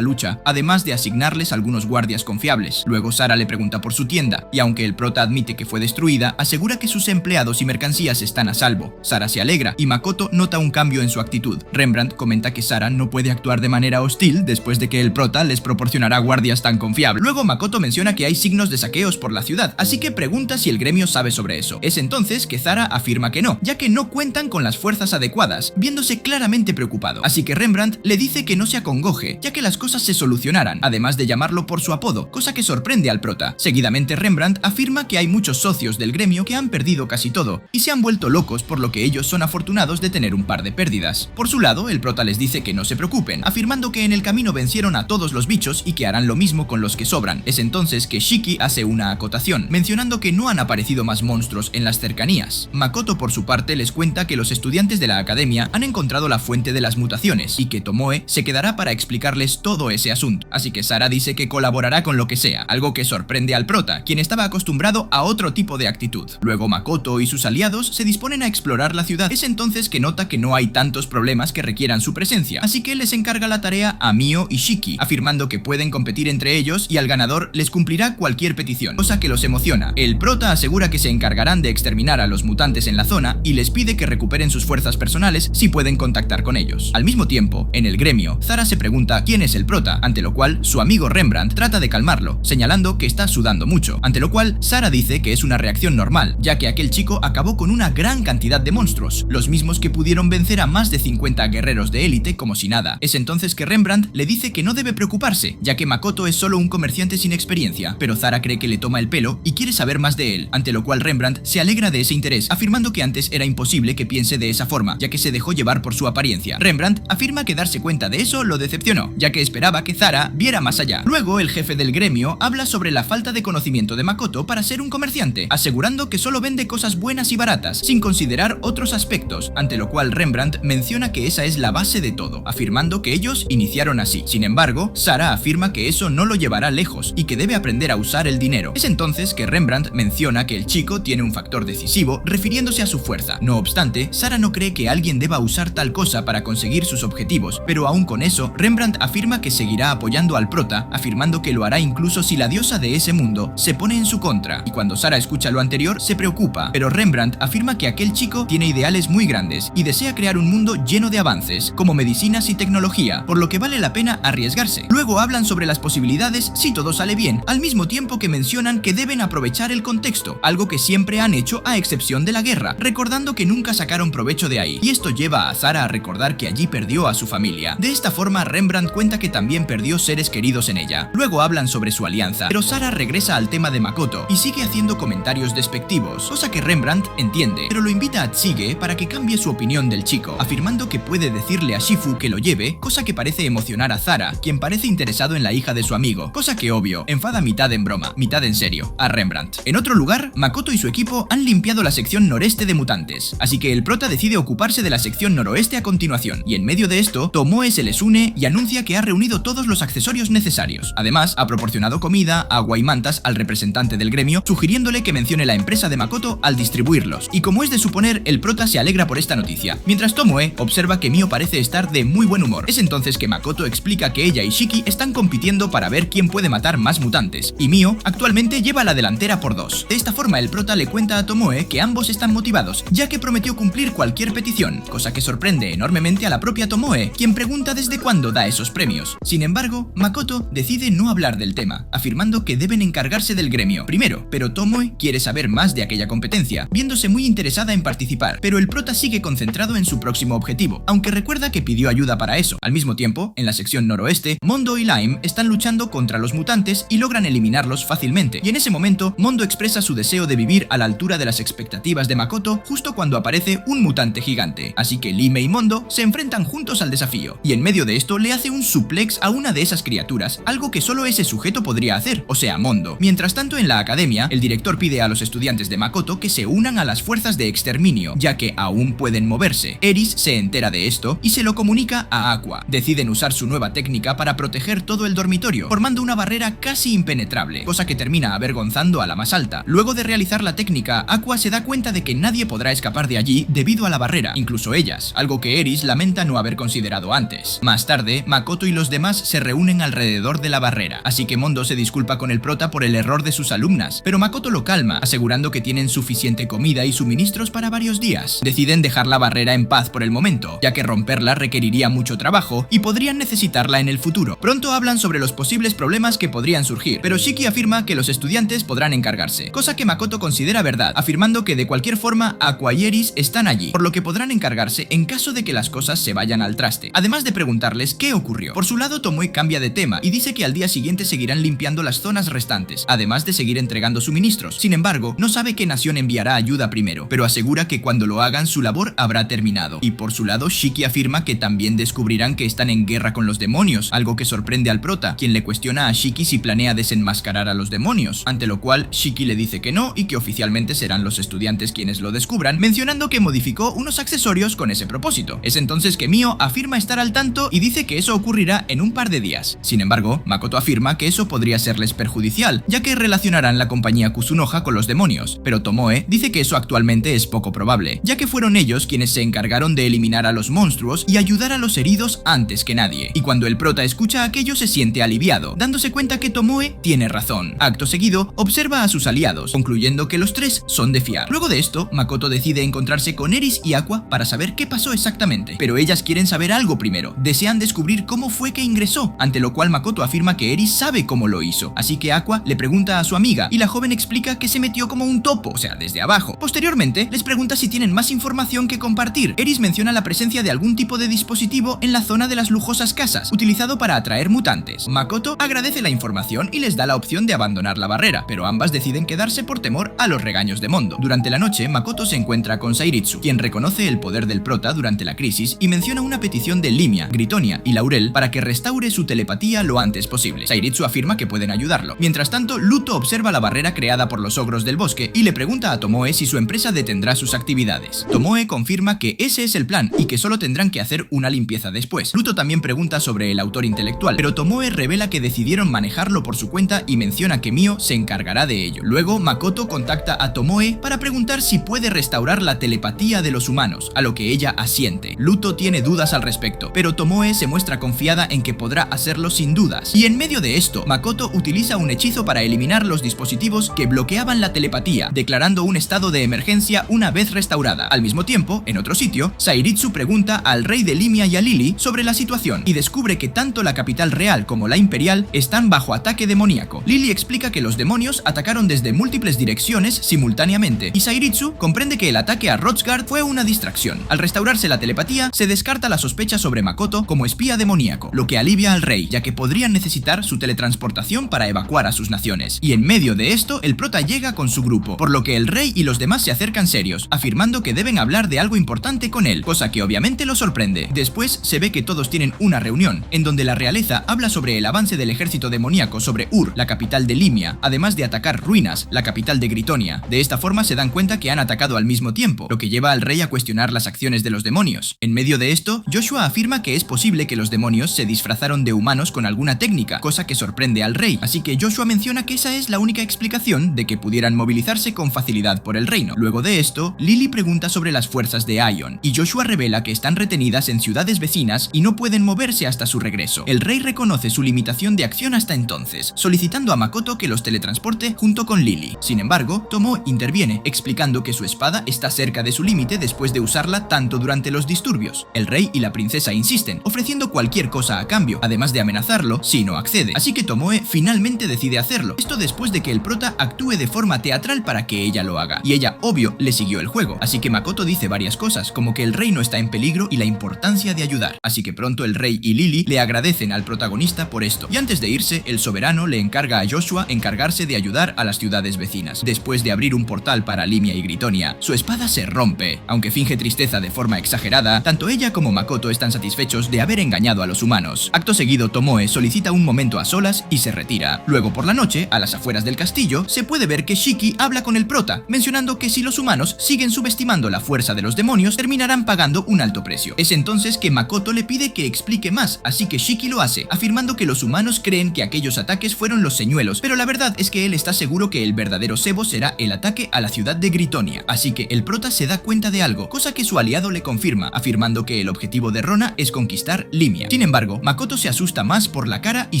lucha, además de asignarles algunos guardias confiables. Luego Sara le pregunta por su tienda, y aunque el prota admite que fue destruida, asegura que sus empleados y mercancías están a salvo. Sara se alegra y Makoto nota un cambio en su actitud. Rembrandt comenta que Sara no puede actuar de manera hostil después de que el prota les proporcionará guardias tan confiables. Luego Makoto menciona que hay signos de saqueos por la ciudad, así que pregunta si el gremio sabe sobre eso. Es entonces que Zara afirma que no, ya que no cuentan con las fuerzas adecuadas, viéndose claramente preocupado. Así que Rembrandt le dice que no se acongoje, ya que las cosas se solucionarán, además de llamarlo por su apodo, cosa que sorprende al prota. Seguidamente Rembrandt afirma que hay muchos socios del gremio que han perdido casi todo y se han vuelto locos, por lo que ellos son afortunados de tener un par de pérdidas. Por su lado, el prota les dice que no se preocupen, afirmando que en el camino vencieron a todos los bichos y que harán lo mismo con los que sobran. Es entonces que Shiki hace una acotación, mencionando que no han aparecido más monstruos en las cercanías. Makoto, por su parte, les cuenta que los estudiantes de la academia han encontrado la fuente de las mutaciones y que Tomoe se quedará para explicarles todo ese asunto. Así que Sara dice que colaborará con lo que sea, algo que sorprende al prota, quien estaba acostumbrado a otro tipo de actitud. Luego Makoto y sus aliados se disponen a explorar la ciudad. Es entonces que nota que no hay tantos problemas que requieran su presencia, así que les encarga la tarea a Mio y Shiki, afirmando que pueden competir entre ellos y al ganador les cumplirá cualquier petición, cosa que los emociona. El prota asegura que se encargarán de exterminar a los mutantes en la zona y les pide que recuperen sus fuerzas personales si pueden contactar con ellos. Al mismo tiempo, en el gremio, Zara se pregunta quién es el prota, ante lo cual su amigo Rembrandt trata de calmarlo, señalando que está sudando mucho, ante lo cual Zara dice que es una reacción normal, ya que aquel chico acabó con una gran cantidad de monstruos, los mismos que pudieron vencer a más de 50 guerreros de élite como si nada. Es entonces que Rembrandt le dice que no debe preocuparse, ya que Makoto es solo un comerciante sin experiencia, pero Zara cree que le toma el pelo y quiere saber más de él, ante lo cual Rembrandt se alegra de ese interés, afirmando que antes era imposible que piense de esa forma, ya que se dejó llevar por su apariencia. Rembrandt afirma que darse cuenta de eso lo decepcionó, ya que esperaba que Zara viera más allá. Luego, el jefe del gremio habla sobre la falta de conocimiento de Makoto para ser un comerciante, asegurando que solo vende cosas buenas y baratas, sin considerar otros aspectos, ante lo cual Rembrandt menciona que esa es la base de todo, afirmando que ellos iniciaron así. Sin embargo, Zara afirma que eso no lo llevará lejos y que debe aprender a usar el dinero. Es entonces que Rembrandt menciona que el chico tiene un factor decisivo, refiriéndose a su fuerza. No obstante, Zara no cree que alguien deba usar tal cosa para conseguir sus objetivos, pero aún con eso, Rembrandt afirma que seguirá apoyando al prota, afirmando que lo hará incluso si la diosa de ese mundo se pone en su contra. Y cuando Zara escucha lo anterior, se preocupa, pero Rembrandt afirma que aquel chico tiene ideales muy grandes y desea crear un mundo lleno de avances, como medicinas y tecnología, por lo que vale la pena arriesgarse. Luego hablan sobre las posibilidades si todo sale bien, al mismo tiempo que mencionan que deben aprovechar el contexto, algo que siempre han hecho a excepción de la guerra, recordando que nunca sacaron provecho de ahí, y esto lleva a Zara a recordar que allí perdió a su familia. De esta forma, Rembrandt cuenta que también perdió seres queridos en ella. Luego hablan sobre su alianza, pero Zara regresa al tema de Makoto y sigue haciendo comentarios despectivos, cosa que Rembrandt entiende, pero lo invita a Tsuge para que cambie su opinión del chico, afirmando que puede decirle a Shifu que lo lleve, cosa que parece emocionar a Zara, quien parece interesado en la hija de su amigo, cosa que obvio, enfada mitad en broma, mitad en serio, a Rembrandt. En otro lugar, Makoto y su equipo han limpiado la sección noreste de mutantes, así que el prota decide ocuparse de la sección noroeste a continuación, y en medio de esto, Tomoe se les une y anuncia que ha reunido todos los accesorios necesarios. Además, ha proporcionado comida, agua y mantas al representante del gremio, sugiriéndole que mencione la empresa de Makoto al distribuirlos, y como es de suponer, el prota se alegra por esta noticia, mientras Tomoe observa que Mio parece estar de muy buen humor. Es entonces que Makoto explica que ella y Shiki están compitiendo para ver quién puede matar más mutantes, y Mio actualmente lleva la delantera por 2. De esta forma, el prota le cuenta a Tomoe que ambos están motivados, ya que prometió cumplir cualquier petición, cosa que sorprende enormemente a la propia Tomoe, quien pregunta desde cuándo da esos premios. Sin embargo, Makoto decide no hablar del tema, afirmando que deben encargarse del gremio primero, pero Tomoe quiere saber más de aquella competencia, viéndose muy interesada en participar, pero el prota sigue concentrado en su próximo objetivo, aunque recuerda que pidió ayuda para eso. Al mismo tiempo, en la sección noroeste, Mondo y Lime están luchando contra los mutantes y logran eliminarlos fácilmente, y en ese momento, Mondo expresa su deseo de vivir a la altura de las expectativas de Makoto justo cuando aparece un mutante gigante, así que Lime y Mondo se enfrentan juntos al desafío, y en medio de esto le hace un suplex a una de esas criaturas, algo que solo ese sujeto podría hacer, o sea, Mondo. Mientras tanto, en la academia, el director pide a los estudiantes de Makoto que se unan a las fuerzas de exterminio, ya que aún pueden moverse. Eris se entera de esto y se lo comunica a Aqua. Deciden usar su nueva técnica para proteger todo el dormitorio, formando una barrera casi impenetrable, cosa que termina avergonzando a la más alta. Luego de realizar la técnica, Aqua se da cuenta de que nadie podrá escapar de allí debido a la barrera, incluso ellas, algo que Eris lamenta no haber considerado antes. Más tarde, Makoto y los demás se reúnen alrededor de la barrera, así que Mondo se disculpa con el prota por el error de sus alumnas, pero Makoto lo calma, asegurando que tienen suficiente comida y suministros para varios días. Deciden dejar la barrera en paz por el momento, ya que romperla requeriría mucho trabajo y podrían necesitarla en el futuro. Pronto hablan sobre los posibles problemas que podrían surgir, pero Shiki afirma que los estudiantes podrán encargarse, cosa que Makoto considera verdad, afirmando que de cualquier forma Aqua y Eris están allí, por lo que podrán encargarse quedarse en caso de que las cosas se vayan al traste, además de preguntarles qué ocurrió. Por su lado, Tomoe cambia de tema y dice que al día siguiente seguirán limpiando las zonas restantes, además de seguir entregando suministros. Sin embargo, no sabe qué nación enviará ayuda primero, pero asegura que cuando lo hagan su labor habrá terminado. Y por su lado, Shiki afirma que también descubrirán que están en guerra con los demonios, algo que sorprende al prota, quien le cuestiona a Shiki si planea desenmascarar a los demonios, ante lo cual Shiki le dice que no y que oficialmente serán los estudiantes quienes lo descubran, mencionando que modificó unos accesorios con ese propósito. Es entonces que Mio afirma estar al tanto y dice que eso ocurrirá en un par de días. Sin embargo, Makoto afirma que eso podría serles perjudicial, ya que relacionarán la compañía Kusunoha con los demonios, pero Tomoe dice que eso actualmente es poco probable, ya que fueron ellos quienes se encargaron de eliminar a los monstruos y ayudar a los heridos antes que nadie. Y cuando el prota escucha aquello se siente aliviado, dándose cuenta que Tomoe tiene razón. Acto seguido, observa a sus aliados, concluyendo que los tres son de fiar. Luego de esto, Makoto decide encontrarse con Eris y Aqua para saber qué pasó exactamente, pero ellas quieren saber algo primero, desean descubrir cómo fue que ingresó, ante lo cual Makoto afirma que Eris sabe cómo lo hizo, así que Aqua le pregunta a su amiga y la joven explica que se metió como un topo, o sea, desde abajo. Posteriormente, les pregunta si tienen más información que compartir. Eris menciona la presencia de algún tipo de dispositivo en la zona de las lujosas casas, utilizado para atraer mutantes. Makoto agradece la información y les da la opción de abandonar la barrera, pero ambas deciden quedarse por temor a los regaños de Mondo. Durante la noche, Makoto se encuentra con Sairitsu, quien reconoce el poder del prota durante la crisis y menciona una petición de Limia, Gritonia y Laurel para que restaure su telepatía lo antes posible. Sairitsu afirma que pueden ayudarlo. Mientras tanto, Luto observa la barrera creada por los ogros del bosque y le pregunta a Tomoe si su empresa detendrá sus actividades. Tomoe confirma que ese es el plan y que solo tendrán que hacer una limpieza después. Luto también pregunta sobre el autor intelectual, pero Tomoe revela que decidieron manejarlo por su cuenta y menciona que Mio se encargará de ello. Luego, Makoto contacta a Tomoe para preguntar si puede restaurar la telepatía de los humanos, a lo que ella asiente. Luto tiene dudas al respecto, pero Tomoe se muestra confiada en que podrá hacerlo sin dudas. Y en medio de esto, Makoto utiliza un hechizo para eliminar los dispositivos que bloqueaban la telepatía, declarando un estado de emergencia una vez restaurada. Al mismo tiempo, en otro sitio, Sairitsu pregunta al rey de Limia y a Lily sobre la situación y descubre que tanto la capital real como la imperial están bajo ataque demoníaco. Lily explica que los demonios atacaron desde múltiples direcciones simultáneamente y Sairitsu comprende que el ataque a Hrothgar fue una distracción. Al restaurarse la telepatía, se descarta la sospecha sobre Makoto como espía demoníaco, lo que alivia al rey, ya que podrían necesitar su teletransportación para evacuar a sus naciones. Y en medio de esto, el prota llega con su grupo, por lo que el rey y los demás se acercan serios, afirmando que deben hablar de algo importante con él, cosa que obviamente lo sorprende. Después se ve que todos tienen una reunión, en donde la realeza habla sobre el avance del ejército demoníaco sobre Ur, la capital de Limia, además de atacar Ruinas, la capital de Gritonia. De esta forma se dan cuenta que han atacado al mismo tiempo, lo que lleva al rey a cuestionar las acciones de los demonios. En medio de esto, Joshua afirma que es posible que los demonios se disfrazaron de humanos con alguna técnica, cosa que sorprende al rey, así que Joshua menciona que esa es la única explicación de que pudieran movilizarse con facilidad por el reino. Luego de esto, Lily pregunta sobre las fuerzas de Aion, y Joshua revela que están retenidas en ciudades vecinas y no pueden moverse hasta su regreso. El rey reconoce su limitación de acción hasta entonces, solicitando a Makoto que los teletransporte junto con Lily. Sin embargo, Tomoe interviene, explicando que su espada está cerca de su límite después de usarla tanto durante los disturbios. El rey y la princesa insisten, ofreciendo cualquier cosa a cambio, además de amenazarlo si no accede, así que Tomoe finalmente decide hacerlo. Esto después de que el prota actúe de forma teatral para que ella lo haga, y ella, obvio, le siguió el juego, así que Makoto dice varias cosas, como que el reino está en peligro y la importancia de ayudar, así que pronto el rey y Lily le agradecen al protagonista por esto, y antes de irse, el soberano le encarga a Joshua encargarse de ayudar a las ciudades vecinas. Después de abrir un portal para Limia y Gritonia, su espada se rompe, aunque finge tristeza de forma exagerada, tanto ella como Makoto están satisfechos de haber engañado a los humanos. Acto seguido, Tomoe solicita un momento a solas y se retira. Luego por la noche, a las afueras del castillo, se puede ver que Shiki habla con el prota, mencionando que si los humanos siguen subestimando la fuerza de los demonios, terminarán pagando un alto precio. Es entonces que Makoto le pide que explique más, así que Shiki lo hace, afirmando que los humanos creen que aquellos ataques fueron los señuelos, pero la verdad es que él está seguro que el verdadero cebo será el ataque a la ciudad de Gritonia, así que el prota se da cuenta de algo, cosa que su aliado le confirma, afirmando que el objetivo de Rona es conquistar Limia. Sin embargo, Makoto se asusta más por la cara y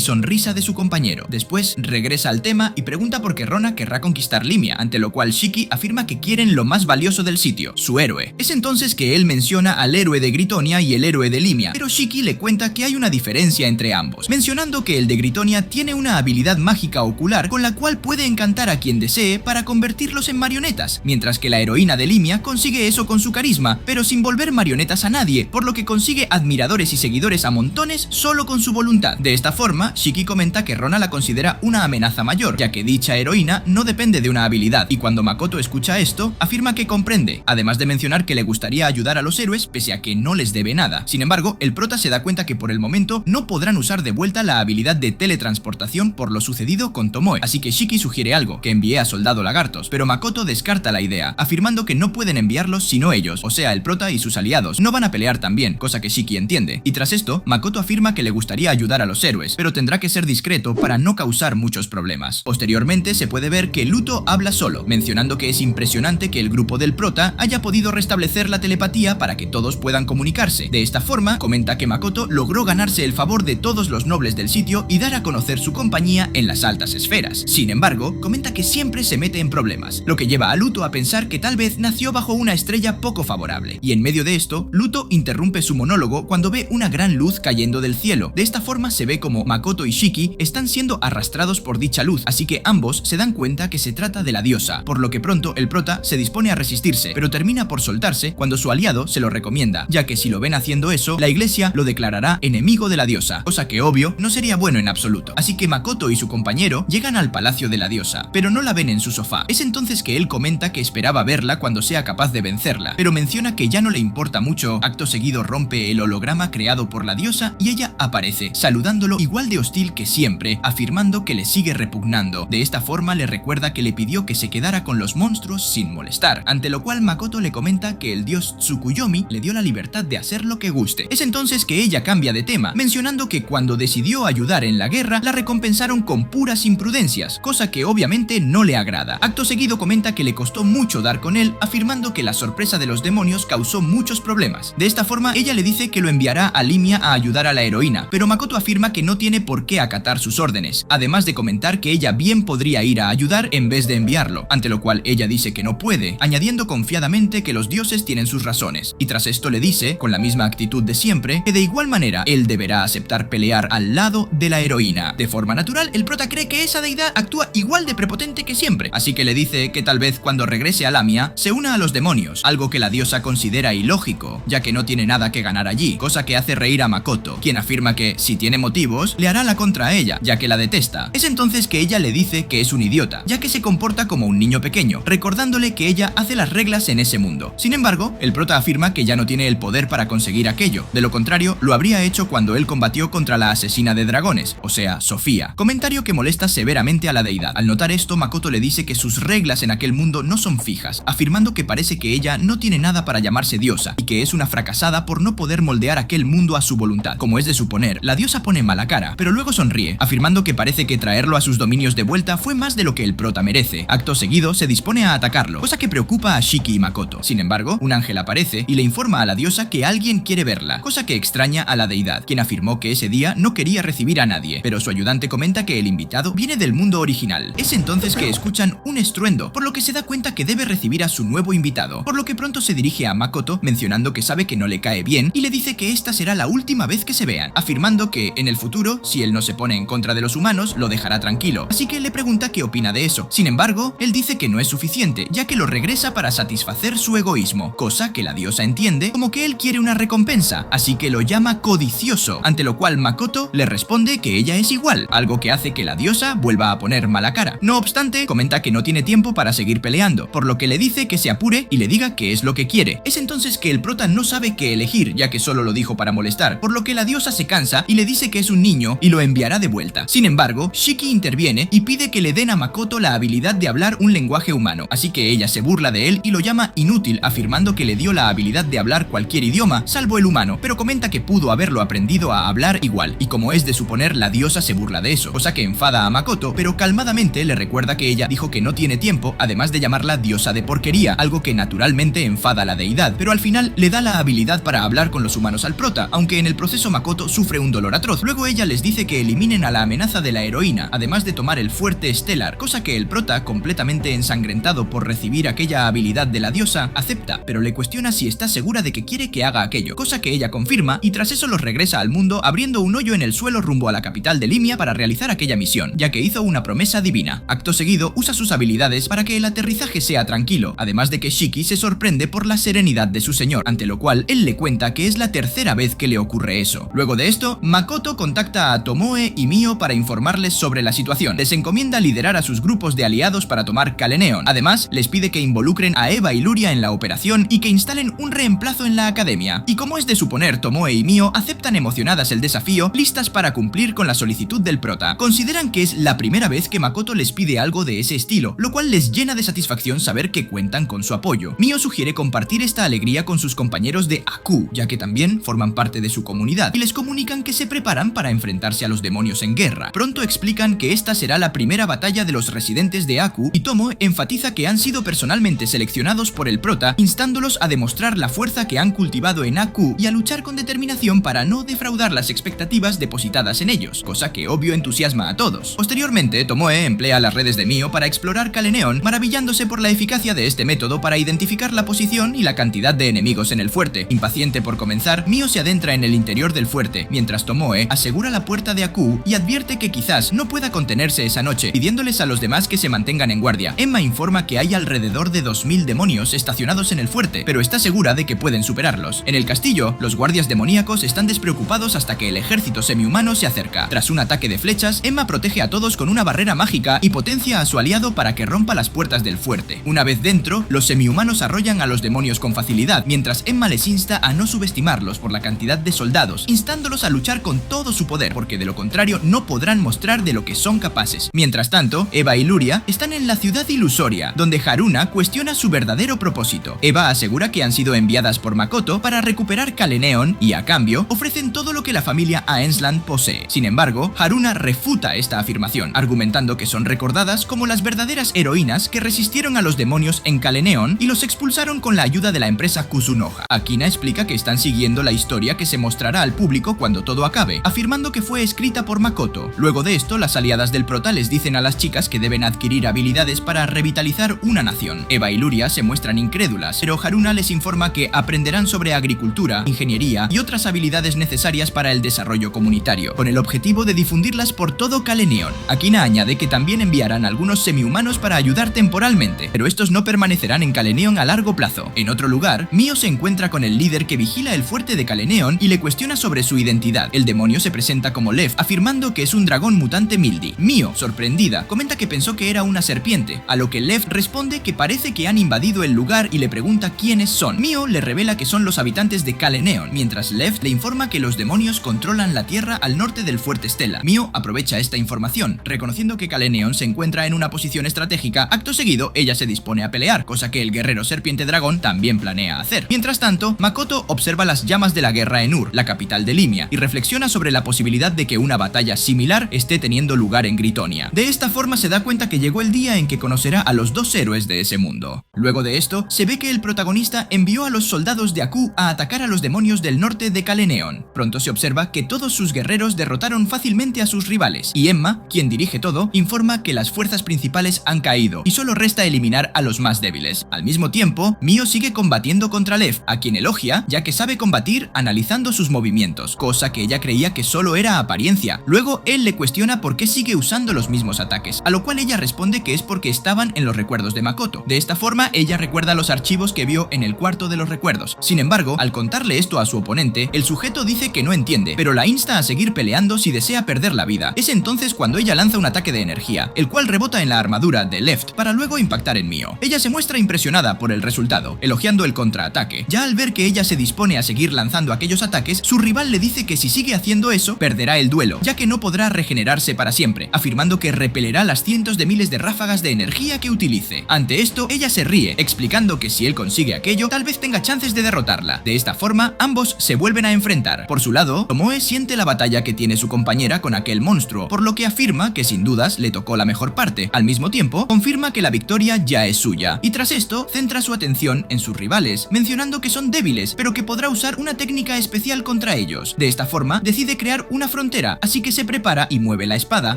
sonrisa de su compañero. Después regresa al tema y pregunta por qué Rona querrá conquistar Limia, ante lo cual Shiki afirma que quieren lo más valioso del sitio, su héroe. Es entonces que él menciona al héroe de Gritonia y el héroe de Limia, pero Shiki le cuenta que hay una diferencia entre ambos, mencionando que el de Gritonia tiene una habilidad mágica ocular con la cual puede encantar a quien desee para convertirlos en marionetas, mientras que la heroína de Limia consigue eso con su carisma, pero pero sin volver marionetas a nadie, por lo que consigue admiradores y seguidores a montones solo con su voluntad. De esta forma, Shiki comenta que Rona la considera una amenaza mayor, ya que dicha heroína no depende de una habilidad, y cuando Makoto escucha esto, afirma que comprende, además de mencionar que le gustaría ayudar a los héroes pese a que no les debe nada. Sin embargo, el prota se da cuenta que por el momento no podrán usar de vuelta la habilidad de teletransportación por lo sucedido con Tomoe, así que Shiki sugiere algo, que envíe a Soldado Lagartos, pero Makoto descarta la idea, afirmando que no pueden enviarlos sino ellos, o sea el prota y sus aliados, no van a pelear también, cosa que Shiki entiende. Y tras esto, Makoto afirma que le gustaría ayudar a los héroes, pero tendrá que ser discreto para no causar muchos problemas. Posteriormente se puede ver que Luto habla solo, mencionando que es impresionante que el grupo del prota haya podido restablecer la telepatía para que todos puedan comunicarse. De esta forma, comenta que Makoto logró ganarse el favor de todos los nobles del sitio y dar a conocer su compañía en las altas esferas. Sin embargo, comenta que siempre se mete en problemas, lo que lleva a Luto a pensar que tal vez nació bajo una estrella poco favorable. Y en medio de esto, Luto interrumpe su monólogo cuando ve una gran luz cayendo del cielo. De esta forma se ve como Makoto y Shiki están siendo arrastrados por dicha luz, así que ambos se dan cuenta que se trata de la diosa, por lo que pronto el prota se dispone a resistirse, pero termina por soltarse cuando su aliado se lo recomienda, ya que si lo ven haciendo eso, la iglesia lo declarará enemigo de la diosa, cosa que obvio no sería bueno en absoluto. Así que Makoto y su compañero llegan al palacio de la diosa, pero no la ven en su sofá. Es entonces que él comenta que esperaba verla cuando sea capaz de vencerla, pero menciona que ya no le importa mucho. Acto seguido rompe el holograma creado por la diosa y ella aparece, saludándolo igual de hostil que siempre, afirmando que le sigue repugnando. De esta forma le recuerda que le pidió que se quedara con los monstruos sin molestar, ante lo cual Makoto le comenta que el dios Tsukuyomi le dio la libertad de hacer lo que guste. Es entonces que ella cambia de tema, mencionando que cuando decidió ayudar en la guerra, la recompensaron con puras imprudencias, cosa que obviamente no le agrada. Acto seguido comenta que le costó mucho dar con él, afirmando que la sorpresa de los demonios causó muchos problemas. De esta forma, ella le dice que lo enviará a Limia a ayudar a la heroína, pero Makoto afirma que no tiene por qué acatar sus órdenes, además de comentar que ella bien podría ir a ayudar en vez de enviarlo, ante lo cual ella dice que no puede, añadiendo confiadamente que los dioses tienen sus razones, y tras esto le dice, con la misma actitud de siempre, que de igual manera él deberá aceptar pelear al lado de la heroína. De forma natural, el prota cree que esa deidad actúa igual de prepotente que siempre, así que le dice que tal vez cuando regrese a Lamia se una a los demonios, algo que la diosa considera ilógico, ya que no tiene nada que ganar allí, cosa que hace reír a Makoto, quien afirma que, si tiene motivos, le hará la contra a ella, ya que la detesta. Es entonces que ella le dice que es un idiota, ya que se comporta como un niño pequeño, recordándole que ella hace las reglas en ese mundo. Sin embargo, el prota afirma que ya no tiene el poder para conseguir aquello, de lo contrario, lo habría hecho cuando él combatió contra la asesina de dragones, o sea, Sofía, comentario que molesta severamente a la deidad. Al notar esto, Makoto le dice que sus reglas en aquel mundo no son fijas, afirmando que parece que ella no tiene nada para llamarse diosa, y que es una fracasada por no poder moldear aquel mundo a su voluntad. Como es de suponer, la diosa pone mala cara, pero luego sonríe, afirmando que parece que traerlo a sus dominios de vuelta fue más de lo que el prota merece. Acto seguido, se dispone a atacarlo, cosa que preocupa a Shiki y Makoto. Sin embargo, un ángel aparece y le informa a la diosa que alguien quiere verla, cosa que extraña a la deidad, quien afirmó que ese día no quería recibir a nadie, pero su ayudante comenta que el invitado viene del mundo original. Es entonces que escuchan un estruendo, por lo que se da cuenta que debe recibir a su nuevo invitado, por lo que pronto se dirige a Makoto mencionando que sabe que no le cae bien y le dice que esta será la última vez que se vean, afirmando que en el futuro, si él no se pone en contra de los humanos, lo dejará tranquilo, así que le pregunta qué opina de eso. Sin embargo, él dice que no es suficiente, ya que lo regresa para satisfacer su egoísmo, cosa que la diosa entiende como que él quiere una recompensa, así que lo llama codicioso, ante lo cual Makoto le responde que ella es igual, algo que hace que la diosa vuelva a poner mala cara. No obstante, comenta que no tiene tiempo para seguir peleando, por lo que le dice que se apure y le diga qué es lo que quiere. Es entonces que el prota no sabe qué elegir, ya que solo lo dijo para molestar, por lo que la diosa se cansa y le dice que es un niño y lo enviará de vuelta. Sin embargo, Shiki interviene y pide que le den a Makoto la habilidad de hablar un lenguaje humano, así que ella se burla de él y lo llama inútil, afirmando que le dio la habilidad de hablar cualquier idioma, salvo el humano, pero comenta que pudo haberlo aprendido a hablar igual, y como es de suponer, la diosa se burla de eso, cosa que enfada a Makoto, pero calmadamente le recuerda que ella dijo que no tiene tiempo, además de llamarla diosa de porquería, algo que naturalmente enfada a la deidad, pero al final le da la habilidad para hablar con los humanos al prota, aunque en el proceso Makoto sufre un dolor atroz. Luego ella les dice que eliminen a la amenaza de la heroína, además de tomar el fuerte estelar, cosa que el prota, completamente ensangrentado por recibir aquella habilidad de la diosa, acepta, pero le cuestiona si está segura de que quiere que haga aquello, cosa que ella confirma, y tras eso los regresa al mundo abriendo un hoyo en el suelo rumbo a la capital de Limia para realizar aquella misión, ya que hizo una promesa divina. Acto seguido, usa sus habilidades para que el aterrizaje sea tranquilo, además de que Shiki se sorprende por la serenidad serenidad de su señor, ante lo cual él le cuenta que es la tercera vez que le ocurre eso. Luego de esto, Makoto contacta a Tomoe y Mio para informarles sobre la situación. Les encomienda liderar a sus grupos de aliados para tomar Kaleneon. Además, les pide que involucren a Eva y Luria en la operación y que instalen un reemplazo en la academia. Y como es de suponer, Tomoe y Mio aceptan emocionadas el desafío, listas para cumplir con la solicitud del prota. Consideran que es la primera vez que Makoto les pide algo de ese estilo, lo cual les llena de satisfacción saber que cuentan con su apoyo. Mio sugiere compartir esta alegría con sus compañeros de Aku, ya que también forman parte de su comunidad, y les comunican que se preparan para enfrentarse a los demonios en guerra. Pronto explican que esta será la primera batalla de los residentes de Aku, y Tomoe enfatiza que han sido personalmente seleccionados por el prota, instándolos a demostrar la fuerza que han cultivado en Aku y a luchar con determinación para no defraudar las expectativas depositadas en ellos, cosa que obvio entusiasma a todos. Posteriormente, Tomoe emplea las redes de Mio para explorar Kaleneon, maravillándose por la eficacia de este método para identificar la posición y la cantidad de enemigos en el fuerte. Impaciente por comenzar, Mio se adentra en el interior del fuerte, mientras Tomoe asegura la puerta de Aku y advierte que quizás no pueda contenerse esa noche, pidiéndoles a los demás que se mantengan en guardia. Emma informa que hay alrededor de 2000 demonios estacionados en el fuerte, pero está segura de que pueden superarlos. En el castillo, los guardias demoníacos están despreocupados hasta que el ejército semihumano se acerca. Tras un ataque de flechas, Emma protege a todos con una barrera mágica y potencia a su aliado para que rompa las puertas del fuerte. Una vez dentro, los semihumanos arrollan a los demonios con facilidad, mientras Emma les insta a no subestimarlos por la cantidad de soldados, instándolos a luchar con todo su poder, porque de lo contrario no podrán mostrar de lo que son capaces. Mientras tanto, Eva y Luria están en la ciudad ilusoria, donde Haruna cuestiona su verdadero propósito. Eva asegura que han sido enviadas por Makoto para recuperar Kaleneon y, a cambio, ofrecen todo lo que la familia Aensland posee. Sin embargo, Haruna refuta esta afirmación, argumentando que son recordadas como las verdaderas heroínas que resistieron a los demonios en Kaleneon y los expulsaron con la ayuda de la empresa Kusunoha. Akina explica que están siguiendo la historia que se mostrará al público cuando todo acabe, afirmando que fue escrita por Makoto. Luego de esto, las aliadas del prota les dicen a las chicas que deben adquirir habilidades para revitalizar una nación. Eva y Luria se muestran incrédulas, pero Haruna les informa que aprenderán sobre agricultura, ingeniería y otras habilidades necesarias para el desarrollo comunitario, con el objetivo de difundirlas por todo Kaleneon. Akina añade que también enviarán algunos semihumanos para ayudar temporalmente, pero estos no permanecerán en Kaleneon a largo plazo. En otro lugar, Mio se encuentra con el líder que vigila el fuerte de Kaleneon y le cuestiona sobre su identidad. El demonio se presenta como Lev, afirmando que es un dragón mutante Mildi. Mio, sorprendida, comenta que pensó que era una serpiente, a lo que Lev responde que parece que han invadido el lugar y le pregunta quiénes son. Mio le revela que son los habitantes de Kaleneon, mientras Lev le informa que los demonios controlan la tierra al norte del fuerte Stella. Mio aprovecha esta información, reconociendo que Kaleneon se encuentra en una posición estratégica. Acto seguido, ella se dispone a pelear, cosa que el guerrero serpiente dragón también planea hacer. Mientras tanto, Makoto observa las llamas de la guerra en Ur, la capital de Limia, y reflexiona sobre la posibilidad de que una batalla similar esté teniendo lugar en Gritonia. De esta forma se da cuenta que llegó el día en que conocerá a los dos héroes de ese mundo. Luego de esto, se ve que el protagonista envió a los soldados de Aku a atacar a los demonios del norte de Kaleneon. Pronto se observa que todos sus guerreros derrotaron fácilmente a sus rivales, y Emma, quien dirige todo, informa que las fuerzas principales han caído y solo resta eliminar a los más débiles. Al mismo tiempo, Mio sigue combatiendo contra Lev, a quien elogia ya que sabe combatir analizando sus movimientos, cosa que ella creía que solo era apariencia. Luego él le cuestiona por qué sigue usando los mismos ataques, a lo cual ella responde que es porque estaban en los recuerdos de Makoto. De esta forma, ella recuerda los archivos que vio en el cuarto de los recuerdos. Sin embargo, al contarle esto a su oponente, el sujeto dice que no entiende, pero la insta a seguir peleando si desea perder la vida. Es entonces cuando ella lanza un ataque de energía, el cual rebota en la armadura de Left para luego impactar en Mio. Ella se muestra impresionada por el resultado, elogiando el contraataque. Ya al ver que ella se dispone a seguir lanzando aquellos ataques, su rival le dice que si sigue haciendo eso, perderá el duelo, ya que no podrá regenerarse para siempre, afirmando que repelerá las cientos de miles de ráfagas de energía que utilice. Ante esto, ella se ríe, explicando que si él consigue aquello, tal vez tenga chances de derrotarla. De esta forma, ambos se vuelven a enfrentar. Por su lado, Tomoe siente la batalla que tiene su compañera con aquel monstruo, por lo que afirma que sin dudas le tocó la mejor parte. Al mismo tiempo, confirma que la victoria ya es suya, y tras esto, centra su atención en sus rivales, mencionando que son débiles, pero que podrá usar una técnica especial contra ellos. De esta forma, decide crear una frontera, así que se prepara y mueve la espada,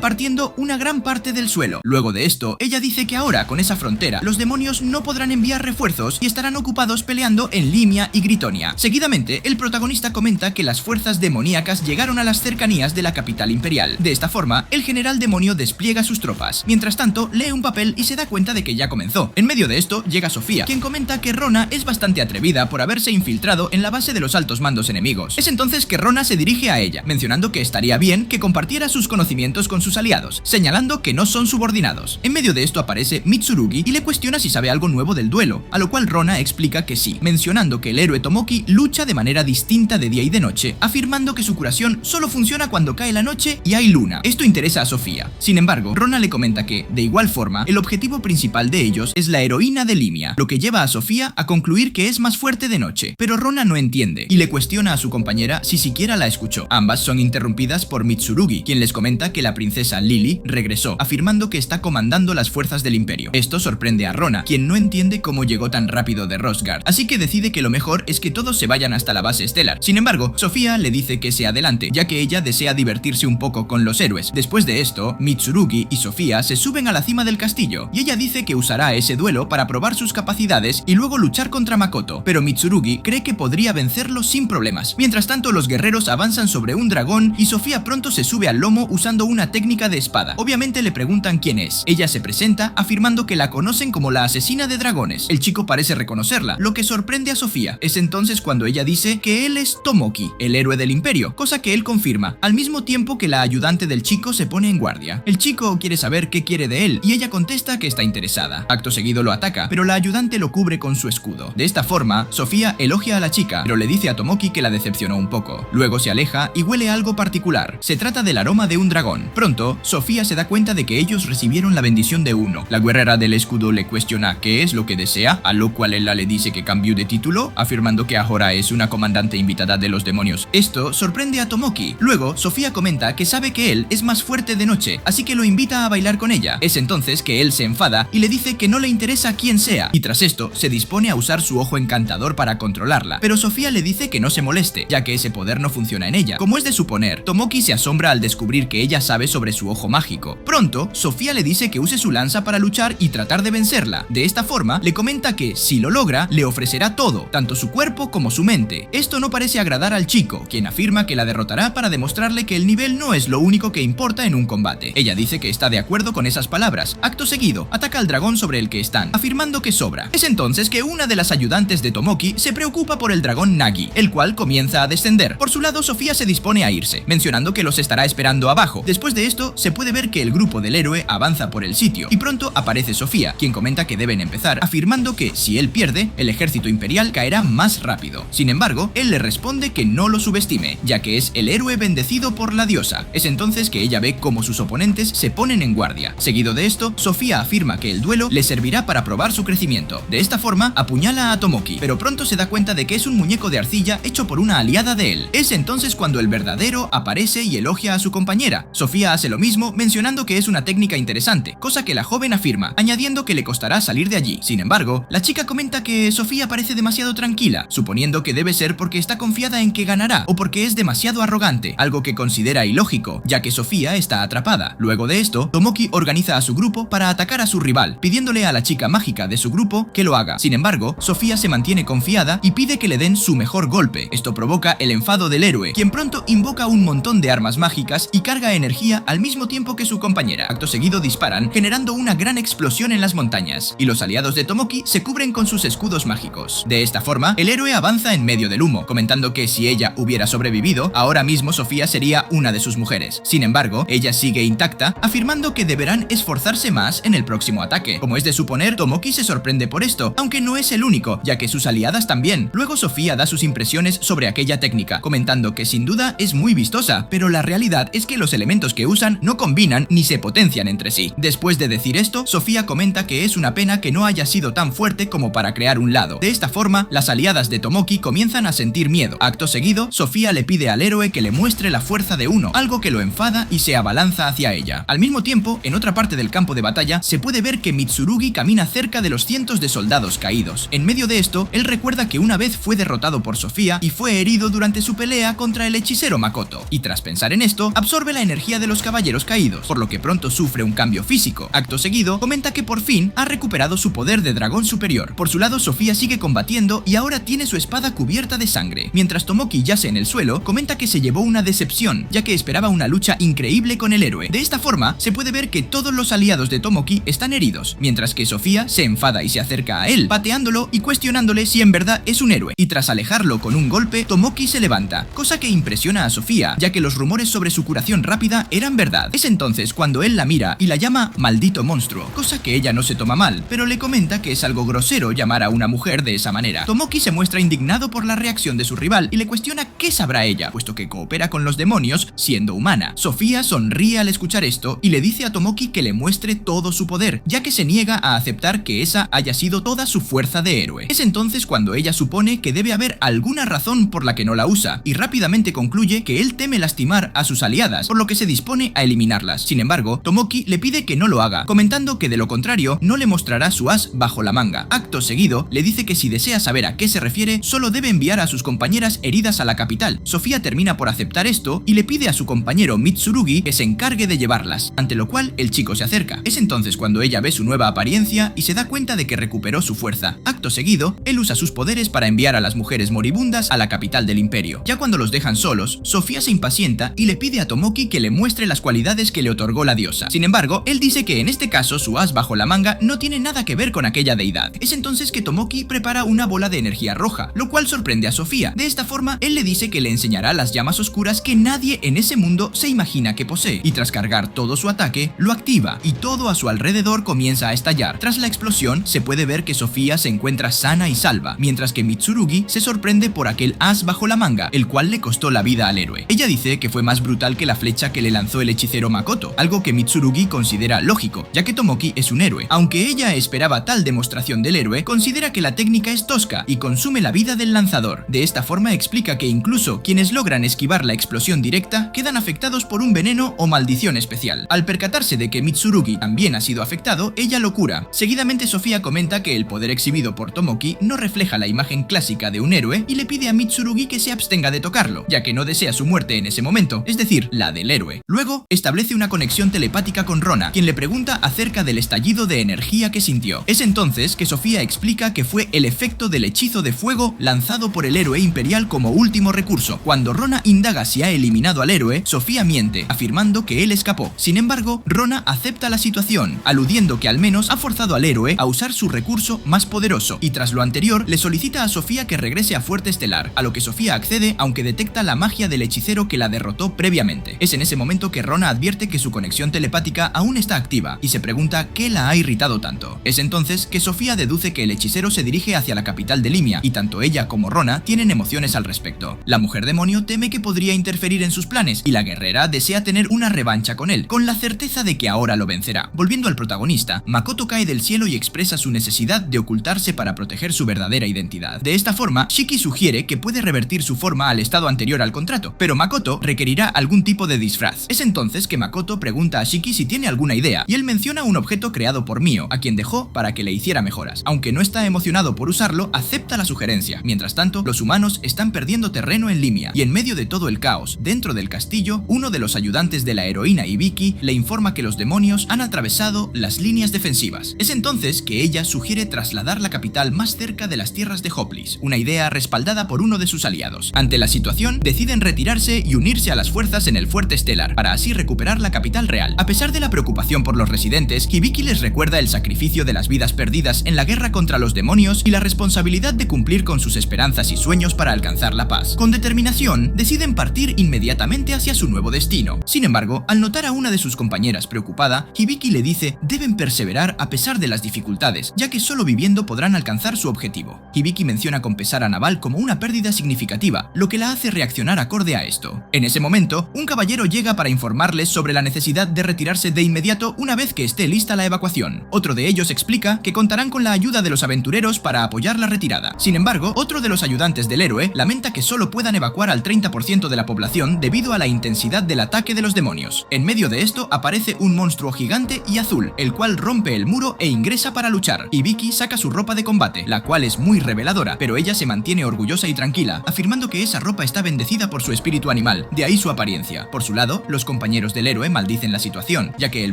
partiendo una gran parte del suelo. Luego de esto, ella dice que ahora, con esa frontera, los demonios no podrán enviar refuerzos y estarán ocupados peleando en Limia y Gritonia. Seguidamente, el protagonista comenta que las fuerzas demoníacas llegaron a las cercanías de la capital imperial. De esta forma, el general demonio despliega sus tropas. Mientras tanto, lee un papel y se da cuenta de que ya comenzó. En medio de esto, llega Sofía, quien comenta que Rona es bastante atrevida por haberse infiltrado en la base de los altos mandos enemigos. Es entonces que Rona se dirige a ella, mencionando que estaría bien que compartiera sus conocimientos con sus aliados, señalando que no son subordinados. En medio de esto aparece Mitsurugi y le cuestiona si sabe algo nuevo del duelo, a lo cual Rona explica que sí, mencionando que el héroe Tomoki lucha de manera distinta de día y de noche, afirmando que su curación solo funciona cuando cae la noche y hay luna. Esto interesa a Sofía. Sin embargo, Rona le comenta que, de igual forma, el objetivo principal de ellos es la heroína de Limia, lo que lleva a Sofía a concluir que es más fuerte de noche. Pero Rona no entiende y le cuestiona a su compañera si siquiera la escuchó. Ambas son interrumpidas por Mitsurugi, quien les comenta que la princesa Lily regresó, afirmando que está comandando las fuerzas del imperio. Esto sorprende a Rona, quien no entiende cómo llegó tan rápido de Rosgard, así que decide que lo mejor es que todos se vayan hasta la base estelar. Sin embargo, Sofía le dice que se adelante, ya que ella desea divertirse un poco con los héroes. Después de esto, Mitsurugi y Sofía se suben a la cima del castillo, y ella dice que usará ese duelo para probar sus capacidades y luego luchar contra Makoto, pero Mitsurugi cree que podría vencerlo sin problemas. Mientras tanto, los guerreros avanzan sobre un dragón y Sofía pronto se sube al lomo usando una técnica de espada. Obviamente le preguntan quién es. Ella se presenta afirmando que la conocen como la asesina de dragones. El chico parece reconocerla, lo que sorprende a Sofía. Es entonces cuando ella dice que él es Tomoki, el héroe del imperio, cosa que él confirma, al mismo tiempo que la ayudante del chico se pone en guardia. El chico quiere saber qué quiere de él y ella contesta que está interesada. Acto seguido lo ataca, pero la ayudante lo cubre con su escudo. De esta forma, Sofía elogia a la chica, pero le dice a Tomoki que la decepcionó un poco. Luego se aleja y huele algo particular. Se trata del aroma de un dragón. Pronto, Sofía se da cuenta de que ellos recibieron la bendición de uno. La guerrera del escudo le cuestiona qué es lo que desea, a lo cual ella le dice que cambió de título, afirmando que ahora es una comandante invitada de los demonios. Esto sorprende a Tomoki. Luego, Sofía comenta que sabe que él es más fuerte de noche, así que lo invita a bailar con ella. Es entonces que él se enfada y le dice que no le interesa quién sea, y tras esto se dispone a usar su ojo encantador para controlarla. Pero Sofía le dice que no se moleste, ya que ese poder no funciona en ella. Como es de suponer, Tomoki se asombra al descubrir que ella sabe sobre su ojo mágico. Pronto, Sofía le dice que use su lanza para luchar y tratar de vencerla. De esta forma, le comenta que, si lo logra, le ofrecerá todo, tanto su cuerpo como su mente. Esto no parece agradar al chico, quien afirma que la derrotará para demostrarle que el nivel no es lo único que importa en un combate. Ella dice que está de acuerdo con esas palabras. Acto seguido, ataca al dragón sobre el que están, afirmando que sobra. Es entonces que una de las ayudantes de Tomoki se preocupa por el dragón Nagi, el cual comienza a descender. Por su lado, Sofía se dispone a irse, mencionando que los estará esperando abajo. Después de esto, se puede ver que el grupo del héroe avanza por el sitio, y pronto aparece Sofía, quien comenta que deben empezar, afirmando que, si él pierde, el ejército imperial caerá más rápido. Sin embargo, él le responde que no lo subestime, ya que es el héroe bendecido por la diosa. Es entonces que ella ve cómo sus oponentes se ponen en guardia. Seguido de esto, Sofía afirma que el duelo le servirá para probar su crecimiento. De esta forma, apuñala a Tomoki, pero pronto se da cuenta de que es un muñeco de arcilla hecho por una aliada de él. Es entonces cuando el verdadero aparece y elogia a su compañera. Sofía hace lo mismo, mencionando que es una técnica interesante, cosa que la joven afirma, añadiendo que le costará salir de allí. Sin embargo, la chica comenta que Sofía parece demasiado tranquila, suponiendo que debe ser porque está confiada en que ganará, o porque es demasiado arrogante, algo que considera ilógico, ya que Sofía está atrapada. Luego de esto, Tomoki organiza a su grupo para atacar a su rival, pidiéndole a la chica mágica de su grupo que lo haga. Sin embargo, Sofía se mantiene confiada y pide que le den su mejor golpe. Esto provoca el enfado del héroe, quien pronto invoca un montón de armas mágicas y carga energía al mismo tiempo que su compañera. Acto seguido disparan, generando una gran explosión en las montañas, y los aliados de Tomoki se cubren con sus escudos mágicos. De esta forma, el héroe avanza en medio del humo, comentando que si ella hubiera sobrevivido, ahora mismo Sofía sería una de sus mujeres. Sin embargo, ella sigue intacta, afirmando que deberán esforzarse más en el próximo ataque. Como es de suponer, Tomoki se sorprende por esto, aunque no es el único, ya que sus aliadas también. Luego Sofía da sus impresiones sobre aquella técnica, comentando que sin duda es muy vistosa, pero la realidad es que los elementos que usan no combinan ni se potencian entre sí. Después de decir esto, Sofía comenta que es una pena que no haya sido tan fuerte como para crear un lado. De esta forma, las aliadas de Tomoki comienzan a sentir miedo. Acto seguido, Sofía le pide al héroe que le muestre la fuerza de uno, algo que lo enfada y se abalanza hacia ella. Al mismo tiempo, en otra parte del campo de batalla, se puede ver que Mitsurugi camina cerca de los cientos de soldados caídos. En medio de esto, él recuerda que una vez fue derrotado por Sofía y fue herido durante su pelea contra el hechicero Makoto, y tras pensar en esto, absorbe la energía de los caballeros caídos, por lo que pronto sufre un cambio físico. Acto seguido, comenta que por fin ha recuperado su poder de dragón superior. Por su lado, Sofía sigue combatiendo y ahora tiene su espada cubierta de sangre. Mientras Tomoki yace en el suelo, comenta que se llevó una decepción, ya que esperaba una lucha increíble con el héroe. De esta forma, se puede ver que todos los aliados de Tomoki están heridos, mientras que Sofía se enfada y se acerca a él, pateándolo mirándolo y cuestionándole si en verdad es un héroe, y tras alejarlo con un golpe, Tomoki se levanta, cosa que impresiona a Sofía, ya que los rumores sobre su curación rápida eran verdad. Es entonces cuando él la mira y la llama maldito monstruo, cosa que ella no se toma mal, pero le comenta que es algo grosero llamar a una mujer de esa manera. Tomoki se muestra indignado por la reacción de su rival y le cuestiona qué sabrá ella, puesto que coopera con los demonios siendo humana. Sofía sonríe al escuchar esto y le dice a Tomoki que le muestre todo su poder, ya que se niega a aceptar que esa haya sido toda su fuerza de héroe. Es entonces cuando ella supone que debe haber alguna razón por la que no la usa, y rápidamente concluye que él teme lastimar a sus aliadas, por lo que se dispone a eliminarlas. Sin embargo, Tomoki le pide que no lo haga, comentando que de lo contrario no le mostrará su as bajo la manga. Acto seguido, le dice que si desea saber a qué se refiere, solo debe enviar a sus compañeras heridas a la capital. Sofía termina por aceptar esto y le pide a su compañero Mitsurugi que se encargue de llevarlas, ante lo cual el chico se acerca. Es entonces cuando ella ve su nueva apariencia y se da cuenta de que recuperó su fuerza. Acto seguido, él usa sus poderes para enviar a las mujeres moribundas a la capital del imperio. Ya cuando los dejan solos, Sofía se impacienta y le pide a Tomoki que le muestre las cualidades que le otorgó la diosa. Sin embargo, él dice que en este caso su as bajo la manga no tiene nada que ver con aquella deidad. Es entonces que Tomoki prepara una bola de energía roja, lo cual sorprende a Sofía. De esta forma, él le dice que le enseñará las llamas oscuras que nadie en ese mundo se imagina que posee, y tras cargar todo su ataque, lo activa y todo a su alrededor comienza a estallar. Tras la explosión, se puede ver que Sofía se encuentra sana y salva, mientras que Mitsurugi se sorprende por aquel as bajo la manga, el cual le costó la vida al héroe. Ella dice que fue más brutal que la flecha que le lanzó el hechicero Makoto, algo que Mitsurugi considera lógico, ya que Tomoki es un héroe. Aunque ella esperaba tal demostración del héroe, considera que la técnica es tosca y consume la vida del lanzador. De esta forma explica que incluso quienes logran esquivar la explosión directa quedan afectados por un veneno o maldición especial. Al percatarse de que Mitsurugi también ha sido afectado, ella lo cura. Seguidamente Sofía comenta que el poder exhibido por Tomoki no refleja la imagen clásica de un héroe y le pide a Mitsurugi que se abstenga de tocarlo, ya que no desea su muerte en ese momento, es decir, la del héroe. Luego, establece una conexión telepática con Rona, quien le pregunta acerca del estallido de energía que sintió. Es entonces que Sofía explica que fue el efecto del hechizo de fuego lanzado por el héroe imperial como último recurso. Cuando Rona indaga si ha eliminado al héroe, Sofía miente, afirmando que él escapó. Sin embargo, Rona acepta la situación, aludiendo que al menos ha forzado al héroe a usar su recurso más poderoso, y tras lo anterior le solicita a Sofía que regrese a Fuerte Estelar, a lo que Sofía accede aunque detecta la magia del hechicero que la derrotó previamente. Es en ese momento que Rona advierte que su conexión telepática aún está activa y se pregunta qué la ha irritado tanto. Es entonces que Sofía deduce que el hechicero se dirige hacia la capital de Limia y tanto ella como Rona tienen emociones al respecto. La mujer demonio teme que podría interferir en sus planes y la guerrera desea tener una revancha con él, con la certeza de que ahora lo vencerá. Volviendo al protagonista, Makoto cae del cielo y expresa su necesidad de ocultarse para proteger su verdadera identidad. De esta forma, Shiki sugiere que puede revertir su forma al estado anterior al contrato, pero Makoto requerirá algún tipo de disfraz. Es entonces que Makoto pregunta a Shiki si tiene alguna idea, y él menciona un objeto creado por Mio, a quien dejó para que le hiciera mejoras. Aunque no está emocionado por usarlo, acepta la sugerencia. Mientras tanto, los humanos están perdiendo terreno en Limia, y en medio de todo el caos, dentro del castillo, uno de los ayudantes de la heroína Hibiki le informa que los demonios han atravesado las líneas defensivas. Es entonces que ella sugiere trasladar la capital más cerca de las tierras de Hoplis, una idea respaldada por uno de sus aliados. Ante la situación, deciden retirarse y unirse a las fuerzas en el Fuerte Estelar, para así recuperar la capital real. A pesar de la preocupación por los residentes, Hibiki les recuerda el sacrificio de las vidas perdidas en la guerra contra los demonios y la responsabilidad de cumplir con sus esperanzas y sueños para alcanzar la paz. Con determinación, deciden partir inmediatamente hacia su nuevo destino. Sin embargo, al notar a una de sus compañeras preocupada, Hibiki le dice deben perseverar a pesar de las dificultades, ya que solo viviendo podrán alcanzar su objetivo. Hibiki menciona con pesar a Naval como una pérdida significativa, lo que la hace reaccionar acorde a esto. En ese momento, un caballero llega para informarles sobre la necesidad de retirarse de inmediato una vez que esté lista la evacuación. Otro de ellos explica que contarán con la ayuda de los aventureros para apoyar la retirada. Sin embargo, otro de los ayudantes del héroe lamenta que solo puedan evacuar al 30% de la población debido a la intensidad del ataque de los demonios. En medio de esto aparece un monstruo gigante y azul, el cual rompe el muro e ingresa para luchar. Hibiki saca su ropa de combate, la cual es muy reveladora, pero ella se mantiene orgullosa y tranquila, afirmando que esa ropa está bendecida por su espíritu animal, de ahí su apariencia. Por su lado, los compañeros del héroe maldicen la situación, ya que el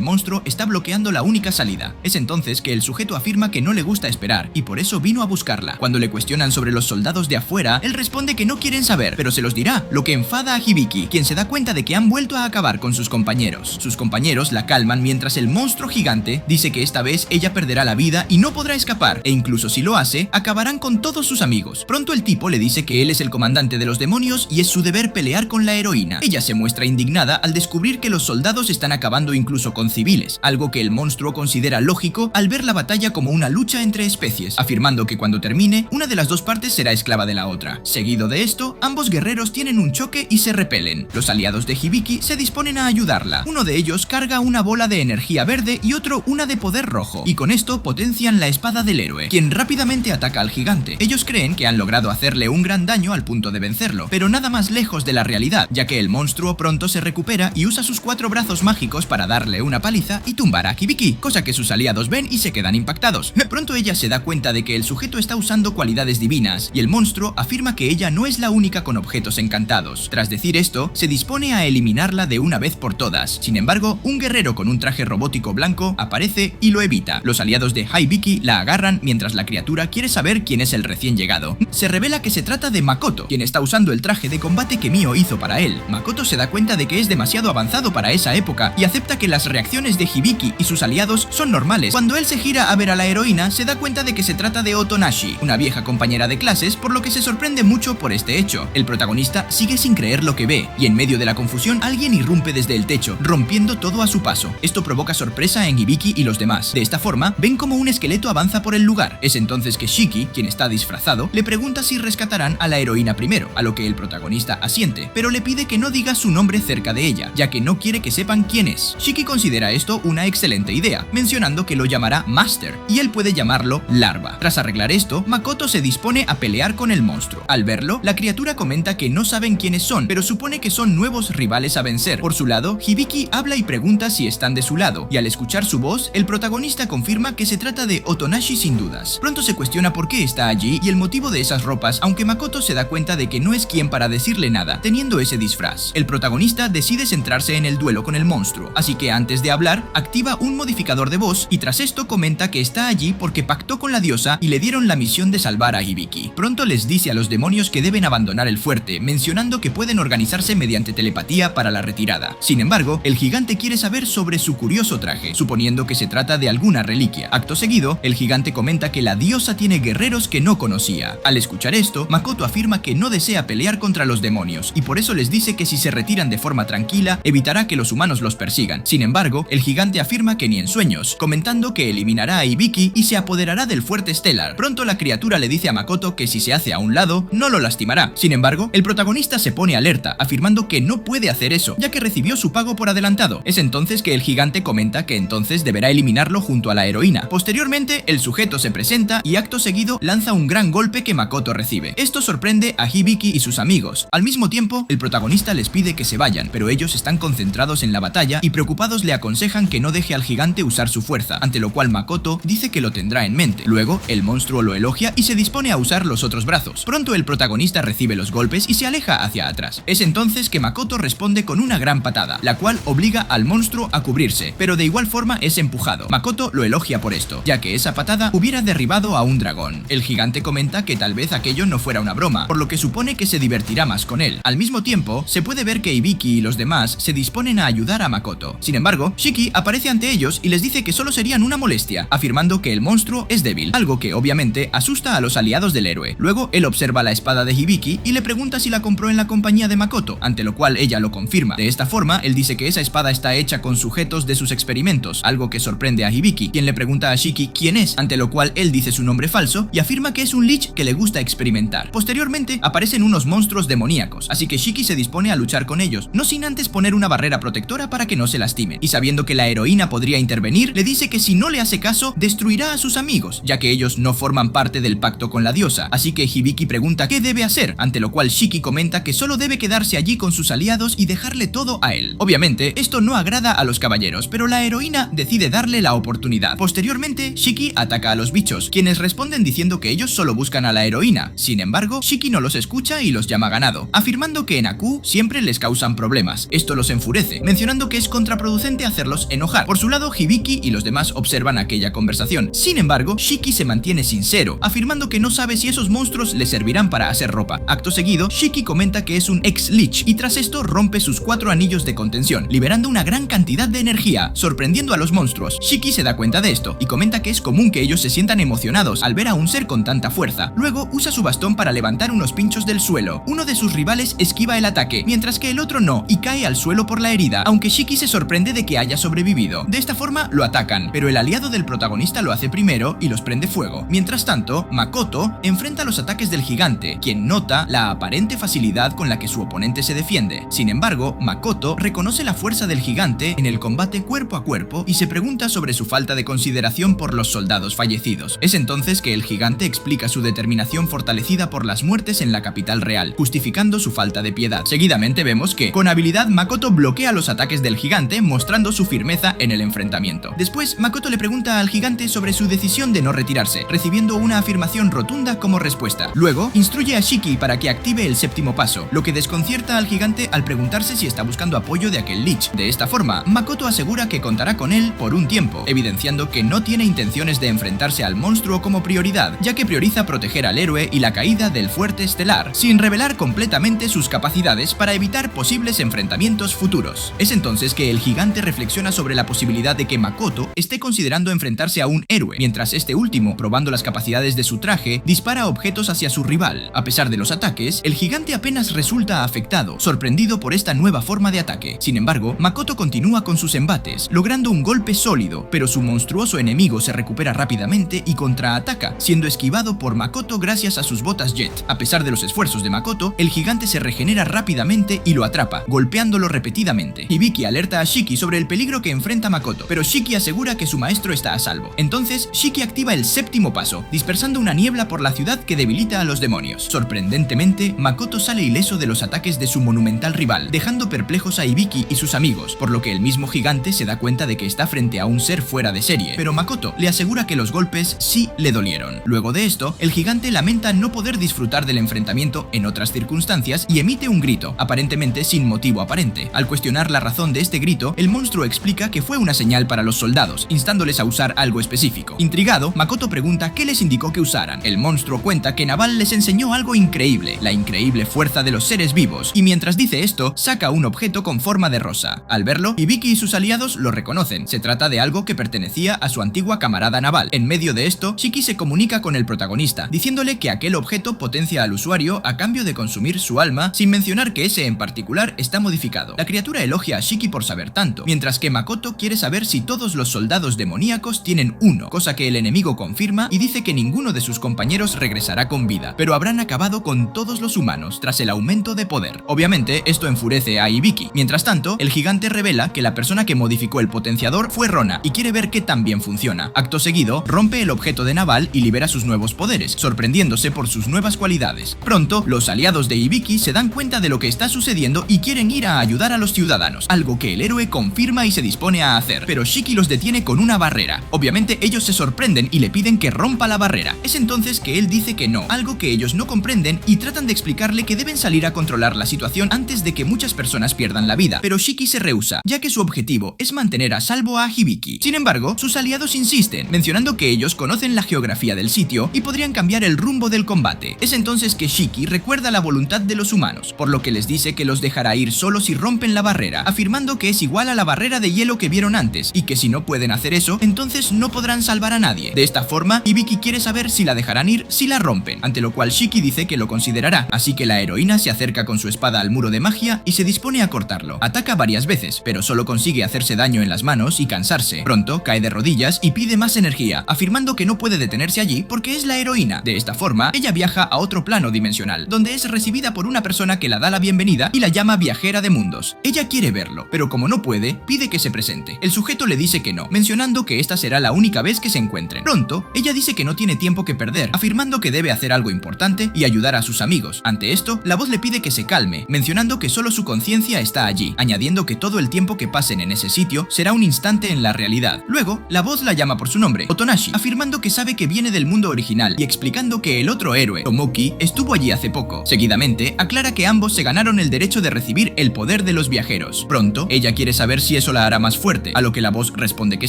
monstruo está bloqueando la única salida. Es entonces que el sujeto afirma que no le gusta esperar y por eso vino a buscarla. Cuando le cuestionan sobre los soldados de afuera, él responde que no quieren saber, pero se los dirá, lo que enfada a Hibiki, quien se da cuenta de que han vuelto a acabar con sus compañeros. Sus compañeros la calman mientras el monstruo gigante dice que esta vez ella perderá la vida y no podrá escapar, e incluso incluso si lo hace, acabarán con todos sus amigos. Pronto el tipo le dice que él es el comandante de los demonios y es su deber pelear con la heroína. Ella se muestra indignada al descubrir que los soldados están acabando incluso con civiles, algo que el monstruo considera lógico al ver la batalla como una lucha entre especies, afirmando que cuando termine, una de las dos partes será esclava de la otra. Seguido de esto, ambos guerreros tienen un choque y se repelen. Los aliados de Hibiki se disponen a ayudarla. Uno de ellos carga una bola de energía verde y otro una de poder rojo, y con esto potencian la espada del héroe, quien rápidamente ataca al gigante. Ellos creen que han logrado hacerle un gran daño al punto de vencerlo, pero nada más lejos de la realidad, ya que el monstruo pronto se recupera y usa sus 4 brazos mágicos para darle una paliza y tumbar a Hibiki, cosa que sus aliados ven y se quedan impactados. Pronto ella se da cuenta de que el sujeto está usando cualidades divinas, y el monstruo afirma que ella no es la única con objetos encantados. Tras decir esto, se dispone a eliminarla de una vez por todas. Sin embargo, un guerrero con un traje robótico blanco aparece y lo evita. Los aliados de Hibiki la agarran mientras la criatura quiere saber quién es el recién llegado. Se revela que se trata de Makoto, quien está usando el traje de combate que Mio hizo para él. Makoto se da cuenta de que es demasiado avanzado para esa época y acepta que las reacciones de Hibiki y sus aliados son normales. Cuando él se gira a ver a la heroína, se da cuenta de que se trata de Otonashi, una vieja compañera de clases, por lo que se sorprende mucho por este hecho. El protagonista sigue sin creer lo que ve, y en medio de la confusión alguien irrumpe desde el techo, rompiendo todo a su paso. Esto provoca sorpresa en Hibiki y los demás. De esta forma, ven como un esqueleto avanza por el lugar. Es entonces que Shiki, quien está disfrazado, le pregunta si rescatarán a la heroína primero, a lo que el protagonista asiente, pero le pide que no diga su nombre cerca de ella, ya que no quiere que sepan quién es. Shiki considera esto una excelente idea, mencionando que lo llamará Master, y él puede llamarlo Larva. Tras arreglar esto, Makoto se dispone a pelear con el monstruo. Al verlo, la criatura comenta que no saben quiénes son, pero supone que son nuevos rivales a vencer. Por su lado, Hibiki habla y pregunta si están de su lado, y al escuchar su voz, el protagonista confirma que se trata de Otonashi sin dudas. Pronto se cuestiona por qué está allí y el motivo de esas ropas, aunque Makoto se da cuenta de que no es quien para decirle nada, teniendo ese disfraz. El protagonista decide centrarse en el duelo con el monstruo, así que antes de hablar, activa un modificador de voz y tras esto comenta que está allí porque pactó con la diosa y le dieron la misión de salvar a Hibiki. Pronto les dice a los demonios que deben abandonar el fuerte, mencionando que pueden organizarse mediante telepatía para la retirada. Sin embargo, el gigante quiere saber sobre su curioso traje, suponiendo que se trata de alguna reliquia. Acto seguido, el gigante comenta que la diosa tiene guerreros que no conocía. Al escuchar esto, Makoto afirma que no desea pelear contra los demonios, y por eso les dice que si se retiran de forma tranquila, evitará que los humanos los persigan. Sin embargo, el gigante afirma que ni en sueños, comentando que eliminará a Hibiki y se apoderará del fuerte Stellar. Pronto la criatura le dice a Makoto que si se hace a un lado, no lo lastimará. Sin embargo, el protagonista se pone alerta, afirmando que no puede hacer eso, ya que recibió su pago por adelantado. Es entonces que el gigante comenta que entonces deberá eliminarlo junto a la heroína. Posteriormente, el sujeto se presenta y acto seguido lanza un gran golpe que Makoto recibe. Esto sorprende a Hibiki y sus amigos. Al mismo tiempo, el protagonista les pide que se vayan, pero ellos están concentrados en la batalla y preocupados le aconsejan que no deje al gigante usar su fuerza, ante lo cual Makoto dice que lo tendrá en mente. Luego, el monstruo lo elogia y se dispone a usar los otros brazos. Pronto el protagonista recibe los golpes y se aleja hacia atrás. Es entonces que Makoto responde con una gran patada, la cual obliga al monstruo a cubrirse, pero de igual forma es empujado. Makoto lo elogia por esto, ya que esa patada hubiera derribado a un dragón. El gigante comenta que tal vez aquello no fuera una broma, por lo que supone que se divertirá más con él. Al mismo tiempo, se puede ver que Hibiki y los demás se disponen a ayudar a Makoto. Sin embargo, Shiki aparece ante ellos y les dice que solo serían una molestia, afirmando que el monstruo es débil, algo que obviamente asusta a los aliados del héroe. Luego, él observa la espada de Hibiki y le pregunta si la compró en la compañía de Makoto, ante lo cual ella lo confirma. De esta forma, él dice que esa espada está hecha con sujetos de sus experimentos, algo que sorprende a Hibiki, quien le pregunta a Shiki quién es, ante lo cual él dice su nombre falso y afirma que es un lich que le gusta experimentar. Posteriormente, aparecen unos monstruos demoníacos, así que Shiki se dispone a luchar con ellos, no sin antes poner una barrera protectora para que no se lastimen, y sabiendo que la heroína podría intervenir, le dice que si no le hace caso, destruirá a sus amigos, ya que ellos no forman parte del pacto con la diosa, así que Hibiki pregunta qué debe hacer, ante lo cual Shiki comenta que solo debe quedarse allí con sus aliados y dejarle todo a él. Obviamente, esto no agrada a los caballeros, pero la heroína decide darle la oportunidad. Posteriormente, Shiki ataca a los bichos, quienes responden diciendo que ellos solo buscan a la heroína. Sin embargo, Shiki no los escucha y los llama ganado, afirmando que en Aku siempre les causan problemas. Esto los enfurece, mencionando que es contraproducente hacerlos enojar. Por su lado, Hibiki y los demás observan aquella conversación. Sin embargo, Shiki se mantiene sincero, afirmando que no sabe si esos monstruos le servirán para hacer ropa. Acto seguido, Shiki comenta que es un ex-lich y tras esto rompe sus 4 anillos de contención, liberando una gran cantidad de energía, sorprendiendo a los monstruos. Shiki se da cuenta de esto y comenta que es común que ellos se sientan emocionados al ver a un ser con tanta fuerza. Luego usa su bastón para levantar unos pinchos del suelo. Uno de sus rivales esquiva el ataque, mientras que el otro no, y cae al suelo por la herida, aunque Shiki se sorprende de que haya sobrevivido. De esta forma lo atacan, pero el aliado del protagonista lo hace primero y los prende fuego. Mientras tanto, Makoto enfrenta los ataques del gigante, quien nota la aparente facilidad con la que su oponente se defiende. Sin embargo, Makoto reconoce la fuerza del gigante en el combate cuerpo a cuerpo y se pregunta sobre su falta de consideración por los soldados fallecidos. Es entonces que el gigante explica su determinación fortalecida por las muertes en la capital real, justificando su falta de piedad. Seguidamente vemos que, con habilidad, Makoto bloquea los ataques del gigante, mostrando su firmeza en el enfrentamiento. Después, Makoto le pregunta al gigante sobre su decisión de no retirarse, recibiendo una afirmación rotunda como respuesta. Luego, instruye a Shiki para que active el séptimo paso, lo que desconcierta al gigante al preguntarse si está buscando apoyo de aquel Lich. De esta forma, Makoto asegura que contará con él por un tiempo, evidenciando que no tiene intenciones de enfrentarse al monstruo como prioridad, ya que prioriza proteger al héroe y la caída del fuerte estelar, sin revelar completamente sus capacidades para evitar posibles enfrentamientos futuros. Es entonces que el gigante reflexiona sobre la posibilidad de que Makoto esté considerando enfrentarse a un héroe, mientras este último, probando las capacidades de su traje, dispara objetos hacia su rival. A pesar de los ataques, el gigante apenas resulta afectado, sorprendido por esta nueva forma de ataque. Sin embargo, Makoto continúa con sus embates, logrando un golpe sólido, pero su monstruoso enemigo se recupera rápidamente y contraataca, siendo esquivado por Makoto gracias a sus botas Jet. A pesar de los esfuerzos de Makoto, el gigante se regenera rápidamente y lo atrapa, golpeándolo repetidamente. Hibiki alerta a Shiki sobre el peligro que enfrenta Makoto, pero Shiki asegura que su maestro está a salvo. Entonces, Shiki activa el séptimo paso, dispersando una niebla por la ciudad que debilita a los demonios. Sorprendentemente, Makoto sale ileso de los ataques de su monumental rival, dejando perplejos a Hibiki y sus amigos, por lo que el mismo gigante se da cuenta de que está frente a un ser fuera de serie, pero Makoto le asegura que los golpes sí le dolieron. Luego de esto, el gigante lamenta no poder disfrutar del enfrentamiento en otras circunstancias y emite un grito, aparentemente sin motivo aparente. Al cuestionar la razón de este grito, el monstruo explica que fue una señal para los soldados, instándoles a usar algo específico. Intrigado, Makoto pregunta qué les indicó que usaran. El monstruo cuenta que Naval les enseñó algo increíble, la increíble fuerza de los seres vivos, y mientras dice esto, saca un objeto con forma de rosa. Al verlo, Hibiki y sus aliados lo reconocen. Se trata de algo que pertenecía a su antigua camarada Naval. En medio de esto, Shiki se comunica con el protagonista, diciéndole que aquel objeto potencia al usuario a cambio de consumir su alma, sin mencionar que ese en particular está modificado. La criatura elogia a Shiki por saber tanto, mientras que Makoto quiere saber si todos los soldados demoníacos tienen uno, cosa que el enemigo confirma y dice que ninguno de sus compañeros regresará con vida, pero habrán acabado con todos los humanos tras el aumento de poder. Obviamente, esto enfurece a Hibiki. Mientras tanto, el gigante revela que la persona que modificó el potenciador fue Rona y quiere ver qué tan bien funciona. Acto seguido, rompe el objeto de Naval y libera sus nuevos poderes, sorprendiéndose por sus nuevas cualidades. Pronto, los aliados de Hibiki se dan cuenta de lo que está sucediendo y quieren ir a ayudar a los ciudadanos, algo que el héroe confirma y se dispone a hacer, pero Shiki los detiene con una barrera. Obviamente, ellos se sorprenden y le piden que rompa la barrera. Es entonces que él dice que no, algo que ellos no comprenden y tratan de explicarle que deben salir a controlar la situación antes de que muchas personas pierdan la vida, pero Shiki se rehúsa, ya que su objetivo es mantener a salvo a Hibiki. Sin embargo, sus aliados insisten, mencionando que ellos conocen la geografía del sitio y podrían cambiar el rumbo del combate. Es entonces que Shiki recuerda la voluntad de los humanos, por lo que les dice que los dejará ir solo si rompen la barrera, afirmando que es igual a la barrera de hielo que vieron antes, y que si no pueden hacer eso, entonces no podrán salvar a nadie. De esta forma, Hibiki quiere saber si la dejarán ir si la rompen, ante lo cual Shiki dice que lo considerará, así que la heroína se acerca con su espada al muro de magia y se dispone a cortarlo. Ataca varias veces, pero solo consigue hacerse daño en las manos y cansarse. Pronto cae de rodillas y pide más energía, afirmando que no puede detenerse allí porque es la heroína. De esta forma, ella viaja a otro plano dimensional, donde es recibida por una persona que la da la bienvenida y la llama viajera de mundos. Ella quiere verlo, pero como no puede, pide que se presente. El sujeto le dice que no, mencionando que esta será la única vez que se encuentren. Pronto, ella dice que no tiene tiempo que perder, afirmando que debe hacer algo importante y ayudar a sus amigos. Ante esto, la voz le pide que se calme, mencionando que solo su conciencia está allí, añadiendo que todo el tiempo que pasen en ese sitio será un instante en la realidad. Luego, la voz la llama por su nombre, Otonashi, afirmando que sabe que viene del mundo original y explicando que el otro héroe, Tomoki, estuvo allí hace poco. Seguidamente, aclara que ambos se ganaron el derecho de recibir el poder de los viajeros. Pronto, ella quiere saber si eso la hará más fuerte, a lo que la voz responde que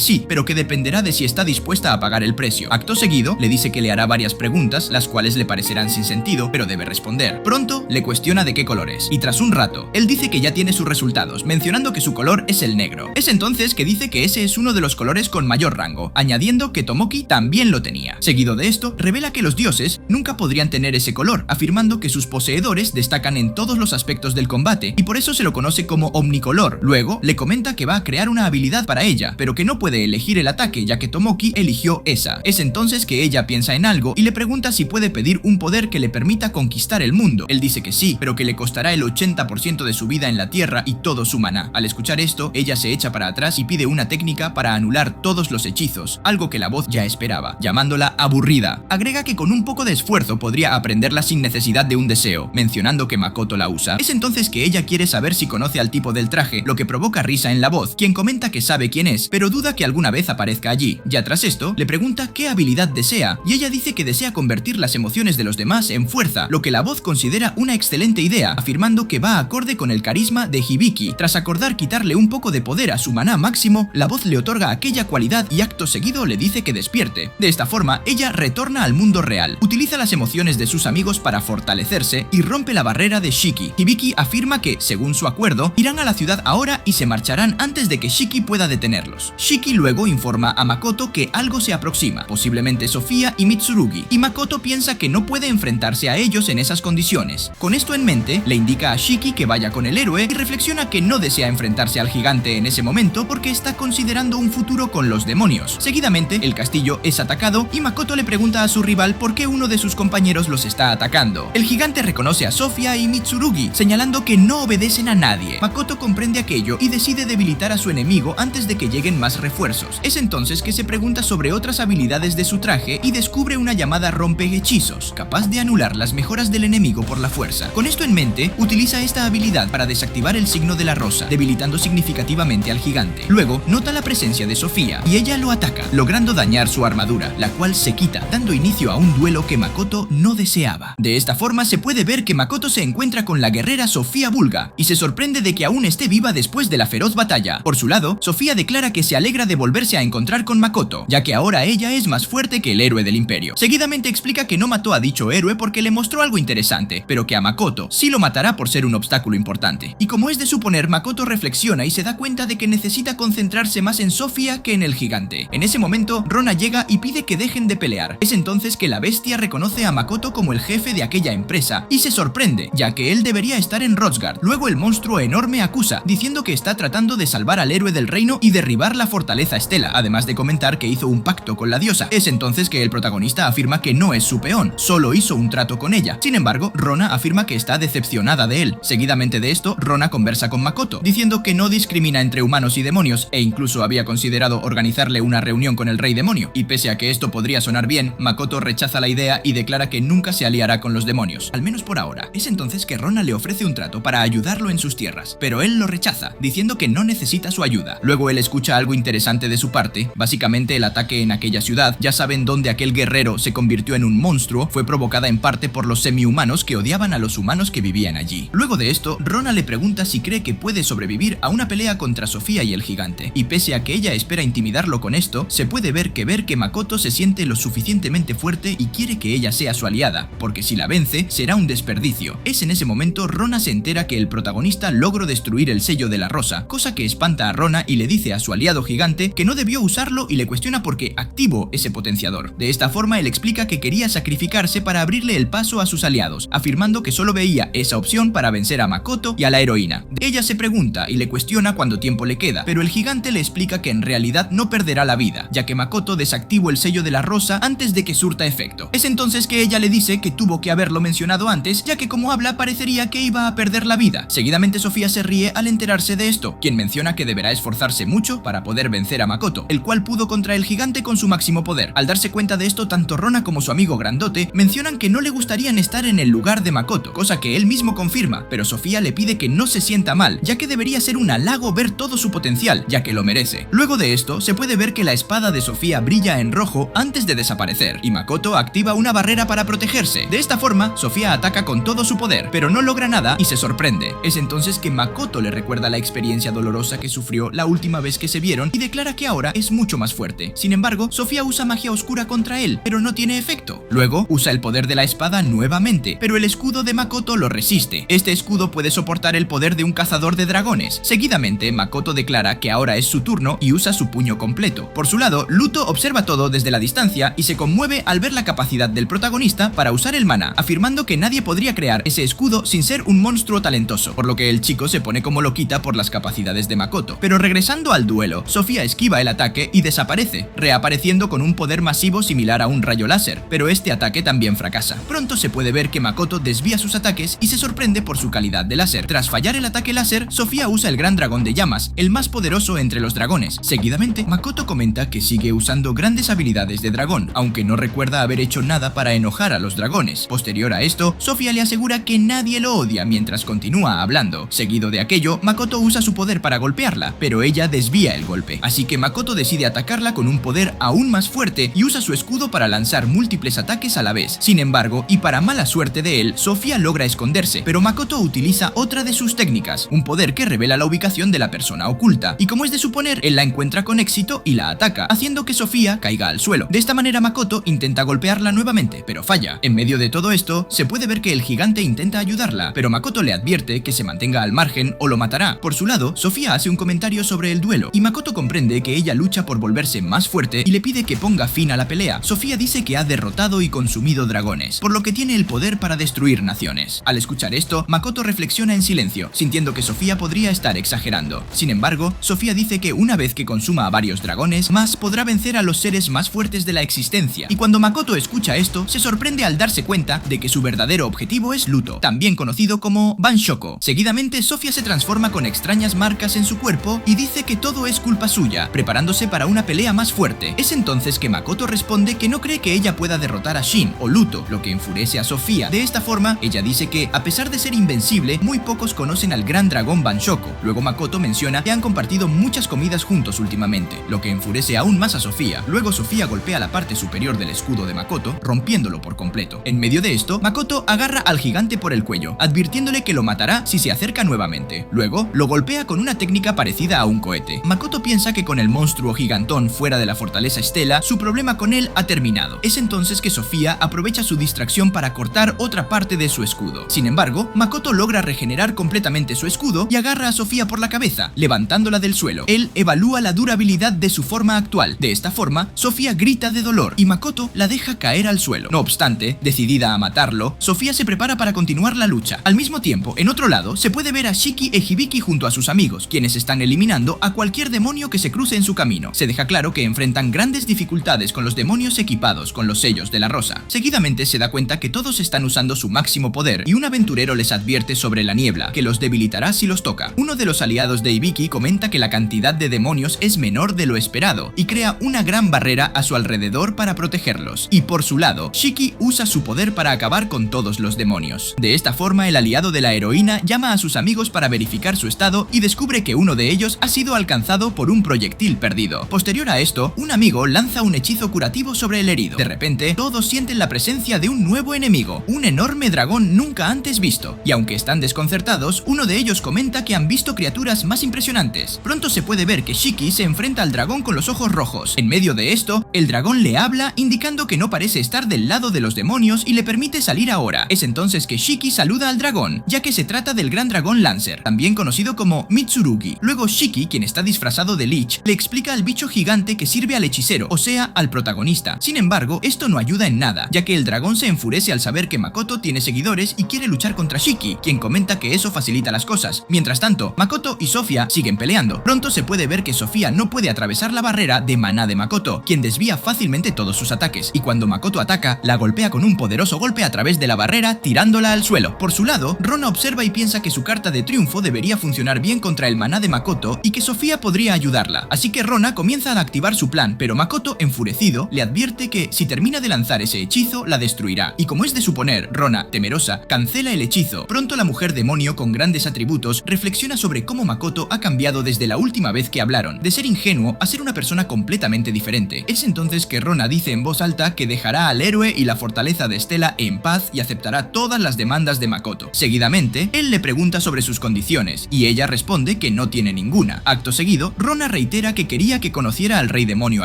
sí, pero que dependerá de si está dispuesta a pagar el precio. Acto seguido, le dice que le hará varias preguntas, las cuales le parecerán sin sentido, pero debe responder. Pronto, le cuestiona de qué color es, y tras un rato, él dice que ya tiene sus resultados, mencionando que su color es el negro. Es entonces que dice que ese es uno de los colores con mayor rango, añadiendo que Tomoki también también lo tenía. Seguido de esto, revela que los dioses nunca podrían tener ese color, afirmando que sus poseedores destacan en todos los aspectos del combate y por eso se lo conoce como omnicolor. Luego, le comenta que va a crear una habilidad para ella, pero que no puede elegir el ataque ya que Tomoki eligió esa. Es entonces que ella piensa en algo y le pregunta si puede pedir un poder que le permita conquistar el mundo. Él dice que sí, pero que le costará el 80% de su vida en la tierra y todo su maná. Al escuchar esto, ella se echa para atrás y pide una técnica para anular todos los hechizos, algo que la voz ya esperaba, llamándola aburrida. Agrega que con un poco de esfuerzo podría aprenderla sin necesidad de un deseo, mencionando que Makoto la usa. Es entonces que ella quiere saber si conoce al tipo del traje, lo que provoca risa en la voz, quien comenta que sabe quién es, pero duda que alguna vez aparezca allí. Ya tras esto, le pregunta qué habilidad desea, y ella dice que desea convertir las emociones de los demás en fuerza, lo que la voz considera una excelente idea, afirmando que va acorde con el carisma de Hibiki. Tras acordar quitarle un poco de poder a su maná máximo, la voz le otorga aquella cualidad y acto seguido le dice que despierte. De esta forma, ella retorna al mundo real, utiliza las emociones de sus amigos para fortalecerse y rompe la barrera de Shiki. Hibiki afirma que, según su acuerdo, irán a la ciudad ahora y se marcharán antes de que Shiki pueda detenerlos. Shiki luego informa a Makoto que algo se aproxima, posiblemente Sofía y Mitsurugi, y Makoto piensa que no puede enfrentarse a ellos en esas condiciones. Con esto en mente, le indica a Shiki que vaya con el héroe y reflexiona que no desea enfrentarse al gigante en ese momento porque está considerando un futuro con los demonios. Seguidamente, el castillo es atacado y Makoto le pregunta a su rival por qué uno de sus compañeros los está atacando. El gigante reconoce a Sofía y Mitsurugi, señalando que no obedecen a nadie. Makoto comprende aquello y decide debilitar a su enemigo antes de que lleguen más refuerzos. Es entonces que se pregunta sobre otras habilidades de su traje y descubre una llamada rompehechizos, capaz de anular las mejoras del enemigo por la fuerza. Con esto en mente, utiliza esta habilidad para desactivar el signo de la rosa, debilitando significativamente al gigante. Luego, nota la presencia de Sofía y ella lo ataca, logrando dañar su armadura, la cual se quita, dando inicio a un duelo que Makoto no deseaba. De esta forma, se puede ver que Makoto se encuentra con la guerrera Sofía Bulga y se sorprende de que aún esté viva después de la feroz batalla. Por su lado, Sofía declara que se alegra de volverse a encontrar con Makoto, ya que ahora ella es más fuerte que el héroe del imperio. Seguidamente explica que no mató a dicho héroe porque le mostró algo interesante, pero que a Makoto sí lo matará por ser un obstáculo importante. Y como es de suponer, Makoto reflexiona y se da cuenta de que necesita concentrarse más en Sofía que en el gigante. En ese momento, Rona llega y pide que dejen de pelear. Es entonces que la bestia reconoce a Makoto como el jefe de aquella empresa y se sorprende, ya que él debería estar en Rosgard. Luego el monstruo enorme acusa, diciendo que está tratando de salvar al héroe del reino y derribar la fortaleza Estela, además de comentar que hizo un pacto con la diosa. Es entonces que el protagonista afirma que no es su peón, solo hizo un trato con ella. Sin embargo, Rona afirma que está decepcionada de él. Seguidamente de esto, Rona conversa con Makoto, diciendo que no discrimina entre humanos y demonios e incluso había considerado organizarle una reunión con el rey demonio. Y pese a que esto podría sonar bien, Makoto rechaza la idea y declara que nunca se aliará con los demonios, al menos por ahora. Es entonces que Rona le ofrece un trato para ayudarlo en sus tierras, pero él lo rechaza, diciendo que no necesita su ayuda. Luego él escucha algo interesante de su parte, básicamente el ataque en aquella ciudad, ya saben dónde aquel guerrero se convirtió en un monstruo, fue provocada en parte por los semi-humanos que odiaban a los humanos que vivían allí. Luego de esto, Rona le pregunta si cree que puede sobrevivir a una pelea contra Sofía y el gigante, y pese a que ella espera intimidarlo con esto, se puede ver que Makoto se siente lo suficientemente fuerte y quiere que ella sea su aliada, porque si la vence, será un desperdicio. Es en ese momento Rona se entera que el protagonista logró destruir el sello de la rosa, cosa que espanta a Rona y le dice a su aliado gigante que no debió usarlo y le cuestiona por qué activó ese potenciador. De esta forma él explica que quería sacrificarse para abrirle el paso a sus aliados, afirmando que solo veía esa opción para vencer a Makoto y a la heroína. Ella se pregunta y le cuestiona cuánto tiempo le queda, pero el gigante le explica que en realidad no perderá la vida, ya que Makoto desactivó el sello de la rosa antes de que surta efecto. Es entonces que ella le dice que tuvo que haberlo mencionado antes, ya que como habla parecería que iba a perder la vida. Seguidamente Sofía se ríe al enterarse de esto, quien menciona que deberá esforzarse mucho para poder vencer a Makoto, el cual pudo contra el gigante con su máximo poder. Al darse cuenta de esto, tanto Rona como su amigo grandote mencionan que no le gustarían estar en el lugar de Makoto, cosa que él mismo confirma, pero Sofía le pide que no se sienta mal, ya que debería ser un halago ver todo su potencial, ya que lo merece. Luego de esto, se puede ver que la espada de Sofía brilla en rojo antes de desaparecer, y Makoto activa una barrera para protegerse. De esta forma, Sofía ataca con todo su poder, pero no logra nada y se sorprende. Es entonces que Makoto le recuerda la experiencia dolorosa que sufrió la última vez que se vieron y declara que ahora es mucho más fuerte. Sin embargo, Sofía usa magia oscura contra él, pero no tiene efecto. Luego, usa el poder de la espada nuevamente, pero el escudo de Makoto lo resiste. Este escudo puede soportar el poder de un cazador de dragones. Seguidamente, Makoto declara que ahora es su turno y usa su puño completo. Por su lado, Luto observa todo desde la distancia y se conmueve al ver la capacidad del protagonista para usar el maná, afirmando que nadie podría crear ese escudo sin ser un monstruo talentoso, por lo que el chico se pone como loquita por las capacidades de Makoto. Pero regresando al duelo, Sofía esquiva el ataque y desaparece, reapareciendo con un poder masivo similar a un rayo láser, pero este ataque también fracasa. Pronto se puede ver que Makoto desvía sus ataques y se sorprende por su calidad de láser. Tras fallar el ataque láser, Sofía usa el gran dragón de llamas, el más poderoso entre los dragones. Seguidamente, Makoto comenta que sigue usando grandes habilidades de dragón, aunque no recuerda haber hecho nada para enojar a los dragones. Posterior a esto, Sofía le asegura que nadie lo odia mientras continúa hablando. Seguido de aquello, Makoto usa su poder para golpearla, pero ella desvía el golpe. Así que Makoto decide atacarla con un poder aún más fuerte y usa su escudo para lanzar múltiples ataques a la vez. Sin embargo, y para mala suerte de él, Sofía logra esconderse, pero Makoto utiliza otra de sus técnicas, un poder que revela la ubicación de la persona oculta, y como es de suponer, él la encuentra con éxito y la ataca, haciendo que Sofía caiga al suelo. De esta manera Makoto intenta golpearla nuevamente, pero falla. En medio de todo esto, se puede ver que el gigante intenta ayudarla, pero Makoto le advierte que se mantenga al margen o lo matará. Por su lado, Sofía hace un comentario sobre el duelo, y Makoto comprende que ella lucha por volverse más fuerte y le pide que ponga fin a la pelea. Sofía dice que ha derrotado y consumido dragones, por lo que tiene el poder para destruir naciones. Al escuchar esto, Makoto reflexiona en silencio, sintiendo que Sofía podría estar exagerando. Sin embargo, Sofía dice que una vez que consuma a varios dragones, más podrá vencer a los seres más fuertes de la existencia. Y cuando Makoto escucha esto, se sorprende al darse cuenta de que su verdadero objetivo es Luto, también conocido como Banshoko. Seguidamente, Sofía se transforma con extrañas marcas en su cuerpo y dice que todo es culpa suya, preparándose para una pelea más fuerte. Es entonces que Makoto responde que no cree que ella pueda derrotar a Shin o Luto, lo que enfurece a Sofía. De esta forma, ella dice que, a pesar de ser invencible, muy pocos conocen al gran dragón Banshoko. Luego Makoto menciona que han compartido muchas comidas juntos últimamente, lo que enfurece aún más a Sofía. Luego Sofía golpea la parte superior del escudo de Makoto, rompiéndolo por completo. En medio de esto, Makoto agarra al gigante por el cuello, advirtiéndole que lo matará si se acerca nuevamente. Luego, lo golpea con una técnica parecida a un cohete. Makoto piensa que con el monstruo gigantón fuera de la fortaleza Estela, su problema con él ha terminado. Es entonces que Sofía aprovecha su distracción para cortar otra parte de su escudo. Sin embargo, Makoto logra regenerar completamente su escudo y agarra a Sofía por la cabeza, levantándola del suelo. Él evalúa la durabilidad de su forma actual. De esta forma, Sofía grita de dolor y Makoto la deja caer al suelo. No obstante, decidida a matarlo, Sofía se prepara para continuar la lucha. Al mismo tiempo, en otro lado, se puede ver a Shiki e Hibiki junto a sus amigos, quienes están eliminando a cualquier demonio que se cruce en su camino. Se deja claro que enfrentan grandes dificultades con los demonios equipados con los sellos de la rosa. Seguidamente se da cuenta que todos están usando su máximo poder y un aventurero les advierte sobre la niebla, que los debilitará si los toca. Uno de los aliados de Hibiki comenta que la cantidad de demonios es menor de lo esperado y crea una gran barrera a su alrededor para protegerlos. Y por su lado, Shiki usa su poder para acabar con todos los demonios. De esta forma, el aliado de la heroína llama a sus amigos para verificar su estado y descubre que uno de ellos ha sido alcanzado por un proyectil perdido. Posterior a esto, un amigo lanza un hechizo curativo sobre el herido. De repente, todos sienten la presencia de un nuevo enemigo, un enorme dragón nunca antes visto, y aunque están desconcertados, uno de ellos comenta que han visto criaturas más impresionantes. Pronto se puede ver que Shiki se enfrenta al dragón con los ojos rojos. En medio de esto, el dragón le habla indicando que no parece estar del lado de los demonios y le permite salir ahora. Es entonces que Shiki saluda al dragón, ya que se trata del gran dragón Lancer, también conocido como Mitsurugi. Luego Shiki, quien está disfrazado de Lich, le explica al bicho gigante que sirve al hechicero, o sea, al protagonista. Sin embargo, esto no ayuda en nada, ya que el dragón se enfurece al saber que Makoto tiene seguidores y quiere luchar contra Shiki, quien comenta que eso facilita las cosas. Mientras tanto, Makoto y Sofía siguen peleando. Pronto se puede ver que Sofía no puede atravesar la barrera de maná de Makoto, quien desvía fácilmente todos sus ataques, y cuando Makoto ataca, la golpea con un poderoso golpe a través de la barrera, tirándola al suelo. Por su lado, Rona observa y piensa que su carta de triunfo debería funcionar bien contra el maná de Makoto y que Sofía podría ayudarla. Así que Rona comienza a activar su plan, pero Makoto, enfurecido, le advierte que si termina de lanzar ese hechizo, la destruirá. Y como es de suponer, Rona, temerosa, cancela el hechizo. Pronto la mujer demonio con grandes atributos reflexiona sobre cómo Makoto ha cambiado desde la última vez que hablaron, de ser ingenuo a ser una persona completamente diferente. Es entonces que Rona dice en voz alta que dejará al héroe y la fortaleza de Estela en paz y aceptará todas las demandas de Makoto. Seguidamente, él le pregunta sobre sus condiciones, y ella responde que no tiene ninguna. Acto seguido, Rona reitera que quería que conociera al rey demonio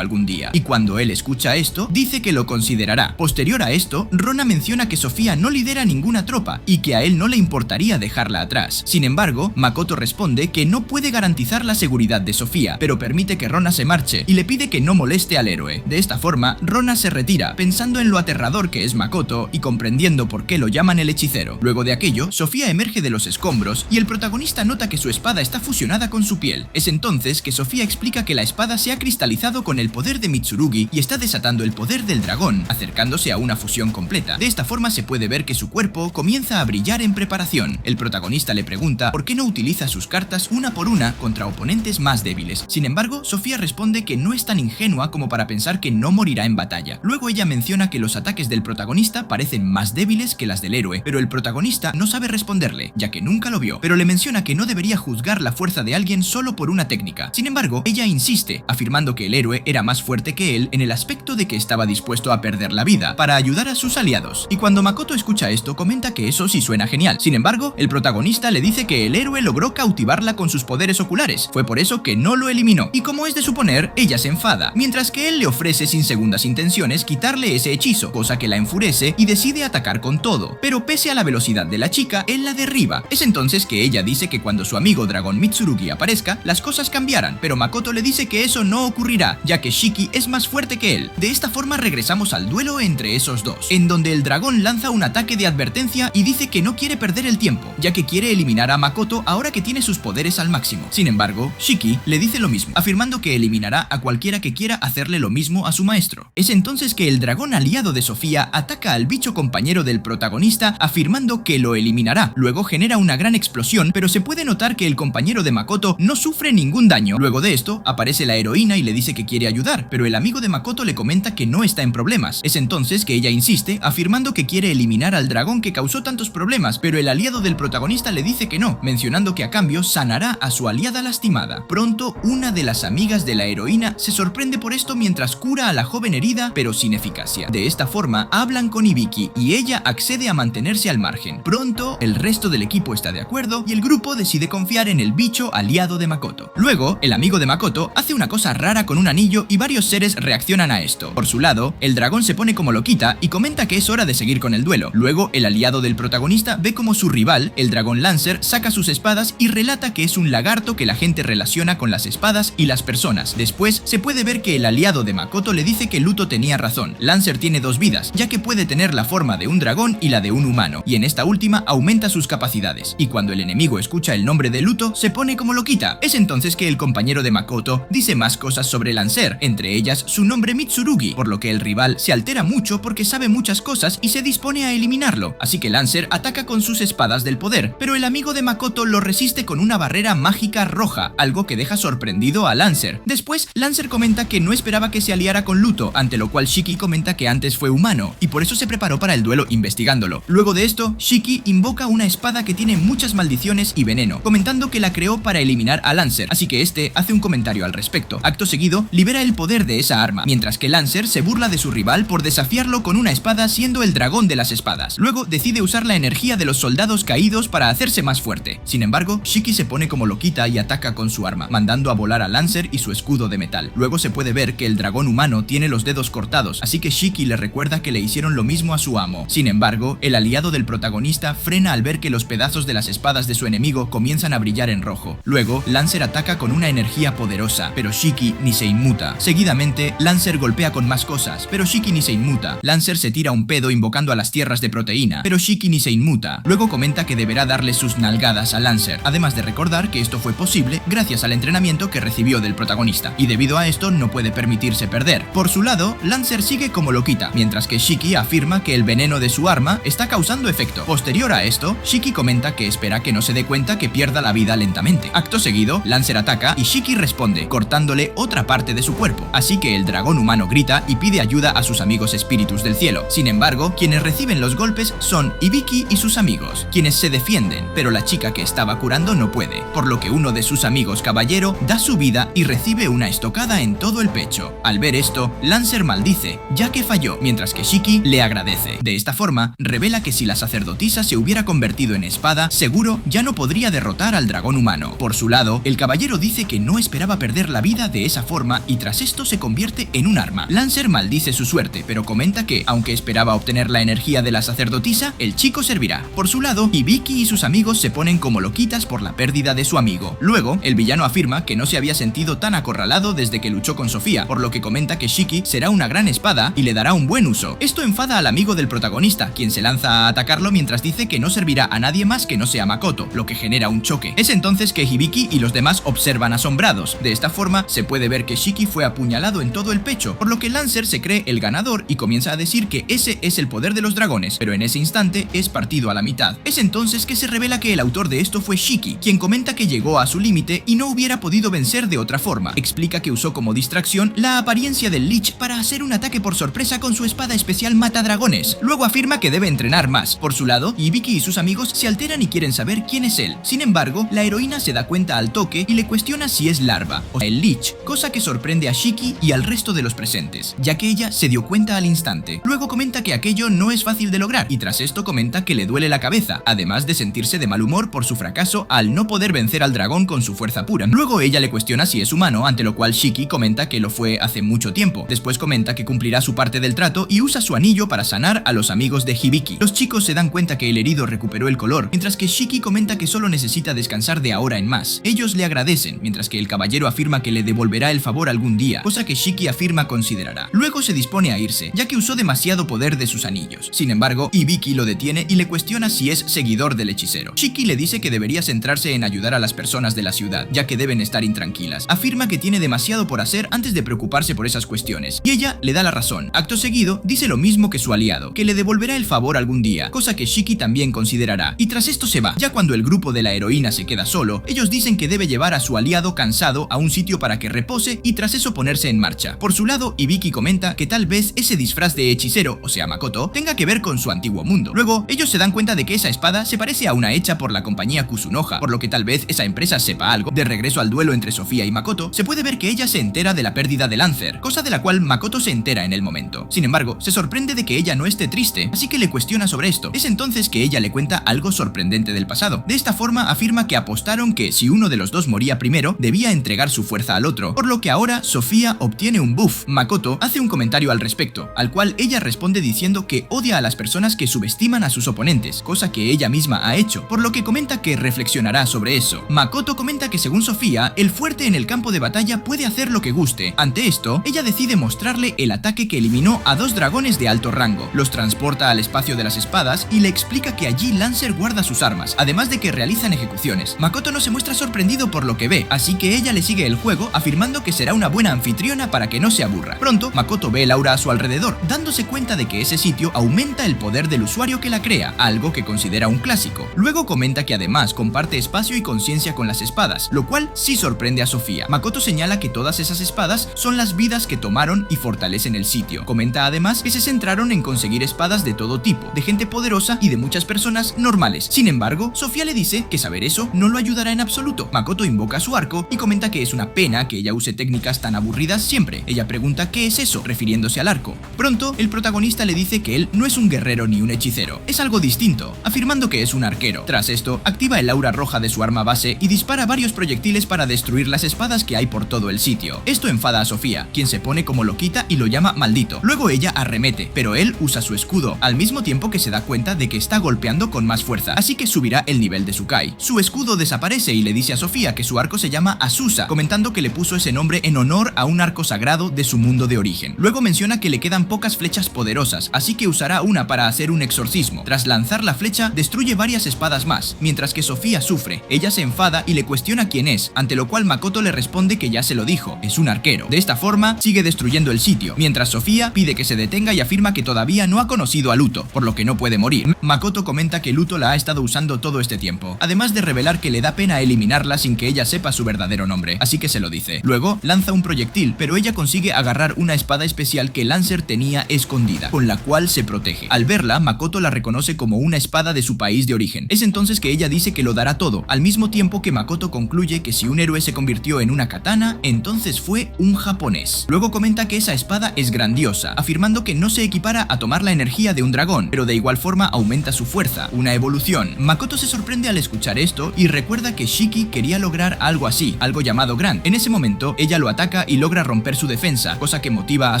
algún día, y cuando él escucha esto, dice que lo considerará. Posterior a esto, Rona menciona que Sofía no lidera ninguna tropa, y que a él no le importaría dejarla atrás. Sin embargo, Makoto responde que no puede garantizar la seguridad de Sofía, pero permite que Rona se marche, y le pide que no moleste muerte al héroe. De esta forma, Rona se retira, pensando en lo aterrador que es Makoto y comprendiendo por qué lo llaman el hechicero. Luego de aquello, Sofía emerge de los escombros y el protagonista nota que su espada está fusionada con su piel. Es entonces que Sofía explica que la espada se ha cristalizado con el poder de Mitsurugi y está desatando el poder del dragón, acercándose a una fusión completa. De esta forma se puede ver que su cuerpo comienza a brillar en preparación. El protagonista le pregunta por qué no utiliza sus cartas una por una contra oponentes más débiles. Sin embargo, Sofía responde que no es tan ingenua como para pensar que no morirá en batalla. Luego ella menciona que los ataques del protagonista parecen más débiles que las del héroe, pero el protagonista no sabe responderle, ya que nunca lo vio, pero le menciona que no debería juzgar la fuerza de alguien solo por una técnica. Sin embargo, ella insiste, afirmando que el héroe era más fuerte que él en el aspecto de que estaba dispuesto a perder la vida para ayudar a sus aliados. Y cuando Makoto escucha esto, comenta que eso sí suena genial. Sin embargo, el protagonista le dice que el héroe logró cautivarla con sus poderes oculares, fue por eso que no lo eliminó. Y como es de suponer, ella se enfada, mientras que él le ofrece sin segundas intenciones quitarle ese hechizo, cosa que la enfurece y decide atacar con todo. Pero pese a la velocidad de la chica, él la derriba. Es entonces que ella dice que cuando su amigo dragón Mitsurugi aparezca, las cosas cambiarán, pero Makoto le dice que eso no ocurrirá, ya que Shiki es más fuerte que él. De esta forma regresamos al duelo entre esos dos, en donde el dragón lanza un ataque de advertencia y dice que no quiere perder el tiempo, ya que quiere eliminar a Makoto ahora que tiene sus poderes al máximo. Sin embargo, Shiki le dice lo mismo, afirmando que eliminará a cualquiera que quiera hacerle lo mismo a su maestro. Es entonces que el dragón aliado de Sofía ataca al bicho compañero del protagonista, afirmando que lo eliminará. Luego genera una gran explosión, pero se puede notar que el compañero de Makoto no sufre ningún daño. Luego de esto, aparece la heroína y le dice que quiere ayudar, pero el amigo de Makoto le comenta que no está en problemas. Es entonces que ella insiste, afirmando que quiere eliminar al dragón que causó tantos problemas, pero el aliado del protagonista le dice que no, mencionando que a cambio sanará a su aliada lastimada. Pronto, una de las amigas de la heroína se sorprende por esto mientras cura a la joven herida, pero sin eficacia. De esta forma, hablan con Ibiki y ella accede a mantenerse al margen. Pronto, el resto del equipo está de acuerdo y el grupo decide confiar en el bicho aliado de Makoto. Luego, el amigo de Makoto hace una cosa rara con un anillo y varios seres reaccionan a esto. Por su lado, el dragón se pone como loquita y comenta que es hora de seguir con el duelo. Luego, el aliado del protagonista ve como su rival, el dragón Lancer, saca sus espadas y relata que es un lagarto que la gente relaciona con las espadas y las personas. Después, se puede ver que el aliado de Makoto le dice que Luto tenía razón. Lancer tiene dos vidas, ya que puede tener la forma de un dragón y la de un humano, y en esta última aumenta sus capacidades. Y cuando el enemigo escucha el nombre de Luto, se pone como loquita. Es entonces que el compañero de Makoto dice más cosas sobre Lancer, entre ellas su nombre Mitsurugi, por lo que el rival se altera mucho porque sabe muchas cosas y se dispone a eliminarlo. Así que Lancer ataca con sus espadas del poder, pero el amigo de Makoto lo resiste con una barrera mágica roja, algo que deja sorprendido a Lancer. Después, Lancer comenta que no esperaba que se aliara con Luto, ante lo cual Shiki comenta que antes fue humano, y por eso se preparó para el duelo investigándolo. Luego de esto, Shiki invoca una espada que tiene muchas maldiciones y veneno, comentando que la creó para eliminar a Lancer, así que este hace un comentario al respecto. Acto seguido, libera el poder de esa arma, mientras que Lancer se burla de su rival por desafiarlo con una espada siendo el dragón de las espadas. Luego decide usar la energía de los soldados caídos para hacerse más fuerte. Sin embargo, Shiki se pone como loquita y ataca con su arma, mandando a volar a Lancer y su escudo de metal. Luego se puede ver que el dragón humano tiene los dedos cortados, así que Shiki le recuerda que le hicieron lo mismo a su amo. Sin embargo, el aliado del protagonista frena al ver que los pedazos de las espadas de su enemigo comienzan a brillar en rojo. Luego, Lancer ataca con una energía poderosa, pero Shiki ni se inmuta. Seguidamente, Lancer golpea con más cosas, pero Shiki ni se inmuta. Lancer se tira un pedo invocando a las tierras de proteína, pero Shiki ni se inmuta. Luego comenta que deberá darle sus nalgadas a Lancer, además de recordar que esto fue posible gracias al entrenamiento que recibió del protagonista, y debido a esto no puede permitirse perder. Por su lado, Lancer sigue como loquita, mientras que Shiki afirma que el veneno de su arma está causando efecto. Posterior a esto, Shiki comenta que espera que no se dé cuenta que pierda la vida lentamente. Acto seguido, Lancer ataca y Shiki responde, cortándole otra parte de su cuerpo. Así que el dragón humano grita y pide ayuda a sus amigos espíritus del cielo. Sin embargo, quienes reciben los golpes son Ibiki y sus amigos, quienes se defienden, pero la chica que estaba curando no puede, por lo que uno de sus amigos caballero da su vida y recibe una estocada en todo el pecho. Al ver esto, Lancer maldice, ya que falló, mientras que Shiki le agradece. De esta forma, revela que si la sacerdotisa se hubiera convertido en espada, seguro ya no podría derrotar al dragón humano. Por su lado, el caballero dice que no esperaba perder la vida de esa forma y tras esto se convierte en un arma. Lancer maldice su suerte, pero comenta que, aunque esperaba obtener la energía de la sacerdotisa, el chico servirá. Por su lado, Ibiki y sus amigos se ponen como loquitas por la pérdida de su amigo. Luego, el villano afirma que no se había sentido tan acorralado desde que luchó con Sofía, Sofía, por lo que comenta que Shiki será una gran espada y le dará un buen uso. Esto enfada al amigo del protagonista, quien se lanza a atacarlo mientras dice que no servirá a nadie más que no sea Makoto, lo que genera un choque. Es entonces que Hibiki y los demás observan asombrados. De esta forma se puede ver que Shiki fue apuñalado en todo el pecho, por lo que Lancer se cree el ganador y comienza a decir que ese es el poder de los dragones, pero en ese instante es partido a la mitad. Es entonces que se revela que el autor de esto fue Shiki, quien comenta que llegó a su límite y no hubiera podido vencer de otra forma. Explica que usó como distracción la apariencia del Lich para hacer un ataque por sorpresa con su espada especial matadragones. Luego afirma que debe entrenar más. Por su lado, Hibiki y sus amigos se alteran y quieren saber quién es él. Sin embargo, la heroína se da cuenta al toque y le cuestiona si es Larva o el Lich, cosa que sorprende a Shiki y al resto de los presentes, ya que ella se dio cuenta al instante. Luego comenta que aquello no es fácil de lograr y tras esto comenta que le duele la cabeza, además de sentirse de mal humor por su fracaso al no poder vencer al dragón con su fuerza pura. Luego ella le cuestiona si es humano, ante lo cual Shiki comenta que lo fue hace mucho tiempo. Después comenta que cumplirá su parte del trato y usa su anillo para sanar a los amigos de Hibiki. Los chicos se dan cuenta que el herido recuperó el color, mientras que Shiki comenta que solo necesita descansar de ahora en más. Ellos le agradecen, mientras que el caballero afirma que le devolverá el favor algún día, cosa que Shiki afirma considerará. Luego se dispone a irse, ya que usó demasiado poder de sus anillos. Sin embargo, Hibiki lo detiene y le cuestiona si es seguidor del hechicero. Shiki le dice que debería centrarse en ayudar a las personas de la ciudad, ya que deben estar intranquilas. Afirma que tiene demasiado por hacer antes de preocuparse por esas cuestiones, y ella le da la razón. Acto seguido, dice lo mismo que su aliado, que le devolverá el favor algún día, cosa que Shiki también considerará, y tras esto se va. Ya cuando el grupo de la heroína se queda solo, ellos dicen que debe llevar a su aliado cansado a un sitio para que repose y tras eso ponerse en marcha. Por su lado, Hibiki comenta que tal vez ese disfraz de hechicero, o sea Makoto, tenga que ver con su antiguo mundo. Luego, ellos se dan cuenta de que esa espada se parece a una hecha por la compañía Kusunoha, por lo que tal vez esa empresa sepa algo. De regreso al duelo entre Sofía y Makoto, se puede ver que ella se entera de la pérdida de Lancer, cosa de la cual Makoto se entera en el momento. Sin embargo, se sorprende de que ella no esté triste, así que le cuestiona sobre esto. Es entonces que ella le cuenta algo sorprendente del pasado. De esta forma afirma que apostaron que si uno de los dos moría primero, debía entregar su fuerza al otro, por lo que ahora Sofía obtiene un buff. Makoto hace un comentario al respecto, al cual ella responde diciendo que odia a las personas que subestiman a sus oponentes, cosa que ella misma ha hecho, por lo que comenta que reflexionará sobre eso. Makoto comenta que según Sofía, el fuerte en el campo de batalla puede hacer lo que guste. Ante esto, ella decide mostrarle el ataque que eliminó a 2 dragones de alto rango, los transporta al espacio de las espadas y le explica que allí Lancer guarda sus armas, además de que realizan ejecuciones. Makoto no se muestra sorprendido por lo que ve, así que ella le sigue el juego, afirmando que será una buena anfitriona para que no se aburra. Pronto, Makoto ve el aura a su alrededor, dándose cuenta de que ese sitio aumenta el poder del usuario que la crea, algo que considera un clásico. Luego comenta que además comparte espacio y conciencia con las espadas, lo cual sí sorprende a Sofía. Makoto señala que todas esas espadas son las vidas que tomaron y fortalecen el sitio. Comenta además que se centraron en conseguir espadas de todo tipo, de gente poderosa y de muchas personas normales. Sin embargo, Sofía le dice que saber eso no lo ayudará en absoluto. Makoto invoca su arco y comenta que es una pena que ella use técnicas tan aburridas siempre. Ella pregunta qué es eso, refiriéndose al arco. Pronto, el protagonista le dice que él no es un guerrero ni un hechicero, es algo distinto, afirmando que es un arquero. Tras esto, activa el aura roja de su arma base y dispara varios proyectiles para destruir las espadas que hay por todo el sitio. Esto enfada a Sofía, quien se pone como loquita y lo llama maldito. Luego ella arremete, pero él usa su escudo, al mismo tiempo que se da cuenta de que está golpeando con más fuerza, así que subirá el nivel de su Kai. Su escudo desaparece y le dice a Sofía que su arco se llama Azusa, comentando que le puso ese nombre en honor a un arco sagrado de su mundo de origen. Luego menciona que le quedan pocas flechas poderosas, así que usará una para hacer un exorcismo. Tras lanzar la flecha, destruye varias espadas más, mientras que Sofía sufre. Ella se enfada y le cuestiona quién es, ante lo cual Makoto le responde que ya se lo dijo, es un arquero. De esta forma, sigue destruyendo el sitio, mientras Sofía pide que se detenga y afirma que todavía no ha conocido a Luto, por lo que no puede morir. Makoto comenta que Luto la ha estado usando todo este tiempo, además de revelar que le da pena eliminarla sin que ella sepa su verdadero nombre, así que se lo dice. Luego, lanza un proyectil, pero ella consigue agarrar una espada especial que Lancer tenía escondida, con la cual se protege. Al verla, Makoto la reconoce como una espada de su país de origen. Es entonces que ella dice que lo dará todo, al mismo tiempo que Makoto concluye que si un héroe se convirtió en una katana, entonces fue un japonés. Luego comenta que esa espada es grandiosa, afirmando que no se equipara a tomar la energía de un dragón, pero de igual forma aumenta su fuerza, una evolución. Makoto se sorprende al escuchar esto y recuerda que Shiki quería lograr algo así, algo llamado Grant. En ese momento, ella lo ataca y logra romper su defensa, cosa que motiva a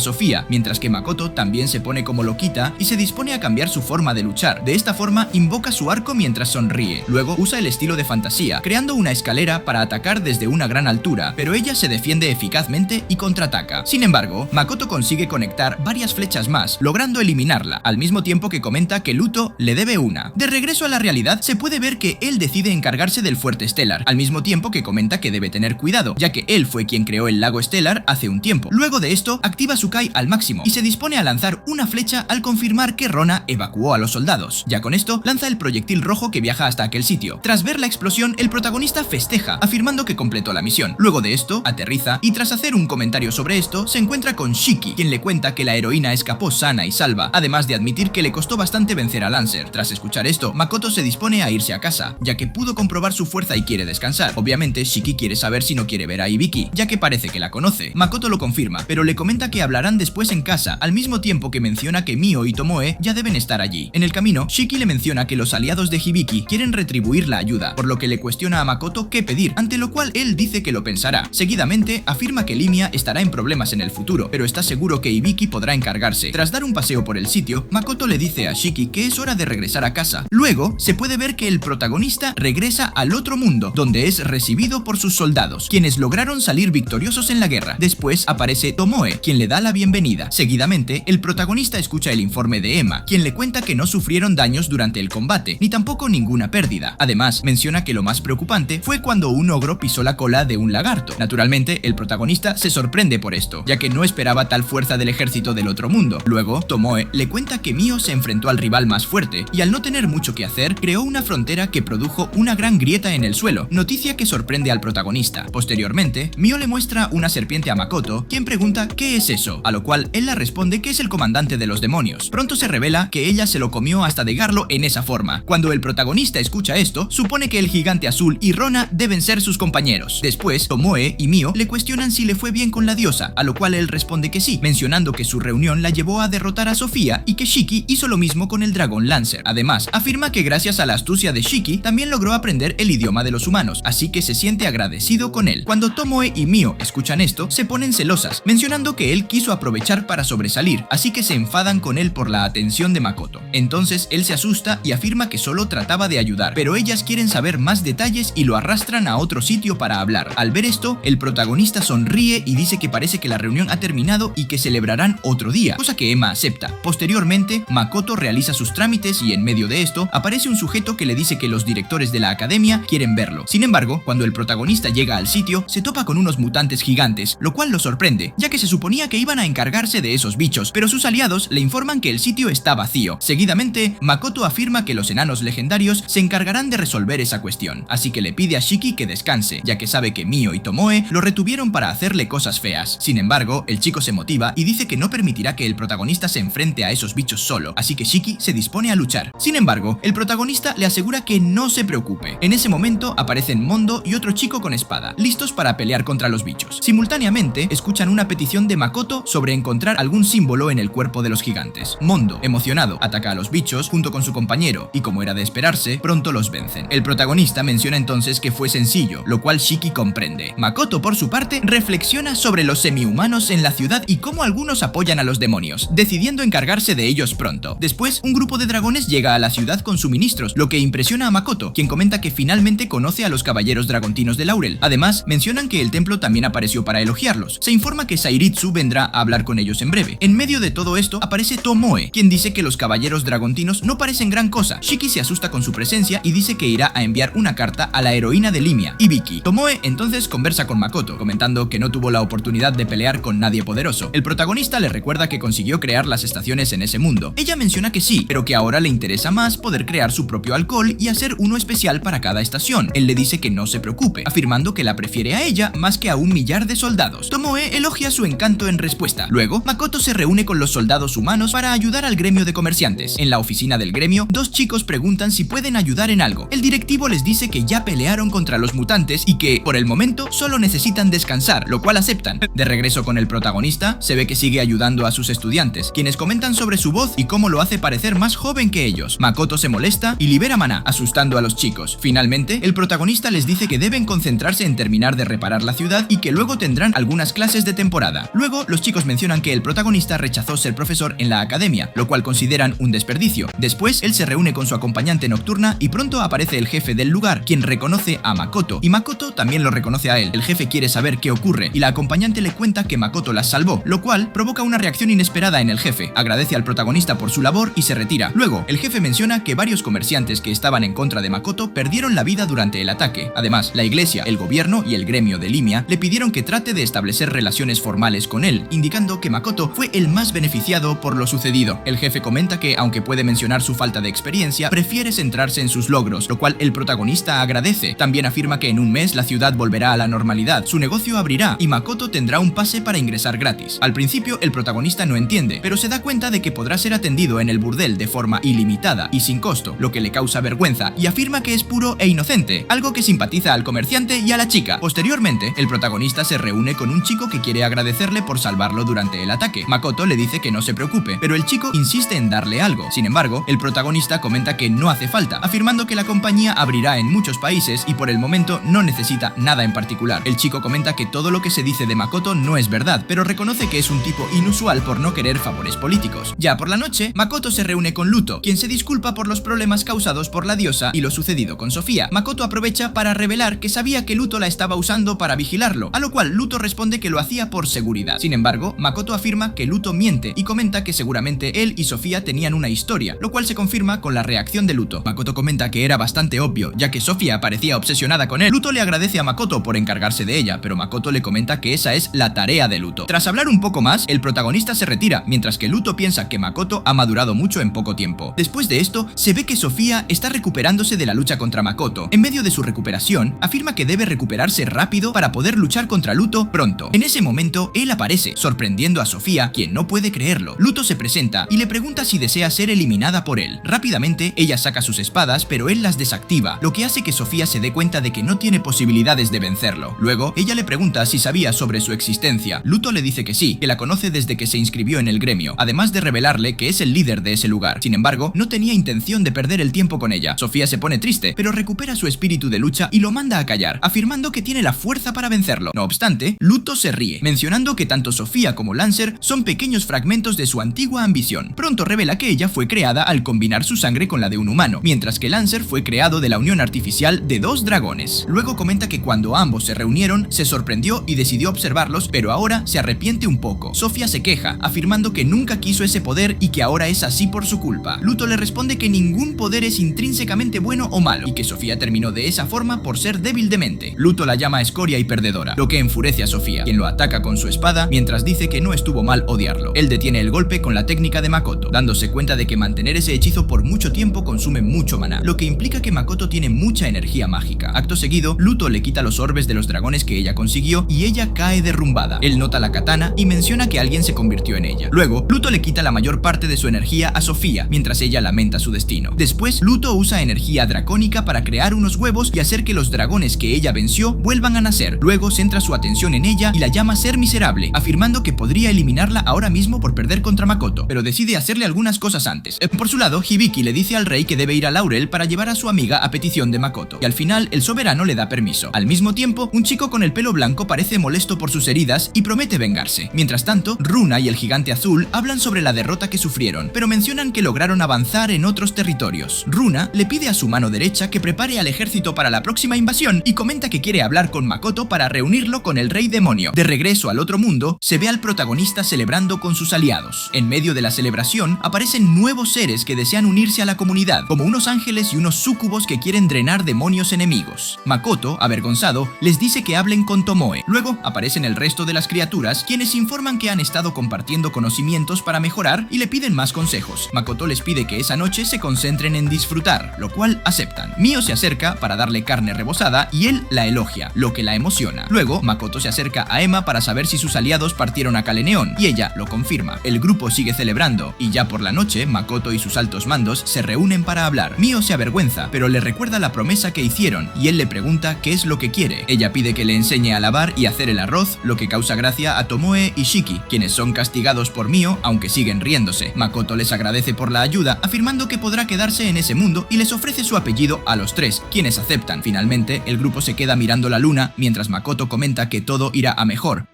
Sofía, mientras que Makoto también se pone como loquita y se dispone a cambiar su forma de luchar. De esta forma, invoca su arco mientras sonríe. Luego usa el estilo de fantasía, creando una escalera para atacar desde una gran altura, pero ella se defiende eficazmente y y contraataca. Sin embargo, Makoto consigue conectar varias flechas más, logrando eliminarla, al mismo tiempo que comenta que Luto le debe una. De regreso a la realidad, se puede ver que él decide encargarse del fuerte Stellar, al mismo tiempo que comenta que debe tener cuidado, ya que él fue quien creó el lago Stellar hace un tiempo. Luego de esto, activa su Kai al máximo y se dispone a lanzar una flecha al confirmar que Rona evacuó a los soldados. Ya con esto, lanza el proyectil rojo que viaja hasta aquel sitio. Tras ver la explosión, el protagonista festeja, afirmando que completó la misión. Luego de esto, aterriza y tras hacer un comentario sobre esto, se encuentra con Shiki, quien le cuenta que la heroína escapó sana y salva, además de admitir que le costó bastante vencer a Lancer. Tras escuchar esto, Makoto se dispone a irse a casa, ya que pudo comprobar su fuerza y quiere descansar. Obviamente, Shiki quiere saber si no quiere ver a Hibiki, ya que parece que la conoce. Makoto lo confirma, pero le comenta que hablarán después en casa, al mismo tiempo que menciona que Mio y Tomoe ya deben estar allí. En el camino, Shiki le menciona que los aliados de Hibiki quieren retribuir la ayuda, por lo que le cuestiona a Makoto qué pedir, ante lo cual él dice que lo pensará. Seguidamente, afirma que Limia estará en problemas en el futuro, pero está seguro que Hibiki podrá encargarse. Tras dar un paseo por el sitio, Makoto le dice a Shiki que es hora de regresar a casa. Luego, se puede ver que el protagonista regresa al otro mundo, donde es recibido por sus soldados, quienes lograron salir victoriosos en la guerra. Después aparece Tomoe, quien le da la bienvenida. Seguidamente, el protagonista escucha el informe de Emma, quien le cuenta que no sufrieron daños durante el combate, ni tampoco ninguna pérdida. Además, menciona que lo más preocupante fue cuando un ogro pisó la cola de un lagarto. Naturalmente, el protagonista se sorprende por esto, ya que no esperaba tal fuerza del ejército del otro mundo. Luego, Tomoe le cuenta que Mio se enfrentó al rival más fuerte, y al no tener mucho que hacer, creó una frontera que produjo una gran grieta en el suelo, noticia que sorprende al protagonista. Posteriormente, Mio le muestra una serpiente a Makoto, quien pregunta qué es eso, a lo cual él la responde que es el comandante de los demonios. Pronto se revela que ella se lo comió hasta degarlo en esa forma. Cuando el protagonista escucha esto, supone que el gigante azul y Rona deben ser sus compañeros. Después, Tomoe y Mio le cuestionan si le fue bien con la diosa, a lo cual él responde que sí, mencionando que su reunión la llevó a derrotar a Sofía y que Shiki hizo lo mismo con el dragón Lancer. Además, afirma que gracias a la astucia de Shiki también logró aprender el idioma de los humanos, así que se siente agradecido con él. Cuando Tomoe y Mio escuchan esto, se ponen celosas, mencionando que él quiso aprovechar para sobresalir, así que se enfadan con él por la atención de Makoto. Entonces él se asusta y afirma que solo trataba de ayudar, pero ellas quieren saber más detalles y lo arrastran a otro sitio para hablar. Al ver esto, el protagonista sonríe y dice que parece que la reunión ha terminado y que celebrarán otro día, cosa que Emma acepta. Posteriormente, Makoto realiza sus trámites y en medio de esto aparece un sujeto que le dice que los directores de la academia quieren verlo. Sin embargo, cuando el protagonista llega al sitio, se topa con unos mutantes gigantes, lo cual lo sorprende, ya que se suponía que iban a encargarse de esos bichos, pero sus aliados le informan que el sitio está vacío. Seguidamente, Makoto afirma que los enanos legendarios se encargarán de resolver esa cuestión, así que le pide a Shiki que descanse, ya que sabe que Mio y Tomoe lo retuvieron para hacerle cosas feas. Sin embargo, el chico se motiva y dice que no permitirá que el protagonista se enfrente a esos bichos solo, así que Shiki se dispone a luchar. Sin embargo, el protagonista le asegura que no se preocupe. En ese momento aparecen Mondo y otro chico con espada, listos para pelear contra los bichos. Simultáneamente, escuchan una petición de Makoto sobre encontrar algún símbolo en el cuerpo de los gigantes. Mondo, emocionado, ataca a los bichos junto con su compañero y, como era de esperarse, pronto los vencen. El protagonista menciona entonces que fue sencillo, lo cual Shiki comprende. Makoto, por su parte, reflexiona sobre los semihumanos en la ciudad y cómo algunos apoyan a los demonios, decidiendo encargarse de ellos pronto. Después, un grupo de dragones llega a la ciudad con suministros, lo que impresiona a Makoto, quien comenta que finalmente conoce a los caballeros dragontinos de Laurel. Además, mencionan que el templo también apareció para elogiarlos. Se informa que Sairitsu vendrá a hablar con ellos en breve. En medio de todo esto, aparece Tomoe, quien dice que los caballeros dragontinos no parecen gran cosa. Shiki se asusta con su presencia y dice que irá a enviar una carta a la heroína de Limia, Hibiki. Tomoe entonces conversa con Makoto, comentando que no tuvo la oportunidad de pelear con nadie poderoso. El protagonista le recuerda que consiguió crear las estaciones en ese mundo. Ella menciona que sí, pero que ahora le interesa más poder crear su propio alcohol y hacer uno especial para cada estación. Él le dice que no se preocupe, afirmando que la prefiere a ella más que a 1 millar de soldados. Tomoe elogia su encanto en respuesta. Luego, Makoto se reúne con los soldados humanos para ayudar al gremio de comerciantes. En la oficina del gremio, 2 chicos preguntan si pueden ayudar en algo. El directivo les dice que ya pelearon contra los mutantes y que, por el momento, solo necesitan descansar, lo cual aceptan. De regreso con el protagonista, se ve que sigue ayudando a sus estudiantes, quienes comentan sobre su voz y cómo lo hace parecer más joven que ellos. Makoto se molesta y libera maná, asustando a los chicos. Finalmente, el protagonista les dice que deben concentrarse en terminar de reparar la ciudad y que luego tendrán algunas clases de temporada. Luego, los chicos mencionan que el protagonista rechazó ser profesor en la academia, lo cual consideran un desperdicio. Después, él se reúne con su acompañante nocturna y pronto aparece el jefe del lugar, quien reconoce a Makoto, y Makoto también lo reconoce a él. El jefe quiere saber qué ocurre y la acompañante acompañante le cuenta que Makoto las salvó, lo cual provoca una reacción inesperada en el jefe. Agradece al protagonista por su labor y se retira. Luego, el jefe menciona que varios comerciantes que estaban en contra de Makoto perdieron la vida durante el ataque. Además, la iglesia, el gobierno y el gremio de Limia le pidieron que trate de establecer relaciones formales con él, indicando que Makoto fue el más beneficiado por lo sucedido. El jefe comenta que, aunque puede mencionar su falta de experiencia, prefiere centrarse en sus logros, lo cual el protagonista agradece. También afirma que en un mes la ciudad volverá a la normalidad, su negocio abrirá y Makoto tendrá un pase para ingresar gratis. Al principio, el protagonista no entiende, pero se da cuenta de que podrá ser atendido en el burdel de forma ilimitada y sin costo, lo que le causa vergüenza, y afirma que es puro e inocente, algo que simpatiza al comerciante y a la chica. Posteriormente, el protagonista se reúne con un chico que quiere agradecerle por salvarlo durante el ataque. Makoto le dice que no se preocupe, pero el chico insiste en darle algo. Sin embargo, el protagonista comenta que no hace falta, afirmando que la compañía abrirá en muchos países y por el momento no necesita nada en particular. El chico comenta que todo lo que se dice de Makoto no es verdad, pero reconoce que es un tipo inusual por no querer favores políticos. Ya por la noche, Makoto se reúne con Luto, quien se disculpa por los problemas causados por la diosa y lo sucedido con Sofía. Makoto aprovecha para revelar que sabía que Luto la estaba usando para vigilarlo, a lo cual Luto responde que lo hacía por seguridad. Sin embargo, Makoto afirma que Luto miente y comenta que seguramente él y Sofía tenían una historia, lo cual se confirma con la reacción de Luto. Makoto comenta que era bastante obvio, ya que Sofía parecía obsesionada con él. Luto le agradece a Makoto por encargarse de ella, pero Makoto le comenta que esa es la tarea de Luto. Tras hablar un poco más, el protagonista se retira, mientras que Luto piensa que Makoto ha madurado mucho en poco tiempo. Después de esto, se ve que Sofía está recuperándose de la lucha contra Makoto. En medio de su recuperación, afirma que debe recuperarse rápido para poder luchar contra Luto pronto. En ese momento, él aparece, sorprendiendo a Sofía, quien no puede creerlo. Luto se presenta y le pregunta si desea ser eliminada por él. Rápidamente, ella saca sus espadas, pero él las desactiva, lo que hace que Sofía se dé cuenta de que no tiene posibilidades de vencerlo. Luego, ella le pregunta si sabía sobre su existencia. Luto le dice que sí, que la conoce desde que se inscribió en el gremio, además de revelarle que es el líder de ese lugar. Sin embargo, no tenía intención de perder el tiempo con ella. Sofía se pone triste, pero recupera su espíritu de lucha y lo manda a callar, afirmando que tiene la fuerza para vencerlo. No obstante, Luto se ríe, mencionando que tanto Sofía como Lancer son pequeños fragmentos de su antigua ambición. Pronto revela que ella fue creada al combinar su sangre con la de un humano, mientras que Lancer fue creado de la unión artificial de dos dragones. Luego comenta que cuando ambos se reunieron, se sorprendió y decidió observarlos, pero ahora se arrepiente un poco. Sofía se queja, afirmando que nunca quiso ese poder y que ahora es así por su culpa. Luto le responde que ningún poder es intrínsecamente bueno o malo, y que Sofía terminó de esa forma por ser débil de mente. Luto la llama escoria y perdedora, lo que enfurece a Sofía, quien lo ataca con su espada mientras dice que no estuvo mal odiarlo. Él detiene el golpe con la técnica de Makoto, dándose cuenta de que mantener ese hechizo por mucho tiempo consume mucho maná, lo que implica que Makoto tiene mucha energía mágica. Acto seguido, Luto le quita los orbes de los dragones que ella consiguió y ella cae derrumbada. Él nota la katana y menciona que alguien se convirtió en ella. Luego, Luto le quita la mayor parte de su energía a Sofía, mientras ella lamenta su destino. Después, Luto usa energía dracónica para crear unos huevos y hacer que los dragones que ella venció vuelvan a nacer. Luego centra su atención en ella y la llama ser miserable, afirmando que podría eliminarla ahora mismo por perder contra Makoto, pero decide hacerle algunas cosas antes. Por su lado, Hibiki le dice al rey que debe ir a Laurel para llevar a su amiga a petición de Makoto, y al final el soberano le da permiso. Al mismo tiempo, un chico con el pelo blanco parece molesto por sus heridas y promete vengarse. Mientras tanto, Runa y el gigante azul hablan sobre la derrota que sufrieron, pero mencionan que lograron avanzar en otros territorios. Runa le pide a su mano derecha que prepare al ejército para la próxima invasión y comenta que quiere hablar con Makoto para reunirlo con el rey demonio. De regreso al otro mundo, se ve al protagonista celebrando con sus aliados. En medio de la celebración, aparecen nuevos seres que desean unirse a la comunidad, como unos ángeles y unos súcubos que quieren drenar demonios enemigos. Makoto, avergonzado, les dice que hablen con Tomoe. Luego aparecen el resto de las criaturas, quienes informan que han estado compartiendo conocimientos para mejorar y le piden más consejos. Makoto les pide que esa noche se concentren en disfrutar, lo cual aceptan. Mio se acerca para darle carne rebozada y él la elogia, lo que la emociona. Luego, Makoto se acerca a Emma para saber si sus aliados partieron a Caleneón, y ella lo confirma. El grupo sigue celebrando, y ya por la noche, Makoto y sus altos mandos se reúnen para hablar. Mio se avergüenza, pero le recuerda la promesa que hicieron, y él le pregunta qué es lo que quiere. Ella pide que le enseñe a lavar y hacer el arroz, lo que causa gracia a Tomoe y Shiki, quienes son castigados por Mio, aunque siguen riéndose. Makoto les agradece por la ayuda, afirmando que podrá quedarse en ese mundo y les ofrece su apellido a los tres, quienes aceptan. Finalmente, el grupo se queda mirando la luna, mientras Makoto comenta que todo irá a mejor,